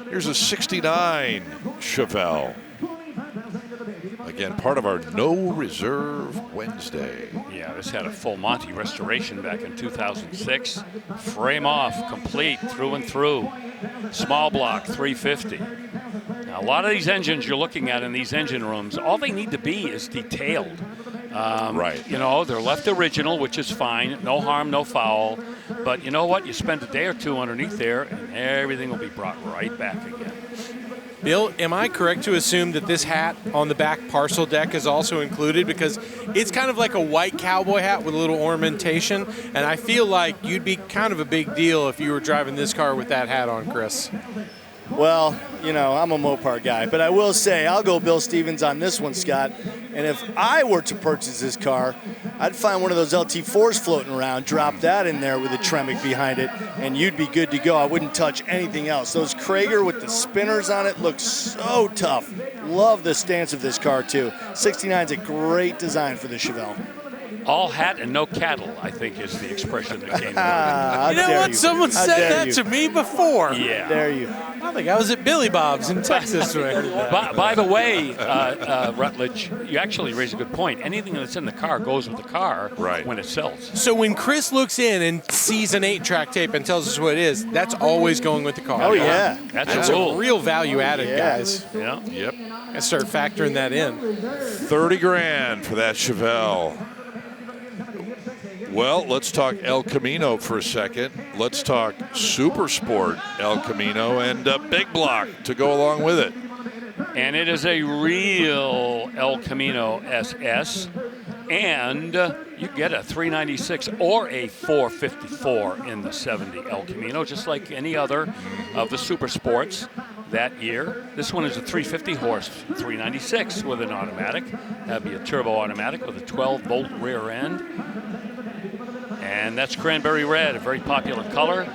Here's a 69 Chevelle. Again, part of our No Reserve Wednesday. Yeah, this had a full Monty restoration back in 2006. Frame off, complete, through and through. Small block, 350. Now, a lot of these engines you're looking at in these engine rooms, all they need to be is detailed. Right. You know, they're left original, which is fine. No harm, no foul. But you know what? You spend a day or two underneath there, and everything will be brought right back again. Bill, am I correct to assume that this hat on the back parcel deck is also included? Because it's kind of like a white cowboy hat with a little ornamentation, and I feel like you'd be kind of a big deal if you were driving this car with that hat on, Chris. Well, you know, I'm a Mopar guy, but I will say I'll go Bill Stevens on this one, Scott. And if I were to purchase this car, I'd find one of those LT4s floating around, drop that in there with a Tremec behind it, and you'd be good to go. I wouldn't touch anything else. Those Krager with the spinners on it look so tough. Love the stance of this car, too. 69's a great design for the Chevelle. All hat and no cattle, I think, is the expression that came out. You know what? Someone said that to me before. Yeah. Dare you. I think I was at Billy Bob's in Texas when I heard that. By the way, Rutledge, you actually raise a good point. Anything that's in the car goes with the car when it sells. So when Chris looks in and sees an 8-track tape and tells us what it is, that's always going with the car. Oh, yeah. That's a rule. Real value added, guys. Yeah. Yep. I start factoring that in. 30 grand for that Chevelle. Well, let's talk El Camino for a second. Let's talk Super Sport El Camino and Big Block to go along with it. And it is a real El Camino SS. And you get a 396 or a 454 in the 70 El Camino, just like any other of the Super Sports that year. This one is a 350 horse 396 with an automatic. That'd be a turbo automatic with a 12-volt rear end. And that's cranberry red, a very popular color.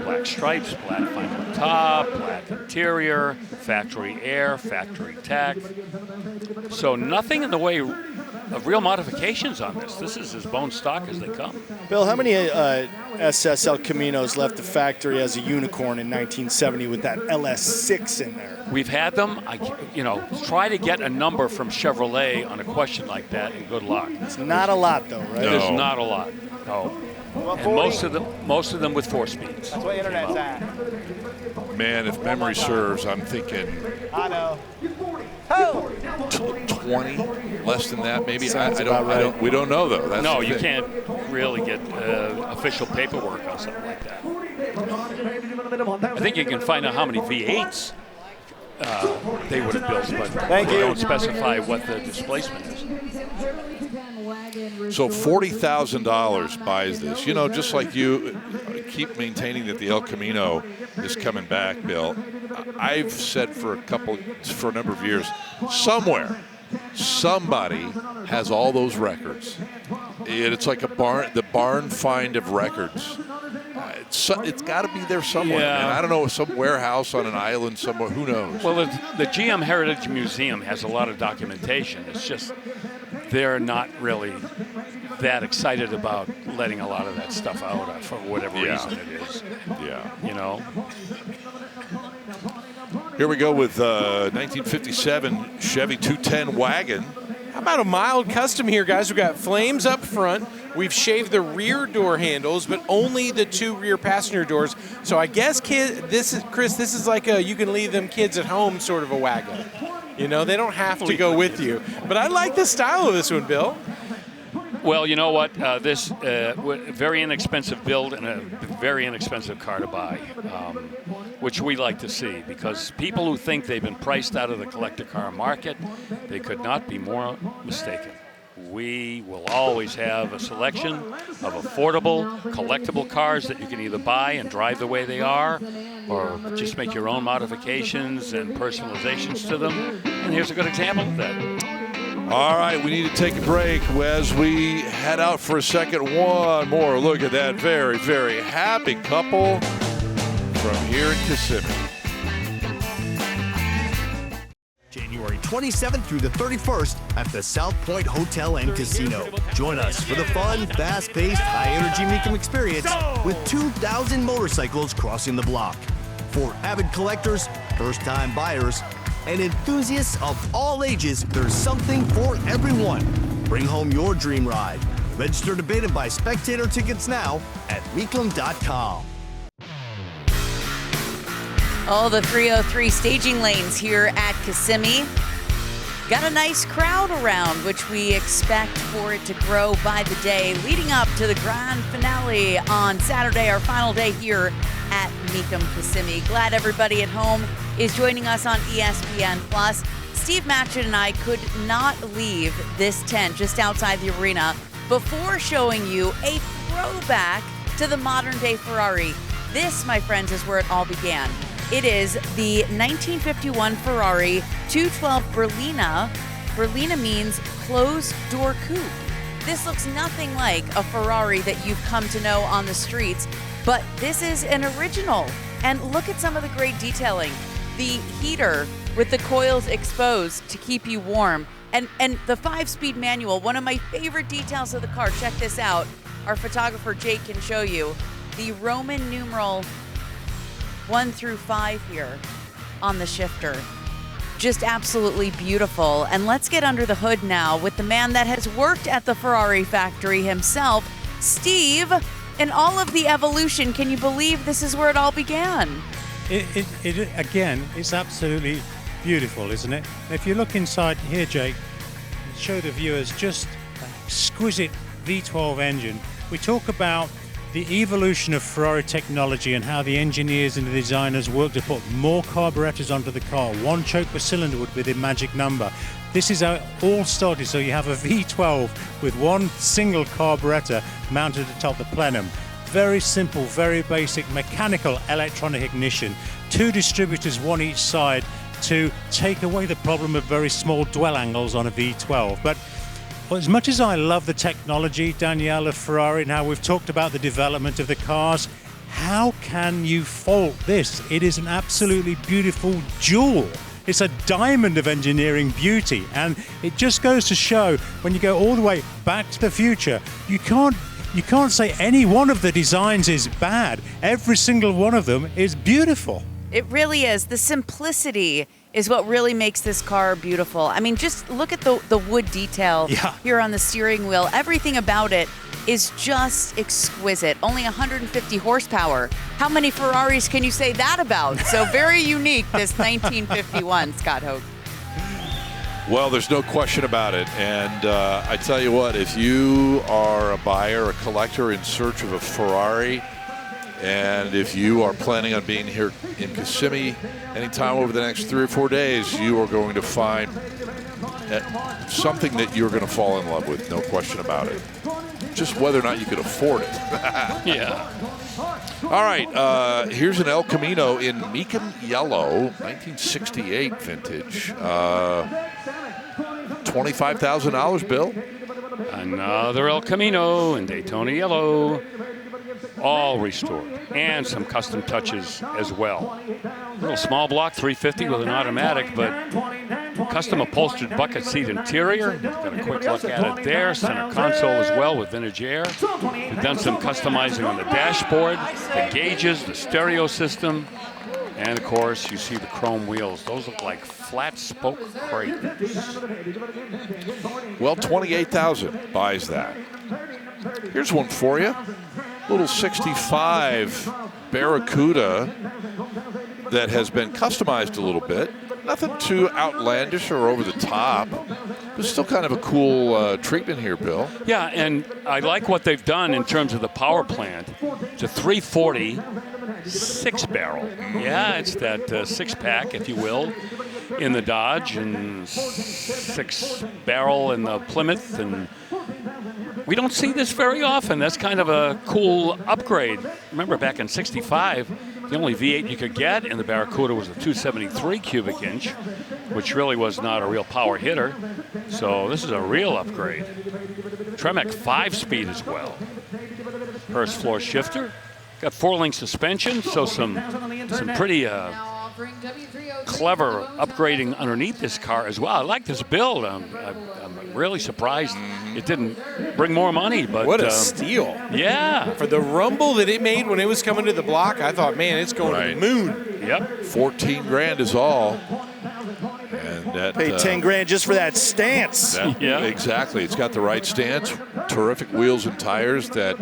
Black stripes, black final top, black interior, factory air, factory tech. So nothing in the way of real modifications on this. This is as bone stock as they come. Bill, how many SS El Caminos left the factory as a unicorn in 1970 with that LS6 in there? We've had them. Try to get a number from Chevrolet on a question like that, and good luck. It's not a lot, though, right? There's not a lot. No. And most of them with 4 speeds. That's what internet's at. Man, if memory serves, I'm thinking I know. 20, less than that, maybe. Sounds about right. We don't know though. That's no, the you thing. can't really get official paperwork on something like that. I think you can find out how many V8s they would have built, but they don't specify what the displacement is. So $40,000 buys this. You know, just like you keep maintaining that the El Camino is coming back, Bill. I've said for a number of years, somebody has all those records. It's like the barn find of records. It's got to be there somewhere. Yeah. And I don't know, some warehouse on an island somewhere. Who knows? Well, the GM Heritage Museum has a lot of documentation. It's just they're not really that excited about letting a lot of that stuff out for whatever reason it is. Yeah. You know. Here we go with 1957 Chevy 210 wagon. How about a mild custom here, guys? We've got flames up front. We've shaved the rear door handles, but only the 2 rear passenger doors. So I guess, this is like a you can leave them kids at home sort of a wagon. You know, they don't have to go with you. But I like the style of this one, Bill. Well, you know what? This very inexpensive build and a very inexpensive car to buy, which we like to see, because people who think they've been priced out of the collector car market, they could not be more mistaken. we will always have a selection of affordable, collectible cars that you can either buy and drive the way they are, or just make your own modifications and personalizations to them. And here's a good example of that. All right, we need to take a break as we head out for a second. One more look at that very, very happy couple from here in Kissimmee. January 27th through the 31st at the South Point Hotel and Casino. Join us for the fun, fast-paced, high-energy Mecum experience with 2,000 motorcycles crossing the block. For avid collectors, first-time buyers, and enthusiasts of all ages, there's something for everyone. Bring home your dream ride. Register to bid and buy spectator tickets now at Mecum.com. All the 303 staging lanes here at Kissimmee. Got a nice crowd around, which we expect for it to grow by the day, leading up to the grand finale on Saturday, our final day here at Mecum Kissimmee. Glad everybody at home is joining us on ESPN+. Steve Matchett and I could not leave this tent just outside the arena before showing you a throwback to the modern-day Ferrari. This, my friends, is where it all began. It is the 1951 Ferrari 212 Berlina. Berlina means closed-door coupe. This looks nothing like a Ferrari that you've come to know on the streets, but this is an original. And look at some of the great detailing. The heater with the coils exposed to keep you warm. And the 5-speed manual, one of my favorite details of the car. Check this out. Our photographer Jake can show you. The Roman numeral 1 through 5 here on the shifter. Just absolutely beautiful. And let's get under the hood now with the man that has worked at the Ferrari factory himself, Steve. In all of the evolution, can you believe this is where it all began? Again, it's absolutely beautiful, isn't it? If you look inside here, Jake, show the viewers just an exquisite V12 engine. We talk about the evolution of Ferrari technology and how the engineers and the designers work to put more carburetors onto the car. One choke per cylinder would be the magic number. This is how it all started. So you have a V12 with one single carburetor mounted atop the plenum. Very simple, very basic mechanical electronic ignition. 2 distributors, one each side, to take away the problem of very small dwell angles on a V12. But as much as I love the technology, Danielle, of Ferrari, and how we've talked about the development of the cars, how can you fault this? It is an absolutely beautiful jewel. It's a diamond of engineering beauty, and it just goes to show when you go all the way back to the future, you can't say any one of the designs is bad. Every single one of them is beautiful. It really is. The simplicity is what really makes this car beautiful. I mean, just look at the wood detail here on the steering wheel. Everything about it is just exquisite. Only 150 horsepower. How many Ferraris can you say that about? So very unique, this 1951, Scott Hoke. Well, there's no question about it. And I tell you what, if you are a buyer, a collector in search of a Ferrari, and if you are planning on being here in Kissimmee anytime over the next 3 or 4 days, you are going to find something that you're going to fall in love with, no question about it. Just whether or not you could afford it. Yeah. All right, here's an El Camino in Mecum Yellow, 1968 vintage. $25,000, Bill. Another El Camino in Daytona Yellow. All restored, and some custom touches as well. Little small block 350 with an automatic, but custom upholstered bucket seat interior. Got a quick look at it there. Center console as well with vintage air. We've done some customizing on the dashboard, the gauges, the stereo system, and of course you see the chrome wheels. Those look like flat spoke craters. Well, $28,000 buys that. Here's one for you. Little 65 Barracuda that has been customized a little bit. Nothing too outlandish or over the top, but still kind of a cool treatment here, Bill. Yeah, and I like what they've done in terms of the power plant. It's a 340 6-barrel. Yeah, it's that 6-pack, if you will, in the Dodge and 6-barrel in the Plymouth. And we don't see this very often. That's kind of a cool upgrade. Remember, back in '65, the only V8 you could get in the Barracuda was a 273 cubic inch, which really was not a real power hitter. So this is a real upgrade. Tremec 5-speed as well. Hurst floor shifter. Got 4-link suspension, so some pretty clever upgrading underneath this car as well. I like this build. I'm really surprised it didn't bring more money. But what a steal. Yeah. For the rumble that it made when it was coming to the block, I thought, man, it's going to the moon. Yep. 14 grand is all. And that, Pay 10 grand just for that stance. Yeah. Exactly. It's got the right stance, terrific wheels and tires, that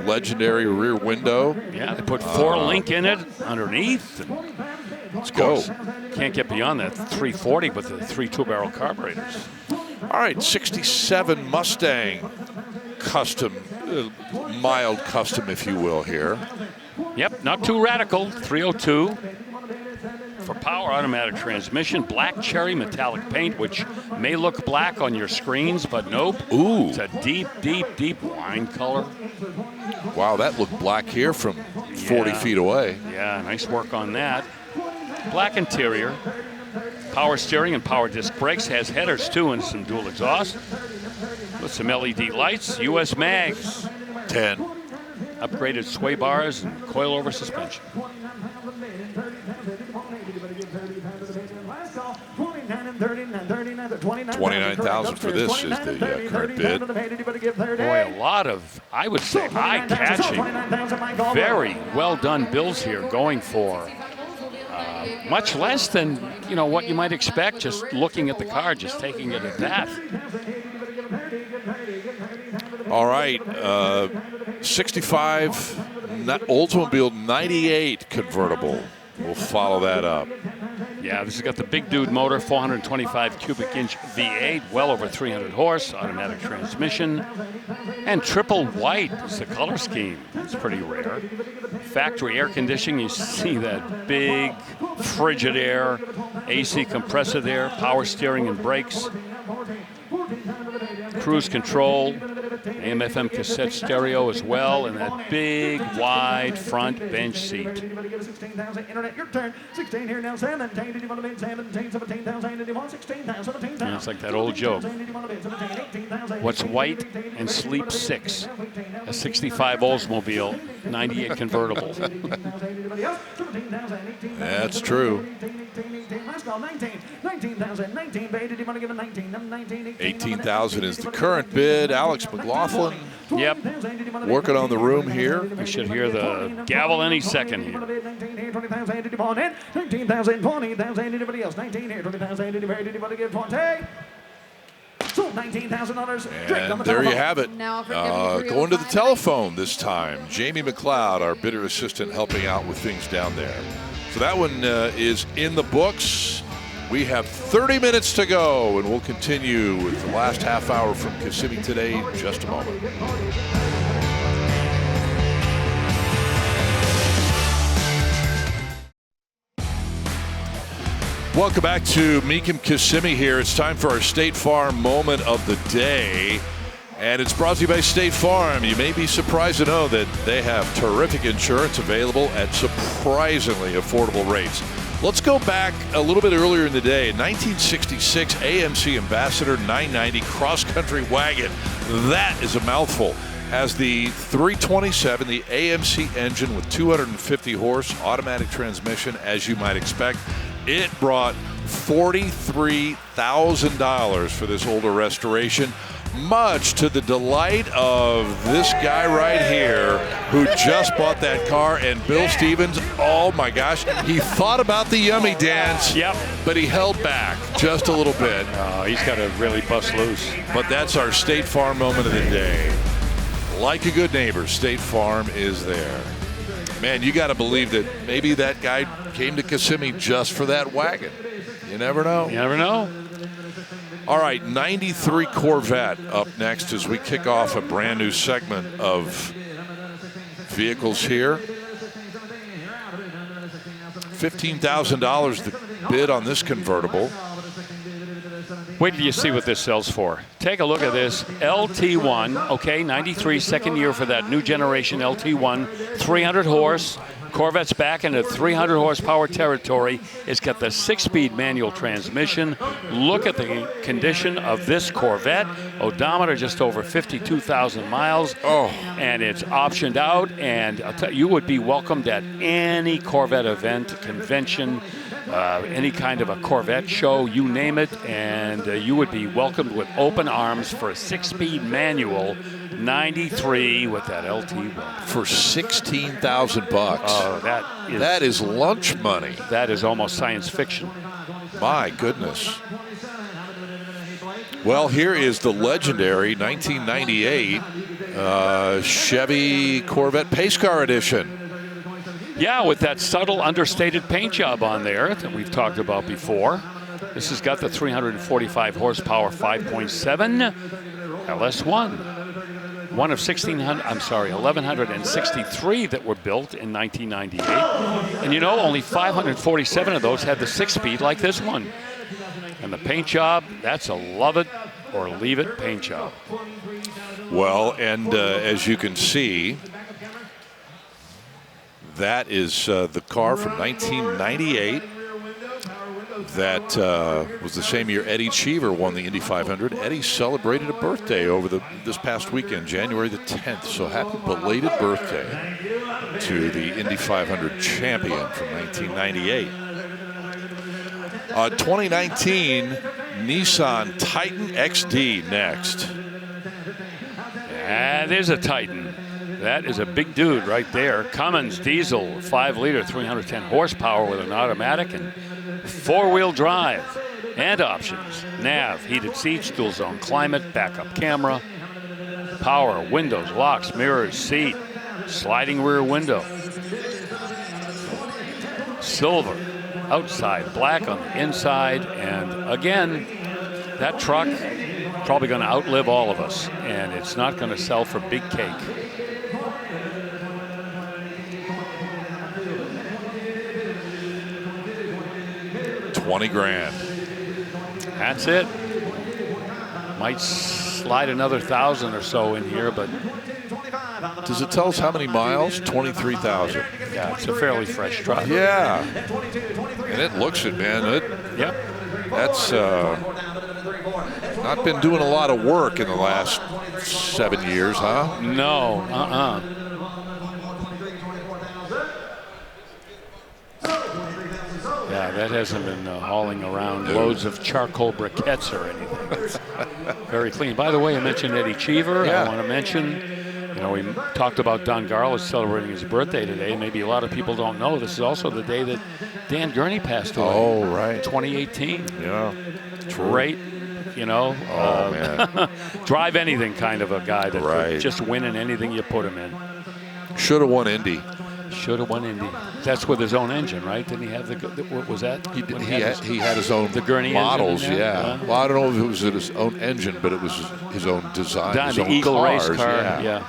legendary rear window. Yeah, they put 4-link in it underneath. Let's go. Can't get beyond that 340 with the 3 2-barrel carburetors. All right, 67 Mustang custom, mild custom, if you will, here. Yep, not too radical. 302 for power automatic transmission, black cherry metallic paint, which may look black on your screens, but nope. Ooh. It's a deep, deep, deep wine color. Wow, that looked black here from 40 feet away. Yeah, nice work on that. Black interior, power steering and power disc brakes, has headers too and some dual exhaust. With some LED lights, US mags. 10. Upgraded sway bars and coilover suspension. 29,000 for this is the current bid. Boy, a lot of, I would say, eye-catching, very well-done builds here, going for much less than what you might expect just looking at the car, just taking it at that. All right, 65 Oldsmobile 98 convertible. We'll follow that up. Yeah, this has got the big dude motor, 425 cubic inch V8, well over 300 horse, automatic transmission, and triple white is the color scheme. It's pretty rare. Factory air conditioning, you see that big Frigidaire AC compressor there, power steering and brakes, cruise control, AM/FM cassette stereo as well, and that big wide front bench seat. Yeah, it's like that old joke. What's white and sleeps 6? A 65 Oldsmobile, 98 convertible. That's true. 18,000 is the current bid. Alex McLaughlin. Yep. Working on the room here. We should hear the gavel any second here. 19,000, 20,000, anybody else? 19 here, 20,000, anybody give 20? So $19,000. And there you have it. Going to the telephone this time. Jamie McLeod, our bidder assistant, helping out with things down there. So that one is in the books. We have 30 minutes to go, and we'll continue with the last half hour from Kissimmee today in just a moment. Welcome back to Mecum Kissimmee here. It's time for our State Farm moment of the day. And it's brought to you by State Farm. You may be surprised to know that they have terrific insurance available at surprisingly affordable rates. Let's go back a little bit earlier in the day. 1966 AMC Ambassador 990 cross-country wagon. That is a mouthful. Has the 327, the AMC engine with 250 horse, automatic transmission, as you might expect. It brought $43,000 for this older restoration, much to the delight of this guy right here who just bought that car. And Bill Stevens, oh my gosh, he thought about the yummy dance, but he held back just a little bit. He's got to really bust loose. But that's our State Farm moment of the day. Like a good neighbor, State Farm is there. Man, you got to believe that maybe that guy came to Kissimmee just for that wagon. You never know. You never know. All right, 93 Corvette up next as we kick off a brand new segment of vehicles here. $15,000 the bid on this convertible. Wait till you see what this sells for. Take a look at this LT1, okay, 93, second year for that new generation LT1, 300 horse. Corvette's back into 300 horsepower territory. It's got the 6-speed manual transmission. Look at the condition of this Corvette. Odometer just over 52,000 miles. Oh. And it's optioned out, and I'll tell you would be welcomed at any Corvette event, convention, any kind of a Corvette show, you name it, and you would be welcomed with open arms for a 6-speed manual 93 with that LT1 for $16,000. Oh, that is lunch money. That is almost science fiction. My goodness. Well, here is the legendary 1998 Chevy Corvette Pace Car Edition. Yeah, with that subtle understated paint job on there that we've talked about before. This has got the 345 horsepower 5.7 LS1. One of 1,163 that were built in 1998. And you know, only 547 of those had the 6-speed like this one. And the paint job, that's a love it or leave it paint job. Well, and as you can see, that is the car from 1998. That was the same year Eddie Cheever won the Indy 500. Eddie celebrated a birthday over this past weekend, January the 10th. So happy belated birthday to the Indy 500 champion from 1998. 2019 Nissan Titan XD next. That is a Titan. That is a big dude right there. Cummins diesel, 5-liter, 310 horsepower with an automatic and 4-wheel drive and options. Nav, heated seats, dual zone climate, backup camera, power, windows, locks, mirrors, seat, sliding rear window. Silver outside, black on the inside, and again, that truck probably going to outlive all of us, and it's not going to sell for big cake. $20,000. That's it. Might slide another 1,000 or so in here, but does it tell us how many miles? 23,000. Yeah, it's a fairly fresh truck. Yeah, and it looks it, man. Yep. That's not been doing a lot of work in the last 7 years, huh? No. Yeah, that hasn't been hauling around loads of charcoal briquettes or anything. It's very clean. By the way, I mentioned Eddie Cheever. Yeah. I want to mention, we talked about Don Garlis celebrating his birthday today. Maybe a lot of people don't know this is also the day that Dan Gurney passed away. Oh, right. 2018. Yeah. Great, man. drive anything kind of a guy that could just win in anything you put him in. Should have won Indy. Should have won Indy. That's with his own engine, right? Didn't he have what was that? He had his own Gurney models, engine yeah. Well, I don't know if it was his own engine, but it was his own design. The Eagle cars. race car, yeah.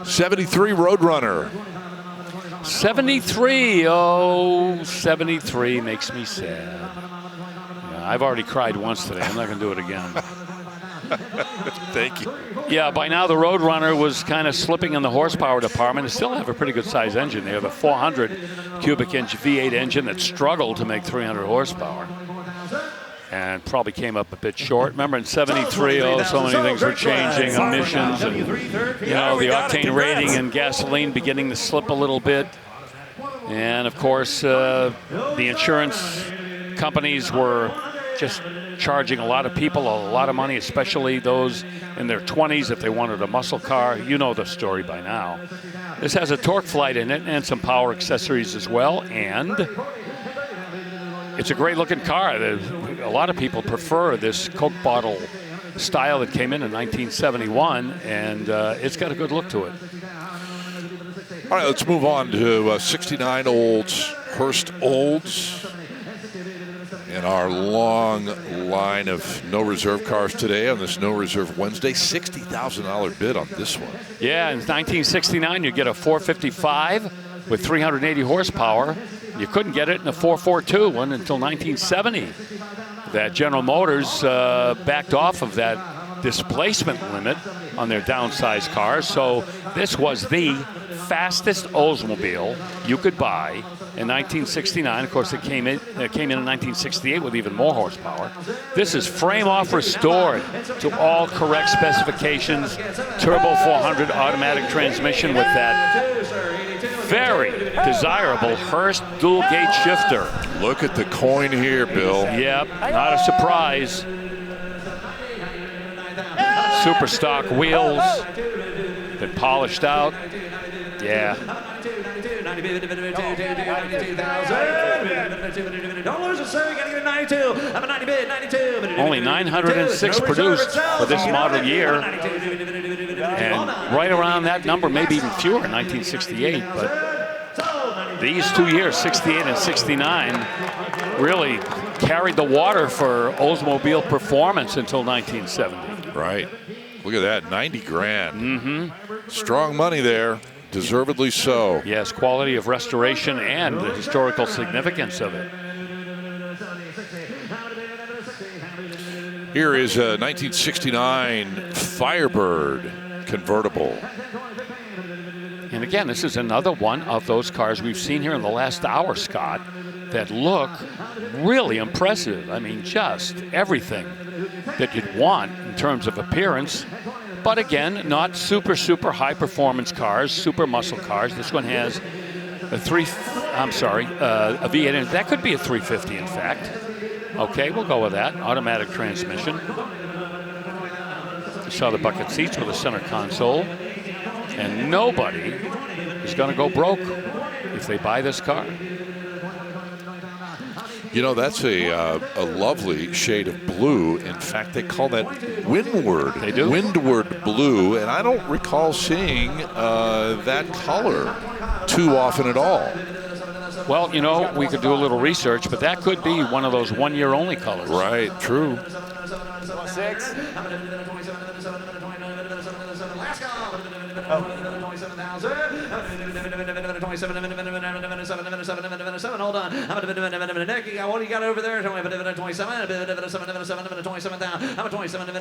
73 Roadrunner. 73, 73 makes me sad. Yeah, I've already cried once today. I'm not going to do it again. Thank you. Yeah, by now the Roadrunner was kind of slipping in the horsepower department. It still have a pretty good size engine there, the 400 cubic inch V8 engine that struggled to make 300 horsepower. And probably came up a bit short. Remember in 73, so many things were changing, emissions, and the octane rating and gasoline beginning to slip a little bit. And of course, the insurance companies were just charging a lot of people a lot of money, especially those in their 20s if they wanted a muscle car. You know the story by now. This has a torque flight in it and some power accessories as well, and it's a great looking car. A lot of people prefer this Coke bottle style that came in 1971, and it's got a good look to it. All right, let's move on to 69 Olds, Hurst Olds. In our long line of no reserve cars today on this no reserve Wednesday, $60,000 bid on this one. Yeah, in 1969 you get a 455 with 380 horsepower. You couldn't get it in a 442 one until 1970. That General Motors backed off of that displacement limit on their downsized cars. So this was the fastest Oldsmobile you could buy in 1969. Of course, it came in in 1968 with even more horsepower. This is frame-off restored to all correct specifications. Turbo 400 automatic transmission with that very desirable Hurst dual-gate shifter. Look at the coin here, Bill. Yep, not a surprise. Super stock wheels, been polished out. Yeah. Only 906 produced for this model year, and right around that number, maybe even fewer in 1968. But these 2 years, 68 and 69, really carried the water for Oldsmobile performance until 1970. Right. Look at that, 90 grand. Mm-hmm. Strong money there, deservedly so. Yes, quality of restoration and the historical significance of it. Here is a 1969 Firebird convertible. And again, this is another one of those cars we've seen here in the last hour, Scott, that look really impressive. I mean, just everything that you'd want in terms of appearance. But again, not super high performance cars, super muscle cars. This one has a a V8. That could be a 350, in fact. Okay, we'll go with that. Automatic transmission. You saw the bucket seats with a center console. And nobody is going to go broke if they buy this car. You know, that's a lovely shade of blue. In fact, they call that windward. They do? Windward blue, and I don't recall seeing that color too often at all. Well, you know, we could do a little research, but that could be one of those one-year-only colors. Right, true. 6. Hold on. What do you got over there? 27. 27 down. I'm a 27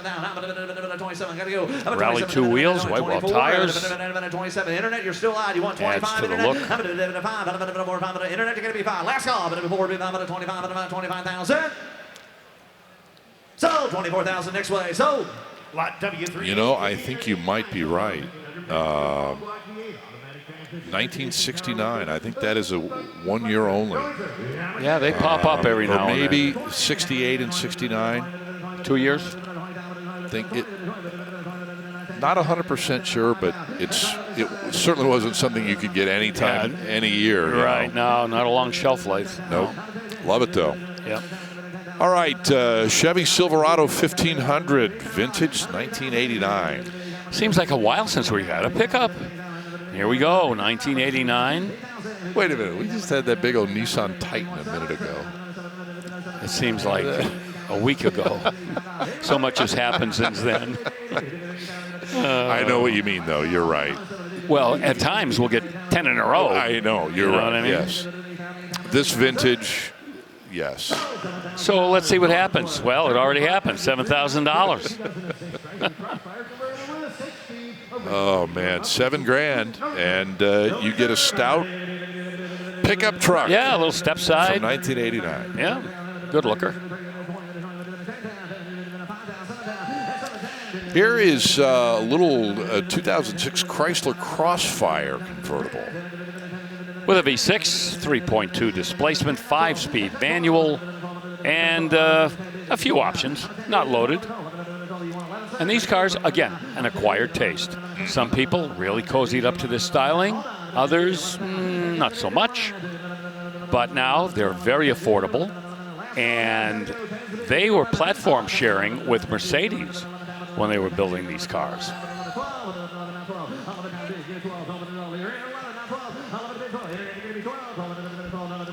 down. Gotta go. Rally two wheels, white wall tires. 27. Internet, you're still out. You want 25? Adds to the look. Internet, you're gonna be 5. Last call. 25,000. Sold. 24,000 next way. Sold. Lot W3. You know, I think you might be right. 1969. I think that is a 1 year only. Yeah, they pop up every now and then. Or maybe 68 and 69. 2 years. I think it. Not 100% sure, but it certainly wasn't something you could get anytime, any year. Right. No, not a long shelf life. Nope. Love it though. Yep. All right, Chevy Silverado 1500, vintage 1989. Seems like a while since we had a pickup. Here we go, 1989. Wait a minute, we just had that big old Nissan Titan a minute ago. It seems like a week ago. So much has happened since then. I know what you mean, though. You're right. Well, at times we'll get 10 in a row. I know, you're you know right. What I mean? Yes. This vintage. Yes. So let's see what happens. Well, it already happened. $7,000. Oh man, $7 grand, and you get a stout pickup truck. Yeah, a little step side. From 1989. Yeah, good looker. Here is a little 2006 Chrysler Crossfire convertible. With a V6, 3.2 displacement, 5-speed manual, and a few options, not loaded. And these cars, again, an acquired taste. Some people really cozied up to this styling, others not so much. But now they're very affordable, and they were platform sharing with Mercedes when they were building these cars.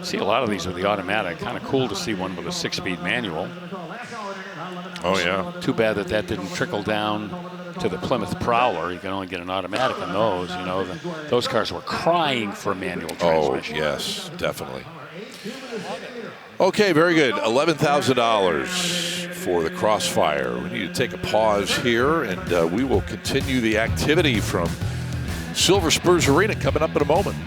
See a lot of these with the automatic. Kind of cool to see one with a 6-speed manual. Oh, yeah. Too bad that didn't trickle down to the Plymouth Prowler. You can only get an automatic in those. You know, those cars were crying for a manual transmission. Oh, yes, definitely. Okay, very good. $11,000 for the Crossfire. We need to take a pause here, and we will continue the activity from Silver Spurs Arena coming up in a moment.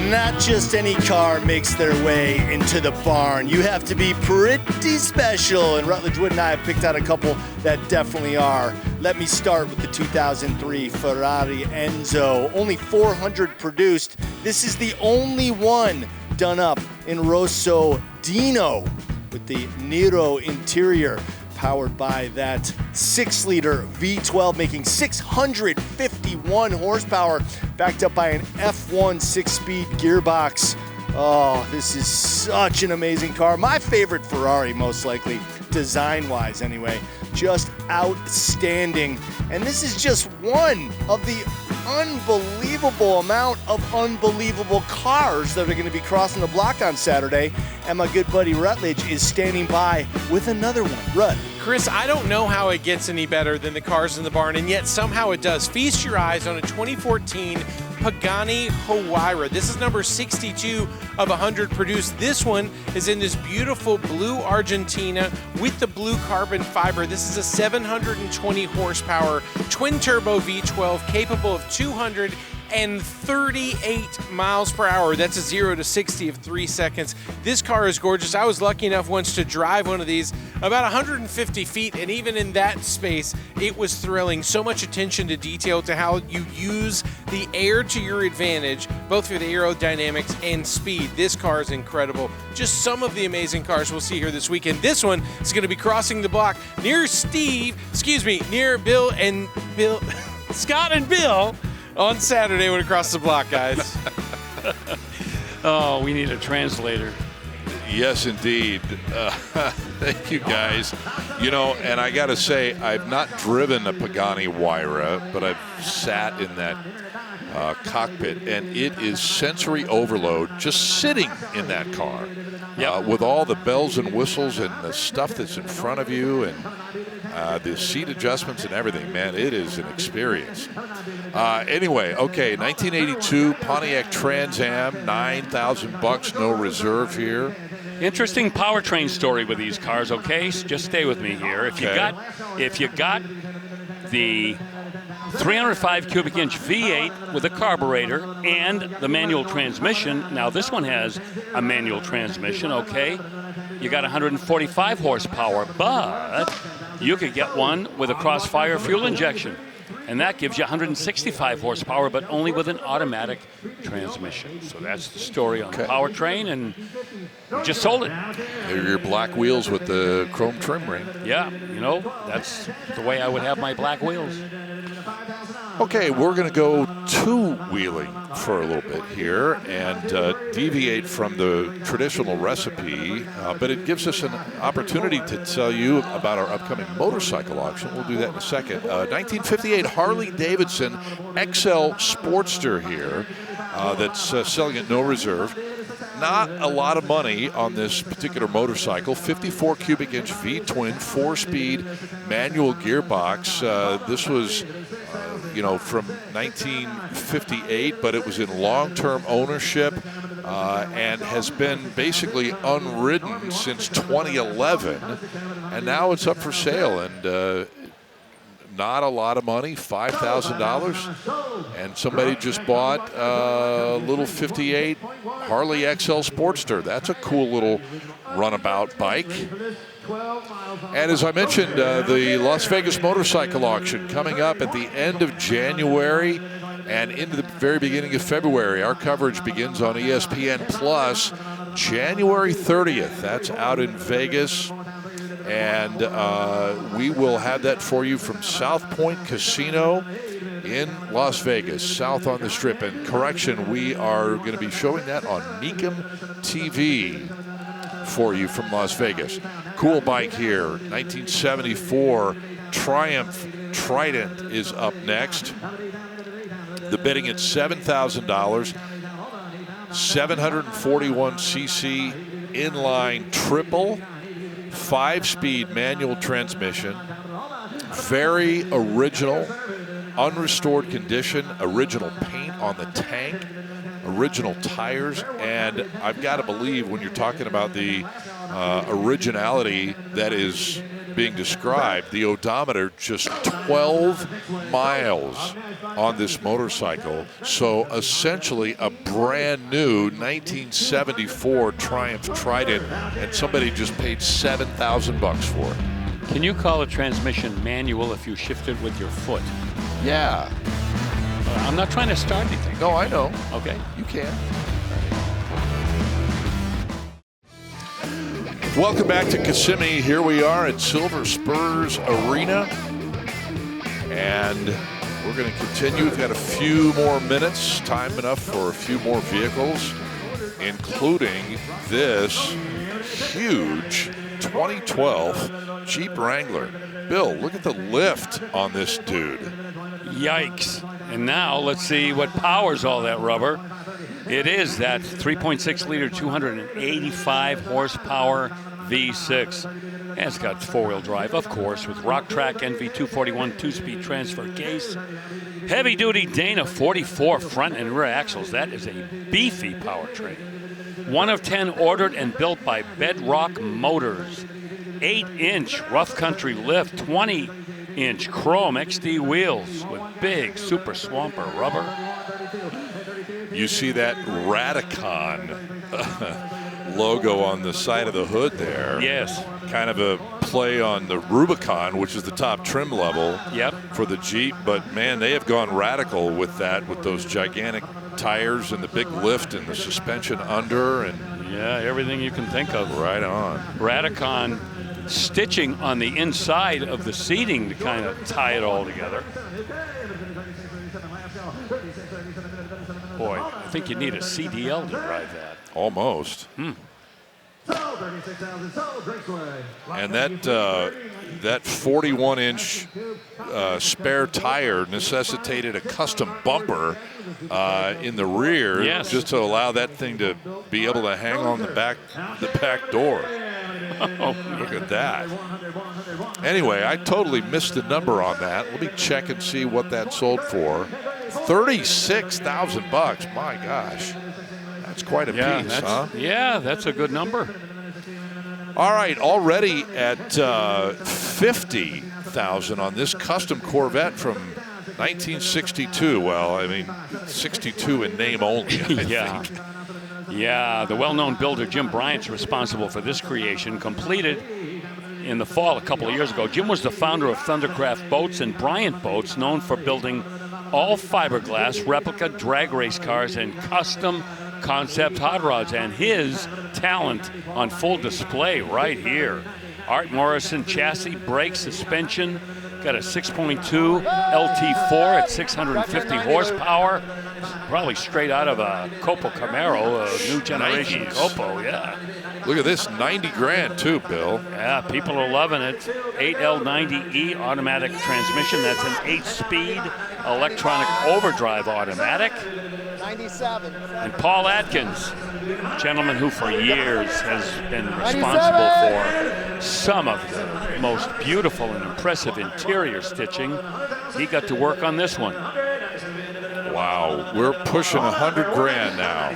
Not just any car makes their way into the barn. You have to be pretty special, and Rutledge Wood and I have picked out a couple that definitely are. Let me start with the 2003 Ferrari Enzo. Only 400 produced. This is the only one done up in Rosso Dino with the Nero interior, powered by that 6-liter V12, making 651 horsepower, backed up by an F1 6-speed gearbox. Oh, this is such an amazing car. My favorite Ferrari, most likely, design-wise anyway. Just outstanding. And this is just one of the unbelievable amount of unbelievable cars that are going to be crossing the block on Saturday. And my good buddy Rutledge is standing by with another one. Rut. Chris, I don't know how it gets any better than the cars in the barn, and yet somehow it does. Feast your eyes on a 2014 Pagani Huayra. This is number 62 of 100 produced. This one is in this beautiful blue Argentina with the blue carbon fiber. This is a 720 horsepower twin turbo V12 capable of 238 miles per hour. That's a 0 to 60 of 3 seconds. This car is gorgeous. I was lucky enough once to drive one of these about 150 feet, and even in that space, it was thrilling. So much attention to detail to how you use the air to your advantage, both for the aerodynamics and speed. This car is incredible. Just some of the amazing cars we'll see here this weekend. This one is going to be crossing the block near Bill, Scott and Bill, on Saturday when it crosses the block, guys. Oh, we need a translator. Yes, indeed. Thank you, guys. You know, and I got to say, I've not driven a Pagani Huayra, but I've sat in that cockpit, and it is sensory overload just sitting in that car. With all the bells and whistles and the stuff that's in front of you and the seat adjustments and everything, man, it is an experience. Anyway, okay, 1982 Pontiac Trans Am, $9,000, no reserve here. Interesting powertrain story with these cars. Okay, so just stay with me here. If you got the 305 cubic inch V8 with a carburetor and the manual transmission. Now this one has a manual transmission, okay? You got 145 horsepower, but you could get one with a Crossfire fuel injection. And that gives you 165 horsepower, but only with an automatic transmission. So that's the story on the powertrain, and we just sold it. They're your black wheels with the chrome trim ring. Yeah, you know, that's the way I would have my black wheels. Okay, we're going to go two-wheeling for a little bit here and deviate from the traditional recipe, but it gives us an opportunity to tell you about our upcoming motorcycle auction. We'll do that in a second. 1958 Harley-Davidson XL Sportster here that's selling at no reserve. Not a lot of money on this particular motorcycle. 54 cubic inch V-twin, 4-speed manual gearbox. This was from 1958, but it was in long-term ownership and has been basically unridden since 2011, and now it's up for sale, and not a lot of money, $5,000, and somebody just bought a little 58 Harley XL Sportster. That's a cool little runabout bike. And as I mentioned, the Las Vegas motorcycle auction coming up at the end of January and into the very beginning of February. Our coverage begins on ESPN Plus January 30th. That's out in Vegas. And we will have that for you from South Point Casino in Las Vegas, south on the Strip. And correction, we are going to be showing that on Mecum TV for you from Las Vegas. Cool bike here, 1974 Triumph Trident is up next. The bidding at $7,000, 741cc inline triple, 5-speed manual transmission, very original, unrestored condition, original paint on the tank, original tires, and I've got to believe when you're talking about the originality that is being described, the odometer just 12 miles on this motorcycle. So essentially a brand new 1974 Triumph Trident, and somebody just paid $7,000 for it. Can you call a transmission manual if you shift it with your foot? Yeah. I'm not trying to start anything. No, I know. Okay. You can. Welcome back to Kissimmee. Here we are at Silver Spurs Arena. And we're going to continue. We've got a few more minutes, time enough for a few more vehicles, including this huge 2012 Jeep Wrangler. Bill, look at the lift on this dude. Yikes. And now let's see what powers all that rubber. It is that 3.6 liter, 285 horsepower V6. And it's got 4-wheel drive, of course, with Rock Track NV241 2-speed transfer case. Heavy duty Dana 44 front and rear axles. That is a beefy powertrain. 1 of 10 ordered and built by Bedrock Motors. 8-inch rough country lift, 20-inch chrome XD wheels with big Super Swamper rubber. You see that Radicon logo on the side of the hood there. Yes. Kind of a play on the Rubicon, which is the top trim level for the Jeep. But, man, they have gone radical with that, with those gigantic tires and the big lift and the suspension under. And yeah, everything you can think of. Right on. Radicon stitching on the inside of the seating to kind of tie it all together. Boy, I think you need a CDL to drive that. Almost. And that 41-inch spare tire necessitated a custom bumper in the rear just to allow that thing to be able to hang on the back door. Oh, look at that. Anyway, I totally missed the number on that. Let me check and see what that sold for. $36,000. My gosh. That's quite a piece, huh? Yeah, that's a good number. All right, already at $50,000 on this custom Corvette from 1962. Well, I mean, 62 in name only, I think. Yeah, the well-known builder Jim Bryant's responsible for this creation, completed in the fall a couple of years ago. Jim was the founder of Thundercraft Boats and Bryant Boats, known for building all fiberglass replica drag race cars and custom concept hot rods, and his talent on full display right here. Art Morrison chassis, brake, suspension, got a 6.2 LT4 at 650 horsepower, probably straight out of a Copo Camaro, a new generation Copo, yeah. Look at this, 90 grand too, Bill. Yeah, people are loving it. 8L90E automatic transmission. That's an 8-speed electronic overdrive automatic. 97. And Paul Atkins, a gentleman who for years has been responsible for some of the most beautiful and impressive interior stitching. He got to work on this one. Wow, we're pushing 100 grand now.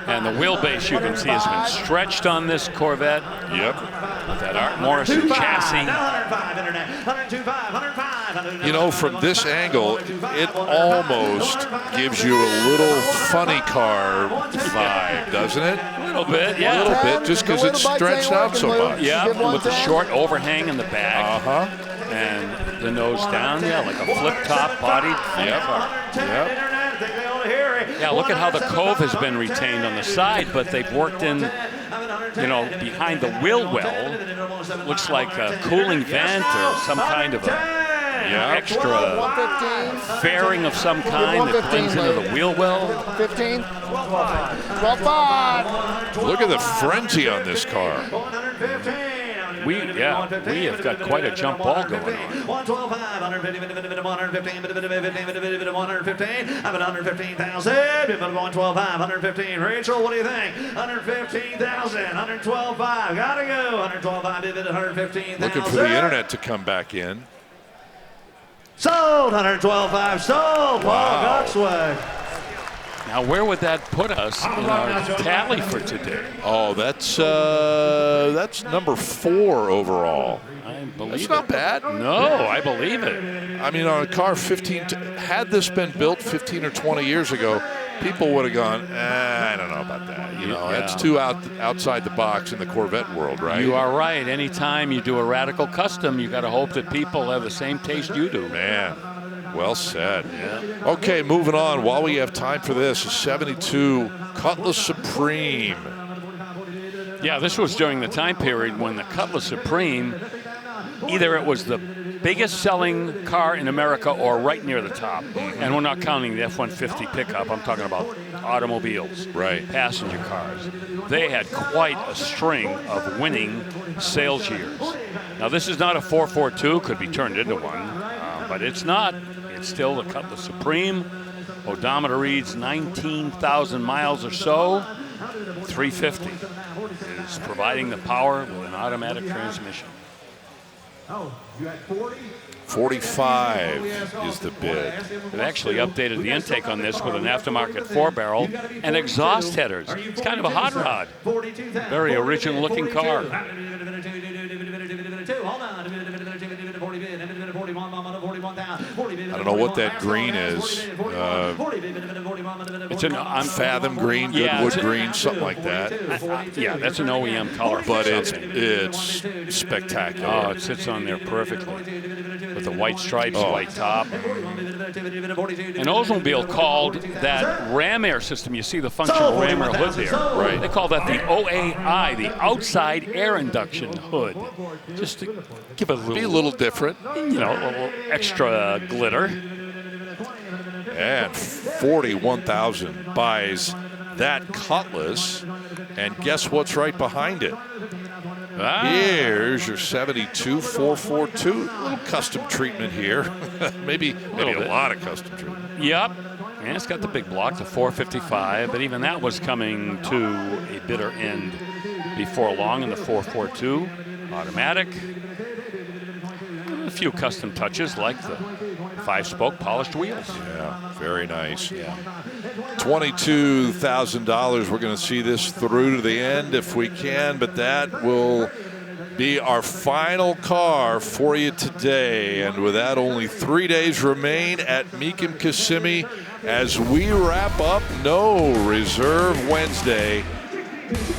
And the wheelbase, you can see, has been stretched on this Corvette. Yep. With that Art Morrison chassis. You know, from this angle, it almost gives you a little funny car vibe, doesn't it? A little bit, yeah. A little bit, just because it's stretched out so much. Yeah, with the short overhang in the back. And the nose down, like a flip-top bodied car. Yeah, look at how the cove has been retained on the side, but they've worked in, behind the wheel well. Looks like a cooling vent or some kind of extra fairing of some kind that blends into the wheel well. 15. 12. Look at the frenzy on this car. We have got quite a jump ball going on. 112.5, 150, 115, 115, I'm at 115,000. 112.5, 115. Rachel, what do you think? 115,000, 112.5. Gotta go. 112.5, 115,000. Looking for the internet to come back in. Sold. 112.5. Sold. Paul Guxwood. Now, where would that put us in our tally for today? Oh, that's number 4 overall. I believe That's not bad. No, I believe it. I mean, on a car 15, had this been built 15 or 20 years ago, people would have gone, I don't know about that. You know, that's too outside the box in the Corvette world, right? You are right. Anytime you do a radical custom, you got to hope that people have the same taste you do. Man, well said. Yeah. Okay, moving on. While we have time for this, a 72 Cutlass Supreme. Yeah, this was during the time period when the Cutlass Supreme, either it was the biggest selling car in America or right near the top. And we're not counting the F-150 pickup. I'm talking about automobiles, right? Passenger cars. They had quite a string of winning sales years. Now, this is not a 442, could be turned into one, but it's not. It's still the Cutlass Supreme. Odometer reads 19,000 miles or so. 350 is providing the power with an automatic transmission. Oh, you had 40? 45 is the bid. They've actually updated the intake on this with an aftermarket 4-barrel and exhaust headers. It's kind of a hot rod. Very original looking car. I don't know what that green is. It's an Fathom green, Goodwood green, something like that. Yeah, that's an OEM color. But it's spectacular. Oh, it sits on there perfectly. With the white stripes, white top. An Oldsmobile called that ram air system, you see the functional ram air hood there. Right. They call that the OAI, the outside air induction hood. Just to give it Be a little different. You know, a little extra glitter. And 41,000 buys that Cutlass. And guess what's right behind it? Here's your 72 442. A little custom treatment here. maybe a lot of custom treatment. Yep. And it's got the big block, the 455, but even that was coming to a bitter end before long in the 442. Automatic. A few custom touches like the 5-spoke polished wheels. Yeah, very nice. Yeah. $22,000. We're going to see this through to the end if we can, but that will be our final car for you today. And with that, only 3 days remain at Mecum Kissimmee as we wrap up No Reserve Wednesday.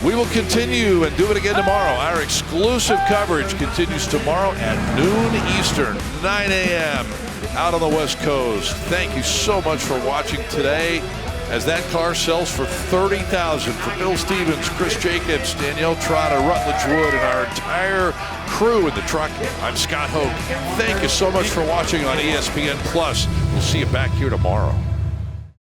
We will continue and do it again tomorrow. Our exclusive coverage continues tomorrow at noon Eastern, 9 a.m. out on the West Coast. Thank you so much for watching today as that car sells for $30,000. For Bill Stevens, Chris Jacobs, Danielle Trotta, Rutledge Wood, and our entire crew in the truck, I'm Scott Hoke. Thank you so much for watching on ESPN+. We'll see you back here tomorrow.